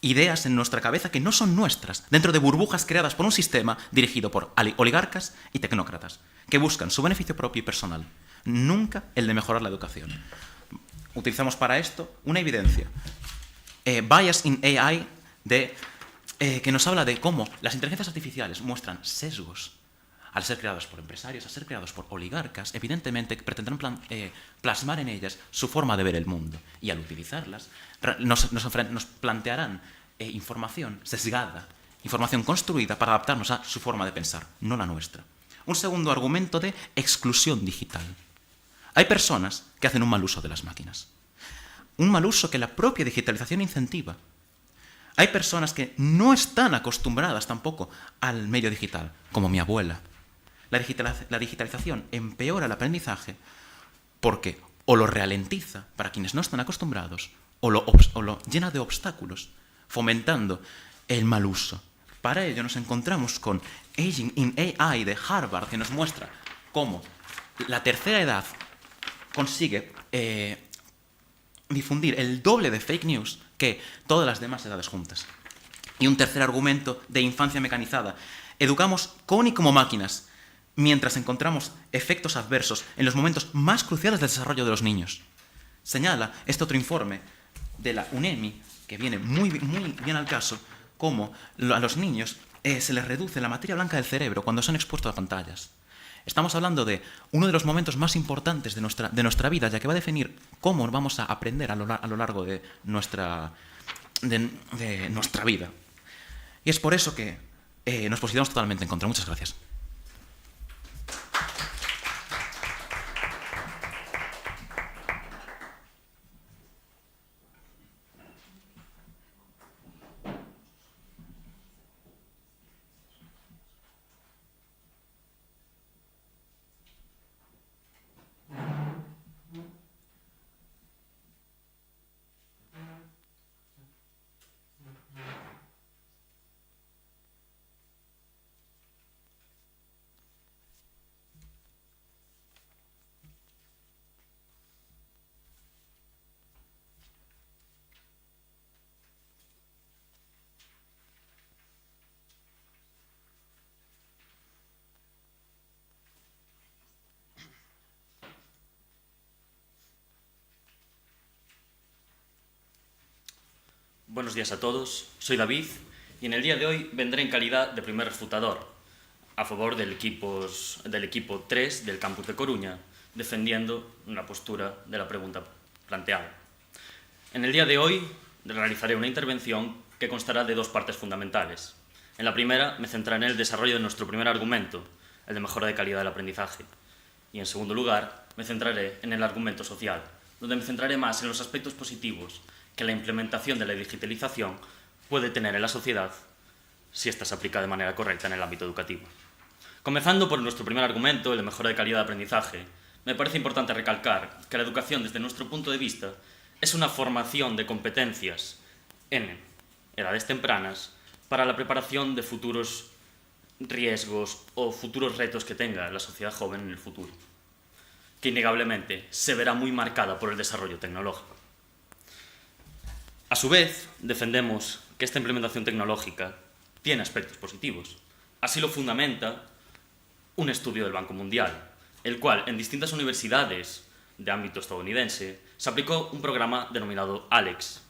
ideas en nuestra cabeza que no son nuestras, dentro de burbujas creadas por un sistema dirigido por oligarcas y tecnócratas, que buscan su beneficio propio y personal, nunca el de mejorar la educación. Utilizamos para esto una evidencia. Bias in AI, que nos habla de cómo las inteligencias artificiales muestran sesgos al ser creados por empresarios, al ser creados por oligarcas, evidentemente pretendrán plasmar en ellas su forma de ver el mundo. Y al utilizarlas, nos plantearán información sesgada, información construida para adaptarnos a su forma de pensar, no la nuestra. Un segundo argumento de exclusión digital. Hay personas que hacen un mal uso de las máquinas. Un mal uso que la propia digitalización incentiva. Hay personas que no están acostumbradas tampoco al medio digital, como mi abuela. La digitalización empeora el aprendizaje porque o lo ralentiza para quienes no están acostumbrados o lo llena de obstáculos, fomentando el mal uso. Para ello nos encontramos con Aging in AI de Harvard, que nos muestra cómo la tercera edad consigue difundir el doble de fake news que todas las demás edades juntas. Y un tercer argumento de infancia mecanizada. Educamos con y como máquinas, mientras encontramos efectos adversos en los momentos más cruciales del desarrollo de los niños. Señala este otro informe de la UNEMI, que viene muy bien al caso, cómo a los niños se les reduce la materia blanca del cerebro cuando son expuestos a pantallas. Estamos hablando de uno de los momentos más importantes de nuestra vida, ya que va a definir cómo vamos a aprender a lo largo de nuestra vida. Y es por eso que nos posicionamos totalmente en contra. Muchas gracias. Buenos días a todos, soy David y en el día de hoy vendré en calidad de primer refutador a favor del equipo 3 del campus de Coruña, defendiendo la postura de la pregunta planteada. En el día de hoy realizaré una intervención que constará de 2 partes fundamentales. En la primera me centraré en el desarrollo de nuestro primer argumento, el de mejora de calidad del aprendizaje. Y en segundo lugar me centraré en el argumento social, donde me centraré más en los aspectos positivos que la implementación de la digitalización puede tener en la sociedad si ésta se aplica de manera correcta en el ámbito educativo. Comenzando por nuestro primer argumento, el de mejora de calidad de aprendizaje, me parece importante recalcar que la educación, desde nuestro punto de vista, es una formación de competencias en edades tempranas para la preparación de futuros riesgos o futuros retos que tenga la sociedad joven en el futuro, que innegablemente se verá muy marcada por el desarrollo tecnológico. A su vez, defendemos que esta implementación tecnológica tiene aspectos positivos. Así lo fundamenta un estudio del Banco Mundial, el cual en distintas universidades de ámbito estadounidense se aplicó un programa denominado ALEX.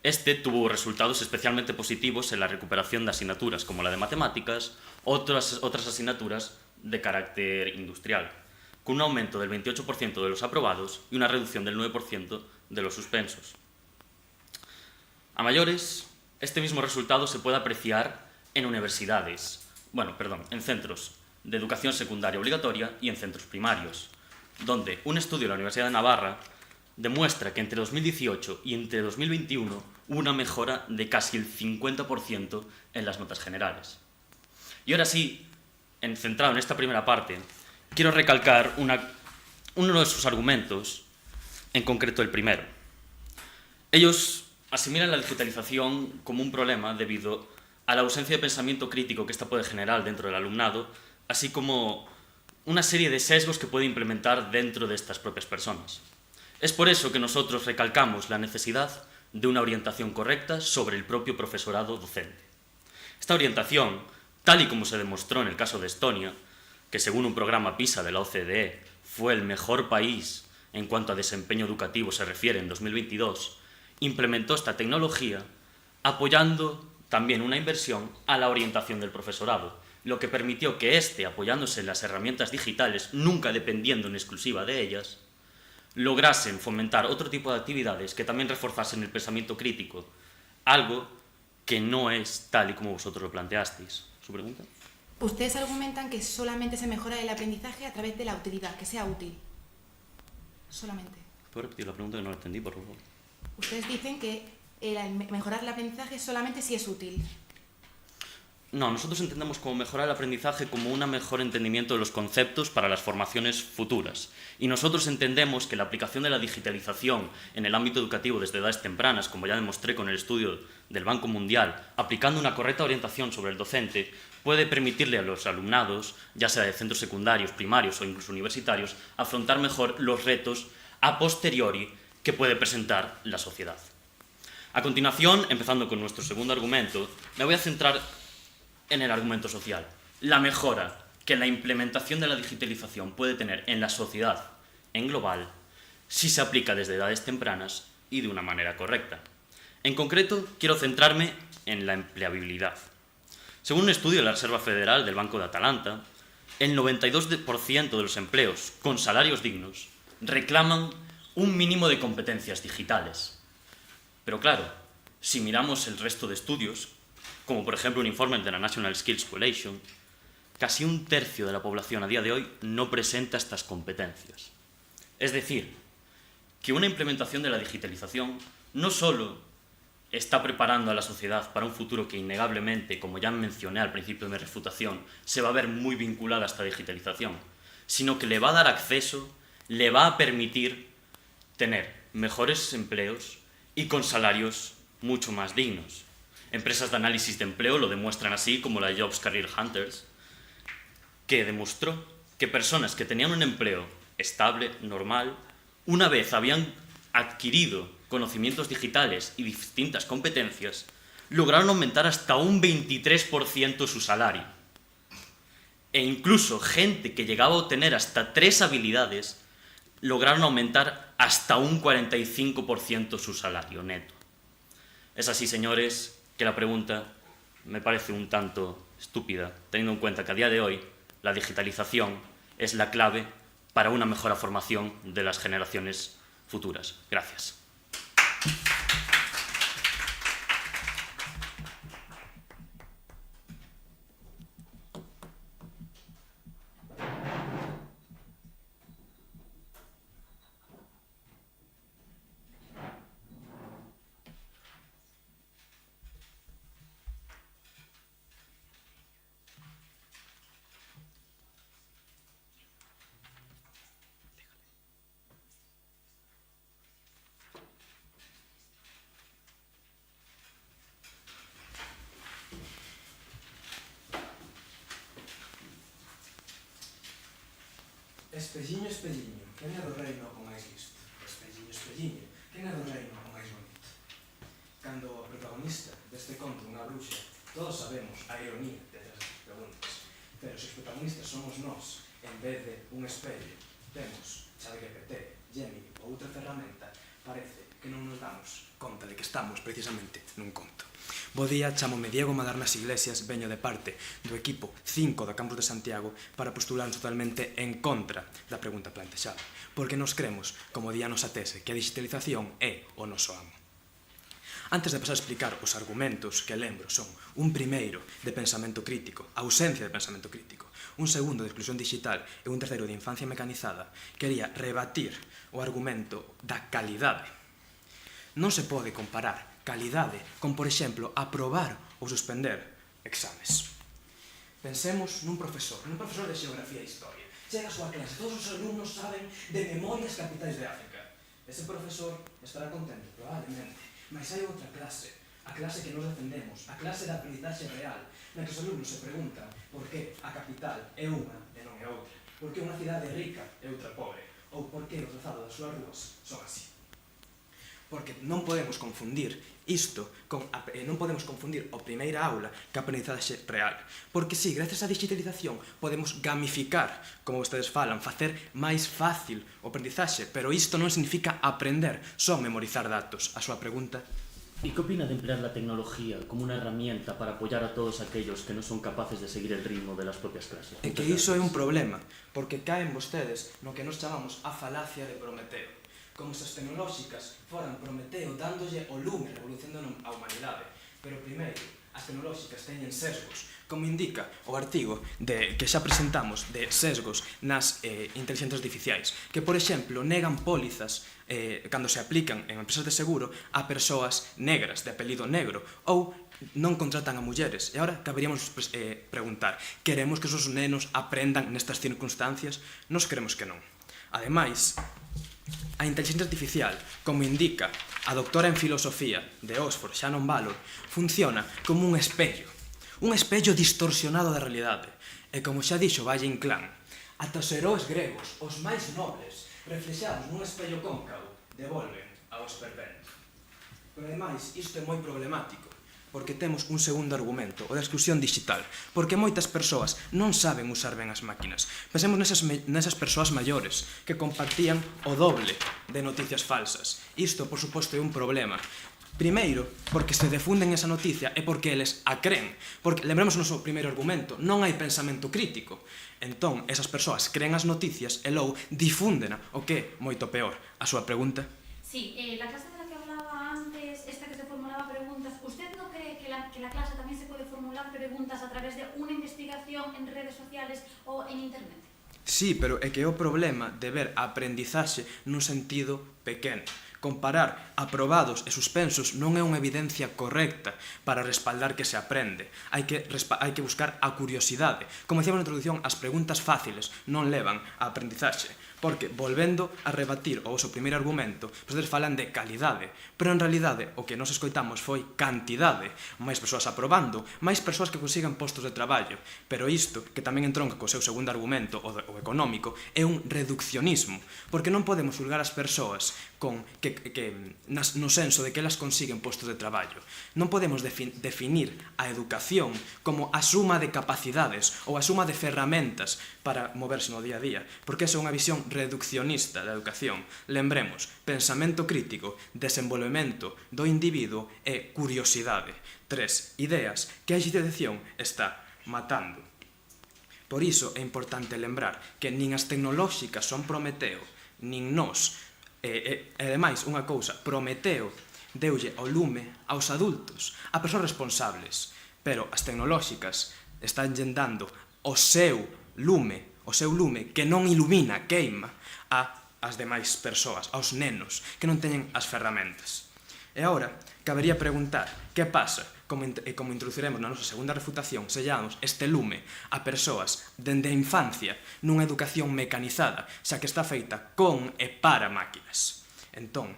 Este tuvo resultados especialmente positivos en la recuperación de asignaturas como la de matemáticas, otras asignaturas de carácter industrial, con un aumento del 28% de los aprobados y una reducción del 9% de los suspensos. A mayores, este mismo resultado se puede apreciar en en centros de educación secundaria obligatoria y en centros primarios, donde un estudio de la Universidad de Navarra demuestra que entre 2018 y entre 2021 hubo una mejora de casi el 50% en las notas generales. Y ahora sí, centrado en esta primera parte, quiero recalcar uno de sus argumentos, en concreto el primero. Ellos asimilan la digitalización como un problema debido a la ausencia de pensamiento crítico que ésta puede generar dentro del alumnado, así como una serie de sesgos que puede implementar dentro de estas propias personas. Es por eso que nosotros recalcamos la necesidad de una orientación correcta sobre el propio profesorado docente. Esta orientación, tal y como se demostró en el caso de Estonia, que según un programa PISA de la OCDE fue el mejor país en cuanto a desempeño educativo se refiere en 2022, implementó esta tecnología apoyando también una inversión a la orientación del profesorado, lo que permitió que éste, apoyándose en las herramientas digitales, nunca dependiendo en exclusiva de ellas, lograsen fomentar otro tipo de actividades que también reforzasen el pensamiento crítico, algo que no es tal y como vosotros lo planteasteis. ¿Su pregunta? Ustedes argumentan que solamente se mejora el aprendizaje a través de la utilidad, que sea útil. Solamente. ¿Puedo repetir la pregunta que no la entendí, por favor? Ustedes dicen que mejorar el aprendizaje solamente si es útil. No, nosotros entendemos como mejorar el aprendizaje como un mejor entendimiento de los conceptos para las formaciones futuras. Y nosotros entendemos que la aplicación de la digitalización en el ámbito educativo desde edades tempranas, como ya demostré con el estudio del Banco Mundial, aplicando una correcta orientación sobre el docente, puede permitirle a los alumnados, ya sea de centros secundarios, primarios o incluso universitarios, afrontar mejor los retos a posteriori que puede presentar la sociedad. A continuación, empezando con nuestro segundo argumento, me voy a centrar en el argumento social. La mejora que la implementación de la digitalización puede tener en la sociedad en global si se aplica desde edades tempranas y de una manera correcta. En concreto, quiero centrarme en la empleabilidad. Según un estudio de la Reserva Federal del Banco de Atalanta, el 92% de los empleos con salarios dignos reclaman un mínimo de competencias digitales. Pero claro, si miramos el resto de estudios, como por ejemplo un informe de la National Skills Coalition, casi un tercio de la población a día de hoy no presenta estas competencias. Es decir, que una implementación de la digitalización no solo está preparando a la sociedad para un futuro que innegablemente, como ya mencioné al principio de mi refutación, se va a ver muy vinculada a esta digitalización, sino que le va a dar acceso, le va a permitir tener mejores empleos y con salarios mucho más dignos. Empresas de análisis de empleo lo demuestran así, como la Jobs Career Hunters, que demostró que personas que tenían un empleo estable, normal, una vez habían adquirido conocimientos digitales y distintas competencias, lograron aumentar hasta un 23% su salario. E incluso gente que llegaba a obtener hasta 3 habilidades, lograron aumentar hasta un 45% su salario neto. Es así, señores, que la pregunta me parece un tanto estúpida, teniendo en cuenta que a día de hoy la digitalización es la clave para una mejor formación de las generaciones futuras. Gracias. Espelliño, espelliño, quen é do reino con máis listo? Espelliño, espelliño, quen é do reino con máis bonito? Cando o protagonista deste conto unha bruxa, todos sabemos a ironía detrás das preguntas, pero se os protagonistas somos nós, en vez de un espello, temos ChatGPT, Gemini ou outra ferramenta, parece que non nos damos conta de que estamos precisamente nun conto. Bo día, chámome Diego Madarnas Iglesias, veño de parte do equipo 5 da Campus de Santiago para postularnos totalmente en contra da pregunta plantexada, porque nos cremos, como di a nosa tese, que a digitalización é o noso amo. Antes de pasar a explicar os argumentos que lembro son un primeiro de pensamento crítico, ausencia de pensamento crítico, un segundo de exclusión digital e un terceiro de infancia mecanizada, quería rebatir o argumento da calidade. Non se pode comparar calidade con, por exemplo, aprobar ou suspender exames. Pensemos nun profesor de xeografía e historia. Chega a súa clase, todos os alumnos saben de memoria as capitais de África. Ese profesor estará contento, probablemente, mas hai outra clase, a clase que nos defendemos, a clase de aprendizaxe real, na que os alumnos se preguntan por que a capital é unha e non é outra. Por que unha cidade rica e outra pobre? Ou por que o trazado das súas rúas son así? Porque non podemos confundir isto non podemos confundir o primeira aula ca aprendizaxe real. Porque si, gracias á digitalización podemos gamificar, como vostedes falan, facer máis fácil o aprendizaxe, pero isto non significa aprender, só memorizar datos. A súa pregunta? ¿Y qué opina de emplear la tecnología como una herramienta para apoyar a todos aquellos que no son capaces de seguir el ritmo de las propias clases? É que iso é un problema, porque caen vostedes no que nos chamamos a falacia de Prometeo. Como se as tecnolóxicas foran Prometeo dándolle o lume revolucionando a humanidade. Pero primeiro, as tecnolóxicas teñen sesgos, como indica o artigo que xa presentamos de sesgos nas inteligencias artificiais, que, por exemplo, negan pólizas cando se aplican en empresas de seguro a persoas negras, de apelido negro, ou non contratan a mulleres. E agora caberíamos preguntar, queremos que os nosos nenos aprendan nestas circunstancias? Nos queremos que non. Ademais, a inteligencia artificial, como indica a doctora en filosofía de Oxford, Shannon Ballor, funciona como un espello distorsionado da realidade. E como xa dixo Valle Inclán, ata os heróis gregos, os máis nobles, reflexados nun espello cóncavo, devolven ao esperpento. Pero ademais, isto é moi problemático, porque temos un segundo argumento, o da exclusión digital, porque moitas persoas non saben usar ben as máquinas. Pensemos nesas persoas maiores que compartían o doble de noticias falsas. Isto, por suposto, é un problema. Primeiro, porque se difunden esa noticia e porque eles a creen. Porque, lembremos o noso primeiro argumento, non hai pensamento crítico. Entón, esas persoas creen as noticias e logo difúndena, o que é moito peor. A súa pregunta? Sí, la clase de la que hablaba antes, esta que se formulaba preguntas, ¿usted no cree que la clase también se puede formular preguntas a través de una investigación en redes sociales o en internet? Sí, pero é que é o problema de ver a aprendizaxe nun sentido pequeno. Comparar aprobados e suspensos non é unha evidencia correcta para respaldar que se aprende. Hai que buscar a curiosidade. Como decíamos na introducción, as preguntas fáciles non levan a aprendizaxe. Porque, volvendo a rebatir o vosso primeiro argumento, vostedes falan de calidade, pero en realidade o que nos escoitamos foi cantidade. Máis persoas aprobando, máis persoas que consigan postos de traballo. Pero isto, que tamén entronca co seu segundo argumento, o económico, é un reduccionismo. Porque non podemos xulgar as persoas no senso de que elas consiguen postos de traballo. Non podemos definir a educación como a suma de capacidades ou a suma de ferramentas para moverse no día a día, porque esa é unha visión reduccionista da educación. Lembremos, pensamento crítico, desenvolvemento do individuo e curiosidade. 3 ideas que a digitalización está matando. Por iso é importante lembrar que nin as tecnolóxicas son Prometeo, nin nós. E ademais, unha cousa, Prometeo deulle o lume aos adultos, a persoas responsables, pero as tecnolóxicas están dando o seu lume que non ilumina, queima ás demais persoas, aos nenos que non teñen as ferramentas. E agora, cabería preguntar que pasa, como introduciremos na nosa segunda refutación, sellamos este lume a persoas dende a infancia nunha educación mecanizada, xa que está feita con e para máquinas. Entón,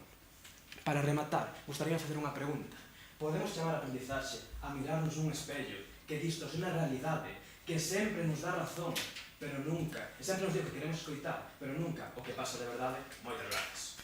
para rematar, gustaría facer unha pregunta. Podemos chamar a aprendizaxe a mirarnos nun espello que distorsiona a realidade, que sempre nos dá razón, pero nunca, e sempre nos digo que queremos escoitar, pero nunca o que pasa de verdade? Moitas gracias.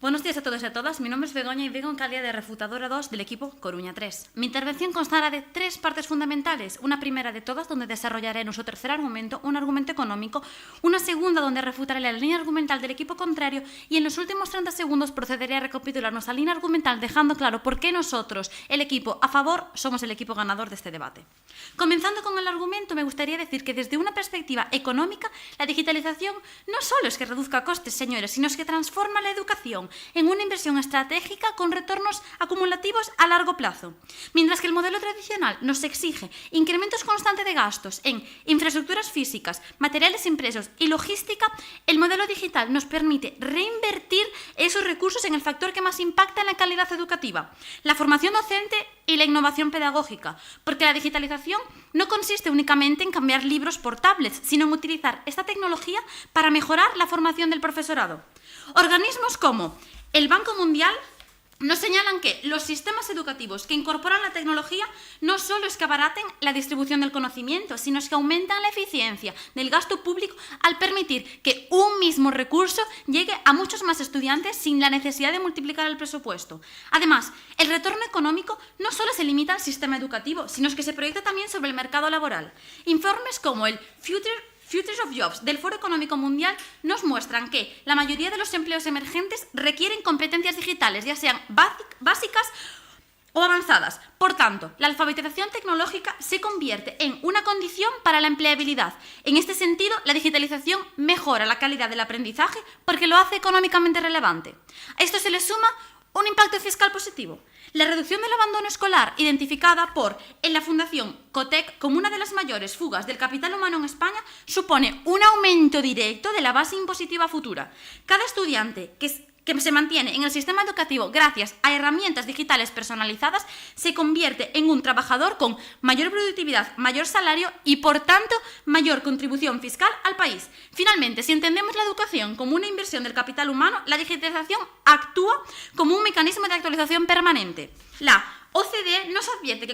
Buenos días a todos y a todas. Mi nombre es Begoña y vengo en calidad de refutadora 2 del equipo Coruña 3. Mi intervención constará de 3 partes fundamentales. Una primera de todas, donde desarrollaré nuestro tercer argumento, un argumento económico. Una segunda, donde refutaré la línea argumental del equipo contrario. Y en los últimos 30 segundos procederé a recapitular nuestra línea argumental, dejando claro por qué nosotros, el equipo a favor, somos el equipo ganador de este debate. Comenzando con el argumento, me gustaría decir que desde una perspectiva económica, la digitalización no solo es que reduzca costes, señores, sino es que transforma la educación en una inversión estratégica con retornos acumulativos a largo plazo. Mientras que el modelo tradicional nos exige incrementos constantes de gastos en infraestructuras físicas, materiales impresos y logística, el modelo digital nos permite reinvertir esos recursos en el factor que más impacta en la calidad educativa, la formación docente y la innovación pedagógica, porque la digitalización no consiste únicamente en cambiar libros por tablets, sino en utilizar esta tecnología para mejorar la formación del profesorado. Organismos como el Banco Mundial nos señalan que los sistemas educativos que incorporan la tecnología no solo es que abaraten la distribución del conocimiento, sino es que aumentan la eficiencia del gasto público al permitir que un mismo recurso llegue a muchos más estudiantes sin la necesidad de multiplicar el presupuesto. Además, el retorno económico no solo se limita al sistema educativo, sino es que se proyecta también sobre el mercado laboral. Informes como el Futures of Jobs del Foro Económico Mundial nos muestran que la mayoría de los empleos emergentes requieren competencias digitales, ya sean básicas o avanzadas. Por tanto, la alfabetización tecnológica se convierte en una condición para la empleabilidad. En este sentido, la digitalización mejora la calidad del aprendizaje porque lo hace económicamente relevante. A esto se le suma un impacto fiscal positivo. La reducción del abandono escolar, identificada en la Fundación COTEC como una de las mayores fugas del capital humano en España, supone un aumento directo de la base impositiva futura. Cada estudiante que se mantiene en el sistema educativo gracias a herramientas digitales personalizadas se convierte en un trabajador con mayor productividad, mayor salario y, por tanto, mayor contribución fiscal al país. Finalmente, si entendemos la educación como una inversión del capital humano, la digitalización actúa como un mecanismo de actualización permanente. La OCDE nos advierte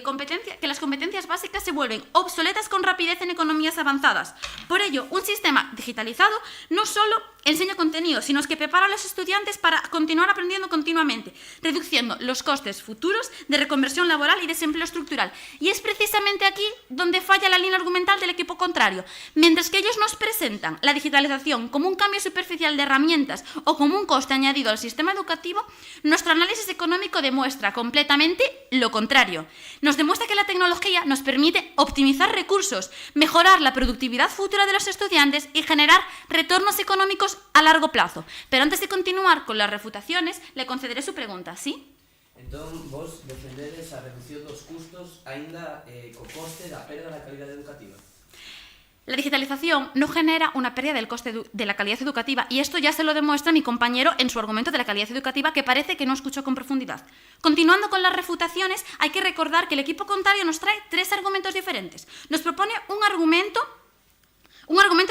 que las competencias básicas se vuelven obsoletas con rapidez en economías avanzadas. Por ello, un sistema digitalizado no solo enseña contenido, sino que prepara a los estudiantes para continuar aprendiendo continuamente, reduciendo los costes futuros de reconversión laboral y desempleo estructural. Y es precisamente aquí donde falla la línea argumental del equipo contrario. Mientras que ellos nos presentan la digitalización como un cambio superficial de herramientas o como un coste añadido al sistema educativo, nuestro análisis económico demuestra completamente lo contrario. Nos demuestra que la tecnología nos permite optimizar recursos, mejorar la productividad futura de los estudiantes y generar retornos económicos a largo plazo. Pero antes de continuar con las refutaciones, le concederé su pregunta, ¿sí? Entón, vos defendedes a reducción dos custos aínda co coste da perda da calidad educativa? La digitalización no genera una pérdida del coste de la calidad educativa y esto ya se lo demuestra mi compañero en su argumento de la calidad educativa, que parece que no escuchó con profundidad. Continuando con las refutaciones, hay que recordar que el equipo contrario nos trae 3 argumentos diferentes. Nos propone un argumento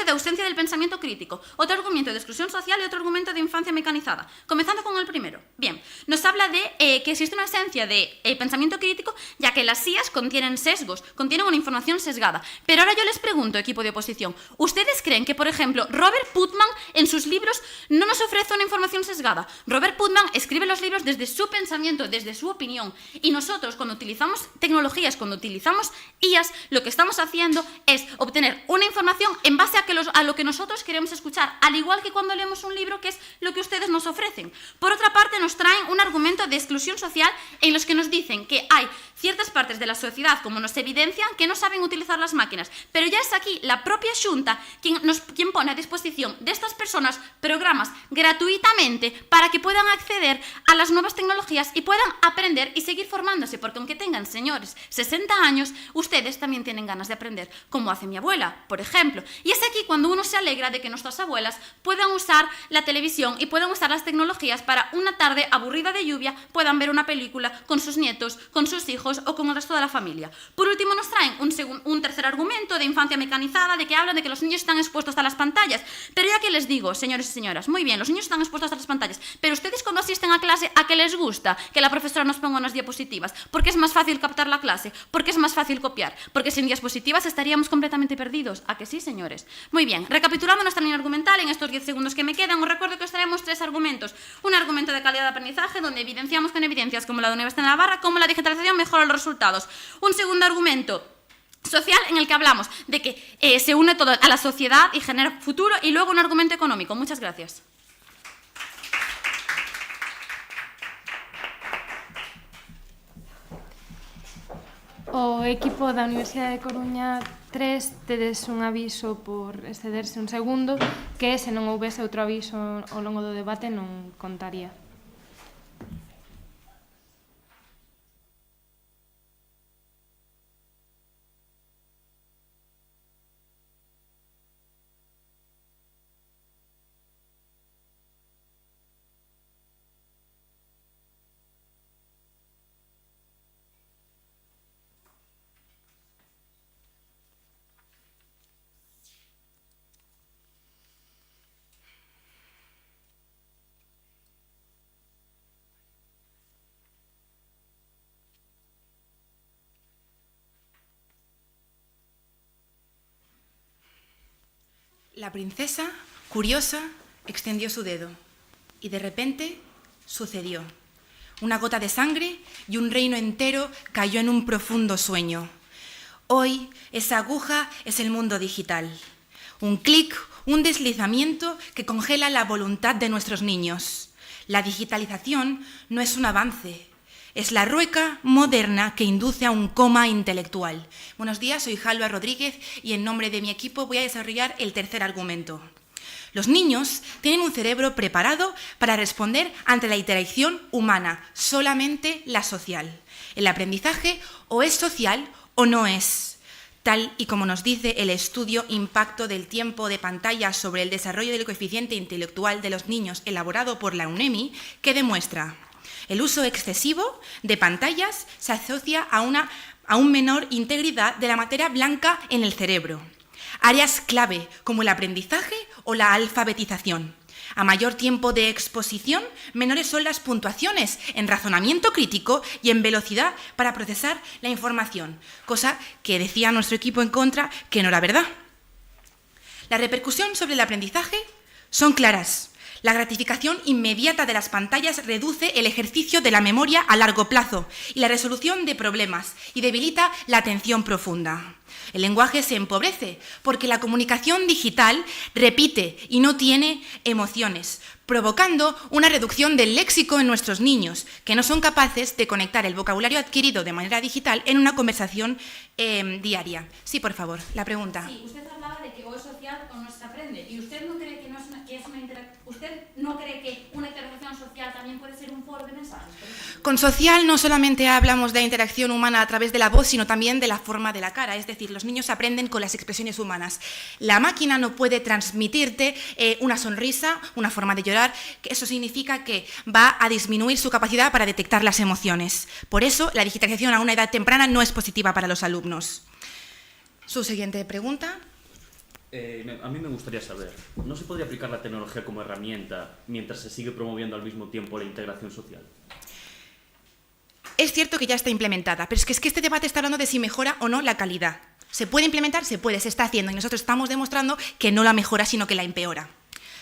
de ausencia del pensamiento crítico, otro argumento de exclusión social y otro argumento de infancia mecanizada. Comenzando con el primero. Bien, nos habla de que existe una ausencia de pensamiento crítico, ya que las IAs contienen sesgos, contienen una información sesgada. Pero ahora yo les pregunto, equipo de oposición, ¿ustedes creen que, por ejemplo, Robert Putnam en sus libros no nos ofrece una información sesgada? Robert Putnam escribe los libros desde su pensamiento, desde su opinión, y nosotros, cuando utilizamos tecnologías, cuando utilizamos IAs, lo que estamos haciendo es obtener una información en base a lo que nosotros queremos escuchar, al igual que cuando leemos un libro, que es lo que ustedes nos ofrecen. Por otra parte, nos traen un argumento de exclusión social en los que nos dicen que hay ciertas partes de la sociedad, como nos evidencian, que no saben utilizar las máquinas. Pero ya es aquí la propia Xunta quien pone a disposición de estas personas programas gratuitamente para que puedan acceder a las nuevas tecnologías y puedan aprender y seguir formándose, porque aunque tengan, señores, 60 años, ustedes también tienen ganas de aprender, como hace mi abuela, por ejemplo. Y es aquí cuando uno se alegra de que nuestras abuelas puedan usar la televisión y puedan usar las tecnologías para una tarde aburrida de lluvia, puedan ver una película con sus nietos, con sus hijos o con el resto de la familia. Por último, nos traen un tercer argumento de infancia mecanizada, de que hablan de que los niños están expuestos a las pantallas. Pero ya que les digo, señores y señoras, muy bien, los niños están expuestos a las pantallas, pero ustedes cuando asisten a clase, ¿a qué les gusta que la profesora nos ponga unas diapositivas? Porque es más fácil captar la clase, porque es más fácil copiar, porque sin diapositivas estaríamos completamente perdidos. ¿A que sí, señores? señores. Muy bien, recapitulando nuestra línea argumental, en estos 10 segundos que me quedan, os recuerdo que os traemos 3 argumentos. Un argumento de calidad de aprendizaje, donde evidenciamos con evidencias como la de Universidad de Navarra, cómo la digitalización mejora los resultados. Un segundo argumento social, en el que hablamos de que se une todo a la sociedad y genera futuro, y luego un argumento económico. Muchas gracias. O equipo da Universidade de Coruña 3 tedes un aviso por excederse un segundo, que se non houbese outro aviso ao longo do debate non contaría. La princesa, curiosa, extendió su dedo y de repente sucedió. Una gota de sangre y un reino entero cayó en un profundo sueño. Hoy esa aguja es el mundo digital. Un clic, un deslizamiento que congela la voluntad de nuestros niños. La digitalización no es un avance. Es la rueca moderna que induce a un coma intelectual. Buenos días, soy Jalva Rodríguez y en nombre de mi equipo voy a desarrollar el tercer argumento. Los niños tienen un cerebro preparado para responder ante la interacción humana, solamente la social. El aprendizaje o es social o no es, tal y como nos dice el estudio Impacto del tiempo de pantalla sobre el desarrollo del coeficiente intelectual de los niños elaborado por la UNEMI, que demuestra: el uso excesivo de pantallas se asocia a un menor integridad de la materia blanca en el cerebro. Áreas clave como el aprendizaje o la alfabetización. A mayor tiempo de exposición, menores son las puntuaciones en razonamiento crítico y en velocidad para procesar la información, cosa que decía nuestro equipo en contra que no era verdad. La repercusión sobre el aprendizaje son claras. La gratificación inmediata de las pantallas reduce el ejercicio de la memoria a largo plazo y la resolución de problemas y debilita la atención profunda. El lenguaje se empobrece porque la comunicación digital repite y no tiene emociones, provocando una reducción del léxico en nuestros niños, que no son capaces de conectar el vocabulario adquirido de manera digital en una conversación diaria. Sí, por favor, la pregunta. Sí, usted hablaba de que o es social o no se aprende, y usted no cree que ¿usted no cree que una interacción social también puede ser un foro de mensajes? Con social no solamente hablamos de la interacción humana a través de la voz, sino también de la forma de la cara, es decir, los niños aprenden con las expresiones humanas. La máquina no puede transmitirte una sonrisa, una forma de llorar, que eso significa que va a disminuir su capacidad para detectar las emociones. Por eso, la digitalización a una edad temprana no es positiva para los alumnos. Su siguiente pregunta. A mí me gustaría saber, ¿no se podría aplicar la tecnología como herramienta mientras se sigue promoviendo al mismo tiempo la integración social? Es cierto que ya está implementada, pero es que este debate está hablando de si mejora o no la calidad. ¿Se puede implementar? Se puede, se está haciendo, y nosotros estamos demostrando que no la mejora, sino que la empeora.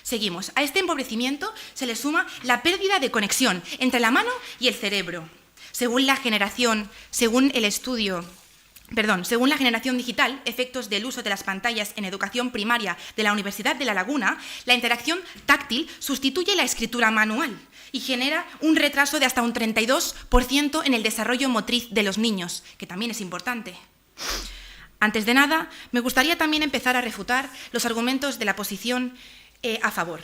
Seguimos. A este empobrecimiento se le suma la pérdida de conexión entre la mano y el cerebro. Según la generación digital, efectos del uso de las pantallas en educación primaria de la Universidad de La Laguna, la interacción táctil sustituye la escritura manual y genera un retraso de hasta un 32% en el desarrollo motriz de los niños, que también es importante. Antes de nada, me gustaría también empezar a refutar los argumentos de la posición a favor.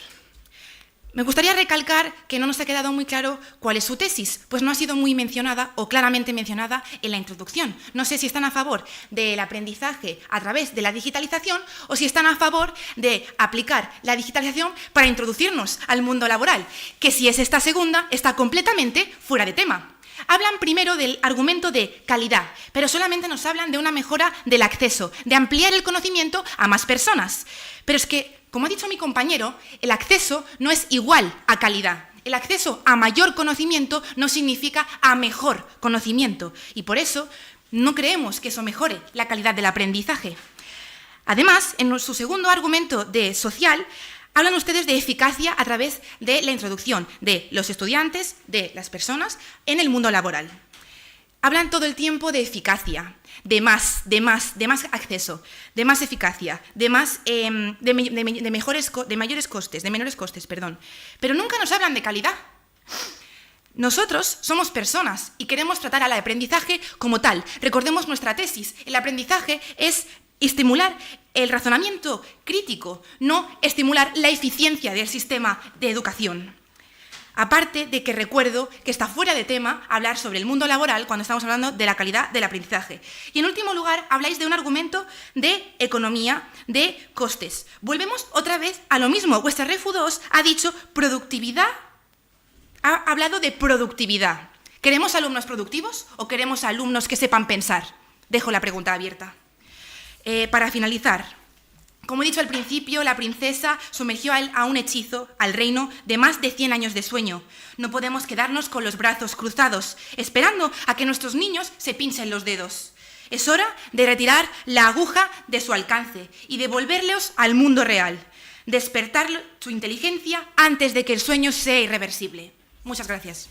Me gustaría recalcar que no nos ha quedado muy claro cuál es su tesis, pues no ha sido muy mencionada o claramente mencionada en la introducción. No sé si están a favor del aprendizaje a través de la digitalización o si están a favor de aplicar la digitalización para introducirnos al mundo laboral, que si es esta segunda, está completamente fuera de tema. Hablan primero del argumento de calidad, pero solamente nos hablan de una mejora del acceso, de ampliar el conocimiento a más personas. Pero es que, como ha dicho mi compañero, el acceso no es igual a calidad. El acceso a mayor conocimiento no significa a mejor conocimiento y por eso no creemos que eso mejore la calidad del aprendizaje. Además, en su segundo argumento de social, hablan ustedes de eficacia a través de la introducción de los estudiantes, de las personas, en el mundo laboral. Hablan todo el tiempo de eficacia, de más acceso, de más eficacia, de menores costes, pero nunca nos hablan de calidad. Nosotros somos personas y queremos tratar al aprendizaje como tal. Recordemos nuestra tesis. El aprendizaje es estimular el razonamiento crítico, no estimular la eficiencia del sistema de educación. Aparte de que recuerdo que está fuera de tema hablar sobre el mundo laboral cuando estamos hablando de la calidad del aprendizaje. Y en último lugar, habláis de un argumento de economía, de costes. Volvemos otra vez a lo mismo. Vuestra Refu 2 ha dicho productividad, ha hablado de productividad. ¿Queremos alumnos productivos o queremos alumnos que sepan pensar? Dejo la pregunta abierta. Para finalizar, como he dicho al principio, la princesa sumergió a un hechizo al reino de más de 100 años de sueño. No podemos quedarnos con los brazos cruzados, esperando a que nuestros niños se pinchen los dedos. Es hora de retirar la aguja de su alcance y devolverlos al mundo real. Despertar su inteligencia antes de que el sueño sea irreversible. Muchas gracias.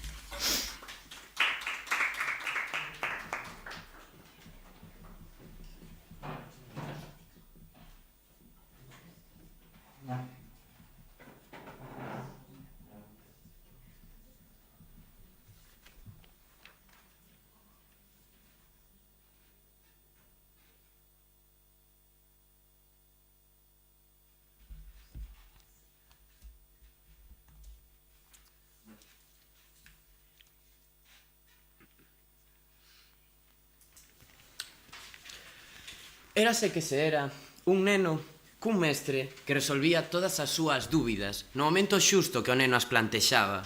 Érase que se era un neno cun mestre que resolvía todas as súas dúbidas no momento xusto que o neno as plantexaba.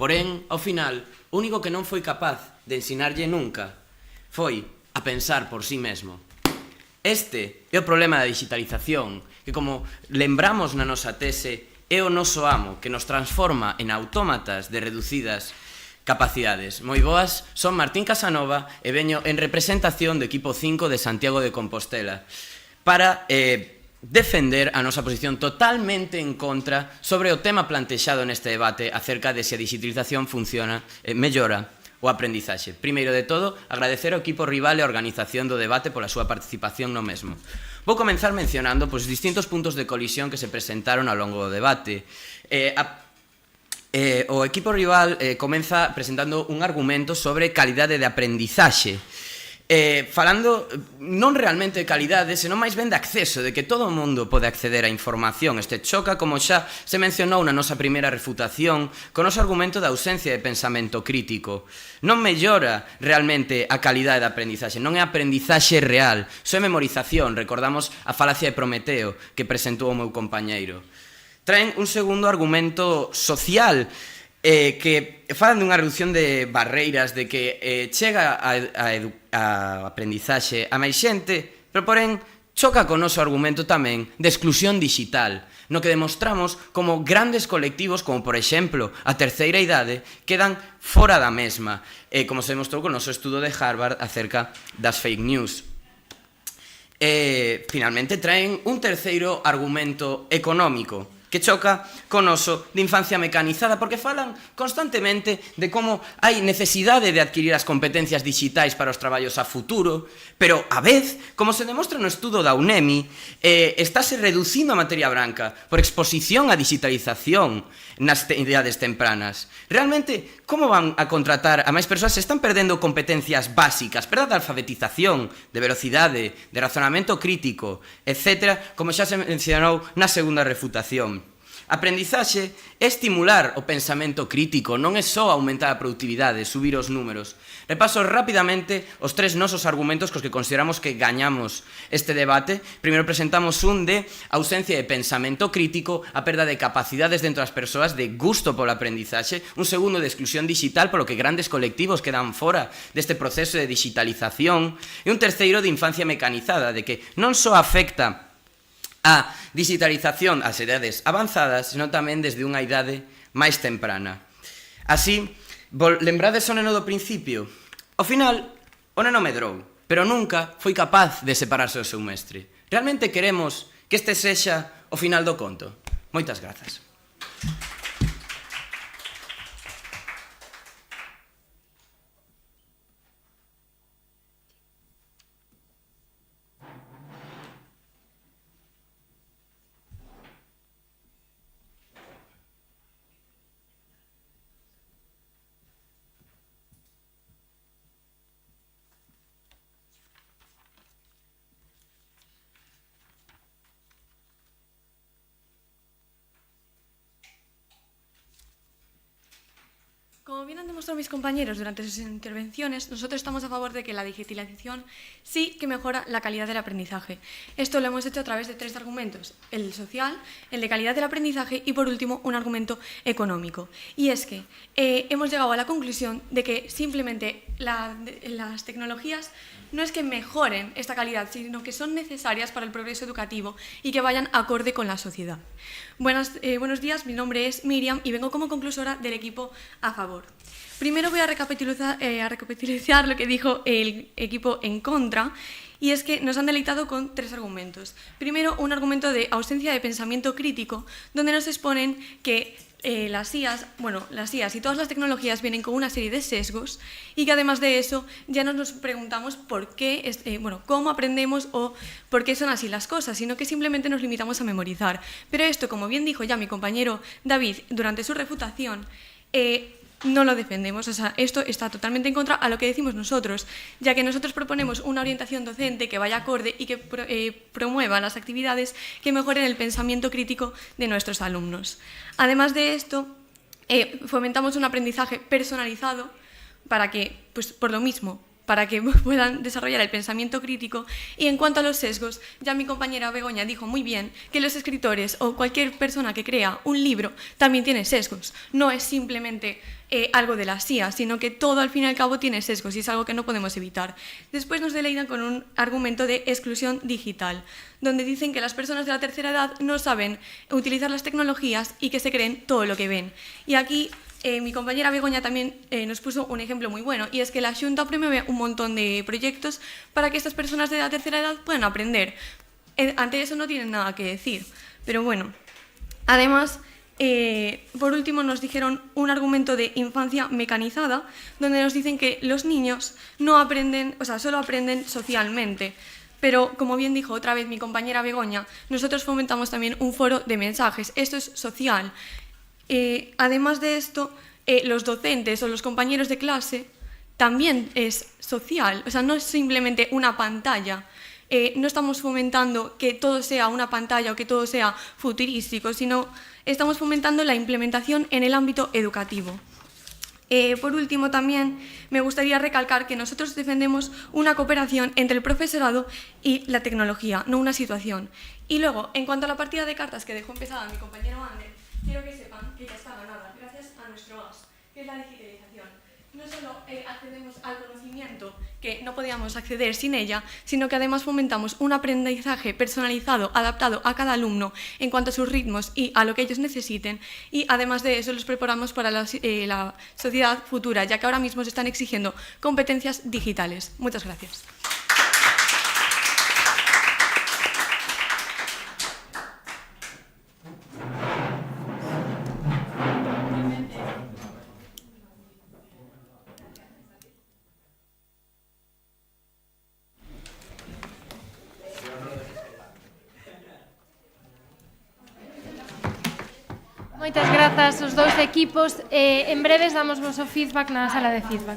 Porén, ao final, o único que non foi capaz de ensinarlle nunca foi a pensar por sí mesmo. Este é o problema da digitalización, que como lembramos na nosa tese, é o noso amo que nos transforma en autómatas de reducidas capacidades. Moi boas, son Martín Casanova e veño en representación do equipo 5 de Santiago de Compostela para defender a nosa posición totalmente en contra sobre o tema plantexado neste debate acerca de se a digitalización funciona, mellora o aprendizaxe. Primeiro de todo, agradecer ao equipo rival e a organización do debate pola súa participación no mesmo. Vou comenzar mencionando os distintos puntos de colisión que se presentaron ao longo do debate. O equipo rival comeza presentando un argumento sobre calidade de aprendizaxe, falando non realmente de calidade, senón máis ben de acceso, de que todo o mundo pode acceder á información. Este choca, como xa se mencionou na nosa primeira refutación, con o noso argumento da ausencia de pensamento crítico. Non mellora realmente a calidade de aprendizaxe, non é aprendizaxe real, só é memorización. Recordamos a falacia de Prometeo que presentou o meu compañeiro. Traen un segundo argumento social que falan dunha reducción de barreiras, de que chega a aprendizaxe a máis xente, pero porén choca con o noso argumento tamén de exclusión digital, no que demostramos como grandes colectivos, como por exemplo a terceira idade, quedan fora da mesma, como se demostrou con o noso estudo de Harvard acerca das fake news. Finalmente traen un terceiro argumento económico, que choca con o noso de infancia mecanizada, porque falan constantemente de como hai necesidade de adquirir as competencias digitais para os traballos a futuro, pero a vez, como se demostra no estudo da UNEMI, estáse reducindo a materia branca por exposición á digitalización nas idades tempranas. Realmente, como van a contratar a máis persoas? Se están perdendo competencias básicas, perda de alfabetización, de velocidade, de razonamento crítico, etc., como xa se mencionou na segunda refutación. Aprendizaxe é estimular o pensamento crítico, non é só aumentar a productividade, subir os números. Repaso rapidamente os tres nosos argumentos cos que consideramos que gañamos este debate. Primeiro presentamos un de ausencia de pensamento crítico, a perda de capacidades dentro das persoas, de gusto polo aprendizaxe. Un segundo de exclusión digital, polo que grandes colectivos quedan fora deste proceso de digitalización. E un terceiro de infancia mecanizada, de que non só afecta a digitalización ás idades avanzadas, senón tamén desde unha idade máis temprana. Así, lembrades o neno do principio? Ao final, o neno medrou, pero nunca foi capaz de separarse do seu mestre. Realmente queremos que este sexa o final do conto? Moitas grazas. Como bien han demostrado mis compañeros durante sus intervenciones, nosotros estamos a favor de que la digitalización sí que mejora la calidad del aprendizaje. Esto lo hemos hecho a través de 3 argumentos: el social, el de calidad del aprendizaje y, por último, un argumento económico. Y es que hemos llegado a la conclusión de que simplemente las tecnologías no es que mejoren esta calidad, sino que son necesarias para el progreso educativo y que vayan acorde con la sociedad. Buenos días, mi nombre es Miriam y vengo como conclusora del equipo a favor. Primero voy a recapitulizar lo que dijo el equipo en contra, y es que nos han deleitado con 3 argumentos. Primero, un argumento de ausencia de pensamiento crítico, donde nos exponen que las IAs y todas las tecnologías vienen con una serie de sesgos y que además de eso ya no nos preguntamos por qué, cómo aprendemos o por qué son así las cosas, sino que simplemente nos limitamos a memorizar. Pero esto, como bien dijo ya mi compañero David durante su refutación, no lo defendemos. O sea, esto está totalmente en contra a lo que decimos nosotros, ya que nosotros proponemos una orientación docente que vaya acorde y que promueva las actividades que mejoren el pensamiento crítico de nuestros alumnos. Además de esto, fomentamos un aprendizaje personalizado para que, por lo mismo, para que puedan desarrollar el pensamiento crítico. Y en cuanto a los sesgos, ya mi compañera Begoña dijo muy bien que los escritores o cualquier persona que crea un libro también tiene sesgos. No es simplemente algo de la IA, sino que todo al fin y al cabo tiene sesgos y es algo que no podemos evitar. Después nos deleitan con un argumento de exclusión digital, donde dicen que las personas de la tercera edad no saben utilizar las tecnologías y que se creen todo lo que ven. Y aquí mi compañera Begoña también nos puso un ejemplo muy bueno, y es que la Xunta promueve un montón de proyectos para que estas personas de la tercera edad puedan aprender. Ante eso no tienen nada que decir, pero bueno. Además, por último nos dijeron un argumento de infancia mecanizada, donde nos dicen que los niños no aprenden, solo aprenden socialmente. Pero, como bien dijo otra vez mi compañera Begoña, nosotros fomentamos también un foro de mensajes. Esto es social. Además de esto, los docentes o los compañeros de clase también es social, no es simplemente una pantalla. No estamos fomentando que todo sea una pantalla o que todo sea futurístico, sino estamos fomentando la implementación en el ámbito educativo. Por último, también me gustaría recalcar que nosotros defendemos una cooperación entre el profesorado y la tecnología, no una situación. Y luego, en cuanto a la partida de cartas que dejó empezada mi compañero Ander, quiero que sepan que ya está ganada, gracias a nuestro as, que es la digitalización. No solo accedemos al conocimiento, que no podíamos acceder sin ella, sino que además fomentamos un aprendizaje personalizado, adaptado a cada alumno en cuanto a sus ritmos y a lo que ellos necesiten, y además de eso los preparamos para la sociedad futura, ya que ahora mismo se están exigiendo competencias digitales. Muchas gracias. Moitas grazas aos dous equipos. En breves damos vos o feedback na sala de feedback.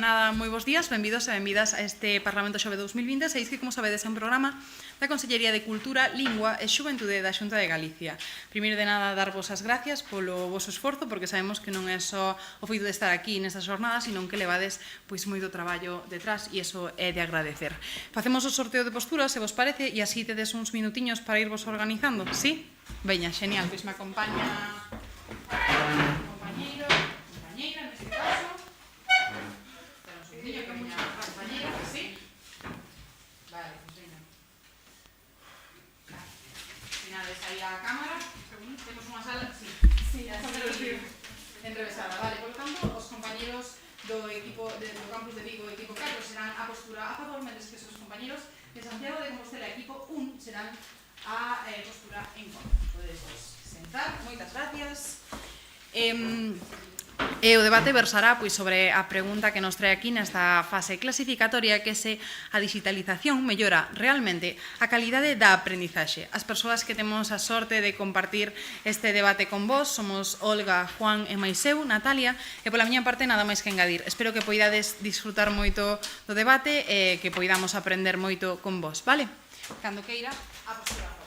de nada, moi bons días, benvidos e benvidas a este Parlamento Xove 2026, que, como sabedes, é un programa da Consellería de Cultura, Lingua e Xuventude da Xunta de Galicia. Primeiro de nada, darvos as gracias polo voso esforzo, porque sabemos que non é só o feito de estar aquí nestas jornadas, sino que levades pois moito traballo detrás, e iso é de agradecer. Facemos o sorteo de posturas, se vos parece, e así tedes uns minutiños para irvos organizando, sí? Veña, genial, pois me acompaña compañeiro, compañeira, neste caso. Temos un niño que veña a compañeira, sí? Vale, pues veña. Finales aí a cámara. Temos unha sala, sí. Sí, enrevesada, vale. Por lo tanto, os compañeros do equipo do campus de Vigo, equipo 4, serán a postura a favor, mentres que os compañeros de Santiago de Compostela, equipo 1, serán a postura en contra. Podedes sentar, moitas gracias. O debate versará pois sobre a pregunta que nos trae aquí nesta fase clasificatoria, que se a digitalización mellora realmente a calidade da aprendizaxe. As persoas que temos a sorte de compartir este debate con vos somos Olga, Juan e Maiseu, Natalia, e pola miña parte nada máis que engadir. Espero que poidades disfrutar moito do debate e que poidamos aprender moito con vos, vale? Cando queira, a postura.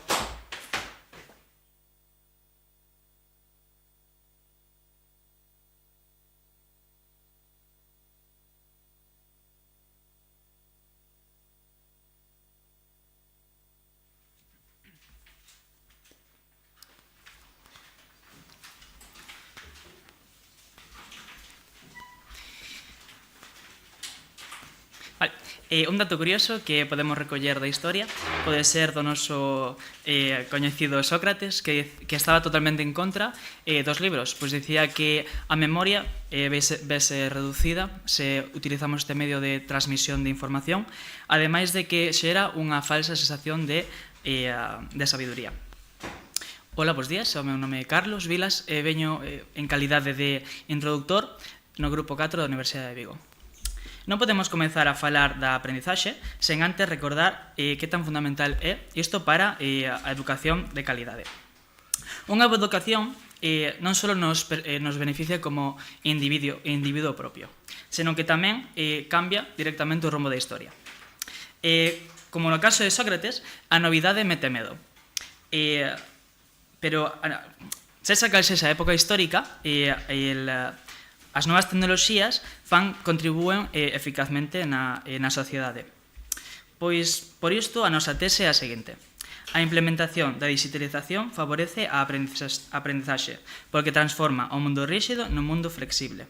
Un dato curioso que podemos recoller da historia pode ser do noso coñecido Sócrates, que estaba totalmente en contra dos libros, pois dicía que a memoria vese reducida se utilizamos este medio de transmisión de información, ademais de que xera unha falsa sensación de sabiduría. Ola, bons días, o meu nome é Carlos Vilas e veño en calidade de introductor no Grupo 4 da Universidade de Vigo. Non podemos comezar a falar da aprendizaxe sen antes recordar que tan fundamental é isto para a educación de calidade. Unha boa educación non só nos beneficia como individuo propio, senón que tamén cambia directamente o rumbo da historia. Como no caso de Sócrates, a novidade mete medo. Pero, sexa cal sexa a época histórica, as novas tecnoloxías contribúen eficazmente na sociedade. Pois, por isto, a nosa tese é a seguinte. A implementación da digitalización favorece a aprendizaxe, porque transforma o mundo ríxido no mundo flexible.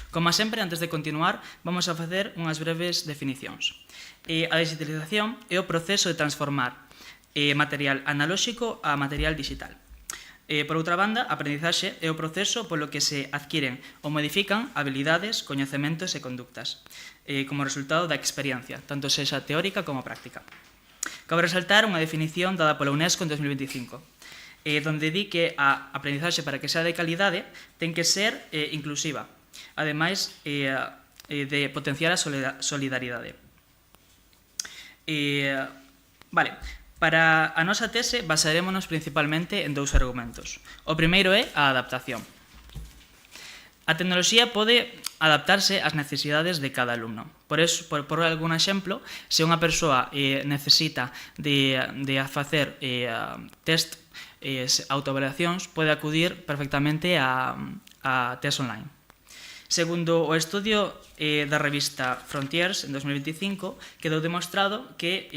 Como sempre, antes de continuar, vamos a facer unhas breves definicións. A digitalización é o proceso de transformar material analóxico a material digital. Por outra banda, a aprendizaxe é o proceso polo que se adquiren ou modifican habilidades, coñecementos e conductas, como resultado da experiencia, tanto sexa teórica como práctica. Cabe resaltar unha definición dada pola UNESCO en 2025, donde di que a aprendizaxe, para que sea de calidade, ten que ser inclusiva, ademais de potenciar a solidaridade. Vale. Para a nosa tese basarémonos principalmente en dous argumentos. O primeiro é a adaptación. A tecnoloxía pode adaptarse ás necesidades de cada alumno. Por algún exemplo, se unha persoa necesita de facer test, autoavaliacións, pode acudir perfectamente a test online. Segundo o estudio da revista Frontiers en 2025, quedou demostrado que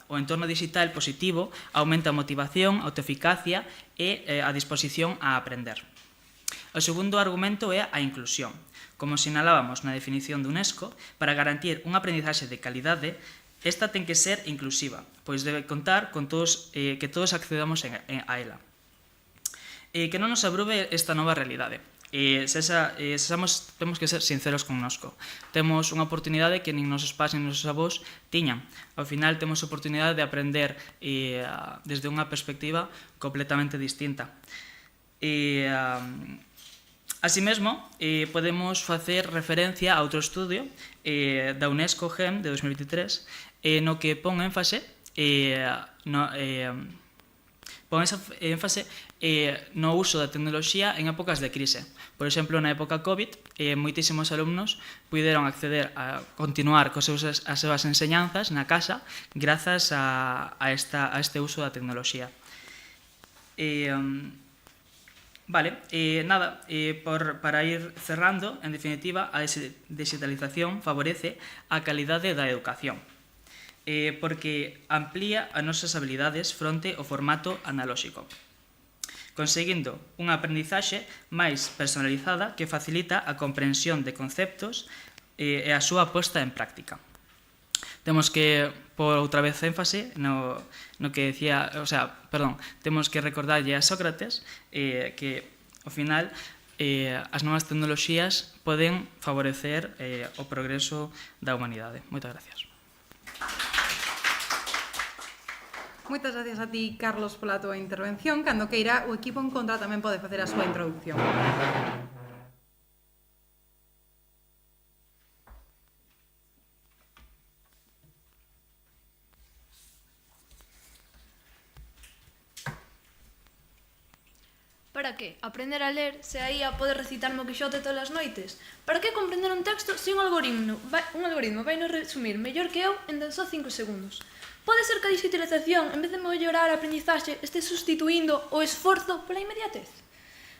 o entorno digital positivo aumenta a motivación, a autoeficacia e a disposición a aprender. O segundo argumento é a inclusión. Como sinalábamos na definición de UNESCO, para garantir unha aprendizaxe de calidade, esta ten que ser inclusiva, pois debe contar con que todos accedamos a ela. Que non nos abrube esta nova realidade. Temos que ser sinceros connosco. Temos unha oportunidade que nin nosos pais nin nosos avós tiñan. Ao final temos a oportunidade de aprender desde unha perspectiva completamente distinta. Así mesmo, podemos facer referencia a outro estudio da UNESCO GEM de 2023 no que pon énfase pon esa énfase no uso da tecnoloxía en épocas de crise. Por exemplo, na época COVID, moitísimos alumnos puderon acceder a continuar as súas enseñanzas na casa grazas a este uso da tecnoloxía. Para ir cerrando, en definitiva, a digitalización favorece a calidade da educación, porque amplía as nosas habilidades fronte ao formato analóxico, conseguindo unha aprendizaxe máis personalizada que facilita a comprensión de conceptos e a súa posta en práctica. Temos que, por outra vez énfase, no que decía, temos que recordarlle a Sócrates que, ao final, as novas tecnoloxías poden favorecer o progreso da humanidade. Moitas gracias. Moitas gracias a ti, Carlos, pola tua intervención. Cando queira, o equipo en contra tamén pode facer a súa introducción. Para que aprender a ler se aí a poder recitarme o Quixote todas as noites? Para que comprender un texto se un algoritmo vai nos resumir mellor que eu en tan só 5 segundos? Pode ser que a digitalización, en vez de mellorar a aprendizaxe, este sustituindo o esforzo pola inmediatez?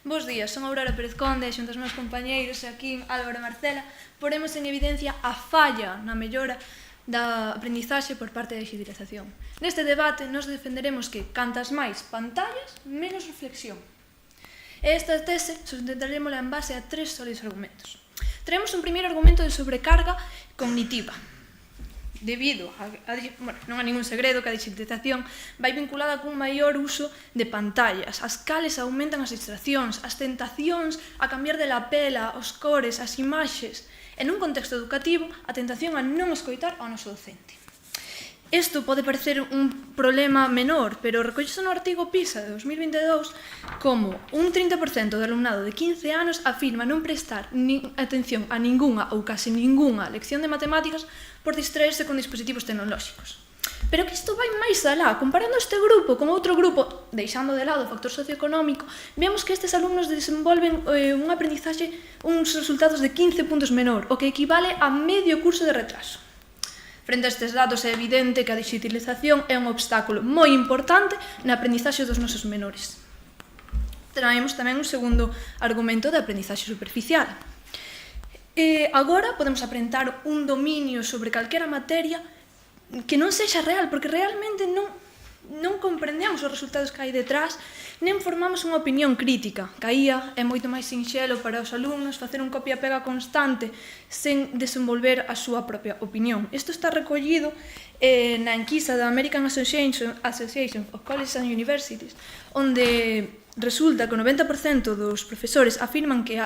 Bos días, son Aurora Pérez Conde, xunto aos meus compañeiros aquí, Álvaro e Marcela, poremos en evidencia a falla na mellora da aprendizaxe por parte da digitalización. Neste debate, nos defenderemos que cantas máis pantallas, menos reflexión. E esta tese sustentarémola en base a 3 sólidos argumentos. Traemos un primeiro argumento de sobrecarga cognitiva. Debido non hai ningún segredo que a digitalización vai vinculada cun maior uso de pantallas, as cales aumentan as distraccións, as tentacións a cambiar de lapela, os cores, as imaxes. En un contexto educativo, a tentación a non escoitar ao noso docente. Isto pode parecer un problema menor, pero recollese no artigo PISA de 2022 como un 30% do alumnado de 15 anos afirma non prestar atención a ningunha ou case ningunha lección de matemáticas por distraerse con dispositivos tecnolóxicos. Pero que isto vai máis alá. Comparando este grupo con outro grupo, deixando de lado o factor socioeconómico, vemos que estes alumnos desenvolven unha aprendizaxe, uns resultados de 15 puntos menor, o que equivale a medio curso de retraso. Frente a estes datos é evidente que a digitalización é un obstáculo moi importante na aprendizaxe dos nosos menores. Traemos tamén un segundo argumento de aprendizaxe superficial. Agora podemos aprender un dominio sobre calquera materia que non sexa real, porque realmente non comprendemos os resultados que hai detrás, nen formamos unha opinión crítica. Que aí é moito máis sinxelo para os alumnos facer un copia-pega constante sen desenvolver a súa propia opinión. Isto está recollido na enquisa da American Association of Colleges and Universities, onde resulta que o 90% dos profesores afirman que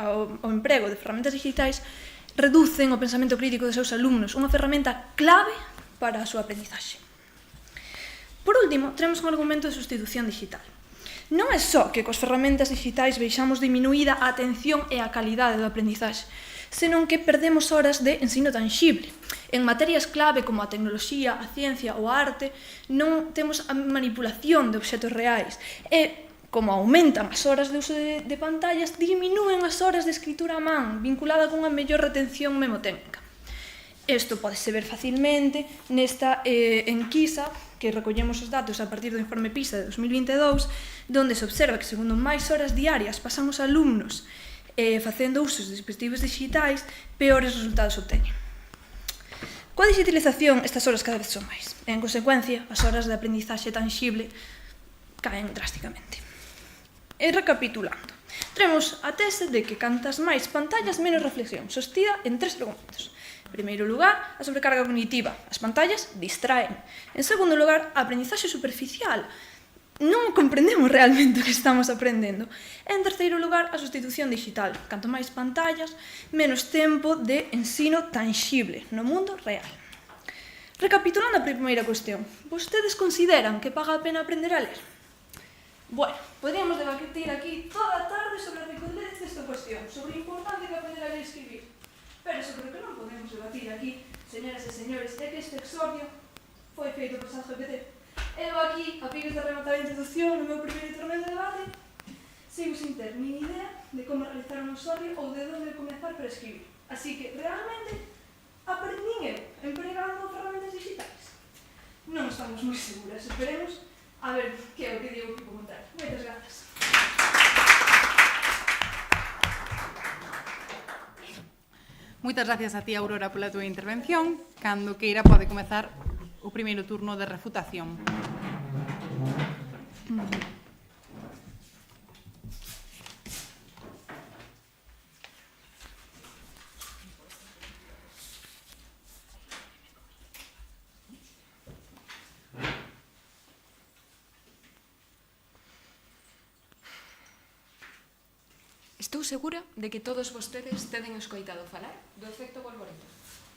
o emprego de ferramentas digitais reducen o pensamento crítico dos seus alumnos, unha ferramenta clave para a súa aprendizaxe. Por último, tenemos un argumento de sustitución digital. Non é só que cos ferramentas digitais veixamos diminuída a atención e a calidade do aprendizaxe, senón que perdemos horas de ensino tangible. En materias clave como a tecnoloxía, a ciencia ou a arte, non temos a manipulación de obxetos reais. E, como aumentan as horas de uso de pantallas, diminúen as horas de escritura a man, vinculada cunha mellor retención memotécnica. Isto podese ver facilmente nesta enquisa que recollemos os datos a partir do informe PISA de 2022, donde se observa que, segundo máis horas diarias pasan os alumnos facendo usos de dispositivos digitais, peores resultados obteñen. Coa digitalización, estas horas cada vez son máis. En consecuencia, as horas de aprendizaxe tangible caen drásticamente. E recapitulando, tenemos a tese de que cantas máis pantallas, menos reflexión, sostida en 3 argumentos. En primeiro lugar, a sobrecarga cognitiva. As pantallas distraen. En segundo lugar, a aprendizaxe superficial. Non comprendemos realmente o que estamos aprendendo. En terceiro lugar, a sustitución digital. Canto máis pantallas, menos tempo de ensino tangible no mundo real. Recapitulando a primeira cuestión, vostedes consideran que paga a pena aprender a ler? Bueno, podríamos debatir aquí toda a tarde sobre a ridiculez desta cuestión, sobre a importancia de aprender a ler e escribir. Pero sobre o que non podemos debatir aquí, señoras e señores, é que este exordio foi feito por ChatGPT. Eu aquí, a piques de rematar a introducción no meu primeiro torneo de debate, sigo sin ter nin idea de como realizar un usuario ou de onde comezar para escribir. Así que, realmente, aprendín eu empregando ferramentas digitais. Non estamos moi seguras, esperemos a ver que é o que digo que vou contar. Moitas grazas. Moitas gracias a ti, Aurora, pola túa intervención. Cando queira pode comezar o primeiro turno de refutación. Estou segura de que todos vostedes teden escoitado falar do efecto bolboreta.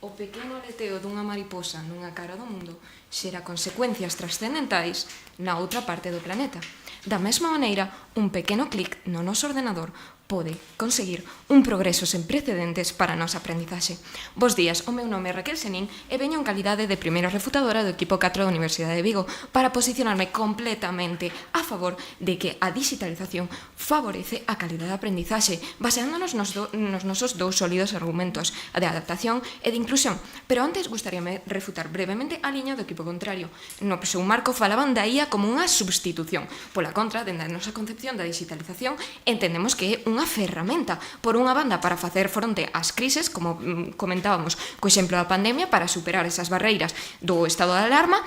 O pequeno aleteo dunha mariposa nunha cara do mundo xera consecuencias trascendentais na outra parte do planeta. Da mesma maneira, un pequeno clic no noso ordenador pode conseguir un progreso sen precedentes para a nosa aprendizaxe. Bos días, o meu nome é Raquel Senín e veño en calidade de primeira refutadora do equipo 4 da Universidade de Vigo para posicionarme completamente a favor de que a digitalización favorece a calidade de aprendizaxe, baseándonos nos nosos dous sólidos argumentos, a de adaptación e de inclusión. Pero antes gustaríame refutar brevemente a liña do equipo contrario. No seu marco falaban da IA como unha substitución. Pola contra, dende a nosa concepción da digitalización, entendemos que é unha ferramenta, por unha banda, para facer fronte ás crises, como comentábamos, co exemplo da pandemia, para superar esas barreiras do estado de alarma,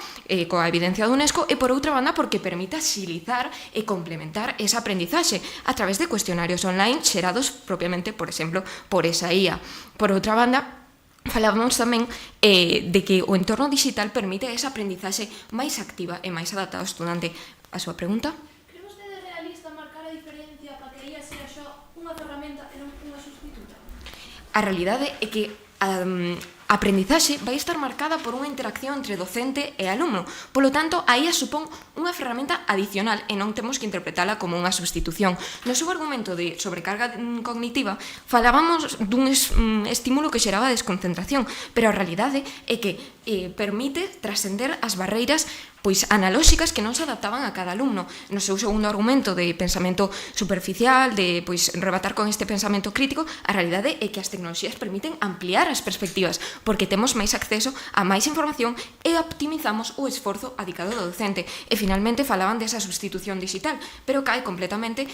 coa evidencia da UNESCO, e por outra banda, porque permite axilizar e complementar esa aprendizaxe a través de cuestionarios online xerados propiamente, por exemplo, por esa IA. Por outra banda, falábamos tamén de que o entorno digital permite esa aprendizaxe máis activa e máis adaptada ao estudante. A súa pregunta? Cree vostede realista marcar a diferencia para que a IA sea só unha ferramenta e non unha sustituta? A realidade é que a aprendizaxe vai estar marcada por unha interacción entre docente e alumno. Polo tanto, a IA supón unha ferramenta adicional e non temos que interpretala como unha substitución. No seu argumento de sobrecarga cognitiva, falábamos dun estímulo que xeraba desconcentración, pero a realidade é que permite trascender as barreiras analóxicas que non se adaptaban a cada alumno. No seu segundo argumento de pensamento superficial, de rebatar con este pensamento crítico, a realidade é que as tecnoloxías permiten ampliar as perspectivas, porque temos máis acceso a máis información e optimizamos o esforzo adicado do docente. E finalmente falaban desa sustitución digital, pero cae completamente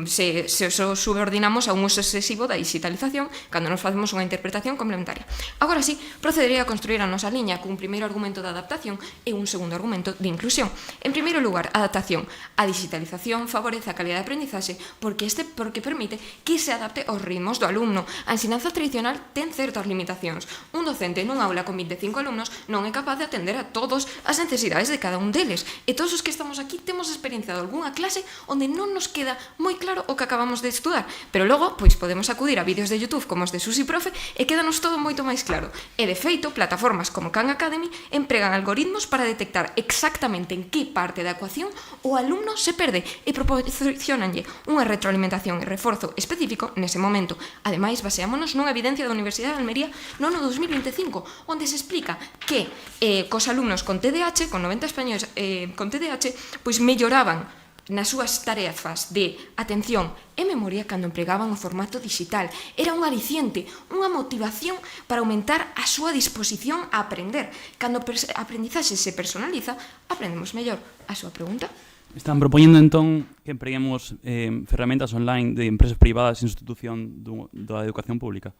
se subordinamos a un uso excesivo da digitalización cando nos facemos unha interpretación complementaria. Agora sí, procedería a construir a nosa liña cun primeiro argumento de adaptación e un segundo argumento de inclusión. En primeiro lugar, adaptación. A digitalización favorece a calidade de aprendizaxe porque permite que se adapte aos ritmos do alumno. A ensinanza tradicional ten certas limitacións. Un docente nun aula con 25 alumnos non é capaz de atender a todas as necesidades de cada un deles. E todos os que estamos aquí temos experienciado algunha clase onde non nos queda moi claro o que acabamos de estudar, pero logo podemos acudir a vídeos de YouTube como os de Susi Profe e quédanos todo moito máis claro. E de feito, plataformas como Khan Academy empregan algoritmos para detectar exactamente en que parte da ecuación o alumno se perde e proporcionanlle unha retroalimentación e reforzo específico nese momento. Ademais, baseámonos nunha evidencia da Universidade de Almería no ano 2025, onde se explica que cos alumnos con TDAH, con 90 españoles con TDAH, melloraban nas súas tarefas de atención e memoria cando empregaban o formato digital. Era un aliciente, unha motivación para aumentar a súa disposición a aprender. Cando a aprendizaxe se personaliza, aprendemos mellor. A súa pregunta? Están propoñendo entón que empreguemos ferramentas online de empresas privadas en sustitución da educación pública?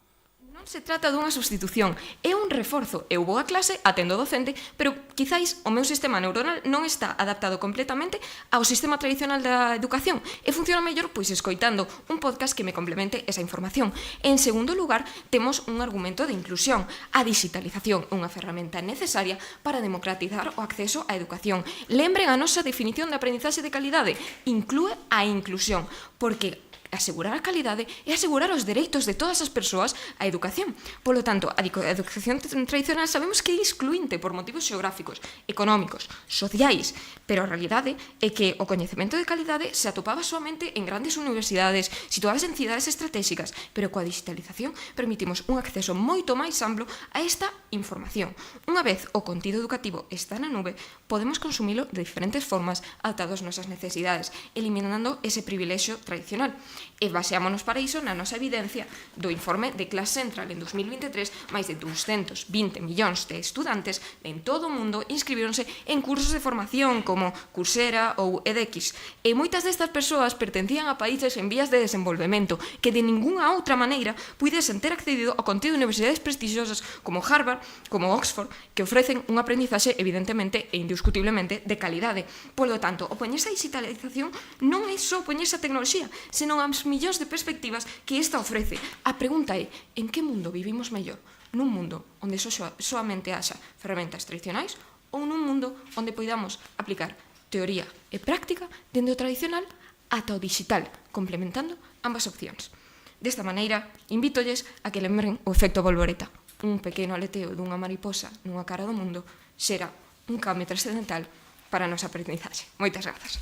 Non se trata dunha substitución, é un reforzo. Eu vou a clase, atendo o docente, pero quizáis o meu sistema neuronal non está adaptado completamente ao sistema tradicional da educación e funciona mellor escoitando un podcast que me complemente esa información. En segundo lugar, temos un argumento de inclusión. A digitalización é unha ferramenta necesaria para democratizar o acceso á educación. Lembren a nosa definición de aprendizaxe de calidade. Inclúe a inclusión, porque asegurar a calidade e asegurar os dereitos de todas as persoas á educación. Polo tanto, a educación tradicional sabemos que é excluinte por motivos xeográficos, económicos, sociais, pero a realidade é que o coñecemento de calidade se atopaba soamente en grandes universidades situadas en cidades estratégicas, pero coa digitalización permitimos un acceso moito máis amplo a esta información. Unha vez o contido educativo está na nube, podemos consumilo de diferentes formas adaptados ás nosas necesidades, eliminando ese privilexio tradicional. E baseámonos para iso na nosa evidencia do informe de Class Central en 2023, máis de 220 millóns de estudantes en todo o mundo inscribironse en cursos de formación como Coursera ou edX. E moitas destas persoas pertencían a países en vías de desenvolvemento que de ningunha outra maneira puidesen ter accedido ao contido de universidades prestixiosas como Harvard, como Oxford, que ofrecen un aprendizaxe evidentemente e indiscutiblemente de calidade. Polo tanto, opoñerse a digitalización non é só opoñerse a tecnoloxía, senón ás millóns de perspectivas que esta ofrece. A pregunta é, en que mundo vivimos mellor? Nun mundo onde soamente haxa ferramentas tradicionais ou nun mundo onde poidamos aplicar teoría e práctica dende o tradicional ata o digital, complementando ambas opcións. Desta maneira, invítolles a que lembren o efecto bolboreta. Un pequeno aleteo dunha mariposa nunha cara do mundo xera un cambio trascendental para a nosa aprendizaxe. Moitas grazas.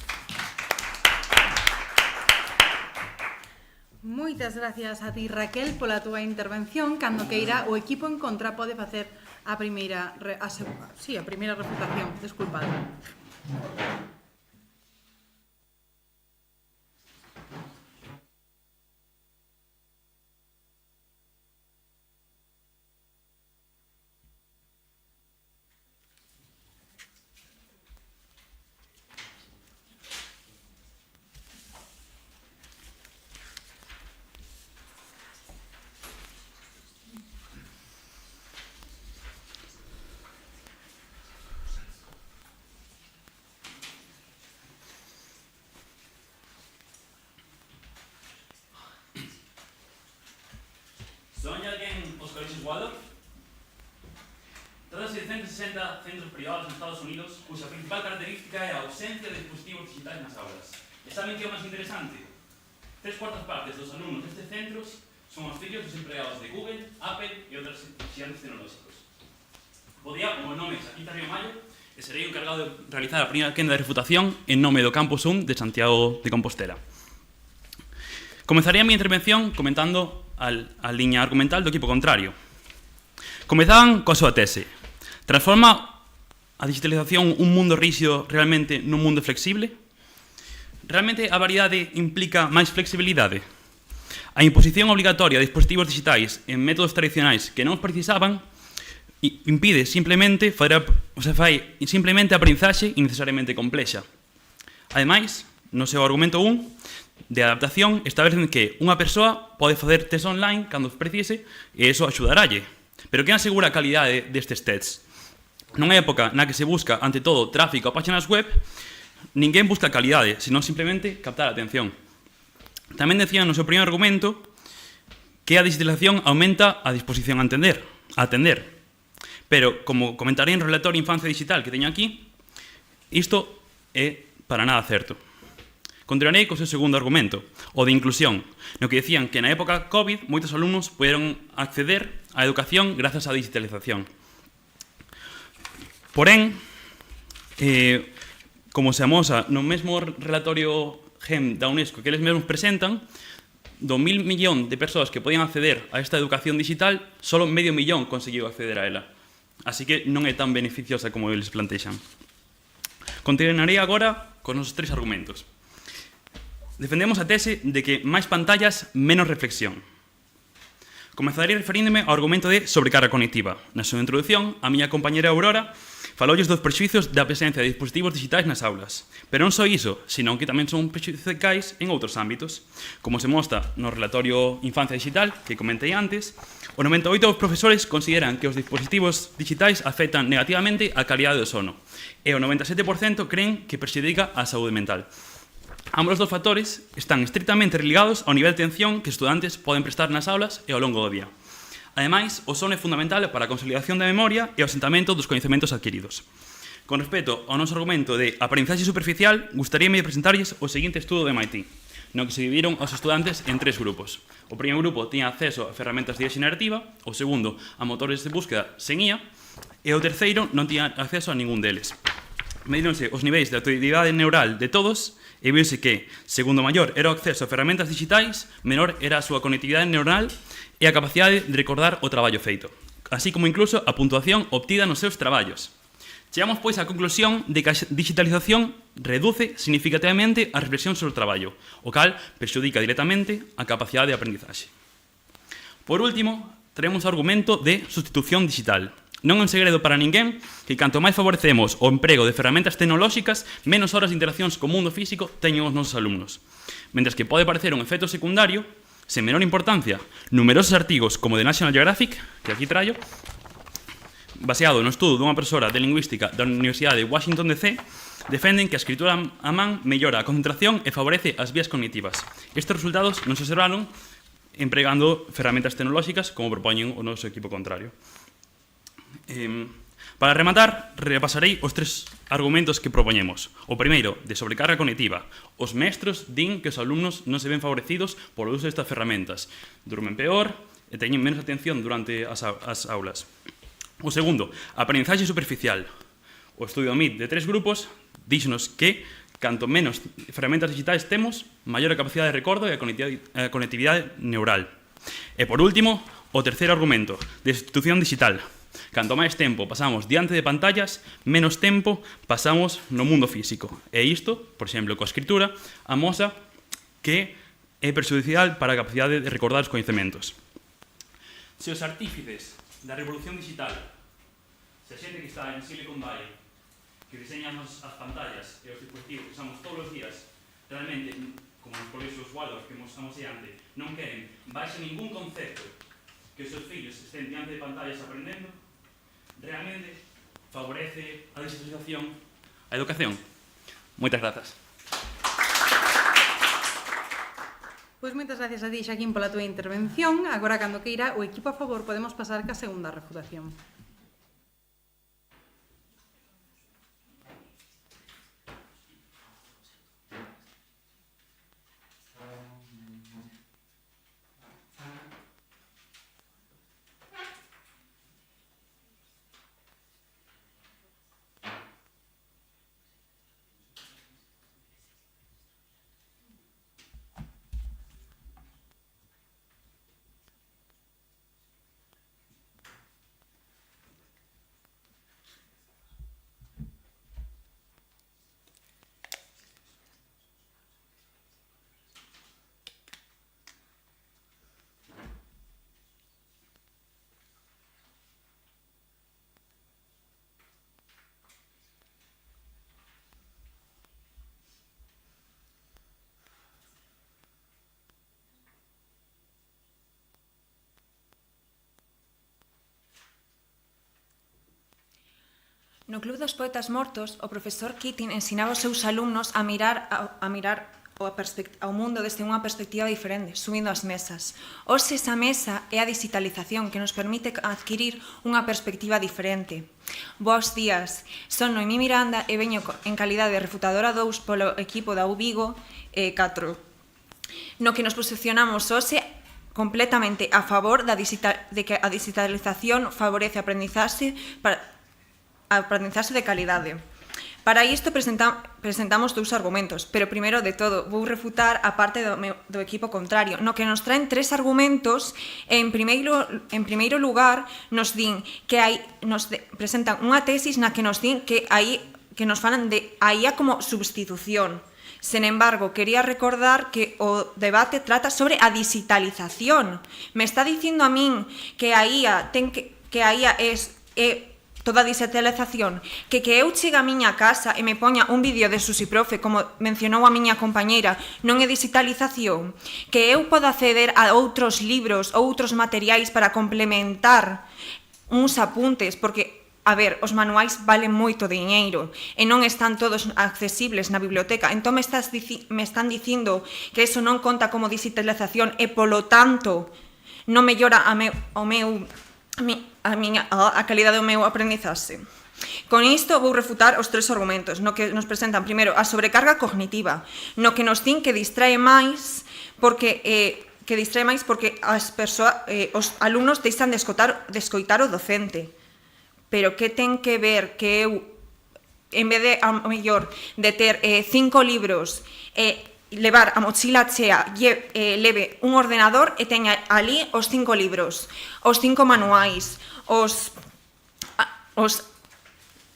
Moitas gracias a ti, Raquel, pola túa intervención. Cando queira, o equipo en contra pode facer a primeira refutación. Desculpade. ¿Soña alguien os colegios Waldorf? Trátase de 160 centros privados en Estados Unidos cuya principal característica é a ausencia de dispositivos digitais nas aulas. E saben que é o máis interesante? 3/4 partes dos alumnos destes centros son os fillos dos empregados de Google, Apple e outros gigantes tecnolóxicos. Podía, como nome aquí está Río Mayo, e serei o encargado de realizar a primeira quenda de refutación en nome do Campus 1 de Santiago de Compostela. Comezarei a miña intervención comentando a liña argumental do equipo contrario. Comezaban coa súa tese. Transforma a digitalización un mundo rígido realmente nun mundo flexible? Realmente a variedade implica máis flexibilidade? A imposición obligatoria de dispositivos digitais en métodos tradicionais que non os precisaban impide simplemente fai simplemente a aprendizaxe innecesariamente complexa. Ademais, no seu argumento 1, de adaptación establecen que unha persoa pode facer test online cando os precise e iso axudaralle. Pero quen asegura a calidade destes tests? Nunha época na que se busca, ante todo, tráfico a páxinas web, ninguén busca calidade, senón simplemente captar a atención. Tamén decían no seu primeiro argumento que a digitalización aumenta a disposición a atender. Pero, como comentarei en relatorio Infancia Digital que teño aquí, isto é para nada certo. Continuarei co seu segundo argumento, o de inclusión, no que decían que na época COVID moitos alumnos puderon acceder á educación grazas á digitalización. Porén, como se amosa no mesmo relatorio GEM da UNESCO que eles mesmos presentan, do 1.000 millón de persoas que podían acceder a esta educación digital, solo medio millón conseguiu acceder a ela. Así que non é tan beneficiosa como eles plantexan. Continuarei agora con os tres argumentos. Defendemos a tese de que máis pantallas, menos reflexión. Comezarei referíndome ao argumento de sobrecarga cognitiva. Na súa introdución, a miña compañera Aurora faloulles dos prexuizos da presencia de dispositivos digitais nas aulas. Pero non só iso, senón que tamén son prexuizos en outros ámbitos. Como se mostra no relatorio Infancia Digital, que comentei antes, o 98% dos profesores consideran que os dispositivos digitais afectan negativamente a calidade do sono. E o 97% creen que perxudica a saúde mental. Ambos os dos factores están estrictamente ligados ao nivel de atención que os estudantes poden prestar nas aulas e ao longo do día. Ademais, o sono é fundamental para a consolidación da memoria e o asentamento dos coñecementos adquiridos. Con respecto ao noso argumento de aprendizaxe superficial, gustaríame presentarlles o seguinte estudo de MIT. no que se dividiron os estudantes en 3 grupos. O primeiro grupo tiña acceso a ferramentas de IA xenerativa, o segundo a motores de búsqueda sen IA, e o terceiro non tiña acceso a ningún deles. Medíronse os niveis de actividade neural de todos e viuse que, segundo maior era o acceso a ferramentas digitais, menor era a súa conectividade neural e a capacidade de recordar o traballo feito, así como incluso a puntuación obtida nos seus traballos. Chegamos, pois, á conclusión de que a digitalización reduce significativamente a reflexión sobre o traballo, o cal perxudica directamente a capacidade de aprendizaxe. Por último, traemos o argumento de sustitución digital. Non é un segredo para ninguén que canto máis favorecemos o emprego de ferramentas tecnolóxicas, menos horas de interaccións co mundo físico teñen os nosos alumnos. Mentres que pode parecer un efecto secundario, sen menor importancia, numerosos artigos como de National Geographic, que aquí traio, baseado no estudo dunha profesora de lingüística da Universidade de Washington DC, defenden que a escritura a man mellora a concentración e favorece as vías cognitivas. Estes resultados non se observaron empregando ferramentas tecnolóxicas como propoñen o noso equipo contrario. Para rematar, repasarei os 3 argumentos que propoñemos. O primeiro, de sobrecarga cognitiva. Os mestros din que os alumnos non se ven favorecidos polo uso destas ferramentas. Durmen peor e teñen menos atención durante as aulas. O segundo, aprendizaxe superficial. O estudio MIT de 3 grupos díxonos que canto menos ferramentas digitais temos, maior a capacidade de recordo e a conectividade neural. E por último, o terceiro argumento, de sustitución digital. Canto máis tempo pasamos diante de pantallas, menos tempo pasamos no mundo físico. E isto, por exemplo, coa escritura, amosa que é perxudicial para a capacidade de recordar os coñecementos. Se os artífices da revolución digital, se a xente que está en Silicon Valley, que diseñamos as pantallas e os dispositivos que usamos todos os días, realmente, como os colexios Waldorf que mostramos diante, non queren baixo ningún concepto que os seus fillos estén diante de pantallas aprendendo, realmente favorece a digitalización a educación. Moitas grazas. Pois moitas gracias a ti, Xaquín, pola túa intervención. Agora, cando queira, o equipo a favor podemos pasar ca segunda refutación. No Club dos Poetas Mortos, o profesor Keating ensinaba aos seus alumnos a mirar ao mundo desde unha perspectiva diferente, subindo as mesas. Hoxe esa mesa é a digitalización que nos permite adquirir unha perspectiva diferente. Bos días, son Noemí Miranda e veño en calidade de refutadora 2 polo equipo da UVigo 4, no que nos posicionamos hoxe completamente a favor de que a digitalización favorece a aprendizaxe de calidade. Para isto presentamos 2 argumentos, pero primeiro de todo vou refutar a parte do equipo contrario, no que nos traen 3 argumentos. En primeiro lugar nos presentan unha tesis na que nos din que nos falan de a IA como substitución. Sen embargo, quería recordar que o debate trata sobre a digitalización. Me está dicindo a min que a IA é toda a digitalización, que eu chegue a miña casa e me poña un vídeo de Susiprofe, como mencionou a miña compañeira, non é digitalización, que eu poda acceder a outros libros ou outros materiais para complementar uns apuntes, porque, a ver, os manuais valen moito diñeiro e non están todos accesibles na biblioteca, entón me están dicindo que eso non conta como digitalización e, polo tanto, non mellora a calidade do meu aprendizaxe. Con isto vou refutar os 3 argumentos no que nos presentan primeiro a sobrecarga cognitiva, no que nos din que distrae máis porque os alumnos deixan de escoitar o docente. Pero que ten que ver que eu, en vez de, a mellor, de ter 5 libros, levar a mochila chea, leve un ordenador e teña ali os 5 libros, os 5 manuais,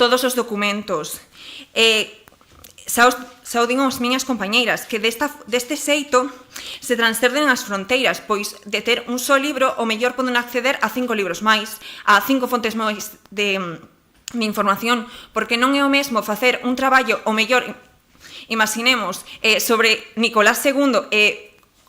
todos os documentos. Xa o digo as miñas compañeiras, que deste xeito se transcenden as fronteiras, pois de ter un só libro, o mellor poden acceder a 5 libros máis, a 5 fontes máis de información, porque non é o mesmo facer un traballo, o mellor, imaginemos, sobre Nicolás II,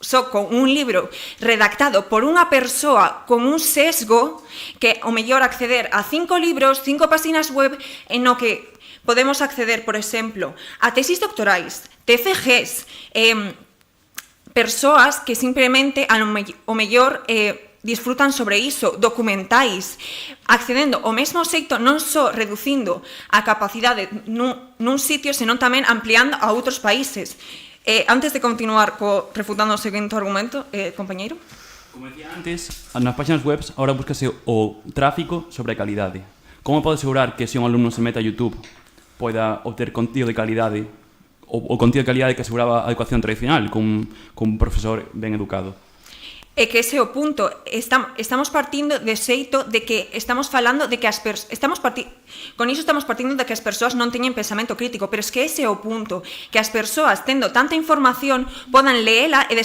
só con un libro redactado por unha persoa con un sesgo, que o mellor acceder a 5 libros, 5 páxinas web, en no que podemos acceder, por exemplo, a tesis doctorais, TFGs, persoas que simplemente o mellor disfrutan sobre iso, documentais, accedendo ao mesmo xeito, non só reducindo a capacidade nun sitio, senón tamén ampliando a outros países. Antes de continuar refutando o seguinte argumento, compañeiro. Como decía antes, nas páxinas web ahora búscase o tráfico sobre a calidade. Como pode asegurar que se un alumno se mete a YouTube poida obter contido de calidade o contido de calidade que aseguraba a educación tradicional con un profesor ben educado? É que ese é o punto. Estamos partindo de xeito de que estamos falando de que con iso estamos partindo de que as persoas non teñen pensamento crítico, pero é que ese é o punto, que as persoas, tendo tanta información, podan leela e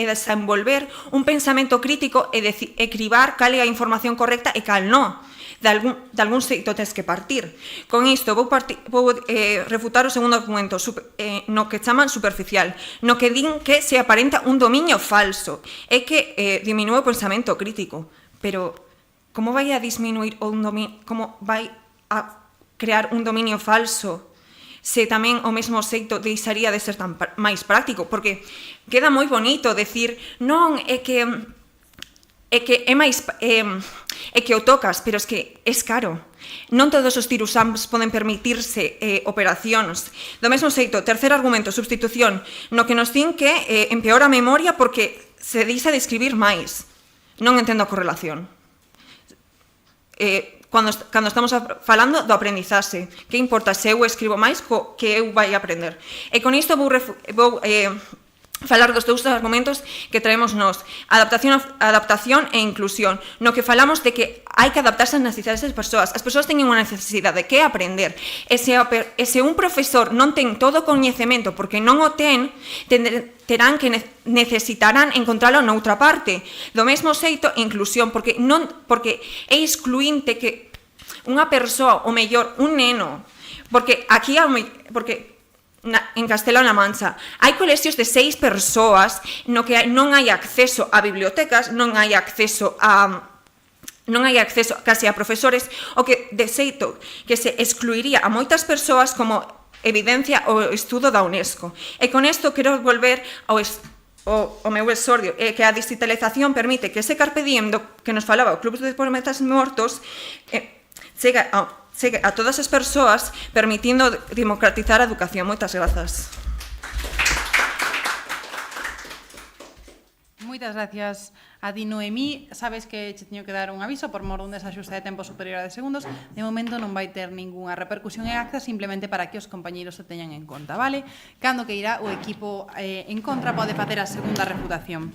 desenvolver un pensamento crítico e cribar cal é a información correcta e cal non. De algún xeito tens que partir. Con isto vou refutar o segundo argumento, no que chaman superficial, no que din que se aparenta un dominio falso, é que diminúe o pensamento crítico. Pero como vai a disminuir como vai a crear un dominio falso se tamén o mesmo xeito deixaría de ser tan máis práctico? Porque queda moi bonito decir, non, é que o tocas, pero é que é caro. Non todos os cirurxáns poden permitirse operacións. Do mesmo xeito, terceiro argumento, substitución, no que nos din que empeora a memoria porque se deixa de escribir máis. Non entendo a correlación. Cando estamos falando do aprendizaxe, que importa se eu escribo máis que eu vai aprender? E con isto vou falar dos 2 argumentos que traemos nós, adaptación e inclusión, no que falamos de que hai que adaptarse ás necesidades das persoas. As persoas teñen unha necesidade que aprender, e se un profesor non ten todo o coñecemento porque non o necesitarán encontralo noutra parte. Do mesmo xeito, inclusión, porque é excluinte que unha persoa, o mellor, un neno, porque aquí en Castela-La Mancha hai colexios de 6 persoas no que non hai acceso a bibliotecas, non hai acceso case a profesores, o que de xeito que se excluiría a moitas persoas como evidencia o estudo da UNESCO. E con isto quero volver ao meu exordio, que a digitalización permite que ese carpe diem que nos falaba o Club de Poetas Mortos chegue a todas as persoas, permitindo democratizar a educación. Moitas grazas. Moitas gracias a ti, Noemí. Sabes que che teño que dar un aviso por mor dun desaxuste de tempo superior a 10 segundos. De momento non vai ter ningunha repercusión en acta, simplemente para que os compañeiros se teñan en conta, vale? Cando que irá o equipo en contra pode facer a segunda refutación.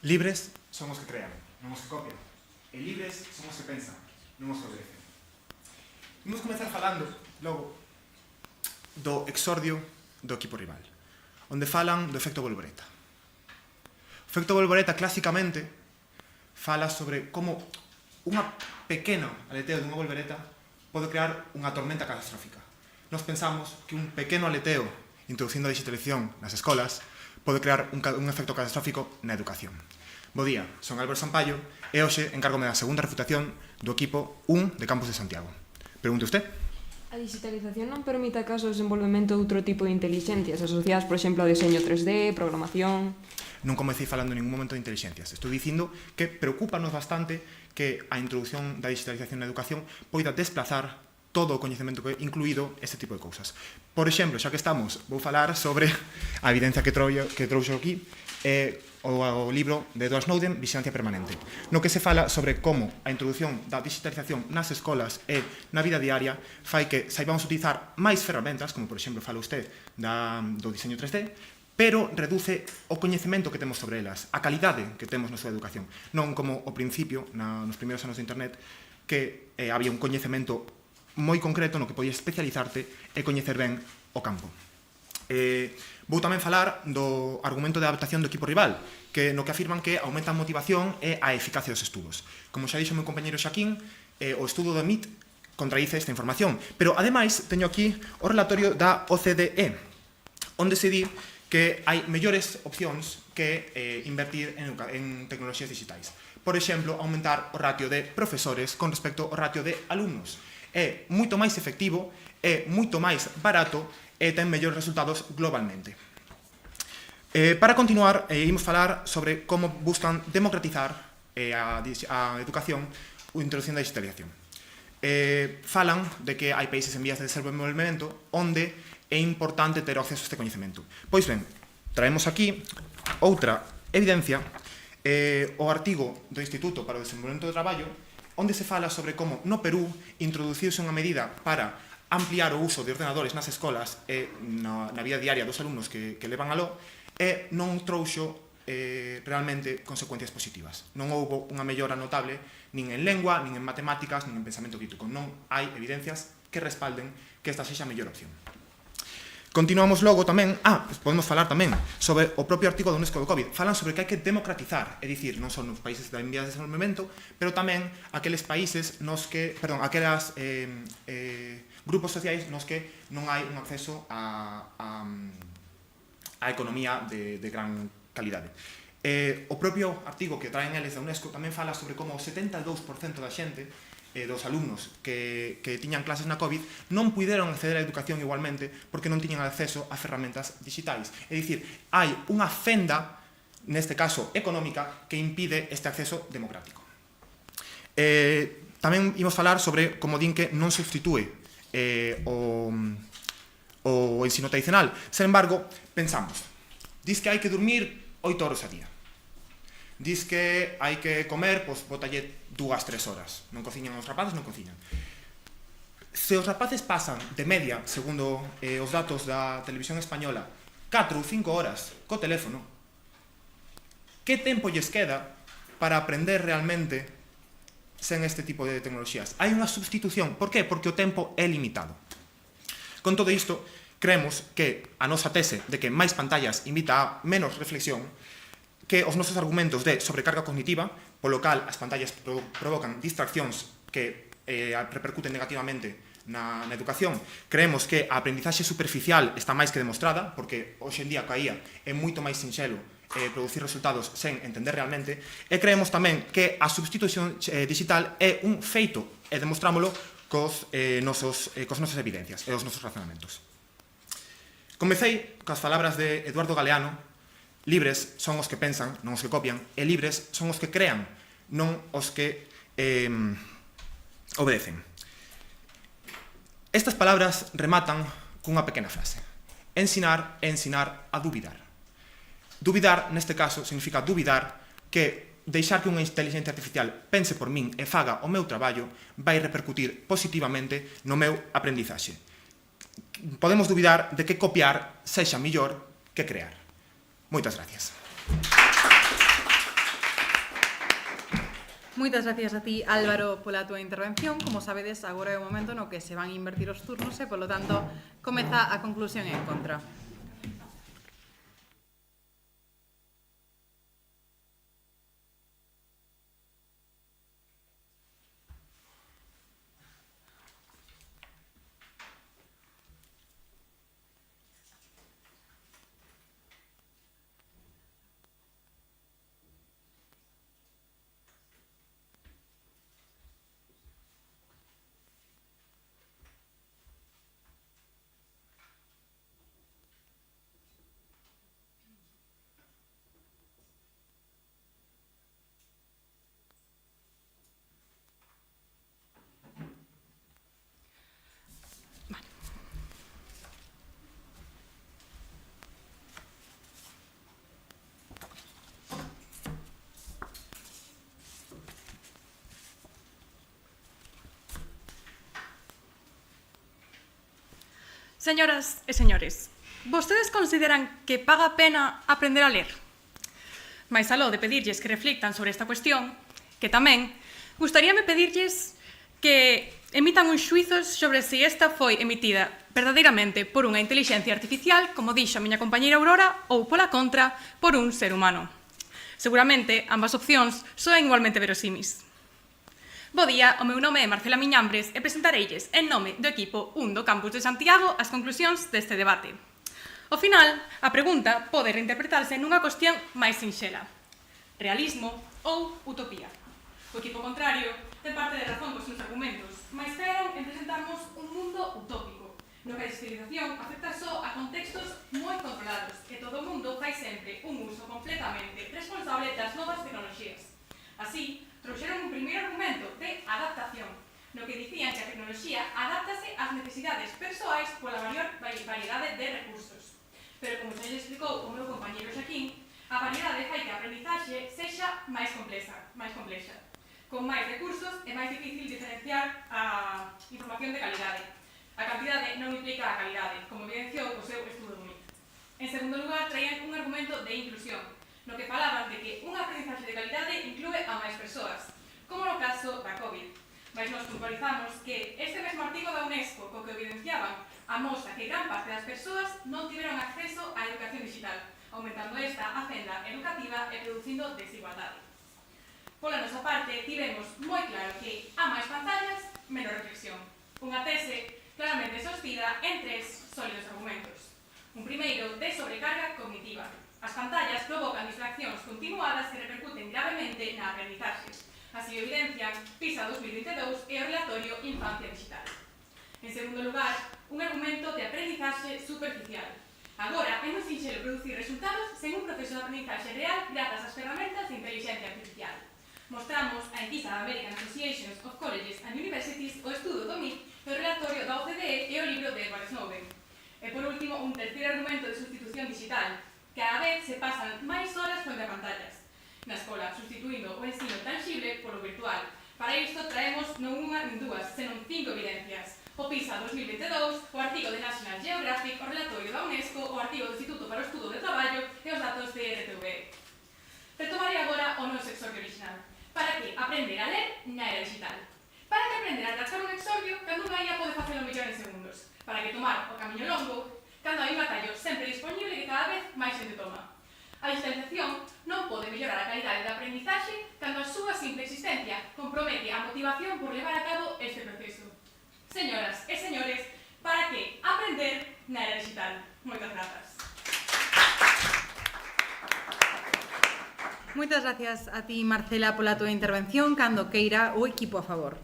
Libres son os que crean, non os que copian. E libres son os que pensan, non os que obedecen. Vamos comezar falando, logo, do exordio do equipo rival, onde falan do efecto volvoreta. O efecto volvoreta, clásicamente, fala sobre como unha pequeno aleteo dunha volvoreta pode crear unha tormenta catastrófica. Nos pensamos que un pequeno aleteo introducindo a digitalización nas escolas pode crear un efecto catastrófico na educación. Bo día, son Álvaro Sampaio e hoxe encárgome da segunda refutación do equipo 1 de Campus de Santiago. Pregunte usted. A digitalización non permite acaso o desenvolvemento de outro tipo de inteligencias asociadas, por exemplo, ao deseño 3D, programación... Non comecei falando en ningún momento de inteligencias. Estou dicindo que preocúpanos bastante que a introducción da digitalización na educación poida desplazar todo o coñecemento que incluído este tipo de cousas. Por exemplo, xa que estamos, vou falar sobre a evidencia que trouxo aquí, o libro de Edward Snowden, Vixilancia Permanente, no que se fala sobre como a introducción da digitalización nas escolas e na vida diaria fai que saibamos utilizar máis ferramentas, como por exemplo fala usted do diseño 3D, pero reduce o coñecemento que temos sobre elas, a calidade que temos na súa educación. Non como ao principio, nos primeiros anos de internet, que había un coñecemento moi concreto no que podías especializarte e coñecer ben o campo. Vou tamén falar do argumento de adaptación do equipo rival, que no que afirman que aumenta a motivación e a eficacia dos estudos. Como xa dixo o meu compañero Xaquín, o estudo do MIT contradice esta información. Pero, ademais, teño aquí o relatorio da OCDE, onde se di que hai mellores opcións que invertir en tecnoloxías digitais. Por exemplo, aumentar o ratio de profesores con respecto ao ratio de alumnos. É moito máis efectivo, é moito máis barato e ten mellores resultados globalmente. Para continuar, imos falar sobre como buscan democratizar a educación ou introducción da digitalización. Falan de que hai países en vías de desenvolvemento onde é importante ter acceso a este coñecemento. Pois ben, traemos aquí outra evidencia, o artigo do Instituto para o Desenvolvemento do Traballo, onde se fala sobre como no Perú introduciuse unha medida para ampliar o uso de ordenadores nas escolas e na vida diaria dos alumnos que levan aló e non trouxo realmente consecuencias positivas. Non houbo unha mellora notable nin en lengua, nin en matemáticas, nin en pensamento crítico. Non hai evidencias que respalden que esta sexa a mellor opción. Continuamos logo tamén, podemos falar tamén sobre o propio artigo da UNESCO do COVID. Falan sobre que hai que democratizar, é dicir, non son os países en vías de desenvolvemento, pero tamén aqueles países nos que, aquelas grupos sociais nos que non hai un acceso a economía de gran calidade. O propio artigo que traen eles da UNESCO tamén fala sobre como o 72% da xente, dos alumnos que tiñan clases na COVID, non puideron acceder á educación igualmente porque non tiñan acceso a ferramentas digitais. É dicir, hai unha fenda, neste caso económica, que impide este acceso democrático. Tamén imos falar sobre, como din, que non substitúe o ensino tradicional. Sen embargo, pensamos, dis que hai que dormir 8 horas a día. Dis que hai que comer, pois botalle 2-3 horas. Non cociñan os rapaces, non cociñan. Se os rapaces pasan, de media, segundo os datos da televisión española, 4 ou 5 horas co teléfono, que tempo lles queda para aprender realmente sen este tipo de tecnoloxías? Hai unha substitución. Por que? Porque o tempo é limitado. Con todo isto, creemos que a nosa tese de que máis pantallas invita a menos reflexión, que os nosos argumentos de sobrecarga cognitiva, polo cal as pantallas provocan distraccións que repercuten negativamente na educación. Creemos que a aprendizaxe superficial está máis que demostrada, porque hoxe en día caía é moito máis sinxelo producir resultados sen entender realmente, e creemos tamén que a substitución digital é un feito, e demostrámolo cos nosas evidencias e os nosos razonamentos. Comecei coas palabras de Eduardo Galeano: libres son os que pensan, non os que copian, e libres son os que crean, non os que obedecen. Estas palabras rematan cunha pequena frase: ensinar é ensinar a dubidar. Dubidar, neste caso, significa dubidar que deixar que unha inteligencia artificial pense por min e faga o meu traballo vai repercutir positivamente no meu aprendizaxe. Podemos dubidar de que copiar sexa mellor que crear. Moitas gracias. Moitas gracias a ti, Álvaro, pola túa intervención. Como sabedes, agora é o momento no que se van a invertir os turnos e, polo tanto, comeza a conclusión en contra. Señoras e señores, vostedes consideran que paga a pena aprender a ler? Mais aló de pedirlles que reflictan sobre esta cuestión, que tamén gustaríame pedirlles que emitan uns xuizos sobre se esta foi emitida verdadeiramente por unha inteligencia artificial, como dixo a miña compañeira Aurora, ou pola contra, por un ser humano. Seguramente, ambas opcións soen igualmente verosímis. Bo día, o meu nome é Marcela Miñambres e presentareilles en nome do equipo 1 do Campus de Santiago as conclusións deste debate. Ao final, a pregunta pode reinterpretarse nunha cuestión máis sinxela: realismo ou utopía? O equipo contrario ten parte de razón cos seus argumentos, mas caeron en presentarnos un mundo utópico, no que a digitalización afecta só a contextos moi controlados e todo o mundo fai sempre un uso completamente responsable das novas tecnoloxías. Así, trouxeron un primeiro argumento de adaptación, no que dicían que a tecnoloxía adáptase ás necesidades persoais pola maior variedade de recursos. Pero, como xa lle explicou o meu compañeiro Xaquín, a variedade fai que a aprendizaxe sexa máis complexa. Con máis recursos é máis difícil diferenciar a información de calidade. A cantidade non implica a calidade, como evidenciou o seu estudo único. En segundo lugar, traían un argumento de inclusión, no que falaban de que unha aprendizaxe de calidade inclúe a máis persoas, como no caso da COVID. Mas nos puntualizamos que este mesmo artigo da UNESCO, co que evidenciaban, amosa que gran parte das persoas non tiveron acceso á educación digital, aumentando esta a fenda educativa e producindo desigualdade. Pola nosa parte, tivemos moi claro que a máis pantallas, menos reflexión. Unha tese claramente sostida en tres sólidos argumentos. Un primeiro, de sobrecarga cognitiva. As pantallas provocan distraccións continuadas que repercuten gravemente na aprendizaxe. Así o evidencian PISA 2022 e o relatorio Infancia Digital. En segundo lugar, un argumento de aprendizaxe superficial. Agora, é moi sinxelo producir resultados sen un proceso de aprendizaxe real grazas ás ferramentas de inteligencia artificial. Mostramos a enquisa da American Association of Colleges and Universities o estudo do MIT e o relatorio da OCDE e o libro de Edward Snowden. E por último, un terceiro argumento de sustitución digital. Cada vez se pasan máis horas fronte a pantallas na escola, sustituindo o ensino tangible polo virtual. Para isto traemos non unha nin dúas, senón 5 evidencias. O PISA 2022, o artigo de National Geographic, o relatorio da UNESCO, o artigo do Instituto para o Estudo do Traballo e os datos de RTV. Retomarei agora o noso exordio original. Para que aprender a ler na era digital? Para que aprender a trazar un exordio cando unha IA pode facelo mellor en segundos? Para que tomar o camiño longo cando hai un atallo sempre disponible que cada vez máis xente toma? A digitalización non pode mellorar a calidade da aprendizaxe cando a súa simple existencia compromete a motivación por levar a cabo este proceso. Señoras e señores, para que aprender na era digital? Moitas grazas. Moitas gracias a ti, Marcela, pola túa intervención. Cando queira o equipo a favor.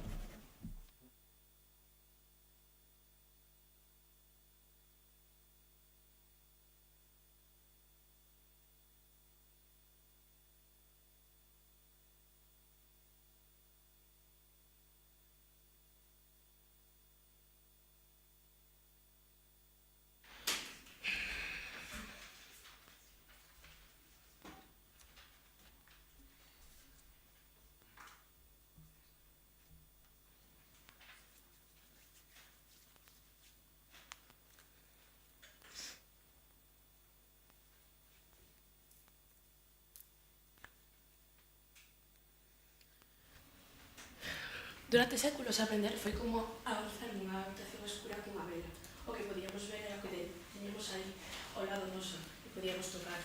Durante séculos aprender foi como avanzar nunha habitación oscura cunha vela. O que podíamos ver era o que teníamos aí ao lado noso, que podíamos tocar.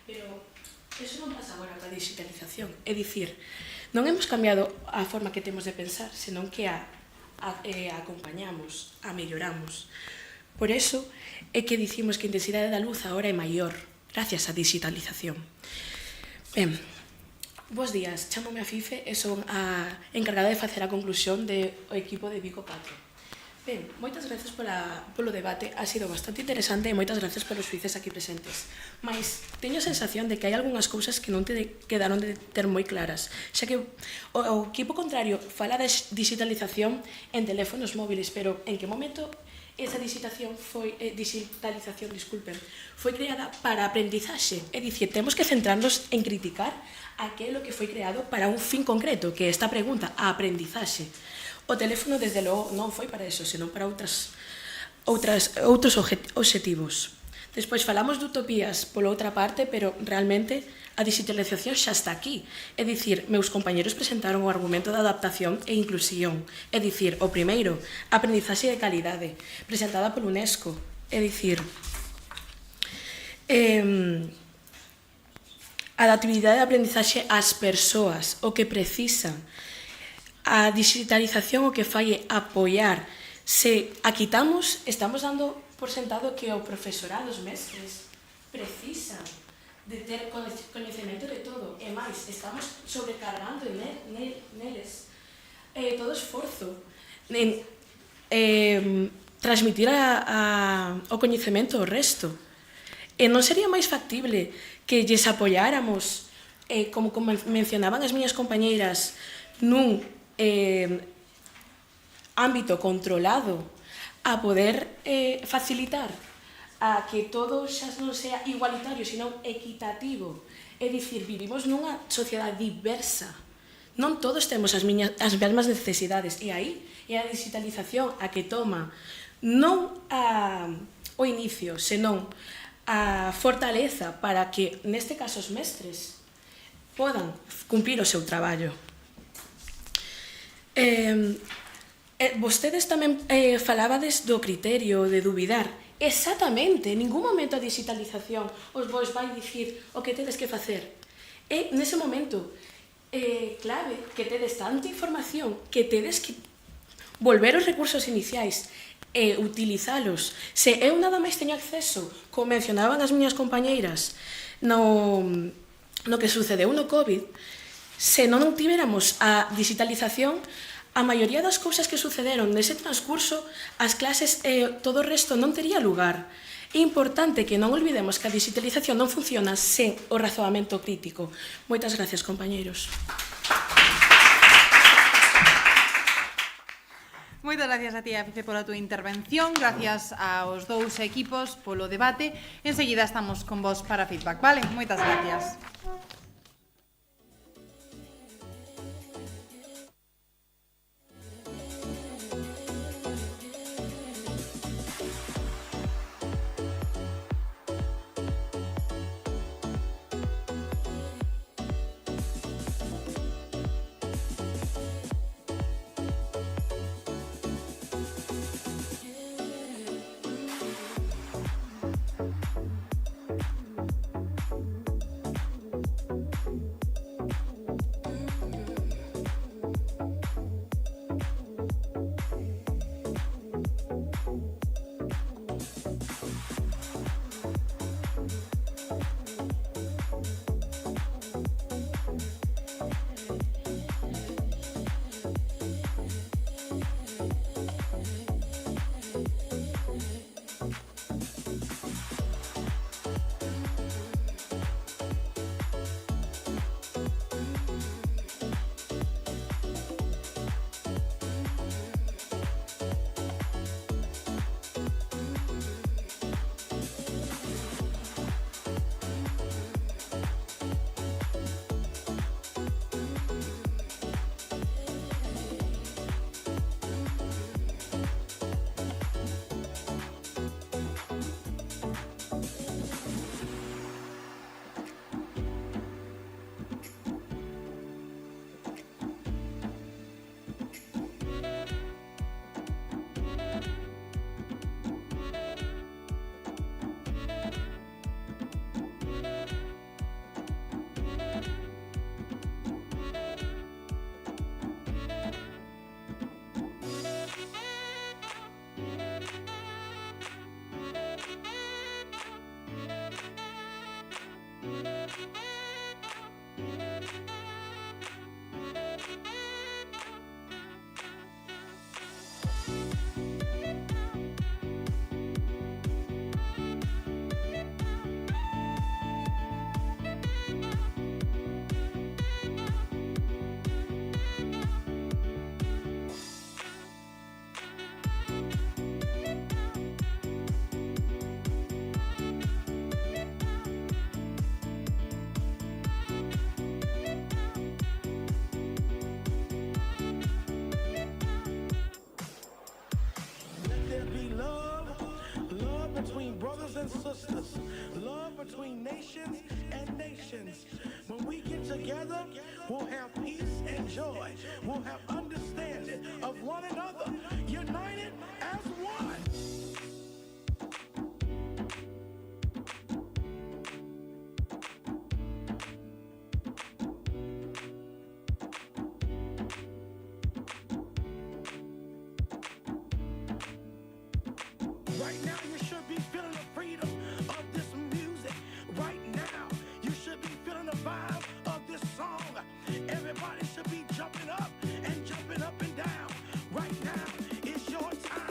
Pero eso non pasa agora coa digitalización. É dicir, non hemos cambiado a forma que temos de pensar, senón que a acompañamos, a melloramos. Por eso é que dicimos que a intensidade da luz agora é maior, gracias á digitalización. Ben, bos días, chámome a Fife e son a encargada de facer a conclusión do equipo de Vigo 4. Ben, moitas gracias polo debate, ha sido bastante interesante e moitas gracias polos xuíces aquí presentes. Mais teño a sensación de que hai algunhas cousas que non te quedaron de ter moi claras, xa que o equipo contrario fala de digitalización en teléfonos móviles, pero en que momento esa digitalización foi creada para a aprendizaxe. É dicir, temos que centrarnos en criticar aquilo que foi creado para un fin concreto, que é esta pregunta, a aprendizaxe. O teléfono, desde logo, non foi para eso, senón para outros obxectivos. Despois falamos de utopías pola outra parte, pero realmente a digitalización xa está aquí. É dicir, meus compañeros presentaron o argumento de adaptación e inclusión. É dicir, o primeiro, aprendizaxe de calidade, presentada polo UNESCO. É dicir, adaptabilidade de aprendizaxe ás persoas, o que precisan. A digitalización o que fai é apoiar. Se a quitamos, estamos dando por sentado que o profesorado, os mestres, precisan de ter coñecemento de todo. E máis, estamos sobrecargando neles todo esforzo en transmitir o coñecemento ao resto. E non sería máis factible que lles apoiáramos, como mencionaban as miñas compañeiras, nun ámbito controlado, a poder facilitar a que todo xa non sea igualitario, sino equitativo. É dicir, vivimos nunha sociedade diversa. Non todos temos as mesmas necesidades. E aí é a digitalización a que toma non o inicio, senón a fortaleza para que, neste caso, os mestres podan cumprir o seu traballo. Vostedes tamén falabades do criterio de dubidar. Exactamente, en ningún momento a digitalización os vos vai dicir o que tedes que facer. É nese momento clave que tedes tanta información que tedes que volver os recursos iniciais e utilizalos. Se eu nada máis teño acceso, como mencionaban as miñas compañeiras, no que sucedeu no COVID, se non tiveramos a digitalización, a maioría das cousas que sucederon nese transcurso, as clases e todo o resto non tería lugar. É importante que non olvidemos que a digitalización non funciona sen o razoamento crítico. Moitas gracias, compañeiros. Moitas gracias a ti, Fife, pola túa intervención. Gracias aos dous equipos polo debate. Enseguida estamos con vos para feedback, vale? Moitas gracias. brothers and sisters, love between nations and nations. When we get together, we'll have peace and joy. We'll have understanding of one another, united as one. Right now you should be feeling the freedom of this music. Right now you should be feeling the vibe of this song. Everybody should be jumping up and down. Right now is your time.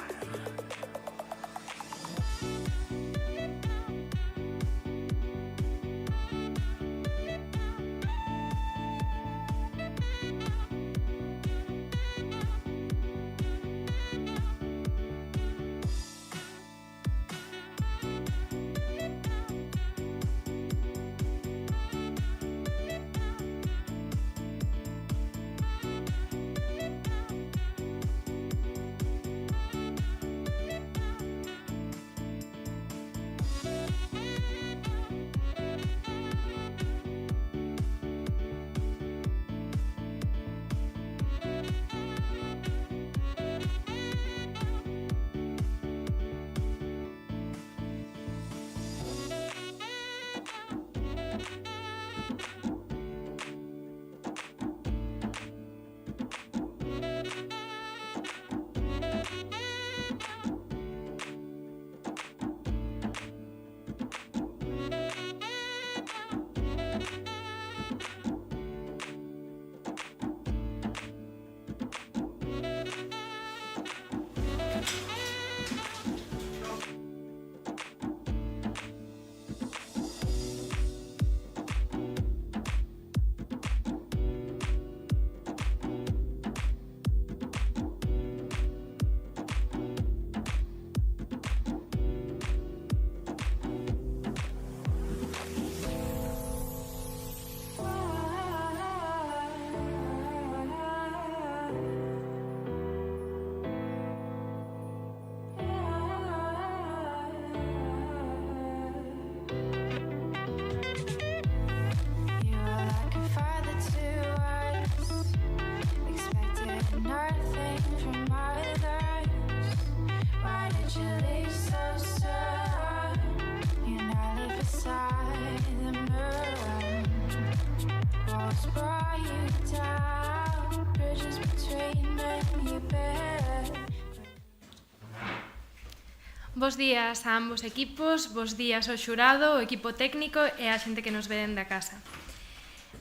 Bos días a ambos equipos, bos días ao xurado, o equipo técnico e a xente que nos ve dende a casa.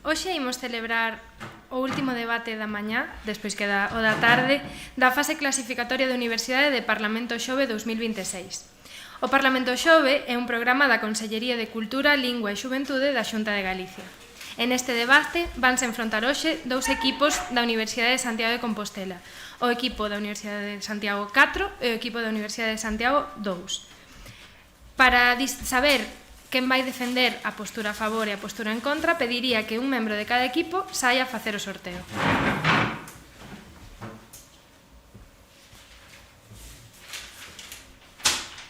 Hoxe imos celebrar o último debate da mañá, despois queda o da tarde, da fase clasificatoria de Universidade de Parlamento Xove 2026. O Parlamento Xove é un programa da Consellería de Cultura, Lingua e Xuventude da Xunta de Galicia. En este debate vanse enfrontar hoxe dous equipos da Universidade de Santiago de Compostela, o equipo da Universidade de Santiago 4 e o equipo da Universidade de Santiago 2. Para saber quen vai defender a postura a favor e a postura en contra, pediría que un membro de cada equipo saia a facer o sorteo.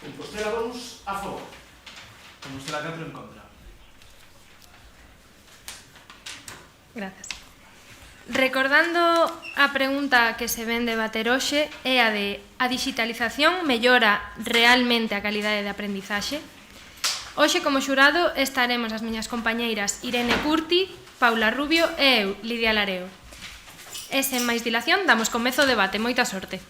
Compostela 2 a favor. Compostela 4 en contra. Gracias. Recordando a pregunta que se ven debater hoxe é a de: a digitalización mellora realmente a calidade de aprendizaxe? Hoxe, como xurado, estaremos as miñas compañeiras Irene Curti, Paula Rubio e eu, Lidia Lareo. E sen máis dilación, damos comezo ao debate. Moita sorte.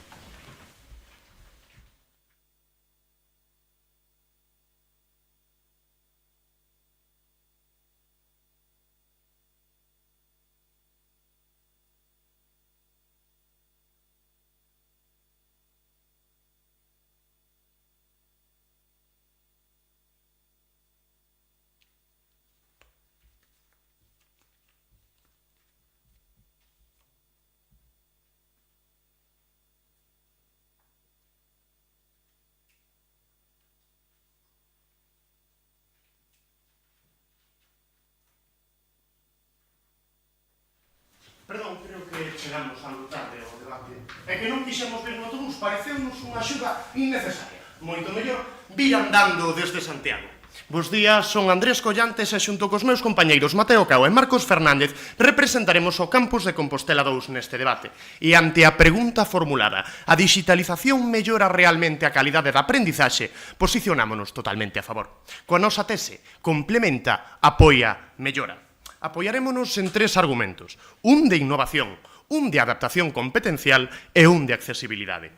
Perdón, creo que chegamos algo tarde ao debate. É que non quixemos ver no autobús, pareceunos unha axuda innecesaria. moito mellor, vir andando desde Santiago. Bos días, son Andrés Collantes e xunto cos meus compañeiros Mateo Cao e Marcos Fernández representaremos o campus de Compostela 2 neste debate. E ante a pregunta formulada, a digitalización mellora realmente a calidade da aprendizaxe, posicionámonos totalmente a favor. Coa nosa tese, complementa, apoia, mellora. Apoiarémonos en tres argumentos, un de innovación, un de adaptación competencial e un de accesibilidade.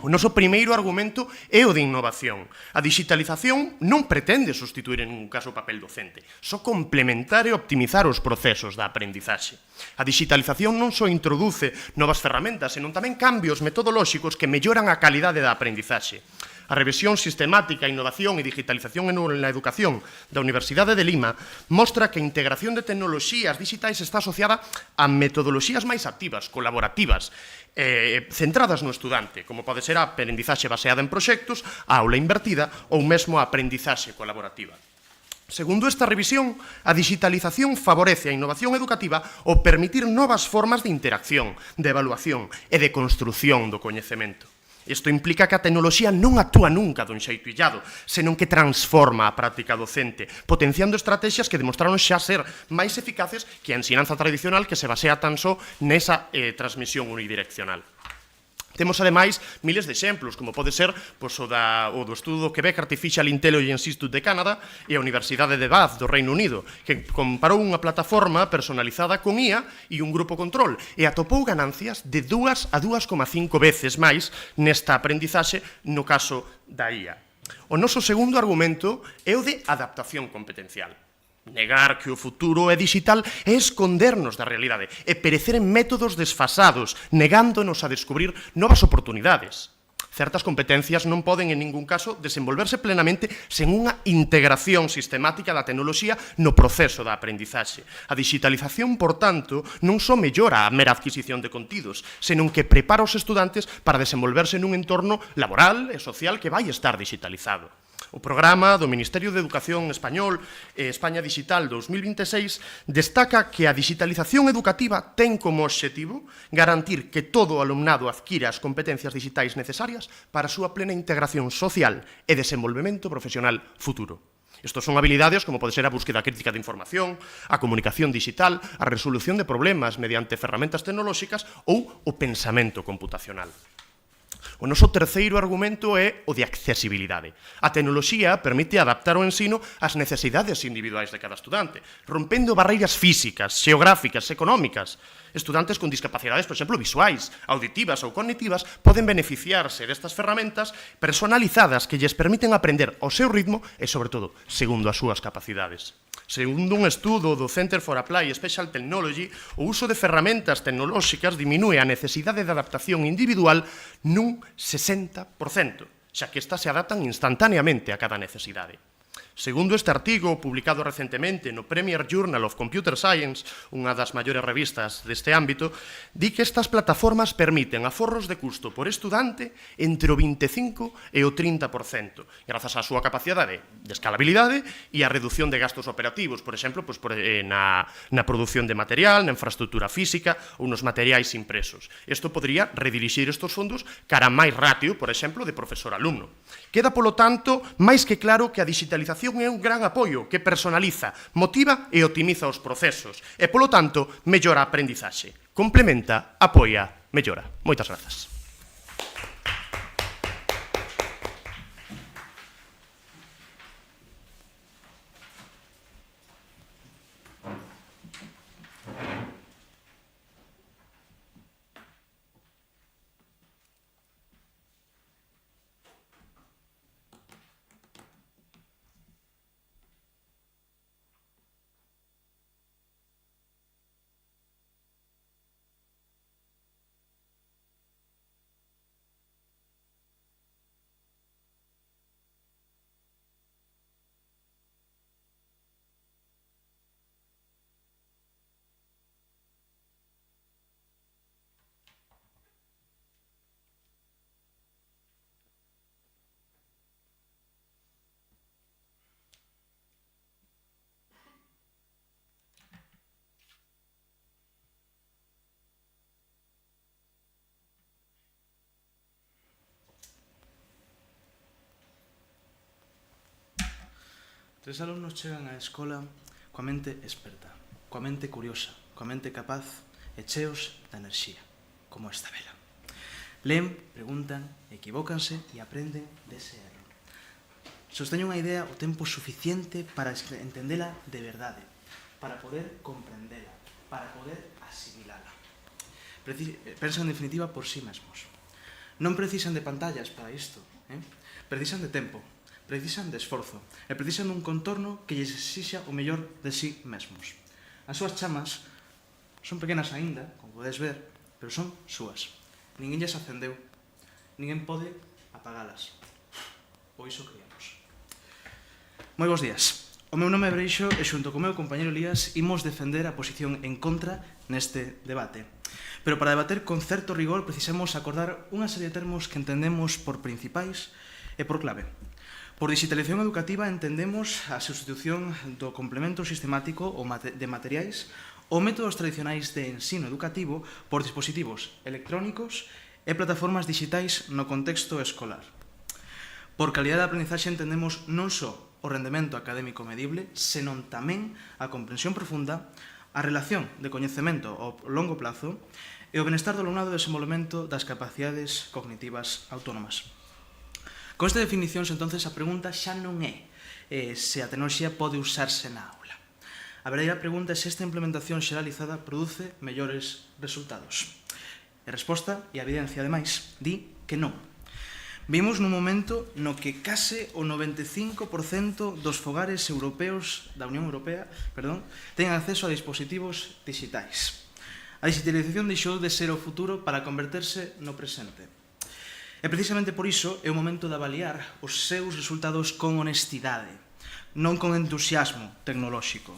O noso primeiro argumento é o de innovación. A digitalización non pretende sustituir en ningún caso o papel docente, só complementar e optimizar os procesos da aprendizaxe. A digitalización non só introduce novas ferramentas, senón tamén cambios metodolóxicos que melloran a calidade da aprendizaxe. A revisión sistemática, innovación e digitalización en la educación da Universidade de Lima mostra que a integración de tecnoloxías digitais está asociada a metodoloxías máis activas, colaborativas, centradas no estudante, como pode ser a aprendizaxe baseada en proxectos, a aula invertida ou mesmo a aprendizaxe colaborativa. Segundo esta revisión, a digitalización favorece a innovación educativa ao permitir novas formas de interacción, de evaluación e de construción do coñecemento. Isto implica que a tecnoloxía non actúa nunca dun xeito illado, senón que transforma a práctica docente, potenciando estrategias que demostraron xa ser máis eficaces que a ensinanza tradicional que se basea tan só nesa transmisión unidireccional. Temos, ademais, miles de exemplos, como pode ser o do estudo do Quebec Artificial Intelligence Institute de Canadá e a Universidade de Bath do Reino Unido, que comparou unha plataforma personalizada con IA e un grupo control e atopou ganancias de 2 a 2,5 veces máis nesta aprendizaxe no caso da IA. O noso segundo argumento é o de adaptación competencial. Negar que o futuro é digital é escondernos da realidade e perecer en métodos desfasados, negándonos a descubrir novas oportunidades. Certas competencias non poden en ningún caso desenvolverse plenamente sen unha integración sistemática da tecnoloxía no proceso da aprendizaxe. A digitalización, por tanto, non só mellora a mera adquisición de contidos, senón que prepara os estudantes para desenvolverse nun entorno laboral e social que vai estar digitalizado. O programa do Ministerio de Educación Español, España Digital 2026, destaca que a digitalización educativa ten como obxectivo garantir que todo o alumnado adquira as competencias digitais necesarias para a súa plena integración social e desenvolvemento profesional futuro. Estos son habilidades como pode ser a búsqueda crítica de información, a comunicación digital, a resolución de problemas mediante ferramentas tecnolóxicas ou o pensamento computacional. O noso terceiro argumento é o de accesibilidade. A tecnoloxía permite adaptar o ensino ás necesidades individuais de cada estudante, rompendo barreiras físicas, xeográficas, económicas. Estudantes con discapacidades, por exemplo, visuais, auditivas ou cognitivas, poden beneficiarse destas ferramentas personalizadas que lles permiten aprender ao seu ritmo e, sobre todo, segundo as súas capacidades. Segundo un estudo do Center for Applied Special Technology, o uso de ferramentas tecnolóxicas diminúe a necesidade de adaptación individual nun 60%, xa que estas se adaptan instantaneamente a cada necesidade. Segundo este artigo, publicado recentemente no Premier Journal of Computer Science, unha das maiores revistas deste ámbito, di que estas plataformas permiten aforros de custo por estudante entre o 25 e o 30%, grazas á súa capacidade de escalabilidade e a reducción de gastos operativos, por exemplo, na produción de material, na infraestructura física ou nos materiais impresos. Isto podría redirixir estes fondos cara a máis ratio, por exemplo, de profesor-alumno. Queda, polo tanto, máis que claro que a digitalización é un gran apoio que personaliza, motiva e optimiza os procesos e, polo tanto, mellora a aprendizaxe. Complementa, apoia, mellora. Moitas grazas. 3 alumnos chegan á escola coa mente experta, coa mente curiosa, coa mente capaz e cheos de enerxía, como esta vela. Len, preguntan, equivócanse e aprenden dese erro. Sosteñen unha idea o tempo suficiente para entendela de verdade, para poder comprendela, para poder asimilala. Pensan en definitiva por sí mesmos. Non precisan de pantallas para isto, precisan de tempo, precisan de esforzo e precisan dun contorno que lles exixa o mellor de sí mesmos. As súas chamas son pequenas aínda, como podes ver, pero son súas. Ninguén lles acendeu, ninguén pode apagalas. Ou iso creemos. Moi bons días. O meu nome é Breixo e xunto co meu compañero Elías imos defender a posición en contra neste debate. Pero para debater con certo rigor precisamos acordar unha serie de termos que entendemos por principais e por clave. Por digitalización educativa entendemos a substitución do complemento sistemático de materiais ou métodos tradicionais de ensino educativo por dispositivos electrónicos e plataformas digitais no contexto escolar. Por calidade de aprendizaxe entendemos non só o rendemento académico medible, senón tamén a comprensión profunda, a relación de coñecemento ao longo plazo e o benestar do alumnado e o desenvolvemento das capacidades cognitivas autónomas. Con esta definicións, entonces, a pregunta xa non é se a tecnoloxía pode usarse na aula. A verdadeira pregunta é se esta implementación xeralizada produce mellores resultados. E a resposta e a evidencia, ademais, di que non. Vimos nun momento no que case o 95% dos fogares europeos da Unión Europea teñen acceso a dispositivos digitais. A digitalización deixou de ser o futuro para converterse no presente. E precisamente por iso é o momento de avaliar os seus resultados con honestidade, non con entusiasmo tecnolóxico.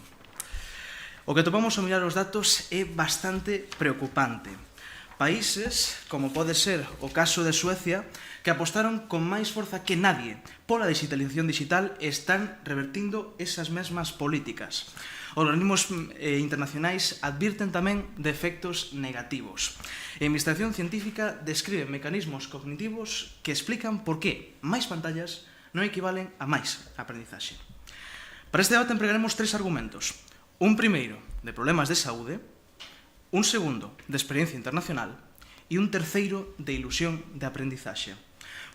O que topamos ao mirar os datos é bastante preocupante. Países, como pode ser o caso de Suecia, que apostaron con máis forza que nadie pola digitalización digital e están revertindo esas mesmas políticas. Organismos internacionais advirten tamén de efectos negativos. A investigación científica describe mecanismos cognitivos que explican por que máis pantallas non equivalen a máis aprendizaxe. Para este debate empregaremos 3 argumentos. Un primeiro de problemas de saúde, un segundo de experiencia internacional e un terceiro de ilusión de aprendizaxe.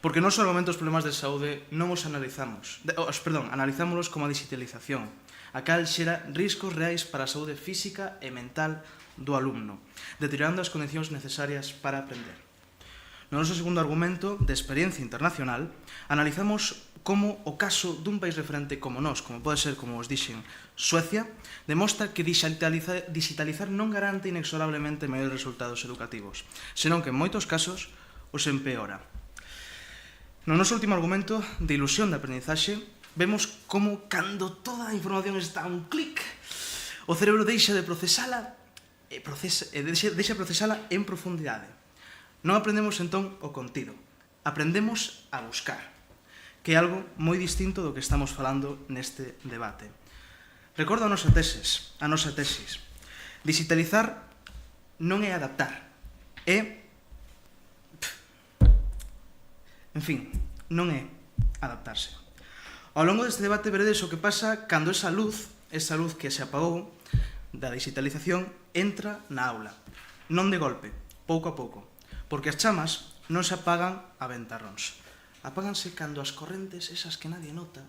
Porque non solamente os problemas de saúde non os analizámolos como a digitalización, a cal xera riscos reais para a saúde física e mental do alumno, deteriorando as condicións necesarias para aprender. No noso segundo argumento, de experiencia internacional, analizamos como o caso dun país referente como nós, como pode ser, como os dixen, Suecia, demostra que digitalizar non garante inexorablemente maiores resultados educativos, senón que en moitos casos os empeora. No noso último argumento, de ilusión de aprendizaxe, vemos como cando toda a información está a un clic, o cerebro deixa de procesala en profundidade. Non aprendemos entón o contido, aprendemos a buscar, que é algo moi distinto do que estamos falando neste debate. Recordo a nosa tesis. Digitalizar non é adaptar, non é adaptarse. Ao longo deste debate veredes o que pasa cando esa luz que se apagou da digitalización entra na aula. Non de golpe, pouco a pouco, porque as chamas non se apagan a ventarróns. Apáganse cando as correntes, esas que nadie nota,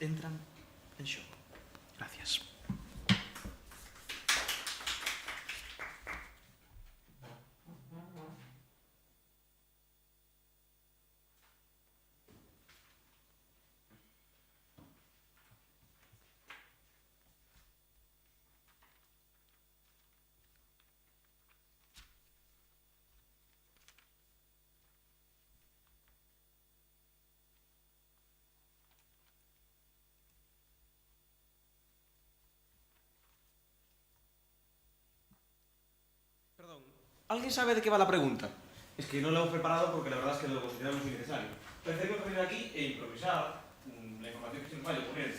entran en xogo. Gracias. ¿Alguien sabe de qué va la pregunta? Es que no lo hemos preparado porque la verdad es que lo consideramos innecesario. Preferimos venir aquí e improvisar la información que se nos vaya ocurriendo.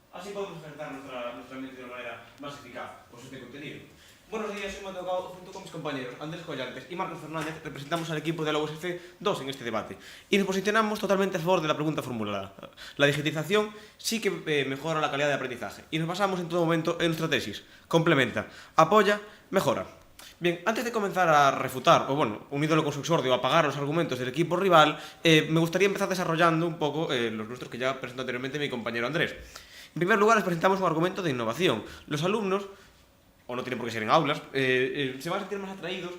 Así podemos ejercer nuestra mente de una manera más eficaz con este contenido. Buenos días, soy Mateo Cao, junto con mis compañeros Andrés Collantes y Marcos Fernández representamos al equipo de la USF 2 en este debate y nos posicionamos totalmente a favor de la pregunta formulada. La digitalización sí que mejora la calidad de aprendizaje y nos basamos en todo momento en nuestra tesis. Complementa, apoya, mejora. Bien, antes de comenzar a refutar, o bueno, unido con su exordio, a apagar los argumentos del equipo rival, me gustaría empezar desarrollando un poco los nuestros que ya presentó anteriormente mi compañero Andrés. En primer lugar, les presentamos un argumento de innovación. Los alumnos, o no tienen por qué ser en aulas, se van a sentir más atraídos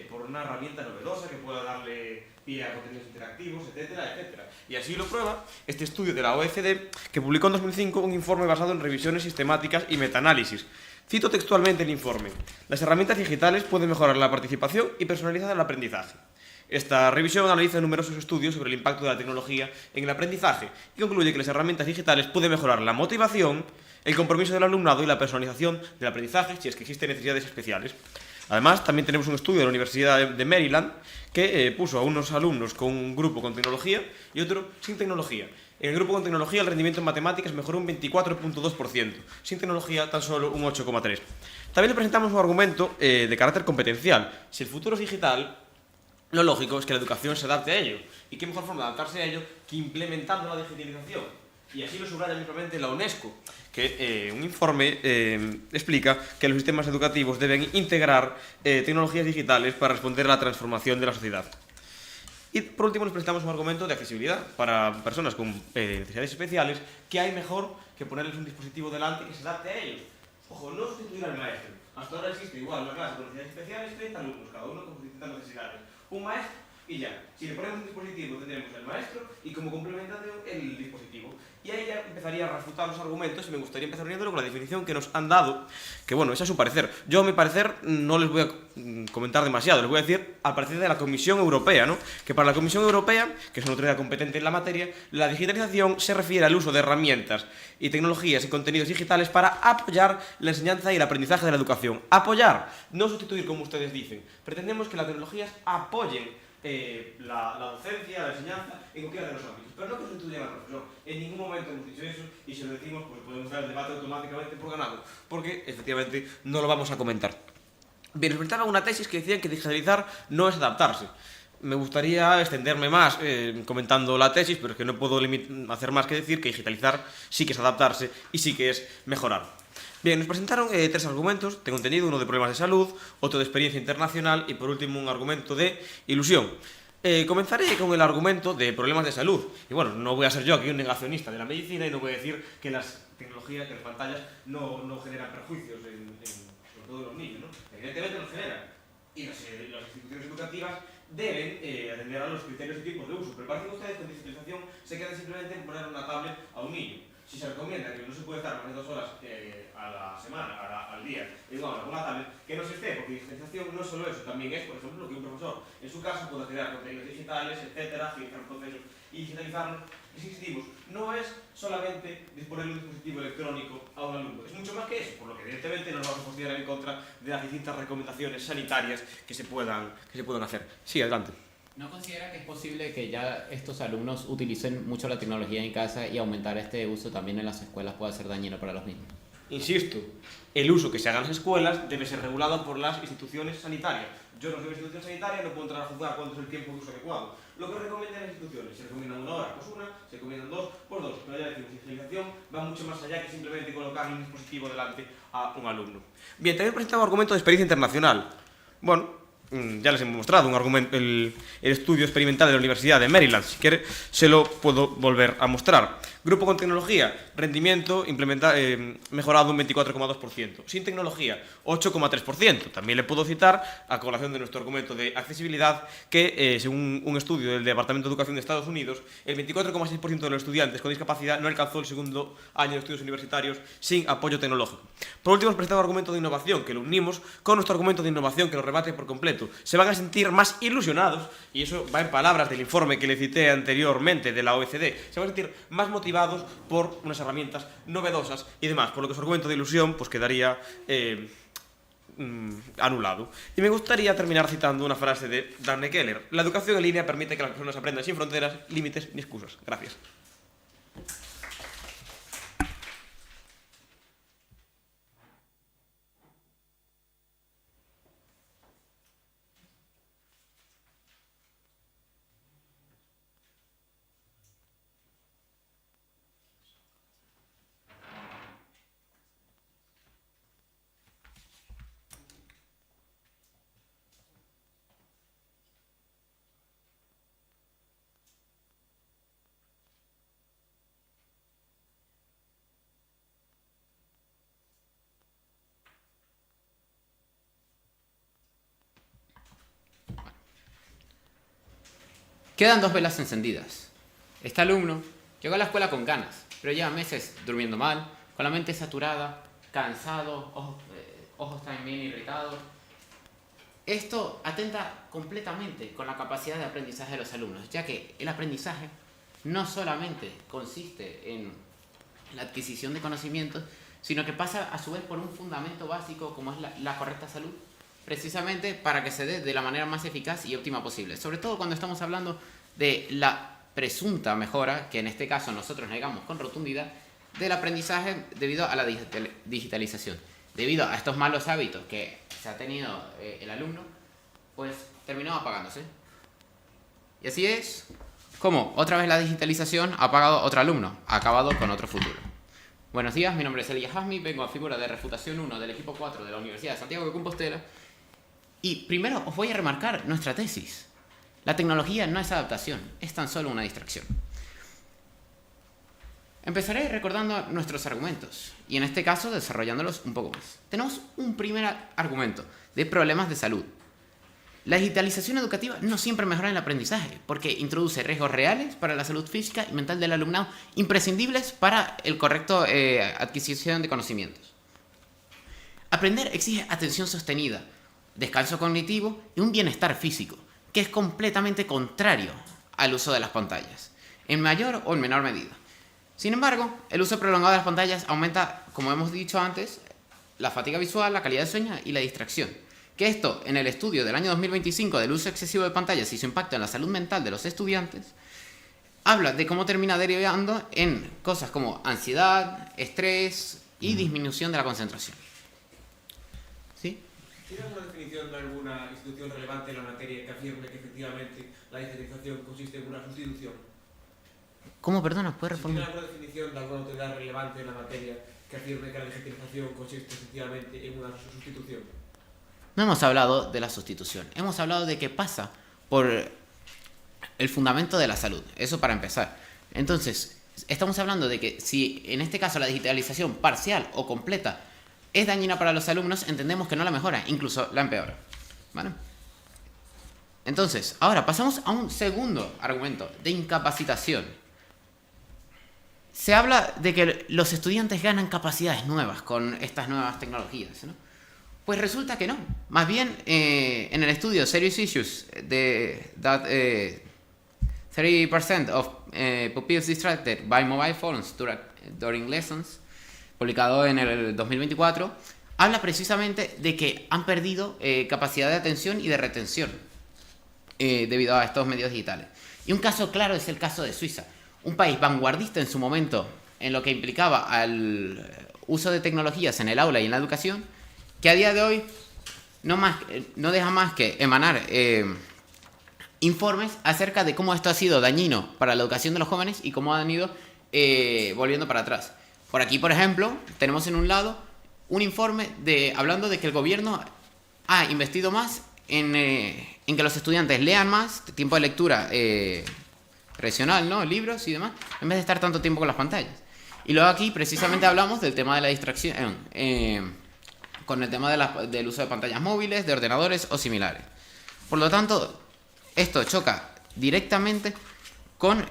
por una herramienta novedosa que pueda darle pie a contenidos interactivos, etcétera, etcétera. Y así lo prueba este estudio de la OECD que publicó en 2005 un informe basado en revisiones sistemáticas y metaanálisis. Cito textualmente el informe: las herramientas digitales pueden mejorar la participación y personalizar el aprendizaje. Esta revisión analiza numerosos estudios sobre el impacto de la tecnología en el aprendizaje y concluye que las herramientas digitales pueden mejorar la motivación, el compromiso del alumnado y la personalización del aprendizaje si es que existen necesidades especiales. Además, también tenemos un estudio de la Universidad de Maryland que puso a unos alumnos con un grupo con tecnología y otro sin tecnología. En el grupo con tecnología el rendimiento en matemáticas mejoró un 24,2%, sin tecnología tan solo un 8,3%. También le presentamos un argumento de carácter competencial. Si el futuro es digital, lo lógico es que la educación se adapte a ello. ¿Y qué mejor forma de adaptarse a ello que implementando la digitalización? Y así lo subraya mismamente la UNESCO, que un informe explica que los sistemas educativos deben integrar tecnologías digitales para responder a la transformación de la sociedad. Y por último les presentamos un argumento de accesibilidad para personas con necesidades especiales, que hay mejor que ponerles un dispositivo delante que se adapte a ellos. Ojo, no sustituir al maestro. Hasta ahora existe igual una clase con necesidades especiales, 30 alumnos, cada uno con distintas necesidades. Un maestro y ya. Si le ponemos un dispositivo tendremos el maestro y como complementario el dispositivo. Y ahí ya empezaría a refutar los argumentos y me gustaría empezar uniéndolo con la definición que nos han dado, que bueno, ese es su parecer. Yo a mi parecer no les voy a comentar demasiado, les voy a decir al parecer de la Comisión Europea, ¿no? Que para la Comisión Europea, que es una autoridad competente en la materia, la digitalización se refiere al uso de herramientas y tecnologías y contenidos digitales para apoyar la enseñanza y el aprendizaje de la educación. Apoyar, no sustituir como ustedes dicen. Pretendemos que las tecnologías apoyen la docencia, la enseñanza en cualquiera de los ámbitos, pero no que sustituyan al profesor. En ningún momento hemos dicho eso y si lo decimos pues podemos dar el debate automáticamente por ganado, porque efectivamente no lo vamos a comentar. Bien, les presentaba una tesis que decía que digitalizar no es adaptarse. Me gustaría extenderme más comentando la tesis, pero es que no puedo hacer más que decir que digitalizar sí que es adaptarse y sí que es mejorar. Bien, nos presentaron tres argumentos, tengo entendido, uno de problemas de salud, otro de experiencia internacional y por último un argumento de ilusión. Comenzaré con el argumento de problemas de salud. Y bueno, no voy a ser yo aquí un negacionista de la medicina y no voy a decir que las tecnologías, que las pantallas no generan perjuicios sobre todo en los niños, ¿no? Evidentemente los generan. Y las instituciones educativas deben atender a los criterios y tipos de uso. Pero parece que ustedes con digitalización se quedan simplemente en poner una tablet a un niño. Si se recomienda que no se puede estar más de 2 horas a la semana, al día, con una tablet, que no se esté, porque digitalización no es solo eso, también es, por ejemplo, que un profesor en su casa pueda crear contenidos digitales, etcétera, agilizar procesos y digitalizarlos. Y si insistimos, no es solamente disponer un dispositivo electrónico a un alumno, es mucho más que eso, por lo que evidentemente no nos vamos a posicionar en contra de las distintas recomendaciones sanitarias que se puedan hacer. Sí, adelante. ¿No considera que es posible que ya estos alumnos utilicen mucho la tecnología en casa y aumentar este uso también en las escuelas pueda ser dañino para los mismos? Insisto, el uso que se haga en las escuelas debe ser regulado por las instituciones sanitarias. Yo no soy una institución sanitaria, no puedo entrar a juzgar cuánto es el tiempo de uso adecuado. Lo que recomiendan las instituciones, se recomiendan 1 hora, pues 1, se recomiendan 2, pues 2. Pero ya decimos, la digitalización va mucho más allá que simplemente colocar un dispositivo delante a un alumno. Bien, también presentaba un argumento de experiencia internacional. Bueno, ya les hemos mostrado un argumento, el estudio experimental de la Universidad de Maryland. Si quiere, se lo puedo volver a mostrar. Grupo con tecnología, rendimiento mejorado un 24,2%. Sin tecnología, 8,3%. También le puedo citar, a colación de nuestro argumento de accesibilidad, que según un estudio del Departamento de Educación de Estados Unidos, el 24,6% de los estudiantes con discapacidad no alcanzó el segundo año de estudios universitarios sin apoyo tecnológico. Por último, hemos presentado un argumento de innovación, que lo unimos con nuestro argumento de innovación, que lo rebate por completo. Se van a sentir más ilusionados, y eso va en palabras del informe que le cité anteriormente de la OECD, se van a sentir más motivados por unas herramientas novedosas y demás, por lo que su argumento de ilusión pues quedaría anulado. Y me gustaría terminar citando una frase de Dan Keller: la educación en línea permite que las personas aprendan sin fronteras, límites ni excusas. Gracias. Quedan 2 velas encendidas. Este alumno llegó a la escuela con ganas, pero lleva meses durmiendo mal, con la mente saturada, cansado, ojos también irritados. Esto atenta completamente con la capacidad de aprendizaje de los alumnos, ya que el aprendizaje no solamente consiste en la adquisición de conocimientos, sino que pasa a su vez por un fundamento básico como es la correcta salud, precisamente para que se dé de la manera más eficaz y óptima posible. Sobre todo cuando estamos hablando de la presunta mejora, que en este caso nosotros negamos con rotundidad, del aprendizaje debido a la digitalización. Debido a estos malos hábitos que se ha tenido el alumno, pues terminó apagándose. Y así es como otra vez la digitalización ha apagado otro alumno, ha acabado con otro futuro. Buenos días, mi nombre es Elías Hasmi, vengo a figura de Refutación 1 del equipo 4 de la Universidad de Santiago de Compostela. Y primero os voy a remarcar nuestra tesis. La tecnología no es adaptación, es tan solo una distracción. Empezaré recordando nuestros argumentos, y en este caso desarrollándolos un poco más. Tenemos un primer argumento de problemas de salud. La digitalización educativa no siempre mejora el aprendizaje, porque introduce riesgos reales para la salud física y mental del alumnado, imprescindibles para el correcto adquisición de conocimientos. Aprender exige atención sostenida, descanso cognitivo y un bienestar físico, que es completamente contrario al uso de las pantallas, en mayor o en menor medida. Sin embargo, el uso prolongado de las pantallas aumenta, como hemos dicho antes, la fatiga visual, la calidad de sueño y la distracción. Que esto, en el estudio del año 2025 del uso excesivo de pantallas y su impacto en la salud mental de los estudiantes, habla de cómo termina derivando en cosas como ansiedad, estrés y disminución de la concentración. ¿Sí? ¿Tienes una definición de alguna institución relevante en la materia que afirme que efectivamente la digitalización consiste en una sustitución? ¿Cómo, perdona? ¿Puedes reformular? ¿Tienes alguna definición de alguna autoridad relevante en la materia que afirme que la digitalización consiste efectivamente en una sustitución? No hemos hablado de la sustitución, hemos hablado de que pasa por el fundamento de la salud, eso para empezar. Entonces, estamos hablando de que si en este caso la digitalización parcial o completa es dañina para los alumnos, entendemos que no la mejora, incluso la empeora. ¿Vale? Entonces, ahora pasamos a un segundo argumento de incapacitación. Se habla de que los estudiantes ganan capacidades nuevas con estas nuevas tecnologías, ¿no? Pues resulta que no. Más bien, en el estudio Serious Issues, that 30% of pupils distracted by mobile phones during lessons, publicado en el 2024, habla precisamente de que han perdido capacidad de atención y de retención debido a estos medios digitales. Y un caso claro es el caso de Suiza, un país vanguardista en su momento en lo que implicaba al uso de tecnologías en el aula y en la educación, que a día de hoy no deja más que emanar informes acerca de cómo esto ha sido dañino para la educación de los jóvenes y cómo han ido volviendo para atrás. Por aquí, por ejemplo, tenemos en un lado un informe hablando de que el gobierno ha investido más en que los estudiantes lean más, tiempo de lectura tradicional, ¿no? Libros y demás, en vez de estar tanto tiempo con las pantallas. Y luego aquí precisamente hablamos del tema de la distracción, con el tema del uso de pantallas móviles, de ordenadores o similares. Por lo tanto, esto choca directamente con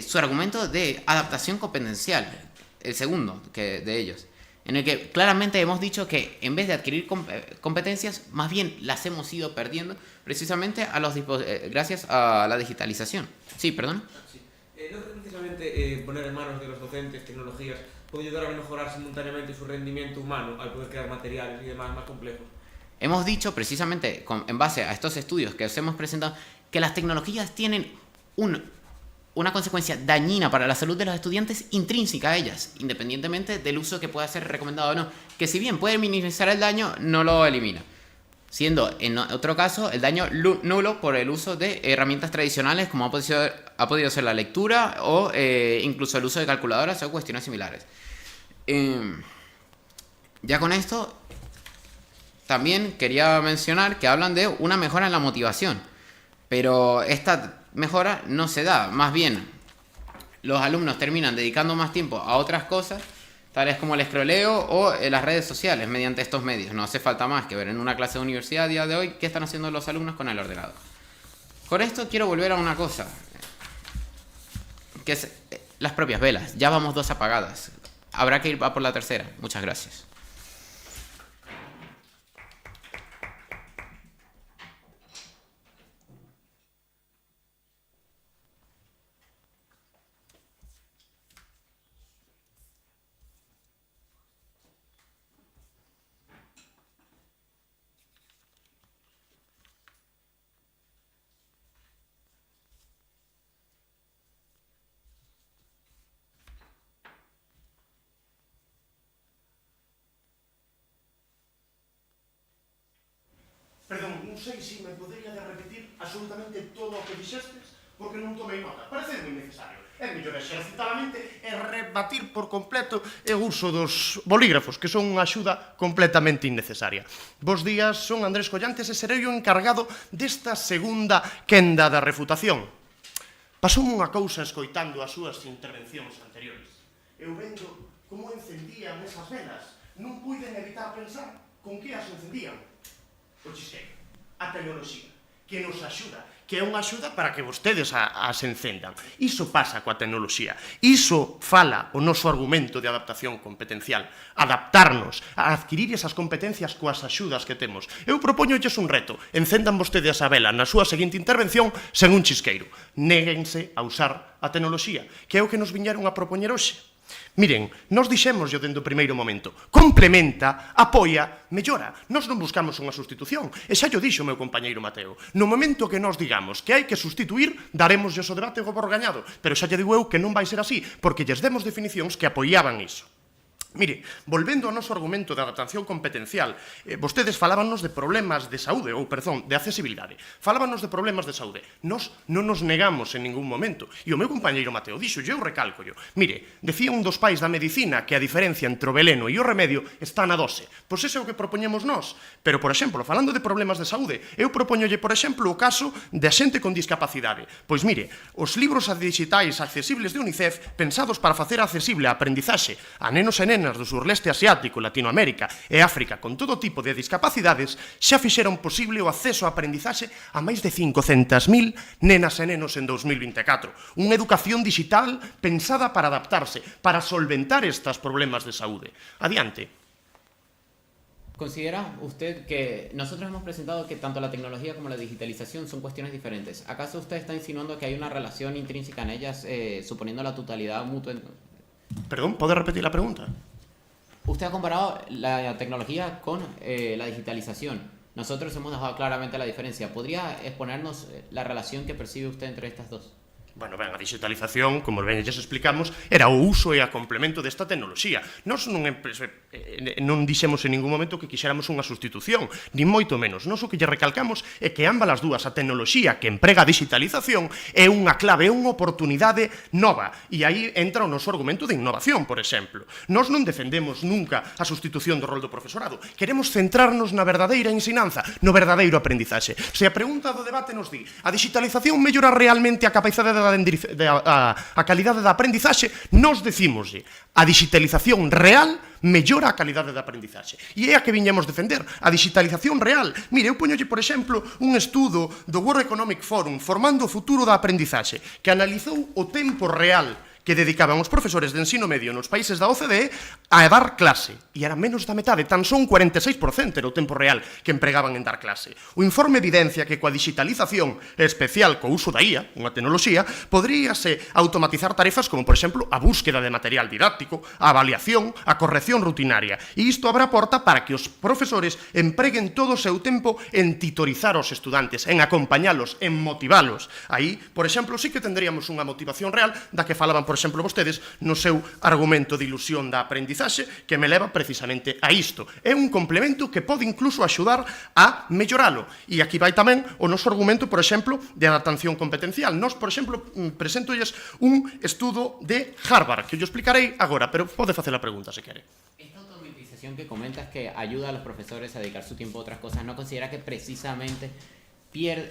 su argumento de adaptación competencial, el segundo de ellos, en el que claramente hemos dicho que en vez de adquirir competencias, más bien las hemos ido perdiendo precisamente gracias a la digitalización. Sí, perdón. Sí. No precisamente poner en manos de los docentes tecnologías puede ayudar a mejorar simultáneamente su rendimiento humano al poder crear materiales y demás más complejos. Hemos dicho precisamente, en base a estos estudios que os hemos presentado, que las tecnologías tienen una consecuencia dañina para la salud de los estudiantes intrínseca a ellas, independientemente del uso que pueda ser recomendado o no, que si bien puede minimizar el daño, no lo elimina. Siendo en otro caso el daño nulo por el uso de herramientas tradicionales como ha podido ser la lectura o incluso el uso de calculadoras o cuestiones similares. Ya con esto también quería mencionar que hablan de una mejora en la motivación, pero esta mejora no se da, más bien los alumnos terminan dedicando más tiempo a otras cosas, tales como el escroleo o las redes sociales mediante estos medios. No hace falta más que ver en una clase de universidad a día de hoy qué están haciendo los alumnos con el ordenador. Con esto quiero volver a una cosa, que es las propias velas. Ya vamos 2 apagadas. Habrá que ir a por la tercera. Muchas gracias. Perdón, non sei se me podería de repetir absolutamente todo o que dixestes, porque non tomei nota. Parece moi necesario. É mellor exercitar a mente e rebatir por completo o uso dos bolígrafos, que son unha axuda completamente innecesaria. Bos días, son Andrés Collantes e serei o encargado desta segunda quenda da refutación. Pasoume unha cousa escoitando as súas intervencións anteriores. Eu vendo como encendían esas velas. Non puiden evitar pensar con que as encendían. O chisqueiro, a tecnoloxía, que nos axuda, que é unha axuda para que vostedes as encendan. Iso pasa coa tecnoloxía. Iso fala o noso argumento de adaptación competencial. Adaptarnos a adquirir esas competencias coas axudas que temos. Eu propóñolles un reto. Encendan vostedes a vela na súa seguinte intervención sen un chisqueiro. Néguense a usar a tecnoloxía, que é o que nos viñeron a propoñer hoxe. Miren, nos dixémoslo dende o primeiro momento. Complementa, apoia, mellora. Nos non buscamos unha sustitución. E xa yo dixo o meu compañeiro Mateo. No momento que nos digamos que hai que sustituir, daremos o debate por gañado. Pero xa lle digo eu que non vai ser así, porque lles demos definicións que apoiaban iso. Mire, volvendo ao noso argumento de adaptación competencial, vostedes falábanos de problemas de saúde, ou, perdón, de accesibilidade. Falábanos de problemas de saúde. Nos non nos negamos en ningún momento. E o meu compañeiro Mateo dixo, eu recálcollo. Mire, decía un dos pais da medicina que a diferencia entre o veleno e o remedio está na dose. Pois ese é o que propoñemos nós. Pero, por exemplo, falando de problemas de saúde, eu propoñolle, por exemplo, o caso de xente con discapacidade. Pois mire, os libros digitais accesibles de UNICEF, pensados para facer accesible a aprendizaxe a nenos e nenas do surleste asiático, Latinoamérica e África con todo tipo de discapacidades, xa fixeron posible o acceso a aprendizaxe a máis de 500.000 nenas e nenos en 2024. Unha educación digital pensada para adaptarse, para solventar estes problemas de saúde. Adiante. ¿Considera usted que nosotros hemos presentado que tanto la tecnología como la digitalización son cuestiones diferentes? ¿Acaso usted está insinuando que hay una relación intrínseca en ellas, suponiendo la totalidad mutua? Perdón, ¿puede repetir la pregunta? Usted ha comparado la tecnología con la digitalización. Nosotros hemos dejado claramente la diferencia. ¿Podría exponernos la relación que percibe usted entre estas dos? Bueno, ben, a digitalización, como ben xa explicamos, era o uso e a complemento desta tecnoloxía. Nos non dixemos en ningún momento que quixéramos unha sustitución, nin moito menos. Nos o que lle recalcamos é que ambas as dúas, a tecnoloxía que emprega a digitalización, é unha clave, é unha oportunidade nova. E aí entra o noso argumento de innovación, por exemplo. Nos non defendemos nunca a sustitución do rol do profesorado. Queremos centrarnos na verdadeira ensinanza, no verdadeiro aprendizaxe. Se a pregunta do debate nos di, a digitalización mellora realmente a capacidade a calidade da aprendizaxe, nos decímoslle, a digitalización real mellora a calidade da aprendizaxe. E é a que viñemos defender, a digitalización real. Mire, eu poñolle, por exemplo, un estudo do World Economic Forum formando o futuro da aprendizaxe, que analizou o tempo real que dedicaban os profesores de ensino medio nos países da OCDE a dar clase. E era menos da metade, tan son 46% era o tempo real que empregaban en dar clase. O informe evidencia que coa digitalización, especial co uso da IA, unha tecnoloxía, poderíase automatizar tarefas como, por exemplo, a búsqueda de material didáctico, a avaliación, a corrección rutinaria. E isto abre a porta para que os profesores empreguen todo o seu tempo en titorizar aos estudantes, en acompañalos, en motivalos. Aí, por exemplo, sí que tendríamos unha motivación real da que falaban, por exemplo, vostedes no seu argumento de ilusión da aprendizaxe, que me leva precisamente a isto. É un complemento que pode incluso axudar a melloralo. E aquí vai tamén o noso argumento, por exemplo, de adaptación competencial. Nos, por exemplo, presentolles un estudo de Harvard, que yo explicarei agora, pero pode facer a pregunta se quere. Esta automatización que comentas que ayuda a los profesores a dedicar su tiempo a otras cosas, ¿no considera que precisamente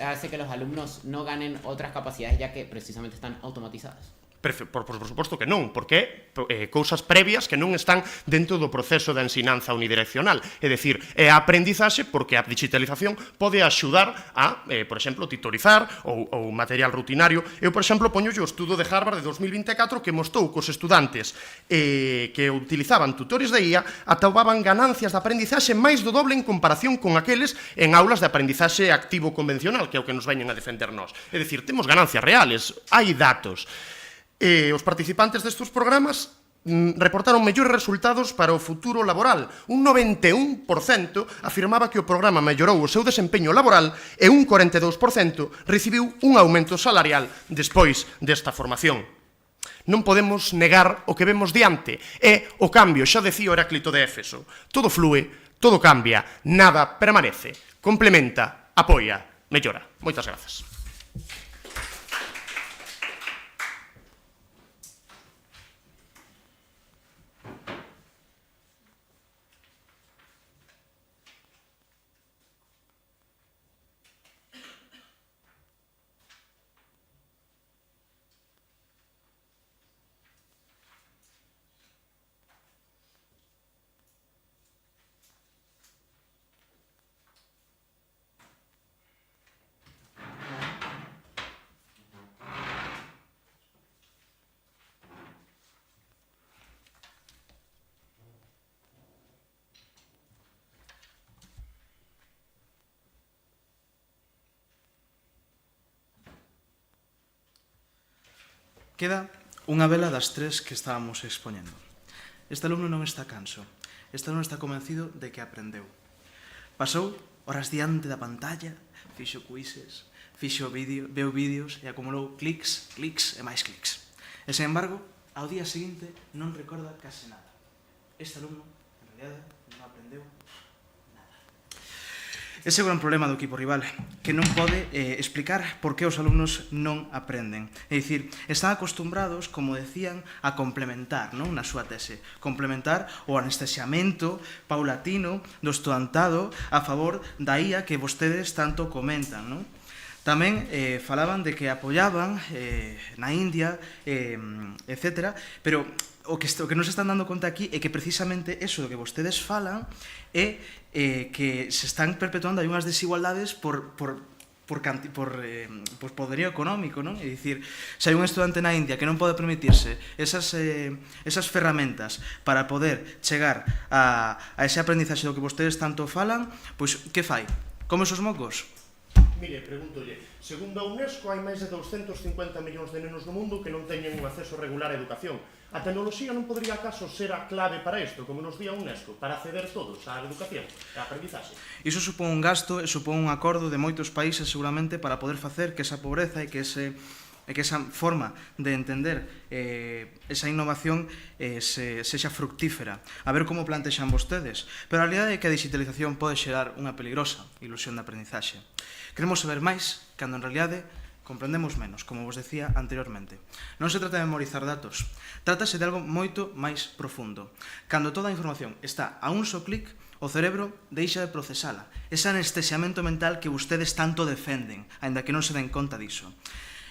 hace que los alumnos no ganen otras capacidades ya que precisamente están automatizadas? Por suposto que non, porque cousas previas que non están dentro do proceso de ensinanza unidireccional. É dicir, é a aprendizaxe porque a digitalización pode axudar a, por exemplo, titorizar ou material rutinario. Eu, por exemplo, poño o estudo de Harvard de 2024 que mostrou que os estudantes que utilizaban tutores de IA atopaban ganancias de aprendizaxe máis do doble en comparación con aqueles en aulas de aprendizaxe activo convencional, que é o que nos veñen a defender nós. É dicir, temos ganancias reales, hai datos. Os participantes destes programas reportaron mellores resultados para o futuro laboral. Un 91% afirmaba que o programa mellorou o seu desempeño laboral e un 42% recibiu un aumento salarial despois desta formación. Non podemos negar o que vemos diante. É o cambio, xa decía Heráclito de Éfeso. Todo flúe, todo cambia, nada permanece. Complementa, apoia, mellora. Moitas grazas. Queda unha vela das tres que estábamos expoñendo. Este alumno non está canso. Este alumno está convencido de que aprendeu. Pasou horas diante da pantalla, fixo quizzes, veu vídeos e acumulou clics, clics e máis clics. E, sen embargo, ao día seguinte non recorda case nada. Este alumno, en realidad, non aprendeu nada. Ese é o gran problema do equipo rival, que non pode explicar por que os alumnos non aprenden. É dicir, están acostumbrados, como decían, a complementar, non, na súa tese. Complementar o anestesiamento paulatino do estudantado a favor da IA que vostedes tanto comentan, non? Tamén falaban de que apoyaban na India, etc. Pero o que nos están dando conta aquí é que precisamente eso do que vostedes falan é que se están perpetuando aí unhas desigualdades por poderío económico, non? É dicir, se hai un estudante na India que non pode permitirse esas ferramentas para poder chegar a ese aprendizaxe do que vostedes tanto falan, pois que fai? Come os mocos? Mire, pregúntolle, segundo a UNESCO hai máis de 250 millóns de nenos no mundo que non teñen un acceso regular á educación. A tecnoloxía non podría acaso ser a clave para isto, como nos di a UNESCO, para acceder todos á educación, á aprendizaxe? Iso supón un gasto e supón un acordo de moitos países seguramente para poder facer que esa pobreza e que esa forma de entender esa innovación sexa fructífera. A ver como plantexan vostedes. Pero a realidade é que a digitalización pode xerar unha peligrosa ilusión de aprendizaxe. Queremos saber máis, cando en realidade comprendemos menos, como vos decía anteriormente. Non se trata de memorizar datos, trátase de algo moito máis profundo. Cando toda a información está a un só clic, o cerebro deixa de procesala. Ese anestesiamento mental que vostedes tanto defenden, aínda que non se den conta diso.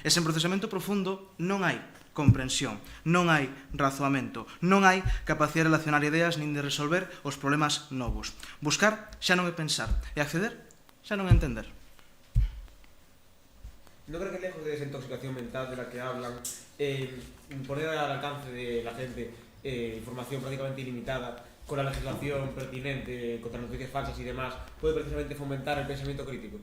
E sen procesamento profundo non hai comprensión, non hai razoamento, non hai capacidade de relacionar ideas nin de resolver os problemas novos. Buscar xa non é pensar, e acceder xa non é entender. No creo que lejos de esa intoxicación mental de la que hablan, poner al alcance de la gente información prácticamente ilimitada con la legislación pertinente contra noticias falsas y demás, puede precisamente fomentar el pensamiento crítico.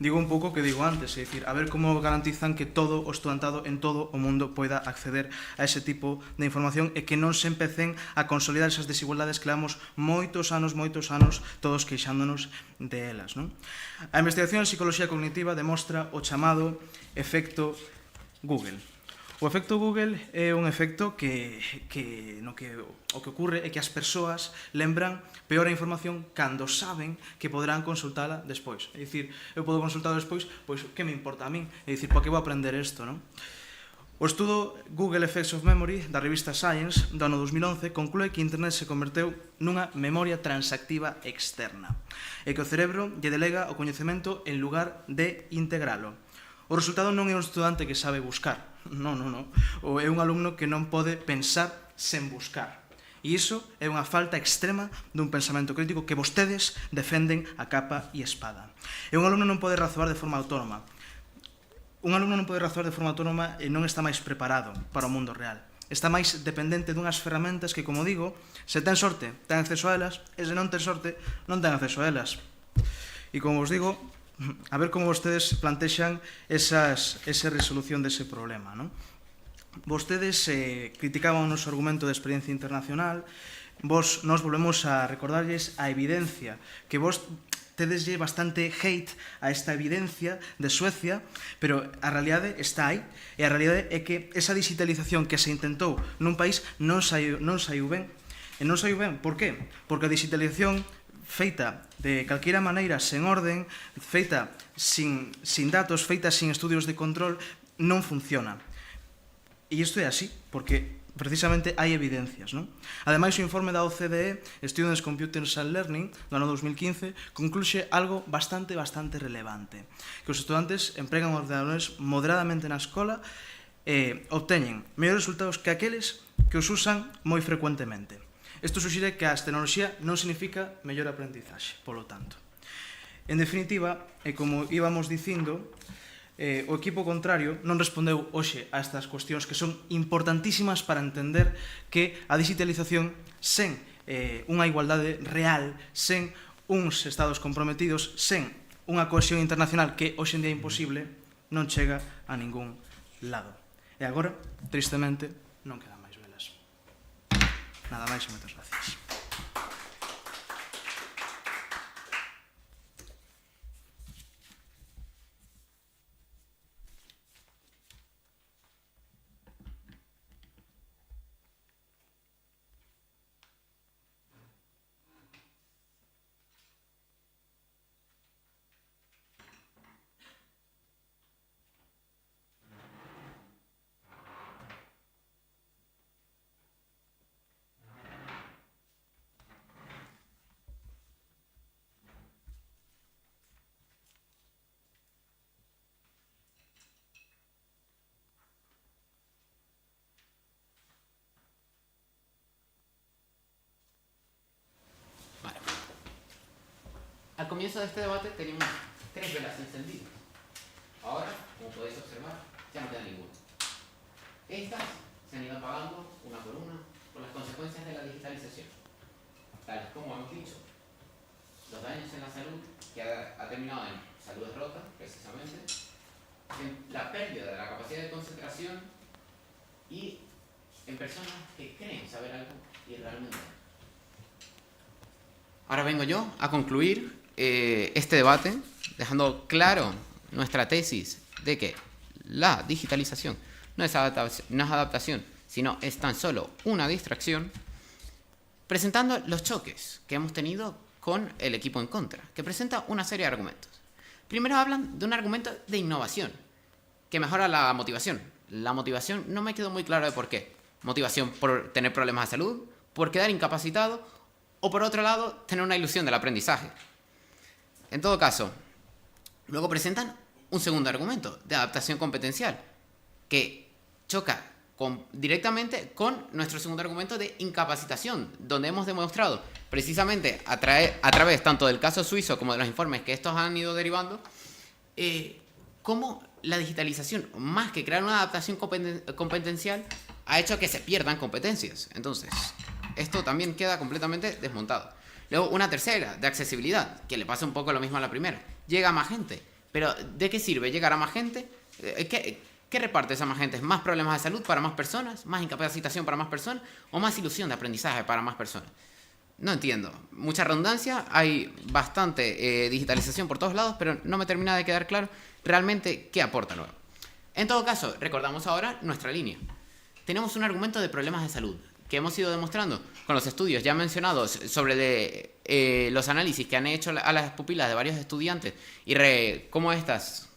Digo un pouco o que digo antes, é dicir, a ver como garantizan que todo o estudantado en todo o mundo poida acceder a ese tipo de información e que non se empecen a consolidar esas desigualdades que levamos moitos anos todos queixándonos de elas, non? A investigación en psicología cognitiva demostra o chamado efecto Google. O efecto Google é un efecto que o que ocurre é que as persoas lembran peor a información cando saben que poderán consultala despois. É dicir, eu podo consultala despois, pois que me importa a min? É dicir, para que vou aprender isto, non? O estudo Google Effects of Memory da revista Science do ano 2011 conclúe que Internet se converteu nunha memoria transactiva externa e que o cerebro lle delega o coñecemento en lugar de integralo. O resultado non é un estudante que sabe buscar, Non. É un alumno que non pode pensar sen buscar. E iso é unha falta extrema dun pensamento crítico que vostedes defenden a capa e espada. E un alumno non pode razoar de forma autónoma. Un alumno non pode razoar de forma autónoma e non está máis preparado para o mundo real. Está máis dependente dunhas ferramentas que, como digo, se ten sorte, ten acceso a elas, e se non ten sorte, non ten acceso a elas. E como vos digo, a ver como vostedes plantexan esa resolución dese problema, non? Vostedes criticaban o noso argumento de experiencia internacional, nos volvemos a recordarlles a evidencia, que vos tedeslle bastante hate a esta evidencia de Suecia, pero a realidade está aí, e a realidade é que esa digitalización que se intentou nun país non saiu ben. E non saiu ben, por qué? Porque a digitalización feita de calquera maneira, sen orden, feita sin datos, feita sin estudios de control, non funciona. E isto é así, porque precisamente hai evidencias, non? Ademais, o informe da OCDE, Students Computers and Learning, do ano 2015, concluxe algo bastante relevante, que os estudantes empregan ordenadores moderadamente na escola e obteñen mellores resultados que aqueles que os usan moi frecuentemente. Isto suxire que a tecnoloxía non significa mellor aprendizaxe, polo tanto. En definitiva, e como íbamos dicindo, o equipo contrario non respondeu hoxe a estas cuestións que son importantísimas para entender que a digitalización sen unha igualdade real, sen uns estados comprometidos, sen unha cohesión internacional que hoxe en día é imposible, non chega a ningún lado. E agora, tristemente, non quedan máis velas. Nada máis e moitas gracias. Al comienzo de este debate teníamos 3 velas encendidas. Ahora, como podéis observar, ya no queda ninguna. Estas se han ido apagando una por las consecuencias de la digitalización, tales como hemos dicho, los daños en la salud, que ha terminado en salud rota, precisamente, en la pérdida de la capacidad de concentración y en personas que creen saber algo y realmente no. Ahora vengo yo a concluir este debate, dejando claro nuestra tesis de que la digitalización no es adaptación, sino es tan solo una distracción, presentando los choques que hemos tenido con el equipo en contra, que presenta una serie de argumentos. Primero hablan de un argumento de innovación, que mejora la motivación. La motivación no me quedó muy claro de por qué. Motivación por tener problemas de salud, por quedar incapacitado, o por otro lado, tener una ilusión del aprendizaje. En todo caso, luego presentan un segundo argumento de adaptación competencial, que choca directamente con nuestro segundo argumento de incapacitación, donde hemos demostrado precisamente a través tanto del caso suizo como de los informes que estos han ido derivando, cómo la digitalización, más que crear una adaptación competencial, ha hecho que se pierdan competencias. Entonces, esto también queda completamente desmontado. Luego, una tercera, de accesibilidad, que le pasa un poco lo mismo a la primera. Llega a más gente. Pero, ¿de qué sirve llegar a más gente? ¿Qué reparte esa más gente? ¿Más problemas de salud para más personas? ¿Más incapacitación para más personas? ¿O más ilusión de aprendizaje para más personas? No entiendo. Mucha redundancia, hay bastante digitalización por todos lados, pero no me termina de quedar claro realmente qué aporta nuevo. En todo caso, recordamos ahora nuestra línea. Tenemos un argumento de problemas de salud, que hemos ido demostrando con los estudios ya mencionados sobre los análisis que han hecho a las pupilas de varios estudiantes y cómo estas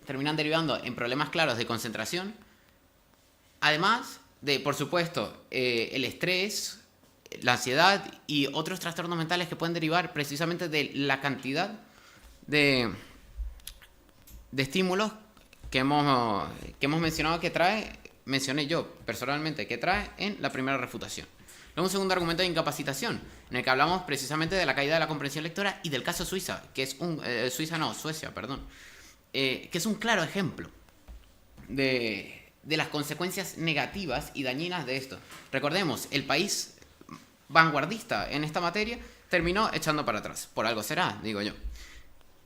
terminan derivando en problemas claros de concentración. Además de, por supuesto, el estrés, la ansiedad y otros trastornos mentales que pueden derivar precisamente de la cantidad de estímulos que hemos mencionado que trae, mencioné yo personalmente, que trae en la primera refutación. Luego un segundo argumento de incapacitación, en el que hablamos precisamente de la caída de la comprensión lectora y del caso Suiza, que es Suecia, que es un claro ejemplo de las consecuencias negativas y dañinas de esto. Recordemos, el país vanguardista en esta materia terminó echando para atrás. Por algo será, digo yo.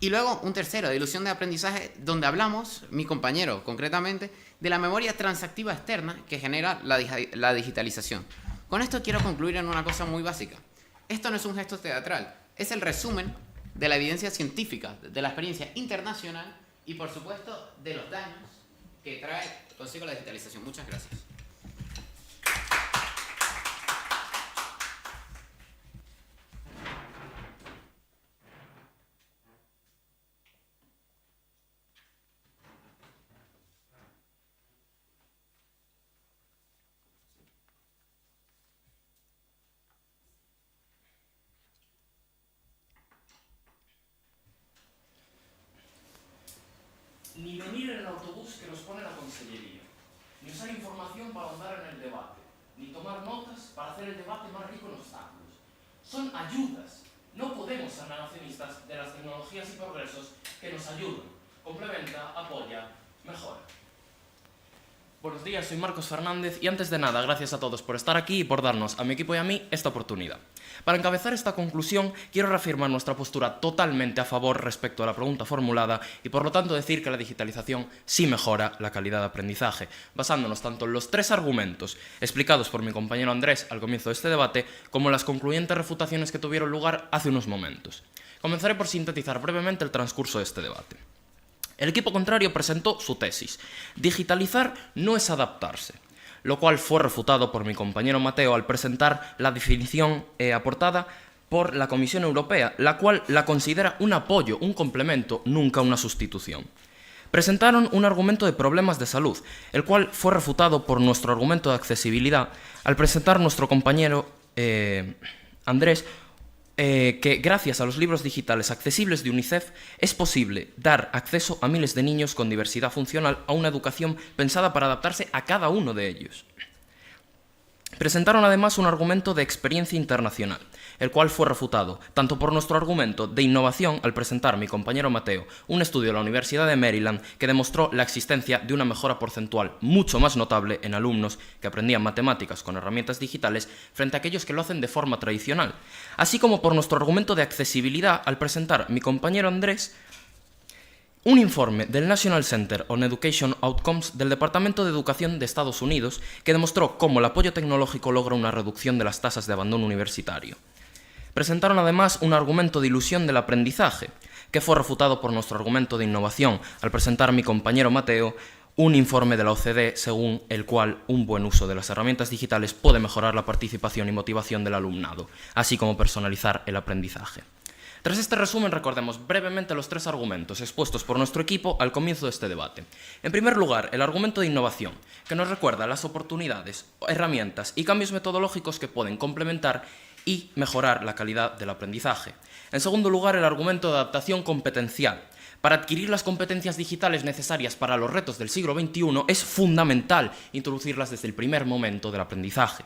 Y luego un tercero, de ilusión de aprendizaje, donde hablamos, mi compañero concretamente, de la memoria transactiva externa que genera la digitalización. Con esto quiero concluir en una cosa muy básica. Esto no es un gesto teatral, es el resumen de la evidencia científica, de la experiencia internacional y, por supuesto, de los daños que trae consigo la digitalización. Muchas gracias. Ni venir en el autobús que nos pone la consellería, ni usar información para ahondar en el debate, ni tomar notas para hacer el debate más rico en obstáculos. Son ayudas. No podemos ser negacionistas de las tecnologías y progresos que nos ayudan, complementa, apoya, mejora. Buenos días, soy Marcos Fernández y antes de nada, gracias a todos por estar aquí y por darnos, a mi equipo y a mí, esta oportunidad. Para encabezar esta conclusión, quiero reafirmar nuestra postura totalmente a favor respecto a la pregunta formulada y por lo tanto decir que la digitalización sí mejora la calidad de aprendizaje, basándonos tanto en los 3 argumentos explicados por mi compañero Andrés al comienzo de este debate, como en las concluyentes refutaciones que tuvieron lugar hace unos momentos. Comenzaré por sintetizar brevemente el transcurso de este debate. El equipo contrario presentó su tesis. Digitalizar no es adaptarse, lo cual fue refutado por mi compañero Mateo al presentar la definición aportada por la Comisión Europea, la cual la considera un apoyo, un complemento, nunca una sustitución. Presentaron un argumento de problemas de salud, el cual fue refutado por nuestro argumento de accesibilidad al presentar nuestro compañero Andrés que gracias a los libros digitales accesibles de UNICEF es posible dar acceso a miles de niños con diversidad funcional a una educación pensada para adaptarse a cada uno de ellos. Presentaron además un argumento de experiencia internacional, el cual fue refutado tanto por nuestro argumento de innovación al presentar mi compañero Mateo un estudio de la Universidad de Maryland que demostró la existencia de una mejora porcentual mucho más notable en alumnos que aprendían matemáticas con herramientas digitales frente a aquellos que lo hacen de forma tradicional, así como por nuestro argumento de accesibilidad al presentar mi compañero Andrés un informe del National Center on Education Outcomes del Departamento de Educación de Estados Unidos que demostró cómo el apoyo tecnológico logra una reducción de las tasas de abandono universitario. Presentaron además un argumento de ilusión del aprendizaje, que fue refutado por nuestro argumento de innovación al presentar mi compañero Mateo un informe de la OCDE según el cual un buen uso de las herramientas digitales puede mejorar la participación y motivación del alumnado, así como personalizar el aprendizaje. Tras este resumen, recordemos brevemente los 3 argumentos expuestos por nuestro equipo al comienzo de este debate. En primer lugar, el argumento de innovación, que nos recuerda las oportunidades, herramientas y cambios metodológicos que pueden complementar y mejorar la calidad del aprendizaje. En segundo lugar, el argumento de adaptación competencial. Para adquirir las competencias digitales necesarias para los retos del siglo XXI es fundamental introducirlas desde el primer momento del aprendizaje.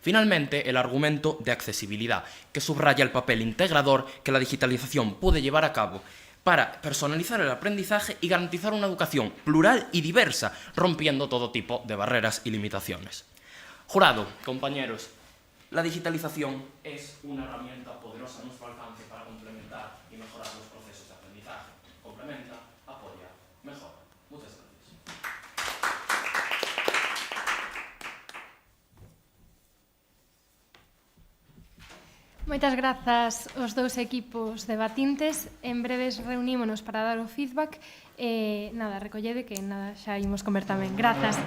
Finalmente, el argumento de accesibilidad, que subraya el papel integrador que la digitalización puede llevar a cabo para personalizar el aprendizaje y garantizar una educación plural y diversa, rompiendo todo tipo de barreras y limitaciones. Jurado, compañeros, la digitalización es una herramienta poderosa a nuestro alcance para complementar y mejorar los procesos de aprendizaje. Complementa, apoya, mejora. Muchas gracias. Moitas grazas aos 2 equipos debatintes. En breves reunímonos para dar o feedback. Nada, recollede que nada, xa imos comer tamén. Grazas.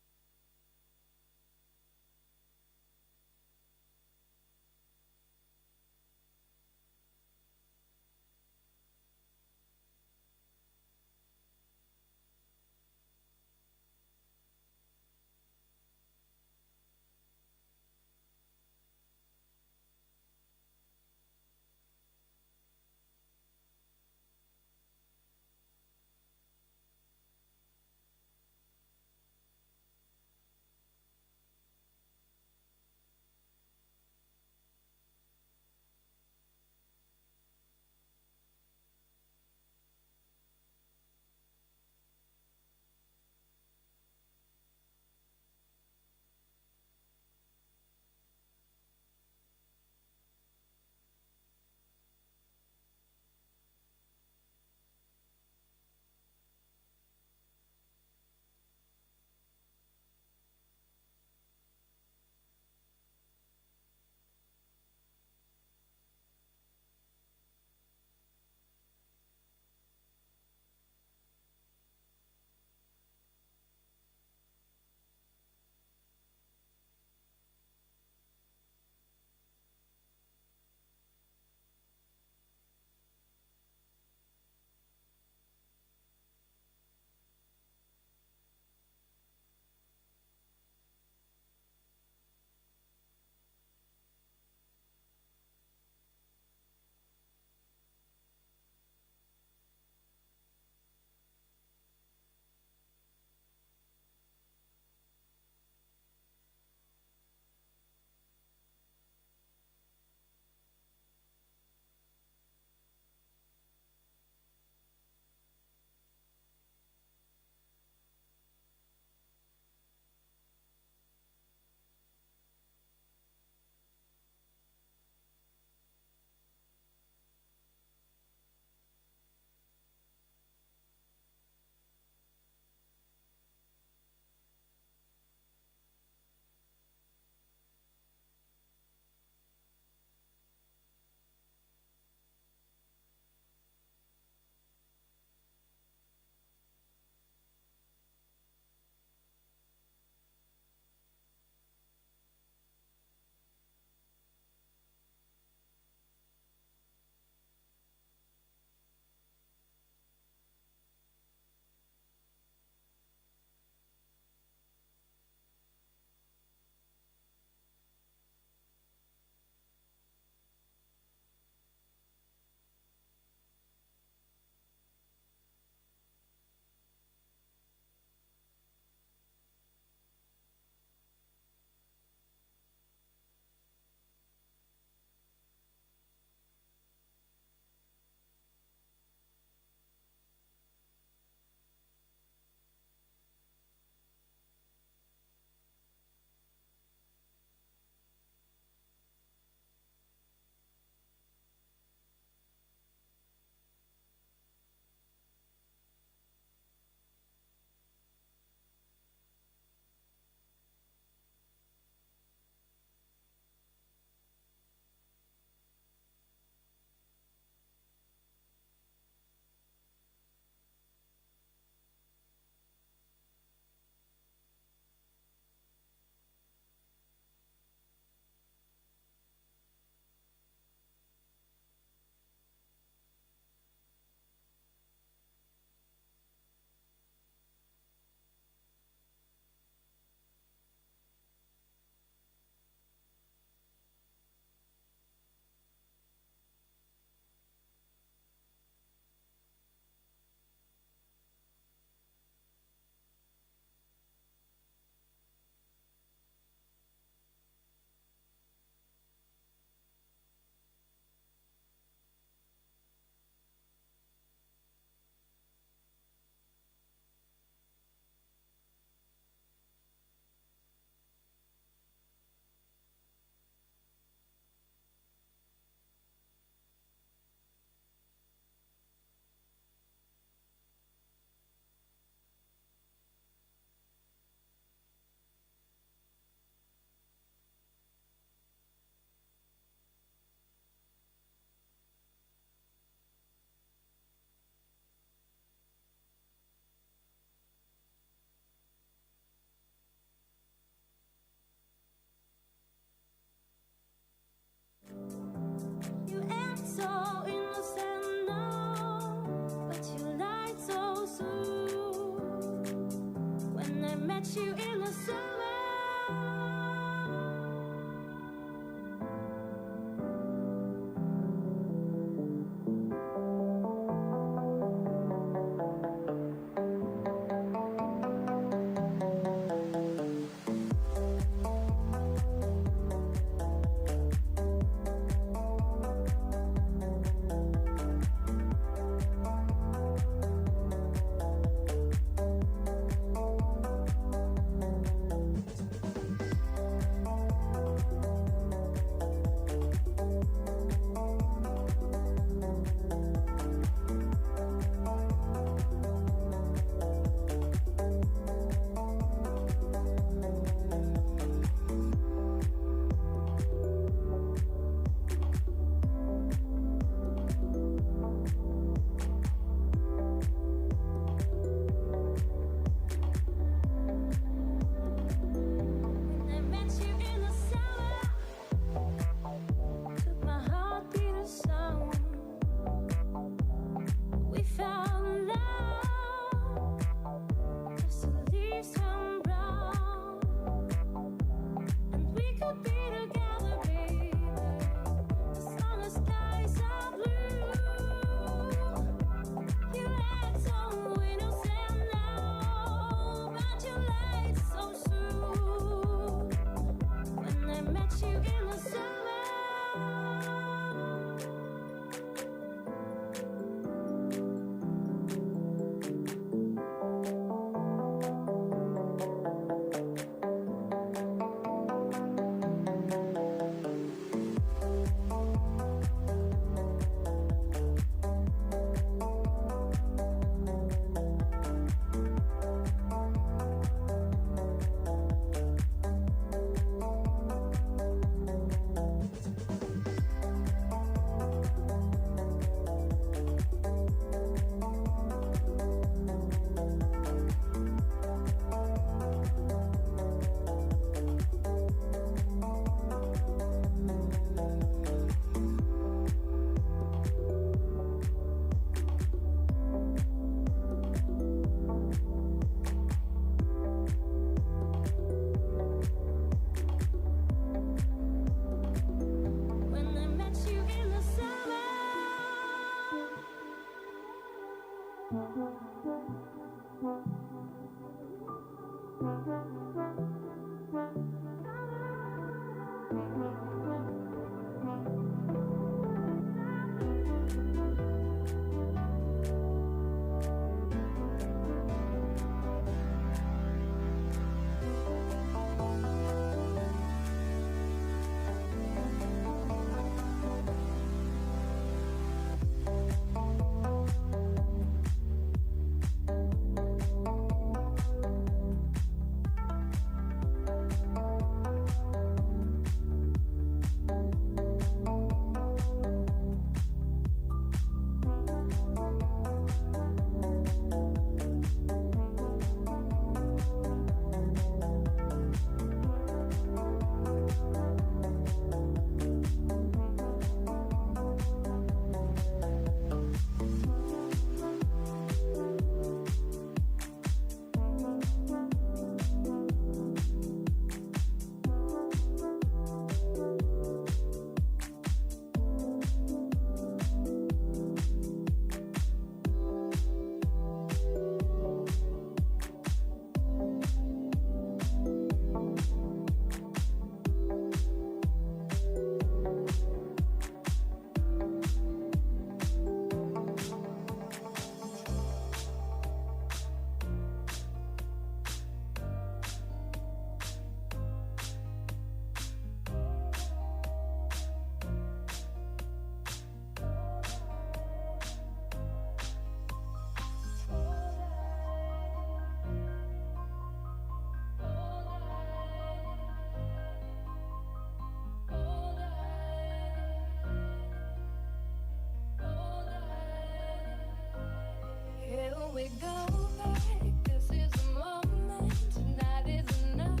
we go back, this is the moment. Tonight is the night.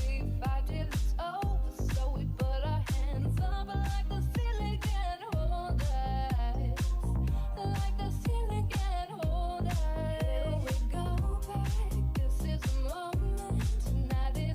We fight till it's over, so we put our hands up like the ceiling can't hold us. Like the ceiling can't hold us. Here we go back, this is the moment. Tonight is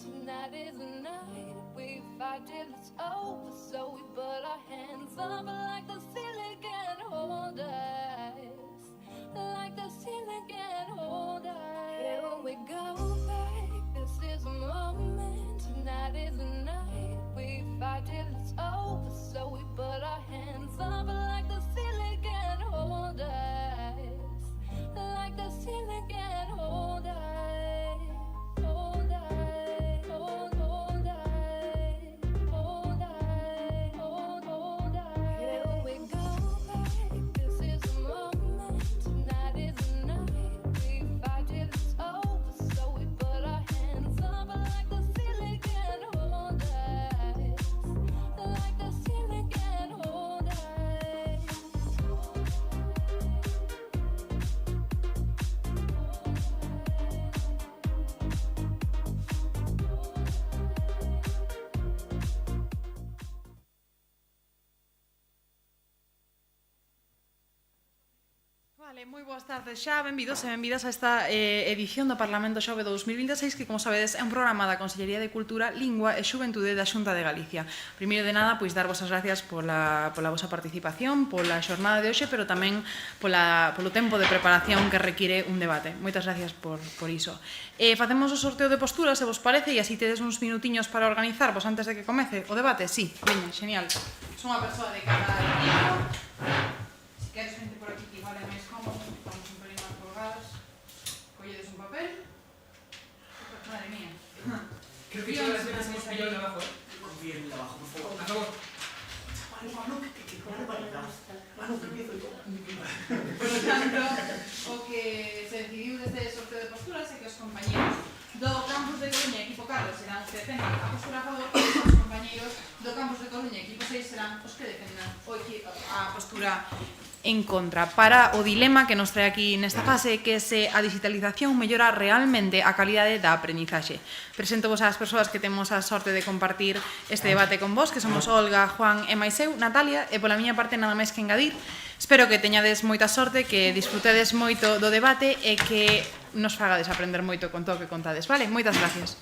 Tonight is the night we fight till it's over. So we put our hands up like the ceiling can't hold us. Like the ceiling can't hold us. Here we go back. This is a moment. Tonight is the night we fight till it's over. So we put our hands up like the ceiling can't hold us. Like the ceiling can't hold us. Hold us. Hold us. Hold us. Hold us. Here we go back. This is the moment. Tonight is the night we fight till it's over. So we put our hands up like the ceiling can't hold us. Like the ceiling can't hold us. Vale, moi boas tardes xa, benvidos e benvidas a esta edición do Parlamento Xove 2026, que, como sabedes, é un programa da Consellería de Cultura, Lingua e Xuventude da Xunta de Galicia. Primeiro de nada, pois, darvos as gracias pola vosa participación, pola xornada de hoxe, pero tamén polo tempo de preparación que require un debate. Moitas gracias por iso. Facemos o sorteo de posturas, se vos parece, e así tedes uns minutiños para organizarvos antes de que comece o debate. Sí, veña, genial. Son unha persoa de cada equipo. Si queres, vente por aquí, que igual é máis cómodo. Estamos un pelín máis colgadas. Colledes un papel. Madre mía. Creo que todas las veces hemos pillado de abajo, ¿eh? Confía en el de abajo, por favor. A favor. Manu, que barbaridad. Manu, que empiezo yo. Por lo tanto, o que se decidiu desde o sorteo de posturas é que os compañeros do Campus de Coruña, equipo 4, serán os que defendan a postura a favor, e os compañeros do Campus de Coruña, equipo 6, serán os que defendan a postura en contra. Para o dilema que nos trae aquí nesta fase, que se a digitalización mellora realmente a calidade da aprendizaxe. Presento vos ás persoas que temos a sorte de compartir este debate con vos, que somos Olga, Juan e Maiseu, Natalia, e pola miña parte nada máis que engadir. Espero que teñades moita sorte, que disfrutedes moito do debate e que nos fagades aprender moito con todo o que contades. Vale? Moitas gracias.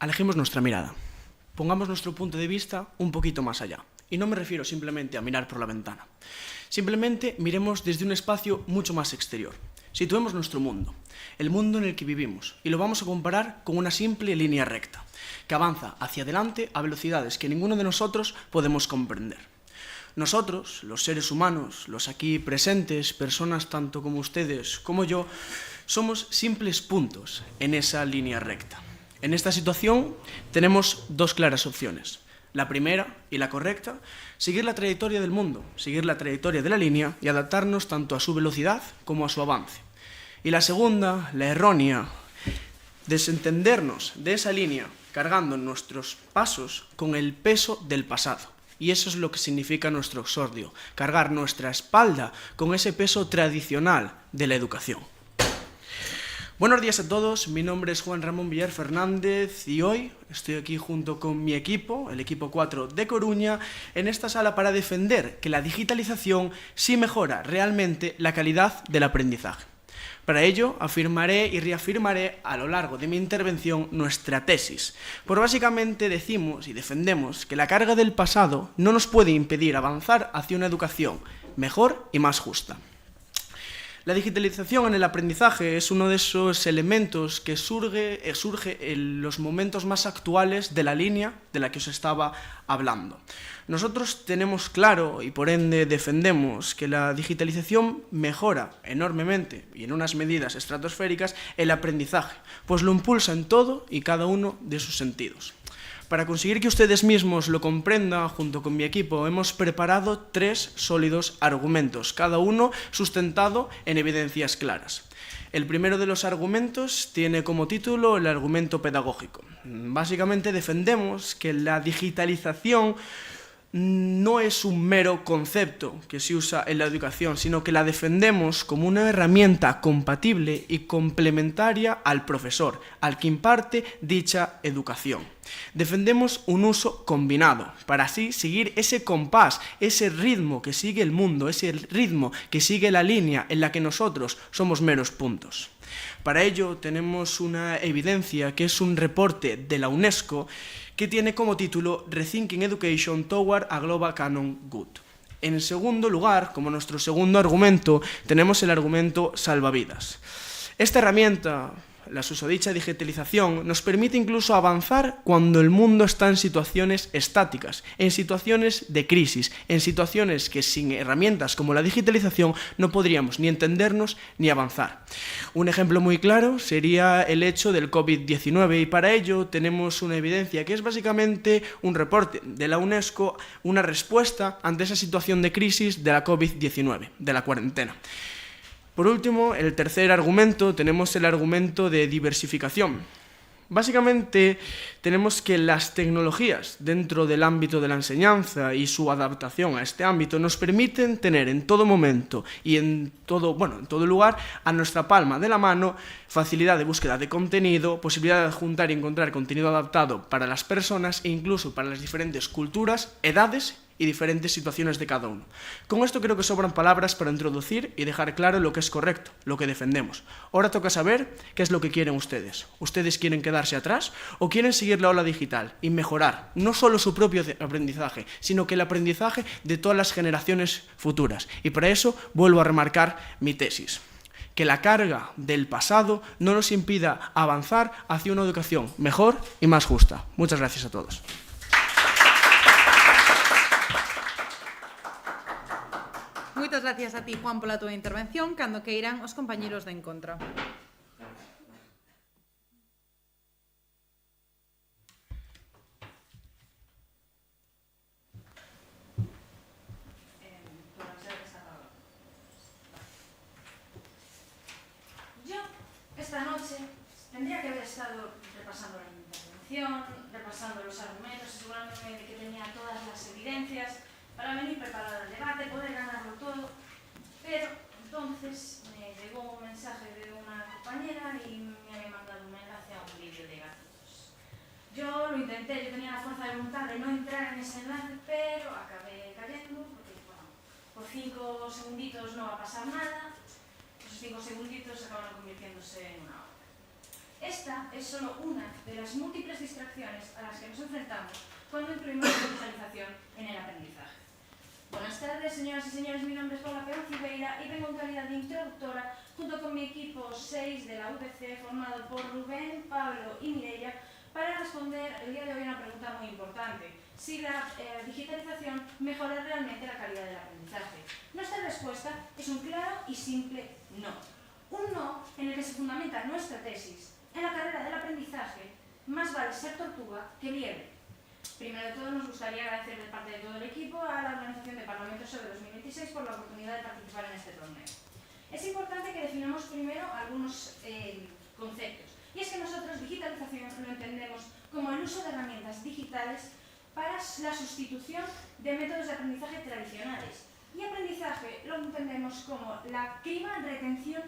Alejemos nuestra mirada. Pongamos nuestro punto de vista un poquito más allá. Y no me refiero simplemente a mirar por la ventana. Simplemente miremos desde un espacio mucho más exterior. Situemos nuestro mundo, el mundo en el que vivimos, y lo vamos a comparar con una simple línea recta, que avanza hacia adelante a velocidades que ninguno de nosotros podemos comprender. Nosotros, los seres humanos, los aquí presentes, personas tanto como ustedes como yo, somos simples puntos en esa línea recta. En esta situación tenemos dos claras opciones. La primera, y la correcta, seguir la trayectoria del mundo, seguir la trayectoria de la línea y adaptarnos tanto a su velocidad como a su avance. Y la segunda, la errónea, desentendernos de esa línea cargando nuestros pasos con el peso del pasado. Y eso es lo que significa nuestro exordio, cargar nuestra espalda con ese peso tradicional de la educación. Buenos días a todos, mi nombre es Juan Ramón Villar Fernández y hoy estoy aquí junto con mi equipo, el equipo 4 de Coruña, en esta sala para defender que la digitalización sí mejora realmente la calidad del aprendizaje. Para ello, afirmaré y reafirmaré a lo largo de mi intervención nuestra tesis, porque básicamente decimos y defendemos que la carga del pasado no nos puede impedir avanzar hacia una educación mejor y más justa. La digitalización en el aprendizaje es uno de esos elementos que surge en los momentos más actuales de la línea de la que os estaba hablando. Nosotros tenemos claro y por ende defendemos que la digitalización mejora enormemente y en unas medidas estratosféricas el aprendizaje, pues lo impulsa en todo y cada uno de sus sentidos. Para conseguir que ustedes mismos lo comprendan, junto con mi equipo, hemos preparado 3 sólidos argumentos, cada uno sustentado en evidencias claras. El primero de los argumentos tiene como título el argumento pedagógico. Básicamente defendemos que la digitalización no es un mero concepto que se usa en la educación, sino que la defendemos como una herramienta compatible y complementaria al profesor, al que imparte dicha educación. Defendemos un uso combinado, para así seguir ese compás, ese ritmo que sigue el mundo, ese ritmo que sigue la línea en la que nosotros somos meros puntos. Para ello tenemos una evidencia que es un reporte de la UNESCO que tiene como título Rethinking Education Toward a Global Common Good. En segundo lugar, como nuestro segundo argumento, tenemos el argumento salvavidas. Esta herramienta, la susodicha digitalización, nos permite incluso avanzar cuando el mundo está en situaciones estáticas, en situaciones de crisis, en situaciones que sin herramientas como la digitalización no podríamos ni entendernos ni avanzar. Un ejemplo muy claro sería el hecho del COVID-19 y para ello tenemos una evidencia que es básicamente un reporte de la UNESCO, una respuesta ante esa situación de crisis de la COVID-19, de la cuarentena. Por último, el tercer argumento, tenemos el argumento de diversificación. Básicamente, tenemos que las tecnologías dentro del ámbito de la enseñanza y su adaptación a este ámbito nos permiten tener en todo momento y en todo lugar a nuestra palma de la mano facilidad de búsqueda de contenido, posibilidad de adjuntar y encontrar contenido adaptado para las personas e incluso para las diferentes culturas, edades y diferentes situaciones de cada uno. Con esto creo que sobran palabras para introducir y dejar claro lo que es correcto, lo que defendemos. Ahora toca saber qué es lo que quieren ustedes. ¿Ustedes quieren quedarse atrás o quieren seguir la ola digital y mejorar no solo su propio aprendizaje, sino que el aprendizaje de todas las generaciones futuras? Y para eso vuelvo a remarcar mi tesis. Que la carga del pasado no nos impida avanzar hacia una educación mejor y más justa. Muchas gracias a todos. Moitas gracias a ti, Juan, pola tua intervención. Cando queiran os compañeiros de Encontra. Yo, esta noche, tendría que haber estado repasando la intervención, repasando los argumentos, asegurándome de que tenía todas las evidencias para venir preparado al debate, poder ganarlo todo, pero entonces me llegó un mensaje de una compañera y me había mandado un enlace a un vídeo de gatitos. Yo lo intenté, yo tenía la fuerza de voluntad de no entrar en ese enlace, pero acabé cayendo, porque bueno, por 5 segunditos no va a pasar nada, esos 5 segunditos acaban convirtiéndose en una hora. Esta es solo una de las múltiples distracciones a las que nos enfrentamos cuando incluimos la digitalización en el aprendizaje. Buenas tardes, señoras y señores, mi nombre es Paula Peón Cibeira y vengo en calidad de introductora junto con mi equipo 6 de la UPC formado por Rubén, Pablo y Mireia para responder el día de hoy a una pregunta muy importante: si la digitalización mejora realmente la calidad del aprendizaje. Nuestra respuesta es un claro y simple no. Un no en el que se fundamenta nuestra tesis. En la carrera del aprendizaje, más vale ser tortuga que liebre. Primero de todo, nos gustaría agradecer de parte de todo el equipo a la Organización de Parlamentos sobre 2026 por la oportunidad de participar en este torneo. Es importante que definamos primero algunos conceptos. Y es que nosotros digitalización lo entendemos como el uso de herramientas digitales para la sustitución de métodos de aprendizaje tradicionales. Y aprendizaje lo entendemos como la activa retención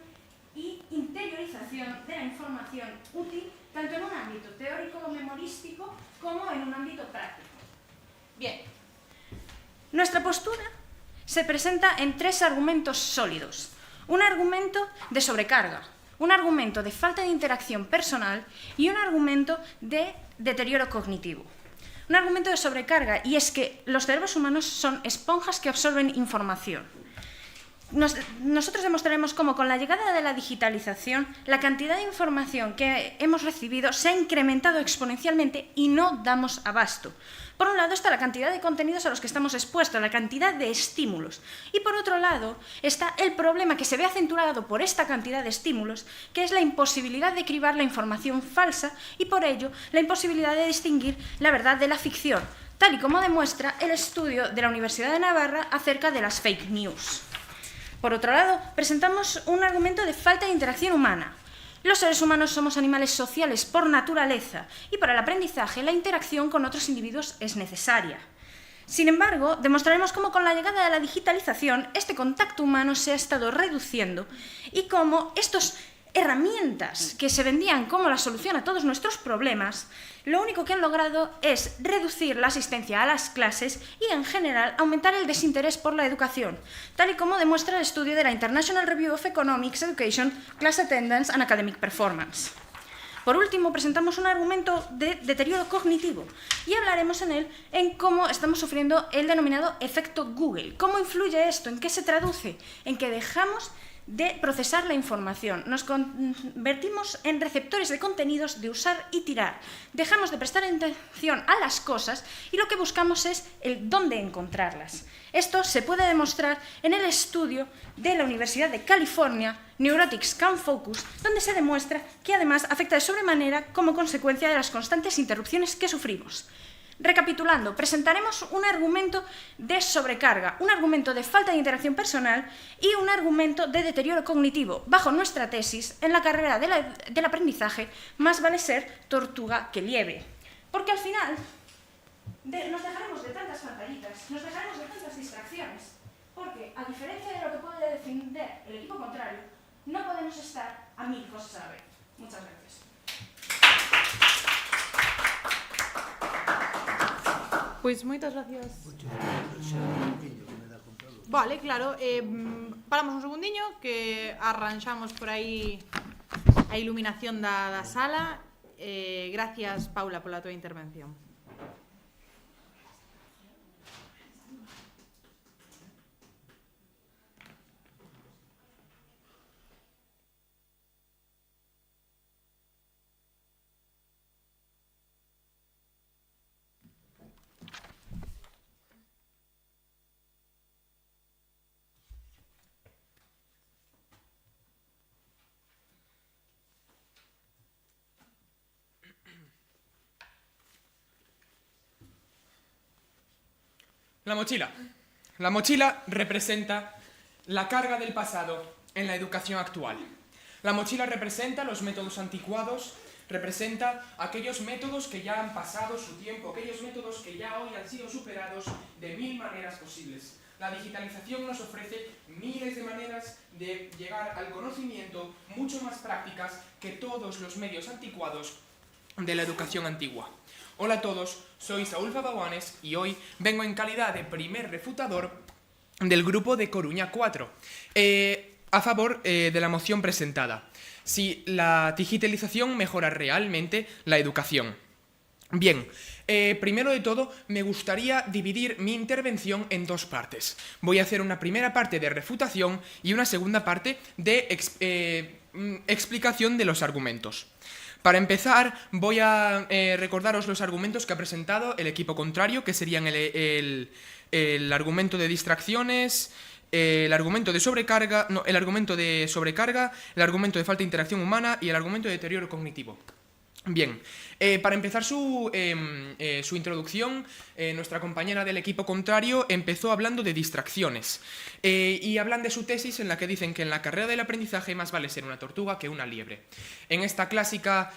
y interiorización de la información útil tanto en un ámbito teórico o memorístico como en un ámbito práctico. Bien, nuestra postura se presenta en 3 argumentos sólidos. Un argumento de sobrecarga, un argumento de falta de interacción personal y un argumento de deterioro cognitivo. Un argumento de sobrecarga, y es que los cerebros humanos son esponjas que absorben información. Nosotros demostraremos cómo con la llegada de la digitalización la cantidad de información que hemos recibido se ha incrementado exponencialmente y no damos abasto. Por un lado está la cantidad de contenidos a los que estamos expuestos, la cantidad de estímulos. Y por otro lado está el problema que se ve acentuado por esta cantidad de estímulos, que es la imposibilidad de cribar la información falsa y por ello la imposibilidad de distinguir la verdad de la ficción, tal y como demuestra el estudio de la Universidad de Navarra acerca de las fake news. Por otro lado, presentamos un argumento de falta de interacción humana. Los seres humanos somos animales sociales por naturaleza y para el aprendizaje la interacción con otros individuos es necesaria. Sin embargo, demostraremos cómo con la llegada de la digitalización este contacto humano se ha estado reduciendo y cómo estas herramientas que se vendían como la solución a todos nuestros problemas, lo único que han logrado es reducir la asistencia a las clases y, en general, aumentar el desinterés por la educación, tal y como demuestra el estudio de la International Review of Economics, Education, Class Attendance and Academic Performance. Por último, presentamos un argumento de deterioro cognitivo y hablaremos en él en cómo estamos sufriendo el denominado efecto Google. ¿Cómo influye esto? ¿En qué se traduce? En que dejamos de procesar la información, nos convertimos en receptores de contenidos de usar y tirar, dejamos de prestar atención a las cosas y lo que buscamos es el dónde encontrarlas. Esto se puede demostrar en el estudio de la Universidad de California, Neurotics Can't Focus, donde se demuestra que además afecta de sobremanera como consecuencia de las constantes interrupciones que sufrimos. Recapitulando, presentaremos un argumento de sobrecarga, un argumento de falta de interacción personal y un argumento de deterioro cognitivo. Bajo nuestra tesis, en la carrera del aprendizaje, más vale ser tortuga que liebre. Porque al final nos dejaremos de tantas pantallitas, nos dejaremos de tantas distracciones, porque a diferencia de lo que puede defender el equipo contrario, no podemos estar a 1000 cosas a la vez. Muchas gracias. Pois moitas gracias. Vale, claro, paramos un segundiño que arranxamos por aí a iluminación da sala. Gracias, Paula, pola tua intervención. La mochila. La mochila representa la carga del pasado en la educación actual. La mochila representa los métodos anticuados, representa aquellos métodos que ya han pasado su tiempo, aquellos métodos que ya hoy han sido superados de 1000 maneras posibles. La digitalización nos ofrece miles de maneras de llegar al conocimiento mucho más prácticas que todos los medios anticuados de la educación antigua. Hola a todos, soy Saúl Fabauanes y hoy vengo en calidad de primer refutador del grupo de Coruña 4, a favor de la moción presentada. Si la digitalización mejora realmente la educación. Bien, primero de todo me gustaría dividir mi intervención en 2 partes. Voy a hacer una primera parte de refutación y una segunda parte de explicación de los argumentos. Para empezar, voy a recordaros los argumentos que ha presentado el equipo contrario, que serían el argumento de distracciones, el argumento de sobrecarga, el argumento de falta de interacción humana y el argumento de deterioro cognitivo. Bien, Para empezar su introducción, nuestra compañera del equipo contrario empezó hablando de distracciones y hablan de su tesis en la que dicen que en la carrera del aprendizaje más vale ser una tortuga que una liebre. En esta clásica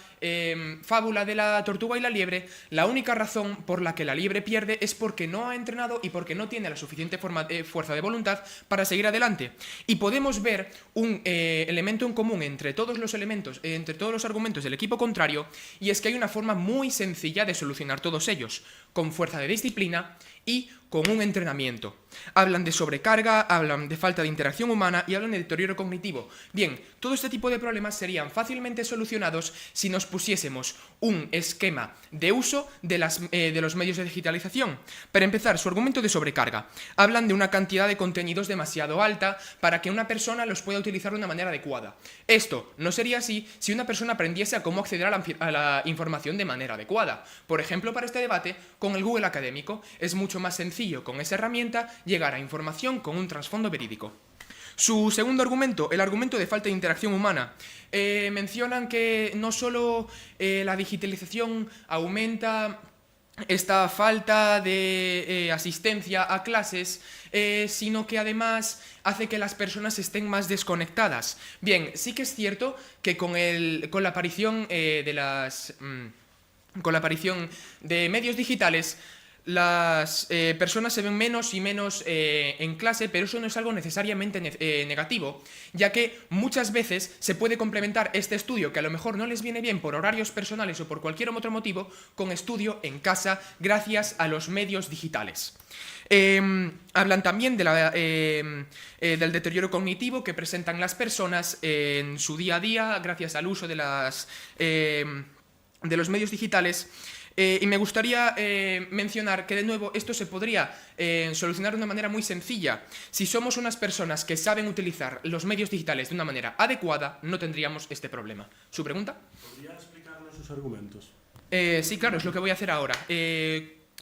fábula de la tortuga y la liebre, la única razón por la que la liebre pierde es porque no ha entrenado y porque no tiene la suficiente fuerza de voluntad para seguir adelante. Y podemos ver un elemento en común entre todos los argumentos del equipo contrario, y es que hay una forma muy sencilla de solucionar todos ellos, con fuerza de disciplina y con un entrenamiento. Hablan de sobrecarga, hablan de falta de interacción humana y hablan de deterioro cognitivo. Bien, todo este tipo de problemas serían fácilmente solucionados si nos pusiésemos un esquema de uso de los medios de digitalización. Para empezar, su argumento de sobrecarga. Hablan de una cantidad de contenidos demasiado alta para que una persona los pueda utilizar de una manera adecuada. Esto no sería así si una persona aprendiese a cómo acceder a la información de manera adecuada. Por ejemplo, para este debate, con el Google Académico es mucho más sencillo con esa herramienta llegar a información con un trasfondo verídico. Su segundo argumento, el argumento de falta de interacción humana. Mencionan que no solo la digitalización aumenta esta falta de asistencia a clases, sino que además hace que las personas estén más desconectadas. Bien, sí que es cierto que con la aparición de medios digitales, las personas se ven menos y menos en clase, pero eso no es algo necesariamente negativo, ya que muchas veces se puede complementar este estudio, que a lo mejor no les viene bien por horarios personales o por cualquier otro motivo, con estudio en casa gracias a los medios digitales. Hablan también de del deterioro cognitivo que presentan las personas en su día a día gracias al uso de los medios digitales. Y me gustaría mencionar que, de nuevo, esto se podría solucionar de una manera muy sencilla. Si somos unas personas que saben utilizar los medios digitales de una manera adecuada, no tendríamos este problema. ¿Su pregunta? ¿Podría explicarnos sus argumentos? Sí, claro, es lo que voy a hacer ahora.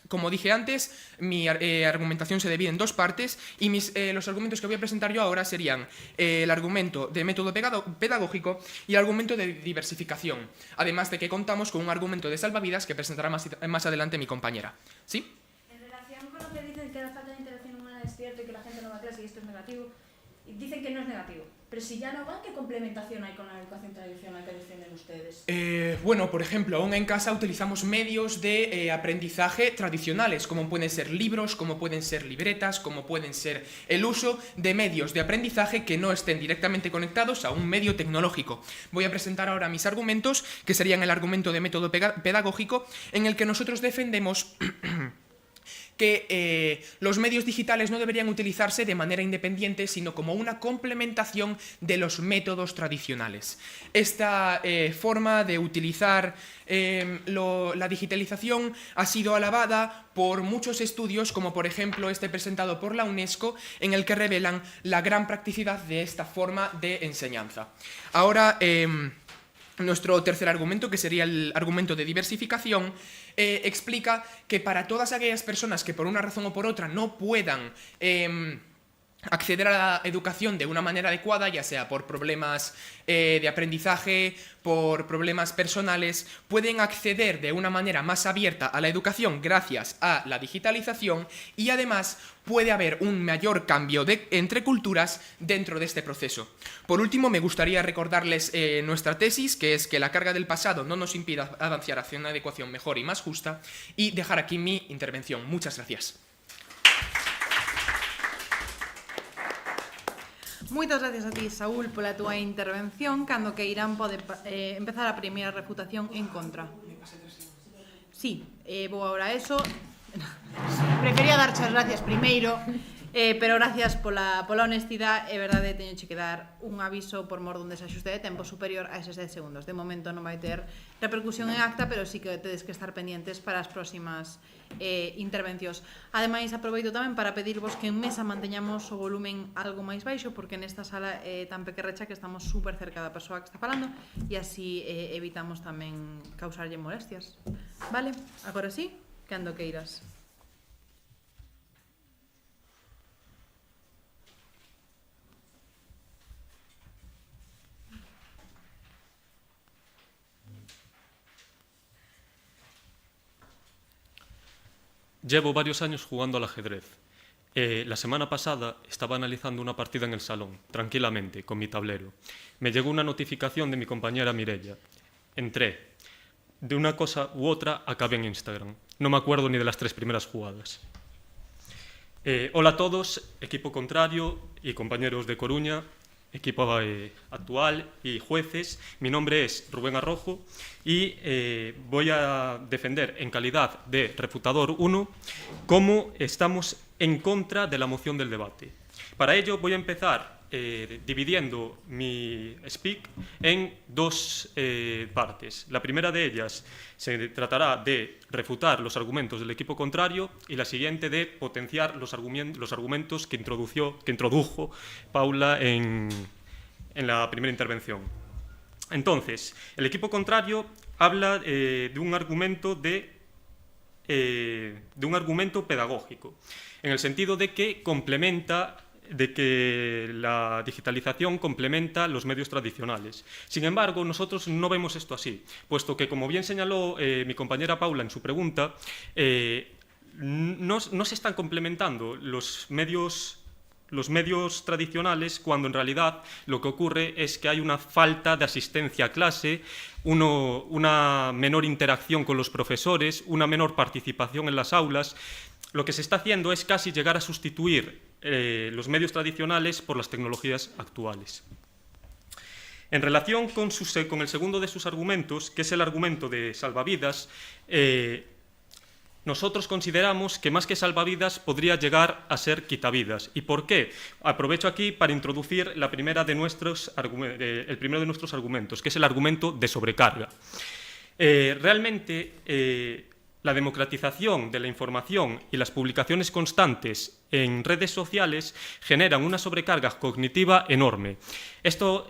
Como dije antes, mi argumentación se divide en dos partes y los argumentos que voy a presentar yo ahora serían el argumento de método pedagógico y el argumento de diversificación, además de que contamos con un argumento de salvavidas que presentará más adelante mi compañera. ¿Sí? En relación con lo que dicen que la falta de interacción humana es cierto y que la gente no va a clase y esto es negativo, dicen que no es negativo. Pero si ya no van, ¿qué complementación hay con la educación tradicional que defienden ustedes? Bueno, por ejemplo, aún en casa utilizamos medios de aprendizaje tradicionales, como pueden ser libros, como pueden ser libretas, como pueden ser el uso de medios de aprendizaje que no estén directamente conectados a un medio tecnológico. Voy a presentar ahora mis argumentos, que serían el argumento de método pedagógico, en el que nosotros defendemos que los medios digitales no deberían utilizarse de manera independiente, sino como una complementación de los métodos tradicionales. Esta forma de utilizar la digitalización ha sido alabada por muchos estudios, como por ejemplo este presentado por la UNESCO, en el que revelan la gran practicidad de esta forma de enseñanza. Ahora, nuestro tercer argumento, que sería el argumento de diversificación, explica que para todas aquellas personas que por una razón o por otra no puedan acceder a la educación de una manera adecuada, ya sea por problemas de aprendizaje, por problemas personales, pueden acceder de una manera más abierta a la educación gracias a la digitalización, y además puede haber un mayor cambio entre culturas dentro de este proceso. Por último, me gustaría recordarles nuestra tesis, que es que la carga del pasado no nos impida avanzar hacia una adecuación mejor y más justa, y dejar aquí mi intervención. Muchas gracias. Moitas gracias a ti, Saúl, pola túa intervención. Cando que Irán pode empezar a primeira refutación en contra. Sí, vou agora a eso. Prefería darche as gracias primeiro, pero gracias pola honestidade. É verdade, teño que dar un aviso por mor dun desaxuste de tempo superior a eses 10 segundos. De momento non vai ter repercusión en acta, pero sí que tedes que estar pendientes para as próximas intervencións. Ademais, aproveito tamén para pedirvos que en mesa manteñamos o volumen algo máis baixo, porque nesta sala tan pequerrecha que estamos super cerca da persoa que está falando, e así evitamos tamén causarlle molestias. Vale? Agora sí, cando queiras. Llevo varios años jugando al ajedrez. La semana pasada estaba analizando una partida en el salón, tranquilamente, con mi tablero. Me llegó una notificación de mi compañera Mireia. Entré. De una cosa u otra acabé en Instagram. No me acuerdo ni de las 3 primeras jugadas. Hola a todos, equipo contrario y compañeros de Coruña, equipo actual y jueces. Mi nombre es Rubén Arrojo y voy a defender en calidad de refutador 1 cómo estamos en contra de la moción del debate. Para ello voy a empezar dividiendo mi speak en 2 partes. La primera de ellas se tratará de refutar los argumentos del equipo contrario y la siguiente de potenciar los argumentos que introdujo Paula en la primera intervención. Entonces, el equipo contrario habla de un argumento pedagógico, en el sentido de que la digitalización complementa los medios tradicionales. Sin embargo, nosotros no vemos esto así, puesto que, como bien señaló mi compañera Paula en su pregunta, no se están complementando los medios tradicionales, cuando en realidad lo que ocurre es que hay una falta de asistencia a clase, una menor interacción con los profesores, una menor participación en las aulas. Lo que se está haciendo es casi llegar a sustituir los medios tradicionales por las tecnologías actuales. En relación con el segundo de sus argumentos, que es el argumento de salvavidas, nosotros consideramos que más que salvavidas podría llegar a ser quitavidas. ¿Y por qué? Aprovecho aquí para introducir el primero de nuestros argumentos, que es el argumento de sobrecarga. Realmente, la democratización de la información y las publicaciones constantes en redes sociales generan una sobrecarga cognitiva enorme. Esto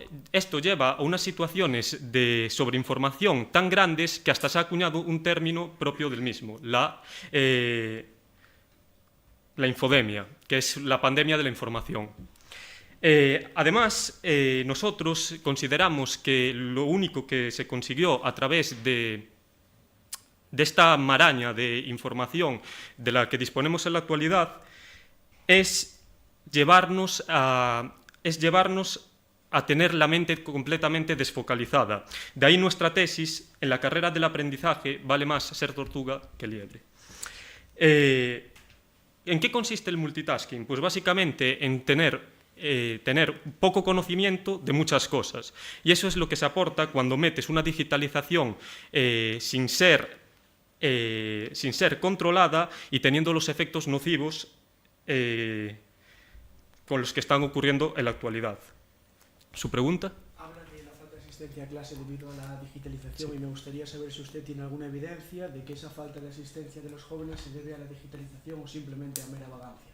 lleva a unas situaciones de sobreinformación tan grandes que hasta se ha acuñado un término propio del mismo, la infodemia, que es la pandemia de la información. Además, nosotros consideramos que lo único que se consiguió a través de esta maraña de información de la que disponemos en la actualidad es llevarnos a tener la mente completamente desfocalizada. De ahí nuestra tesis: en la carrera del aprendizaje vale más ser tortuga que liebre. ¿En qué consiste el multitasking? Pues básicamente en tener poco conocimiento de muchas cosas. Y eso es lo que se aporta cuando metes una digitalización sin ser controlada y teniendo los efectos nocivos con los que están ocurriendo en la actualidad. ¿Su pregunta? Habla de la falta de asistencia a clase debido a la digitalización, y me gustaría saber si usted tiene alguna evidencia de que esa falta de asistencia de los jóvenes se debe a la digitalización o simplemente a mera vagancia.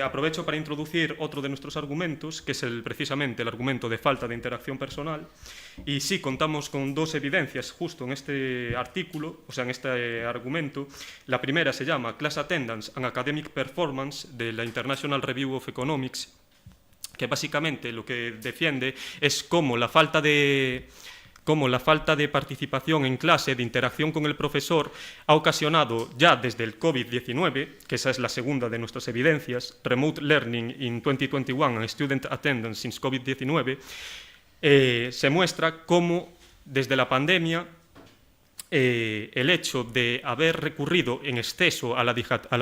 Aprovecho para introducir otro de nuestros argumentos, que es precisamente el argumento de falta de interacción personal. Y sí, contamos con 2 evidencias justo en este artículo, o sea, en este argumento. La primera se llama Class Attendance and Academic Performance, de la International Review of Economics, que básicamente lo que defiende es cómo la falta de participación en clase, de interacción con el profesor, ha ocasionado ya desde el COVID-19, que esa es la segunda de nuestras evidencias, Remote Learning in 2021 and Student Attendance since COVID-19, se muestra cómo desde la pandemia el hecho de haber recurrido en exceso a la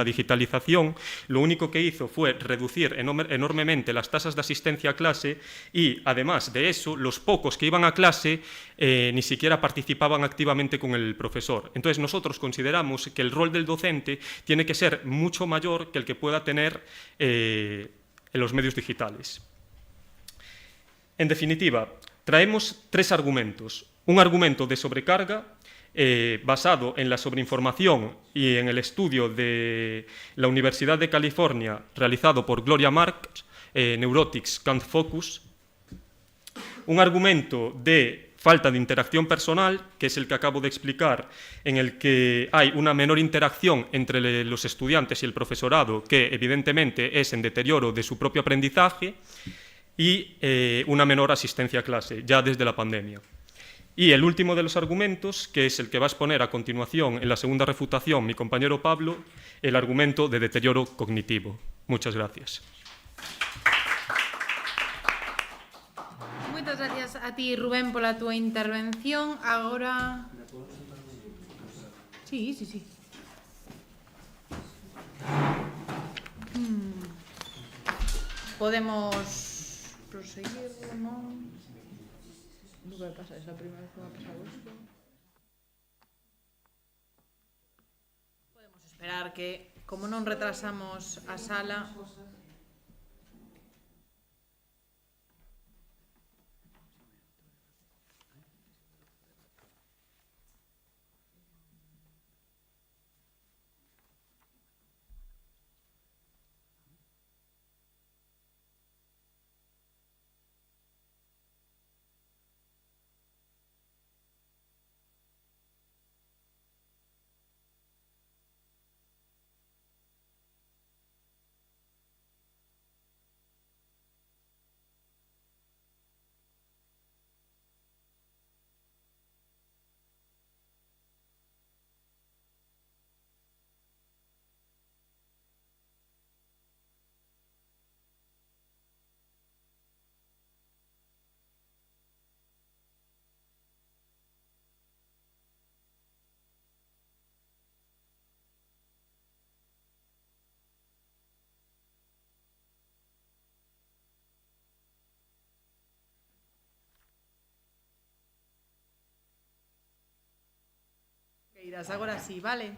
digitalización lo único que hizo fue reducir enormemente las tasas de asistencia a clase, y además de eso, los pocos que iban a clase ni siquiera participaban activamente con el profesor. Entonces nosotros consideramos que el rol del docente tiene que ser mucho mayor que el que pueda tener en los medios digitales. En definitiva, traemos 3 argumentos. Un argumento de sobrecarga, basado en la sobreinformación y en el estudio de la Universidad de California realizado por Gloria Marks, Neurotics Can't Focus. Un argumento de falta de interacción personal, que es el que acabo de explicar, en el que hay una menor interacción entre los estudiantes y el profesorado, que evidentemente es en deterioro de su propio aprendizaje, y una menor asistencia a clase, ya desde la pandemia. Y el último de los argumentos, que es el que va a exponer a continuación en la segunda refutación mi compañero Pablo, el argumento de deterioro cognitivo. Muchas gracias. Moitas gracias a ti, Rubén, pola túa intervención. Agora... Sí. Podemos proseguir, non? Non vai pasar, esa primeira vez que va a pasar isto. Podemos esperar que, como non retrasamos a sala... Agora sí, vale?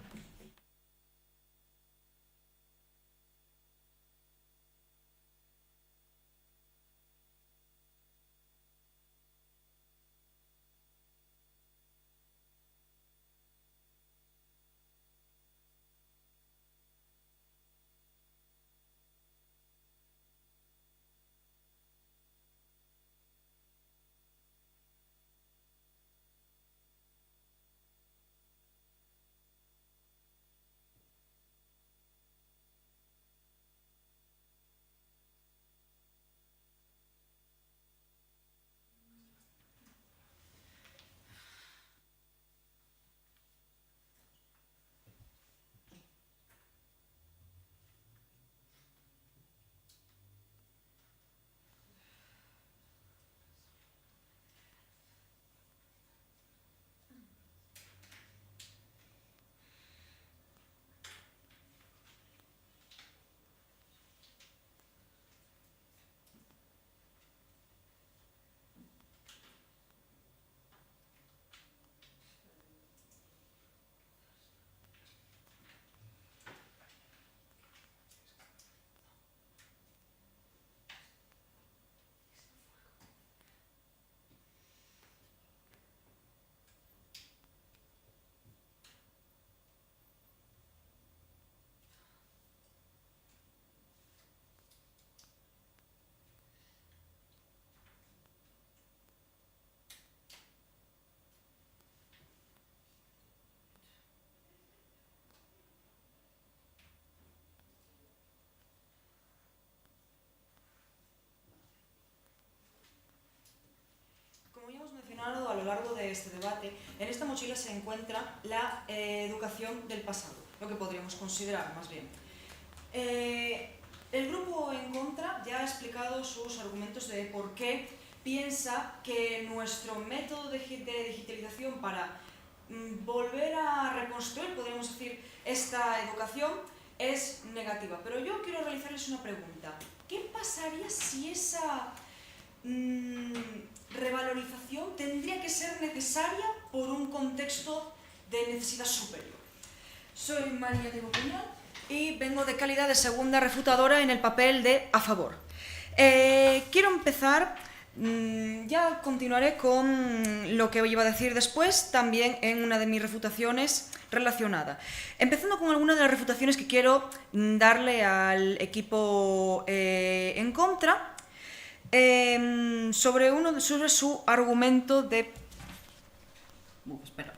mencionado a lo largo de este debate, en esta mochila se encuentra la educación del pasado, lo que podríamos considerar más bien. El grupo en contra ya ha explicado sus argumentos de por qué piensa que nuestro método de digitalización para volver a reconstruir, podríamos decir, esta educación es negativa. Pero yo quiero realizarles una pregunta. ¿Qué pasaría si esa revalorización tendría que ser necesaria por un contexto de necesidad superior? Soy María de Bocuñán y vengo de calidad de segunda refutadora en el papel de a favor. Quiero empezar, ya continuaré con lo que iba a decir después, también en una de mis refutaciones relacionada. Empezando con alguna de las refutaciones que quiero darle al equipo en contra, sobre su argumento de... espera.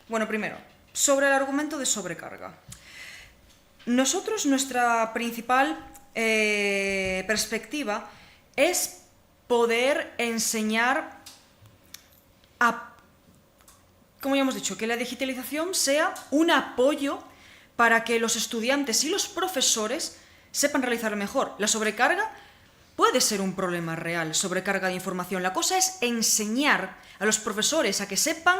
Bueno, primero, sobre el argumento de sobrecarga. Nosotros, nuestra principal perspectiva es poder enseñar como ya hemos dicho, que la digitalización sea un apoyo para que los estudiantes y los profesores sepan realizar mejor. La sobrecarga puede ser un problema real, sobrecarga de información. La cosa es enseñar a los profesores a que sepan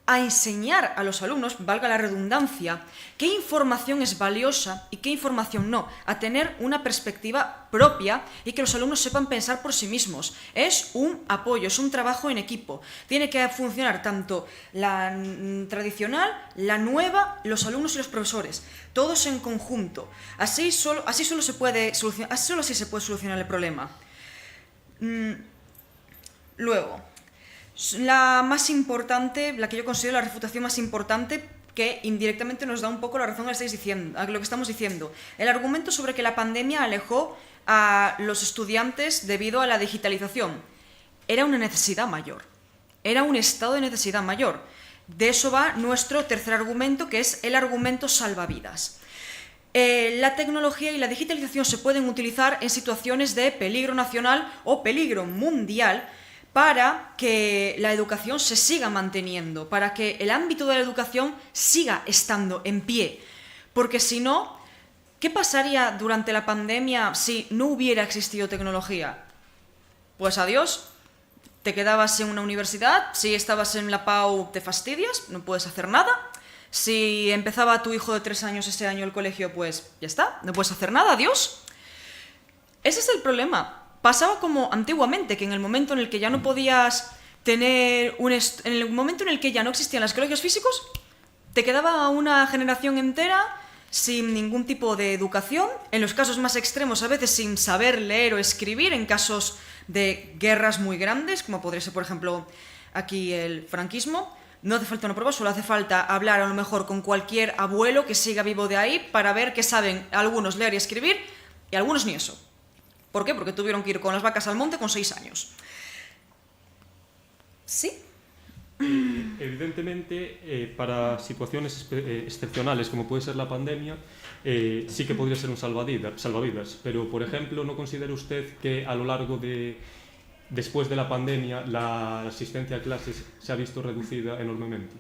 a enseñar a los alumnos, valga la redundancia, qué información es valiosa y qué información no, a tener una perspectiva propia y que los alumnos sepan pensar por sí mismos. Es un apoyo, es un trabajo en equipo. Tiene que funcionar tanto la tradicional, la nueva, los alumnos y los profesores, todos en conjunto. Así solo se puede solucionar el problema. Luego, la más importante, la que yo considero la refutación más importante, que indirectamente nos da un poco la razón a lo que estamos diciendo. El argumento sobre que la pandemia alejó a los estudiantes debido a la digitalización. Era una necesidad mayor. Era un estado de necesidad mayor. De eso va nuestro tercer argumento, que es el argumento salvavidas. La tecnología y la digitalización se pueden utilizar en situaciones de peligro nacional o peligro mundial para que la educación se siga manteniendo, para que el ámbito de la educación siga estando en pie. Porque si no, ¿qué pasaría durante la pandemia si no hubiera existido tecnología? Pues adiós, te quedabas en una universidad, si estabas en la PAU te fastidias, no puedes hacer nada. Si empezaba tu hijo de 3 años ese año el colegio, pues ya está, no puedes hacer nada, adiós. Ese es el problema. Pasaba como antiguamente, que en el momento en el que ya no podías tener en el momento en el que ya no existían los colegios físicos, te quedaba una generación entera sin ningún tipo de educación, en los casos más extremos a veces sin saber leer o escribir, en casos de guerras muy grandes, como podría ser por ejemplo aquí el franquismo. No hace falta una prueba, solo hace falta hablar a lo mejor con cualquier abuelo que siga vivo de ahí para ver que saben algunos leer y escribir y algunos ni eso. ¿Por qué? Porque tuvieron que ir con las vacas al monte con 6 años. ¿Sí? Evidentemente, para situaciones excepcionales como puede ser la pandemia, sí que podría ser un salvavidas, pero, por ejemplo, ¿no considera usted que a lo largo después de la pandemia, la asistencia a clases se ha visto reducida enormemente?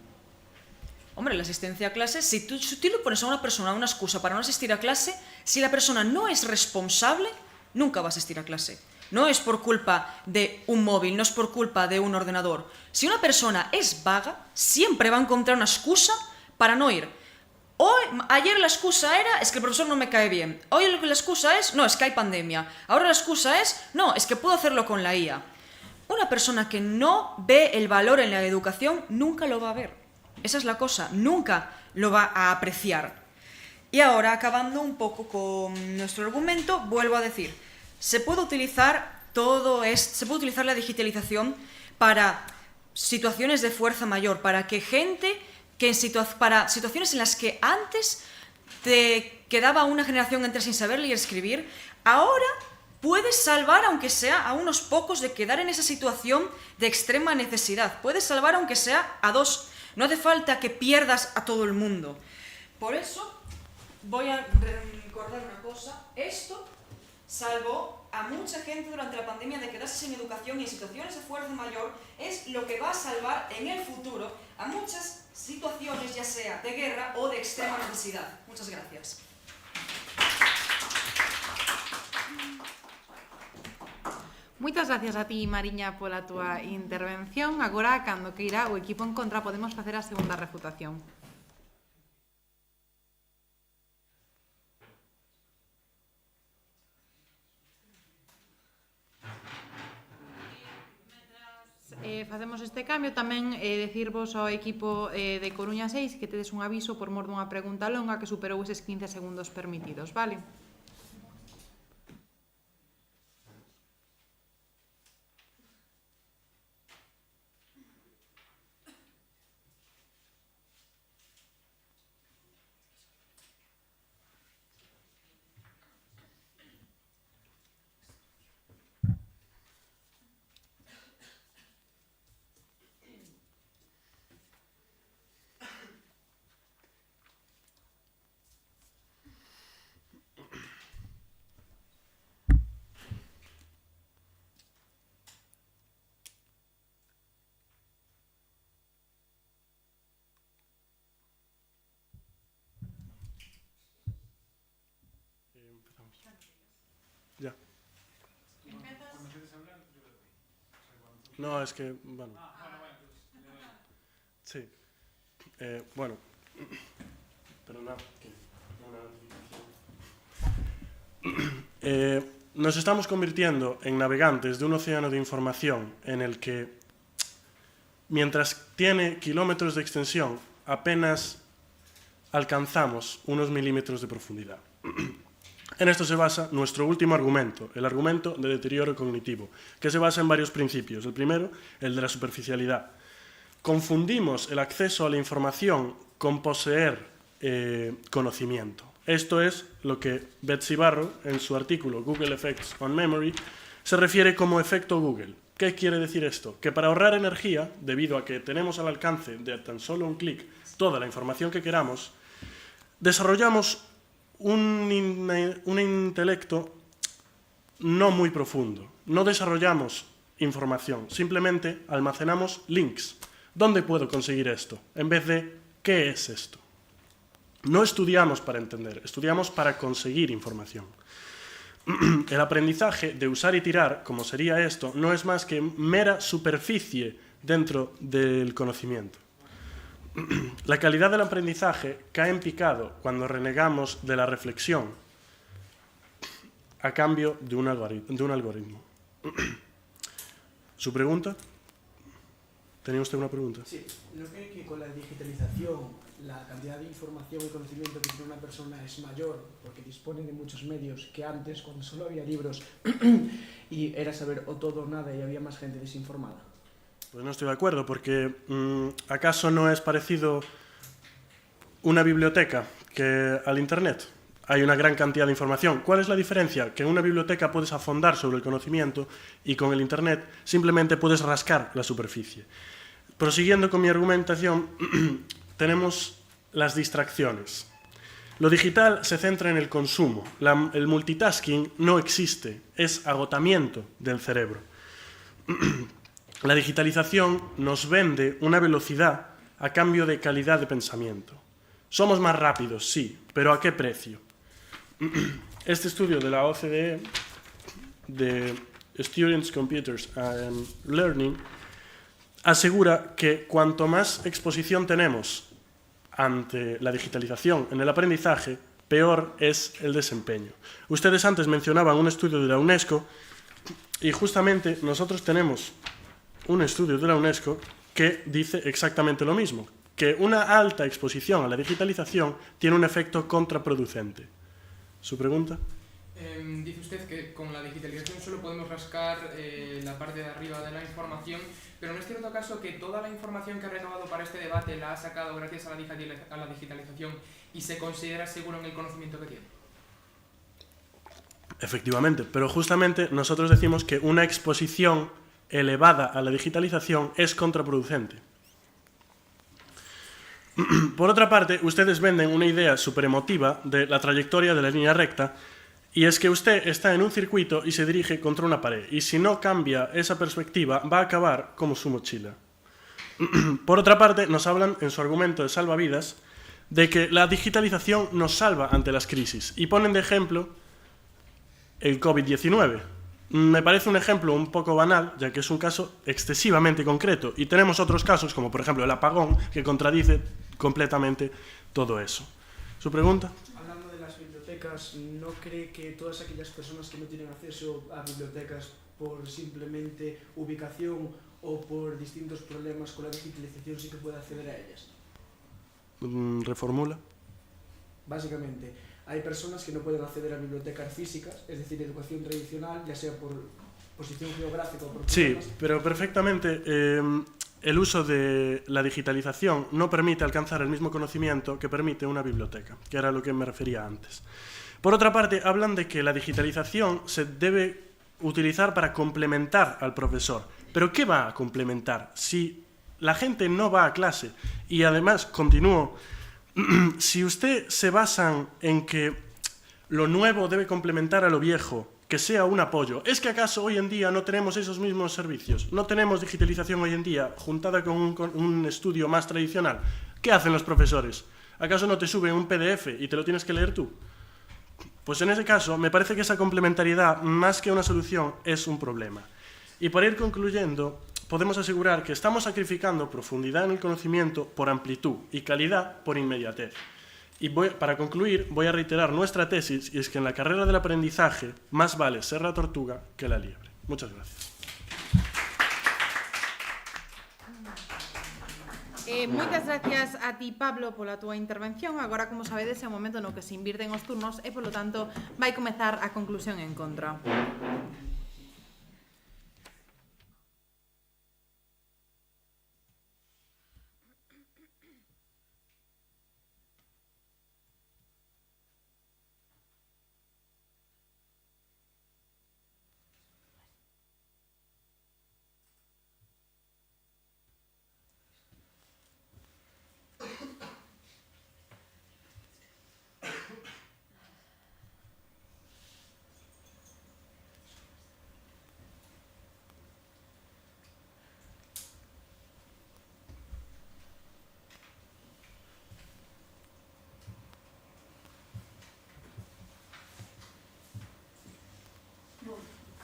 Hombre, la asistencia a clases, si tú le pones a una persona una excusa para no asistir a clase, si la persona no es responsable, nunca va a asistir a clase. No es por culpa de un móvil, no es por culpa de un ordenador. Si una persona es vaga, siempre va a encontrar una excusa para no ir. Ayer la excusa era, es que el profesor no me cae bien. Hoy la excusa es, no, es que hay pandemia. Ahora la excusa es, no, es que puedo hacerlo con la IA. Una persona que no ve el valor en la educación nunca lo va a ver. Esa es la cosa, nunca lo va a apreciar. Y ahora, acabando un poco con nuestro argumento, vuelvo a decir, se puede utilizar la digitalización para situaciones de fuerza mayor, para que gente para situaciones en las que antes te quedaba una generación entera sin saber leer y escribir, ahora puedes salvar, aunque sea a unos pocos, de quedar en esa situación de extrema necesidad. Puedes salvar, aunque sea a 2. No hace falta que pierdas a todo el mundo. Por eso, voy a recordar una cosa. Esto salvó a mucha gente durante la pandemia de quedarse sin educación y en situaciones de fuerza mayor. Es lo que va a salvar en el futuro a muchas situaciones, ya sea de guerra o de extrema necesidad. Muchas gracias. Moitas gracias a ti, Mariña, pola túa intervención. Agora, cando queira o equipo en contra, podemos facer a segunda refutación. Facemos este cambio, tamén decirvos ao equipo de Coruña 6 que tedes un aviso por mor dunha pregunta longa que superou eses 15 segundos permitidos, vale? No, es que, bueno. Sí. Bueno. Perdona. Nos estamos convirtiendo en navegantes de un océano de información en el que, mientras tiene kilómetros de extensión, apenas alcanzamos unos milímetros de profundidad. En esto se basa nuestro último argumento, el argumento de deterioro cognitivo, que se basa en varios principios. El primero, el de la superficialidad. Confundimos el acceso a la información con poseer conocimiento. Esto es lo que Betsy Barrow, en su artículo Google Effects on Memory, se refiere como efecto Google. ¿Qué quiere decir esto? Que para ahorrar energía, debido a que tenemos al alcance de tan solo un clic toda la información que queramos, desarrollamos un intelecto no muy profundo. No desarrollamos información, simplemente almacenamos links. ¿Dónde puedo conseguir esto? En vez de, ¿qué es esto? No estudiamos para entender, estudiamos para conseguir información. El aprendizaje de usar y tirar, como sería esto, no es más que mera superficie dentro del conocimiento. La calidad del aprendizaje cae en picado cuando renegamos de la reflexión a cambio de un algoritmo. ¿Su pregunta? ¿Tenía usted una pregunta? Sí, ¿no cree que con la digitalización la cantidad de información y conocimiento que tiene una persona es mayor porque dispone de muchos medios que antes, cuando solo había libros y era saber o todo o nada y había más gente desinformada? Pues no estoy de acuerdo, porque ¿acaso no es parecido una biblioteca que al Internet? Hay una gran cantidad de información. ¿Cuál es la diferencia? Que en una biblioteca puedes afondar sobre el conocimiento y con el Internet simplemente puedes rascar la superficie. Prosiguiendo con mi argumentación, tenemos las distracciones. Lo digital se centra en el consumo. El multitasking no existe, es agotamiento del cerebro. La digitalización nos vende una velocidad a cambio de calidad de pensamiento. Somos más rápidos, sí, pero ¿a qué precio? Este estudio de la OCDE, de Students, Computers and Learning, asegura que cuanto más exposición tenemos ante la digitalización en el aprendizaje, peor es el desempeño. Ustedes antes mencionaban un estudio de la UNESCO y justamente nosotros tenemos un estudio de la UNESCO que dice exactamente lo mismo, que una alta exposición a la digitalización tiene un efecto contraproducente. ¿Su pregunta? Dice usted que con la digitalización solo podemos rascar la parte de arriba de la información, pero ¿no es cierto acaso que toda la información que ha recabado para este debate la ha sacado gracias a la digitalización y se considera seguro en el conocimiento que tiene? Efectivamente, pero justamente nosotros decimos que una exposición elevada a la digitalización es contraproducente. Por otra parte, ustedes venden una idea superemotiva de la trayectoria de la línea recta, y es que usted está en un circuito y se dirige contra una pared, y si no cambia esa perspectiva va a acabar como su mochila. Por otra parte, nos hablan en su argumento de salvavidas de que la digitalización nos salva ante las crisis, y ponen de ejemplo el COVID-19. Me parece un ejemplo un poco banal, ya que es un caso excesivamente concreto, y tenemos otros casos, como por ejemplo el apagón, que contradice completamente todo eso. ¿Su pregunta? Hablando de las bibliotecas, ¿no cree que todas aquellas personas que no tienen acceso a bibliotecas por simplemente ubicación o por distintos problemas con la digitalización sí que pueden acceder a ellas? ¿Reformula? Básicamente, hay personas que no pueden acceder a bibliotecas físicas, es decir, educación tradicional, ya sea por posición geográfica o por problemas. Sí, pero perfectamente el uso de la digitalización no permite alcanzar el mismo conocimiento que permite una biblioteca, que era a lo que me refería antes. Por otra parte, hablan de que la digitalización se debe utilizar para complementar al profesor. ¿Pero qué va a complementar? Si la gente no va a clase y además continúo... Si usted se basa en que lo nuevo debe complementar a lo viejo, que sea un apoyo, ¿es que acaso hoy en día no tenemos esos mismos servicios? ¿No tenemos digitalización hoy en día juntada con un estudio más tradicional? ¿Qué hacen los profesores? ¿Acaso no te suben un PDF y te lo tienes que leer tú? Pues en ese caso me parece que esa complementariedad, más que una solución, es un problema. Y para ir concluyendo, podemos asegurar que estamos sacrificando profundidad en el conocimiento por amplitud y calidad por inmediatez. Y para concluir, voy a reiterar nuestra tesis, y es que en la carrera del aprendizaje más vale ser la tortuga que la liebre. Muchas gracias. Moitas gracias a ti, Pablo, pola túa intervención. Agora, como sabedes, é o momento no que se invirten os turnos e, polo tanto, vai comezar a conclusión en contra.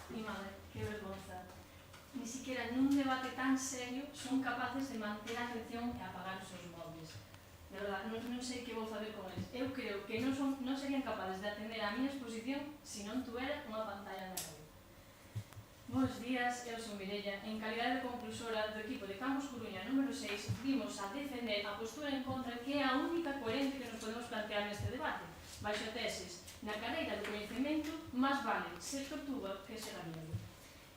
Mi madre, qué vergonza. Ni siquiera en un debate tan serio son capaces de manter a atención e apagar os seus móviles. De verdad, non sei que vou fazer con eles. Eu creo que non serían capaces de atender a miña exposición se non tuvera unha pantalla na cabeza. Bos días, eu son Mireia. En calidade de conclusora do equipo de Campus Coruña número 6, vimos a defender a postura en contra que é a única coherente que nos podemos plantear neste debate. Baixo a tesis, na carreira do coñecemento, máis vale ser tortuga que ser amigo.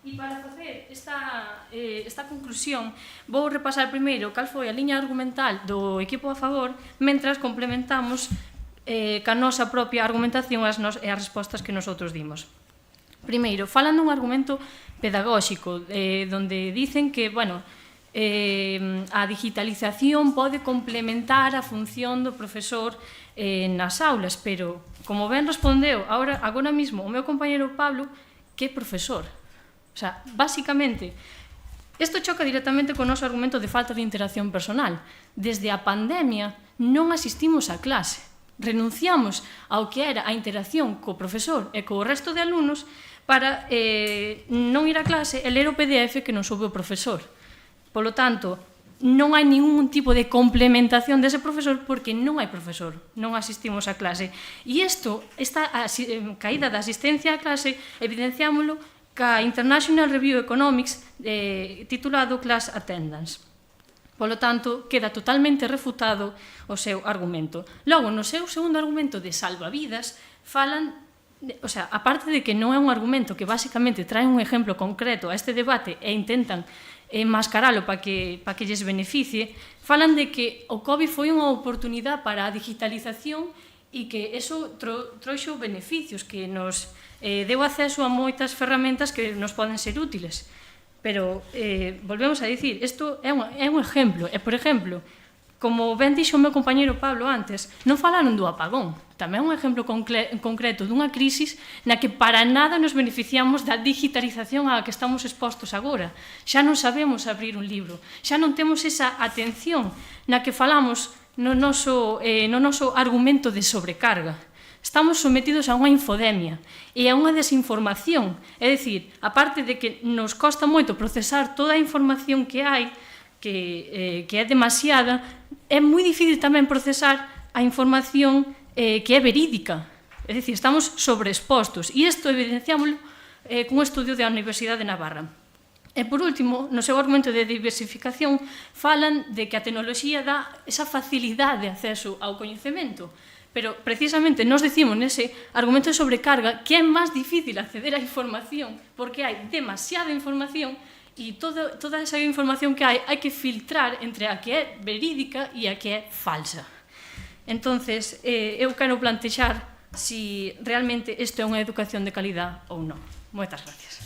E para facer esta conclusión, vou repasar primeiro cal foi a liña argumental do equipo a favor, mentras complementamos ca nosa propia argumentación e as respostas que nosotros dimos. Primeiro, falan dun argumento pedagóxico, donde dicen que, a digitalización pode complementar a función do profesor nas aulas, pero, como ben respondeu agora mismo o meu compañero Pablo, que profesor? O sea, basicamente, isto choca directamente co noso argumento de falta de interacción personal. Desde a pandemia non asistimos a clase, renunciamos ao que era a interacción co profesor e co resto de alumnos para non ir a clase e ler o PDF que nos soube o profesor. Polo tanto, non hai ningún tipo de complementación dese profesor porque non hai profesor, non asistimos a clase. E esta caída da asistencia a clase evidenciámoslo ca International Review Economics titulado Class Attendance. Polo tanto, queda totalmente refutado o seu argumento. Logo, no seu segundo argumento de salvavidas, falan, aparte de que non é un argumento que basicamente trae un exemplo concreto a este debate e intentan enmascaralo para que lles beneficie, falan de que o COVID foi unha oportunidade para a digitalización e que eso trouxo beneficios, que nos deu acceso a moitas ferramentas que nos poden ser útiles. Pero, volvemos a dicir, isto é un exemplo. E, por exemplo, como ben dixo o meu compañero Pablo antes, non falaron do apagón. Tamén é un exemplo concreto dunha crisis na que para nada nos beneficiamos da digitalización á que estamos expostos agora. Xa non sabemos abrir un libro, xa non temos esa atención na que falamos no noso argumento de sobrecarga. Estamos sometidos a unha infodemia e a unha desinformación. É dicir, aparte de que nos costa moito procesar toda a información que hai, que é demasiada, é moi difícil tamén procesar a información que é verídica. É dicir, estamos sobreexpostos. E isto evidenciámoslo cun estudio da Universidade de Navarra. E, por último, no seu argumento de diversificación, falan de que a tecnoloxía dá esa facilidade de acceso ao coñecemento. Pero, precisamente, nos decimos nese argumento de sobrecarga que é máis difícil acceder á información porque hai demasiada información e toda esa información que hai que filtrar entre a que é verídica e a que é falsa. Entonces, eu quero plantexar se realmente isto é unha educación de calidad ou non. Moitas gracias.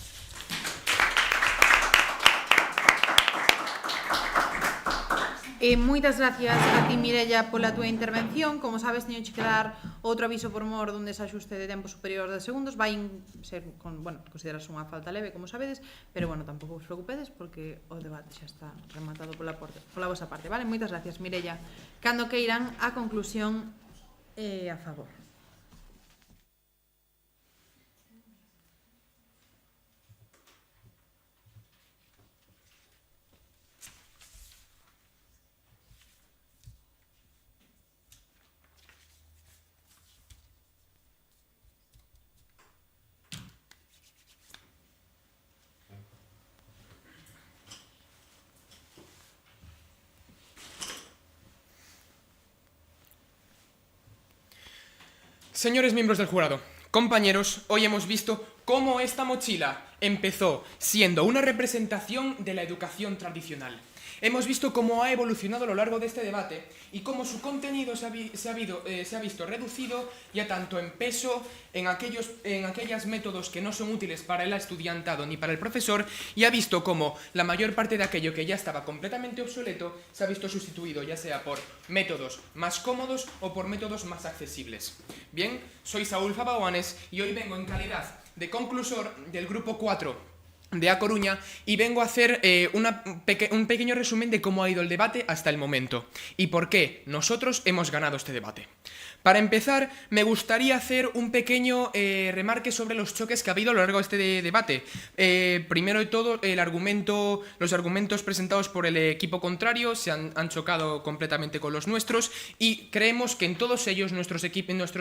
Moitas gracias a ti, Mireia, pola túa intervención. Como sabes, teño que dar outro aviso por mor dun desaxuste de tempo superior de segundos. Vai ser, considerarse unha falta leve, como sabedes, pero, tampouco vos preocupedes, porque o debate xa está rematado pola vosa parte, vale? Moitas gracias, Mireia. Cando queiran, a conclusión a favor. Señores miembros del jurado, compañeros, hoy hemos visto cómo esta mochila empezó siendo una representación de la educación tradicional. Hemos visto cómo ha evolucionado a lo largo de este debate y cómo su contenido se ha visto reducido ya tanto en peso, en aquellos métodos que no son útiles para el estudiantado ni para el profesor, y ha visto cómo la mayor parte de aquello que ya estaba completamente obsoleto se ha visto sustituido ya sea por métodos más cómodos o por métodos más accesibles. Bien, soy Saúl Fabaguanes y hoy vengo en calidad de conclusor del grupo 4 de A Coruña y vengo a hacer un pequeño resumen de cómo ha ido el debate hasta el momento y por qué nosotros hemos ganado este debate. Para empezar, me gustaría hacer un pequeño remarque sobre los choques que ha habido a lo largo de este debate. Primero de todo, los argumentos presentados por el equipo contrario se han chocado completamente con los nuestros y creemos que en todos ellos nuestros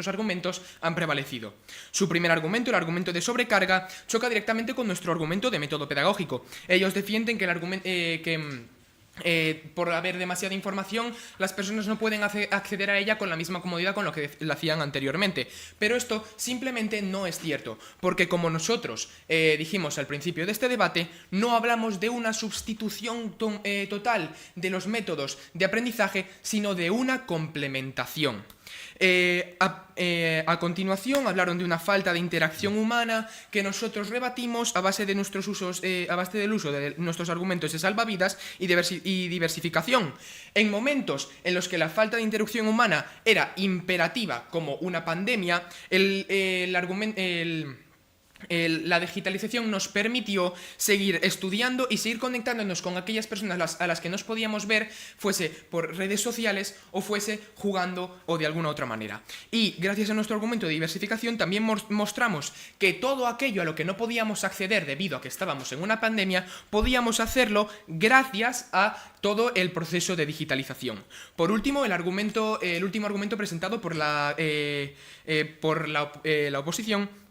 argumentos han prevalecido. Su primer argumento, el argumento de sobrecarga, choca directamente con nuestro argumento de método pedagógico. Ellos defienden que por haber demasiada información, las personas no pueden acceder a ella con la misma comodidad con lo que lo hacían anteriormente. Pero esto simplemente no es cierto, porque como nosotros dijimos al principio de este debate, no hablamos de una sustitución total de los métodos de aprendizaje, sino de una complementación. A continuación hablaron de una falta de interacción humana que nosotros rebatimos a base de nuestros usos, a base del uso de nuestros argumentos de salvavidas y diversificación. En momentos en los que la falta de interacción humana era imperativa, como una pandemia, la digitalización nos permitió seguir estudiando y seguir conectándonos con aquellas personas a las que nos podíamos ver, fuese por redes sociales o fuese jugando o de alguna otra manera. Y gracias a nuestro argumento de diversificación también mostramos que todo aquello a lo que no podíamos acceder debido a que estábamos en una pandemia, podíamos hacerlo gracias a todo el proceso de digitalización. Por último, el último argumento presentado por la oposición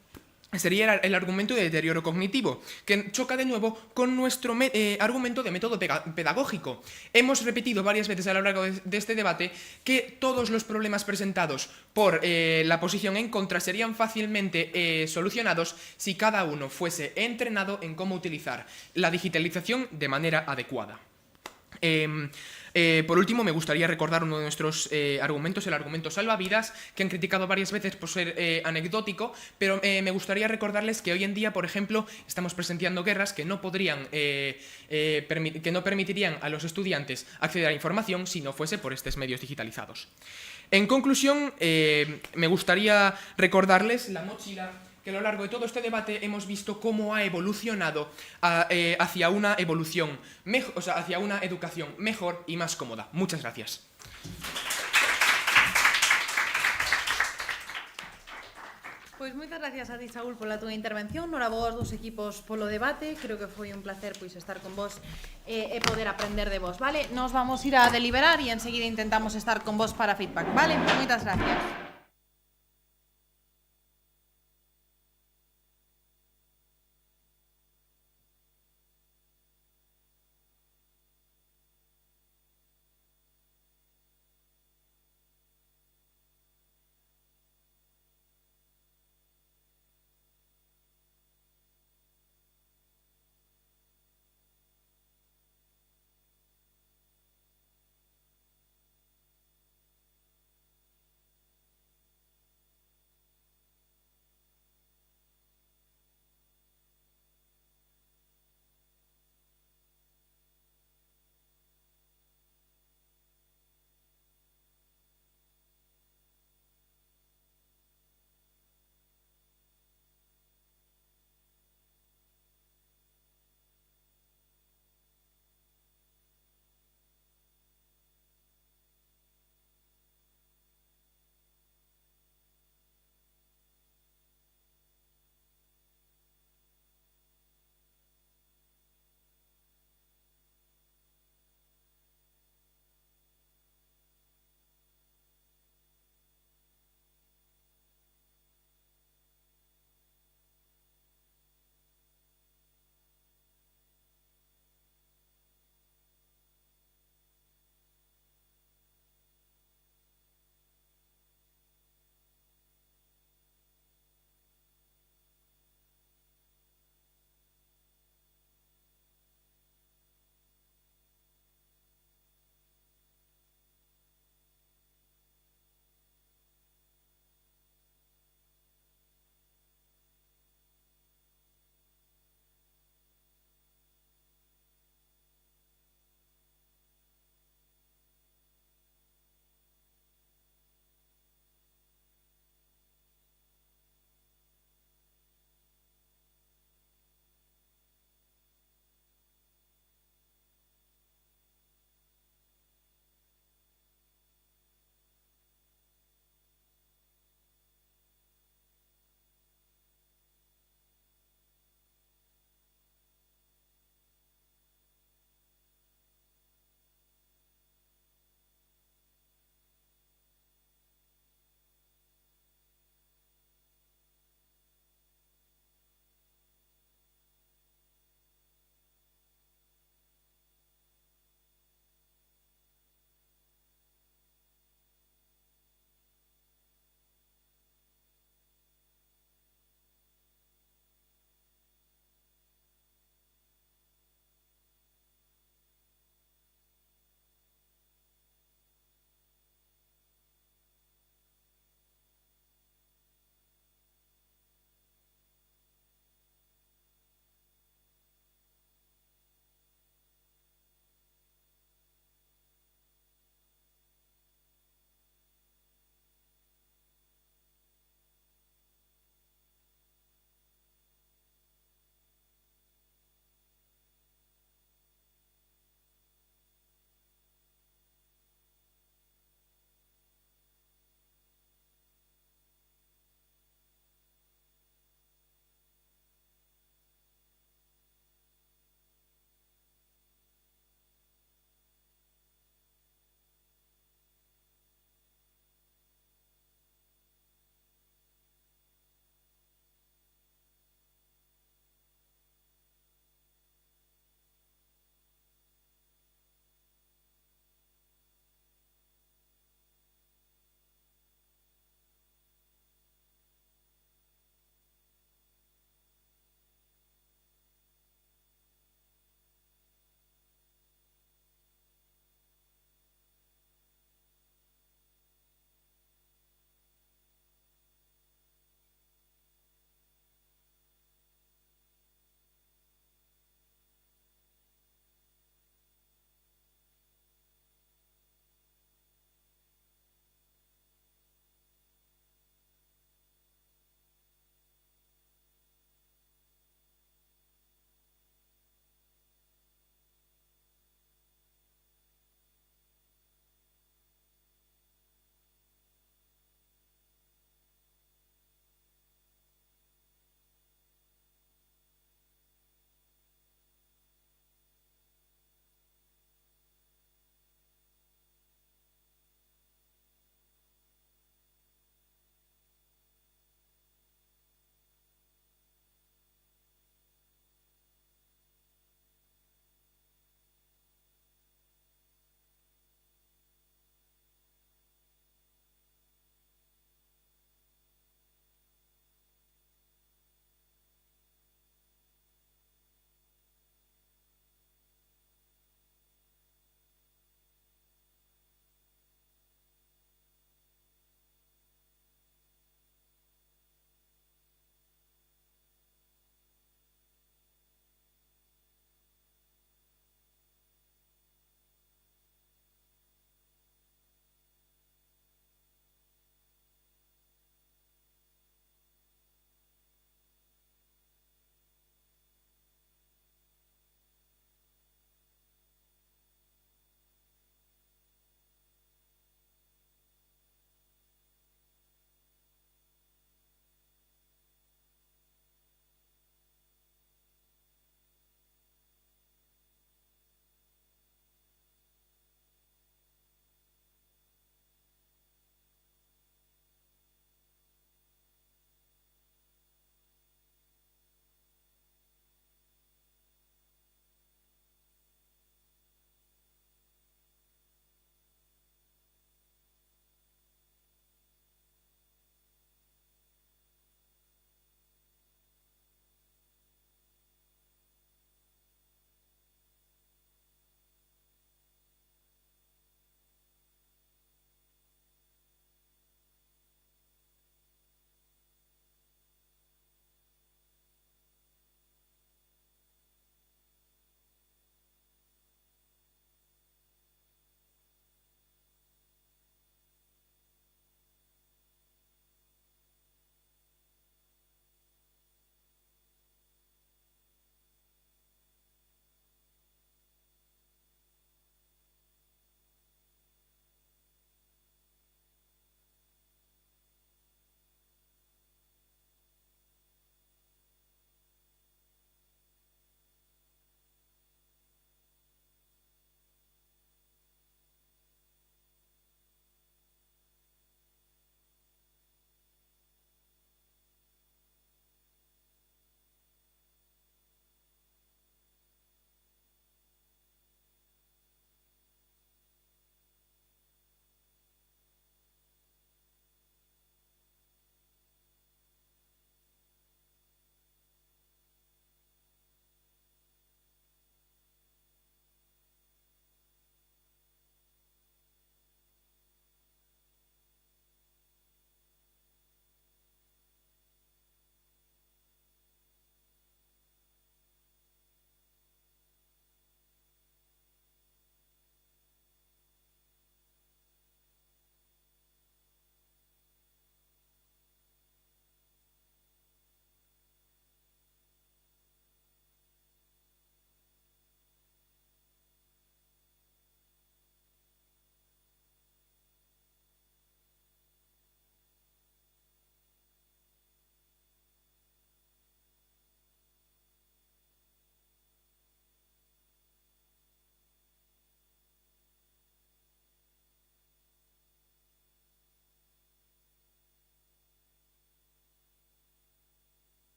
sería el argumento de deterioro cognitivo, que choca de nuevo con nuestro argumento de método pedagógico. Hemos repetido varias veces a lo largo de este debate que todos los problemas presentados por la posición en contra serían fácilmente solucionados si cada uno fuese entrenado en cómo utilizar la digitalización de manera adecuada. Por último, me gustaría recordar uno de nuestros argumentos, el argumento salvavidas, que han criticado varias veces por ser anecdótico, pero me gustaría recordarles que hoy en día, por ejemplo, estamos presenciando guerras que no permitirían a los estudiantes acceder a información si no fuese por estos medios digitalizados. En conclusión, me gustaría recordarles la mochila, que a lo largo de todo este debate hemos visto cómo ha evolucionado hacia una hacia una educación mejor y más cómoda. Muchas gracias. Pois moitas gracias a ti, Saúl, pola túa intervención. Nora vos dos equipos polo debate. Creo que foi un placer estar con vos e poder aprender de vos, vale? Nos vamos ir a deliberar e enseguida intentamos estar con vos para feedback, vale? Moitas gracias.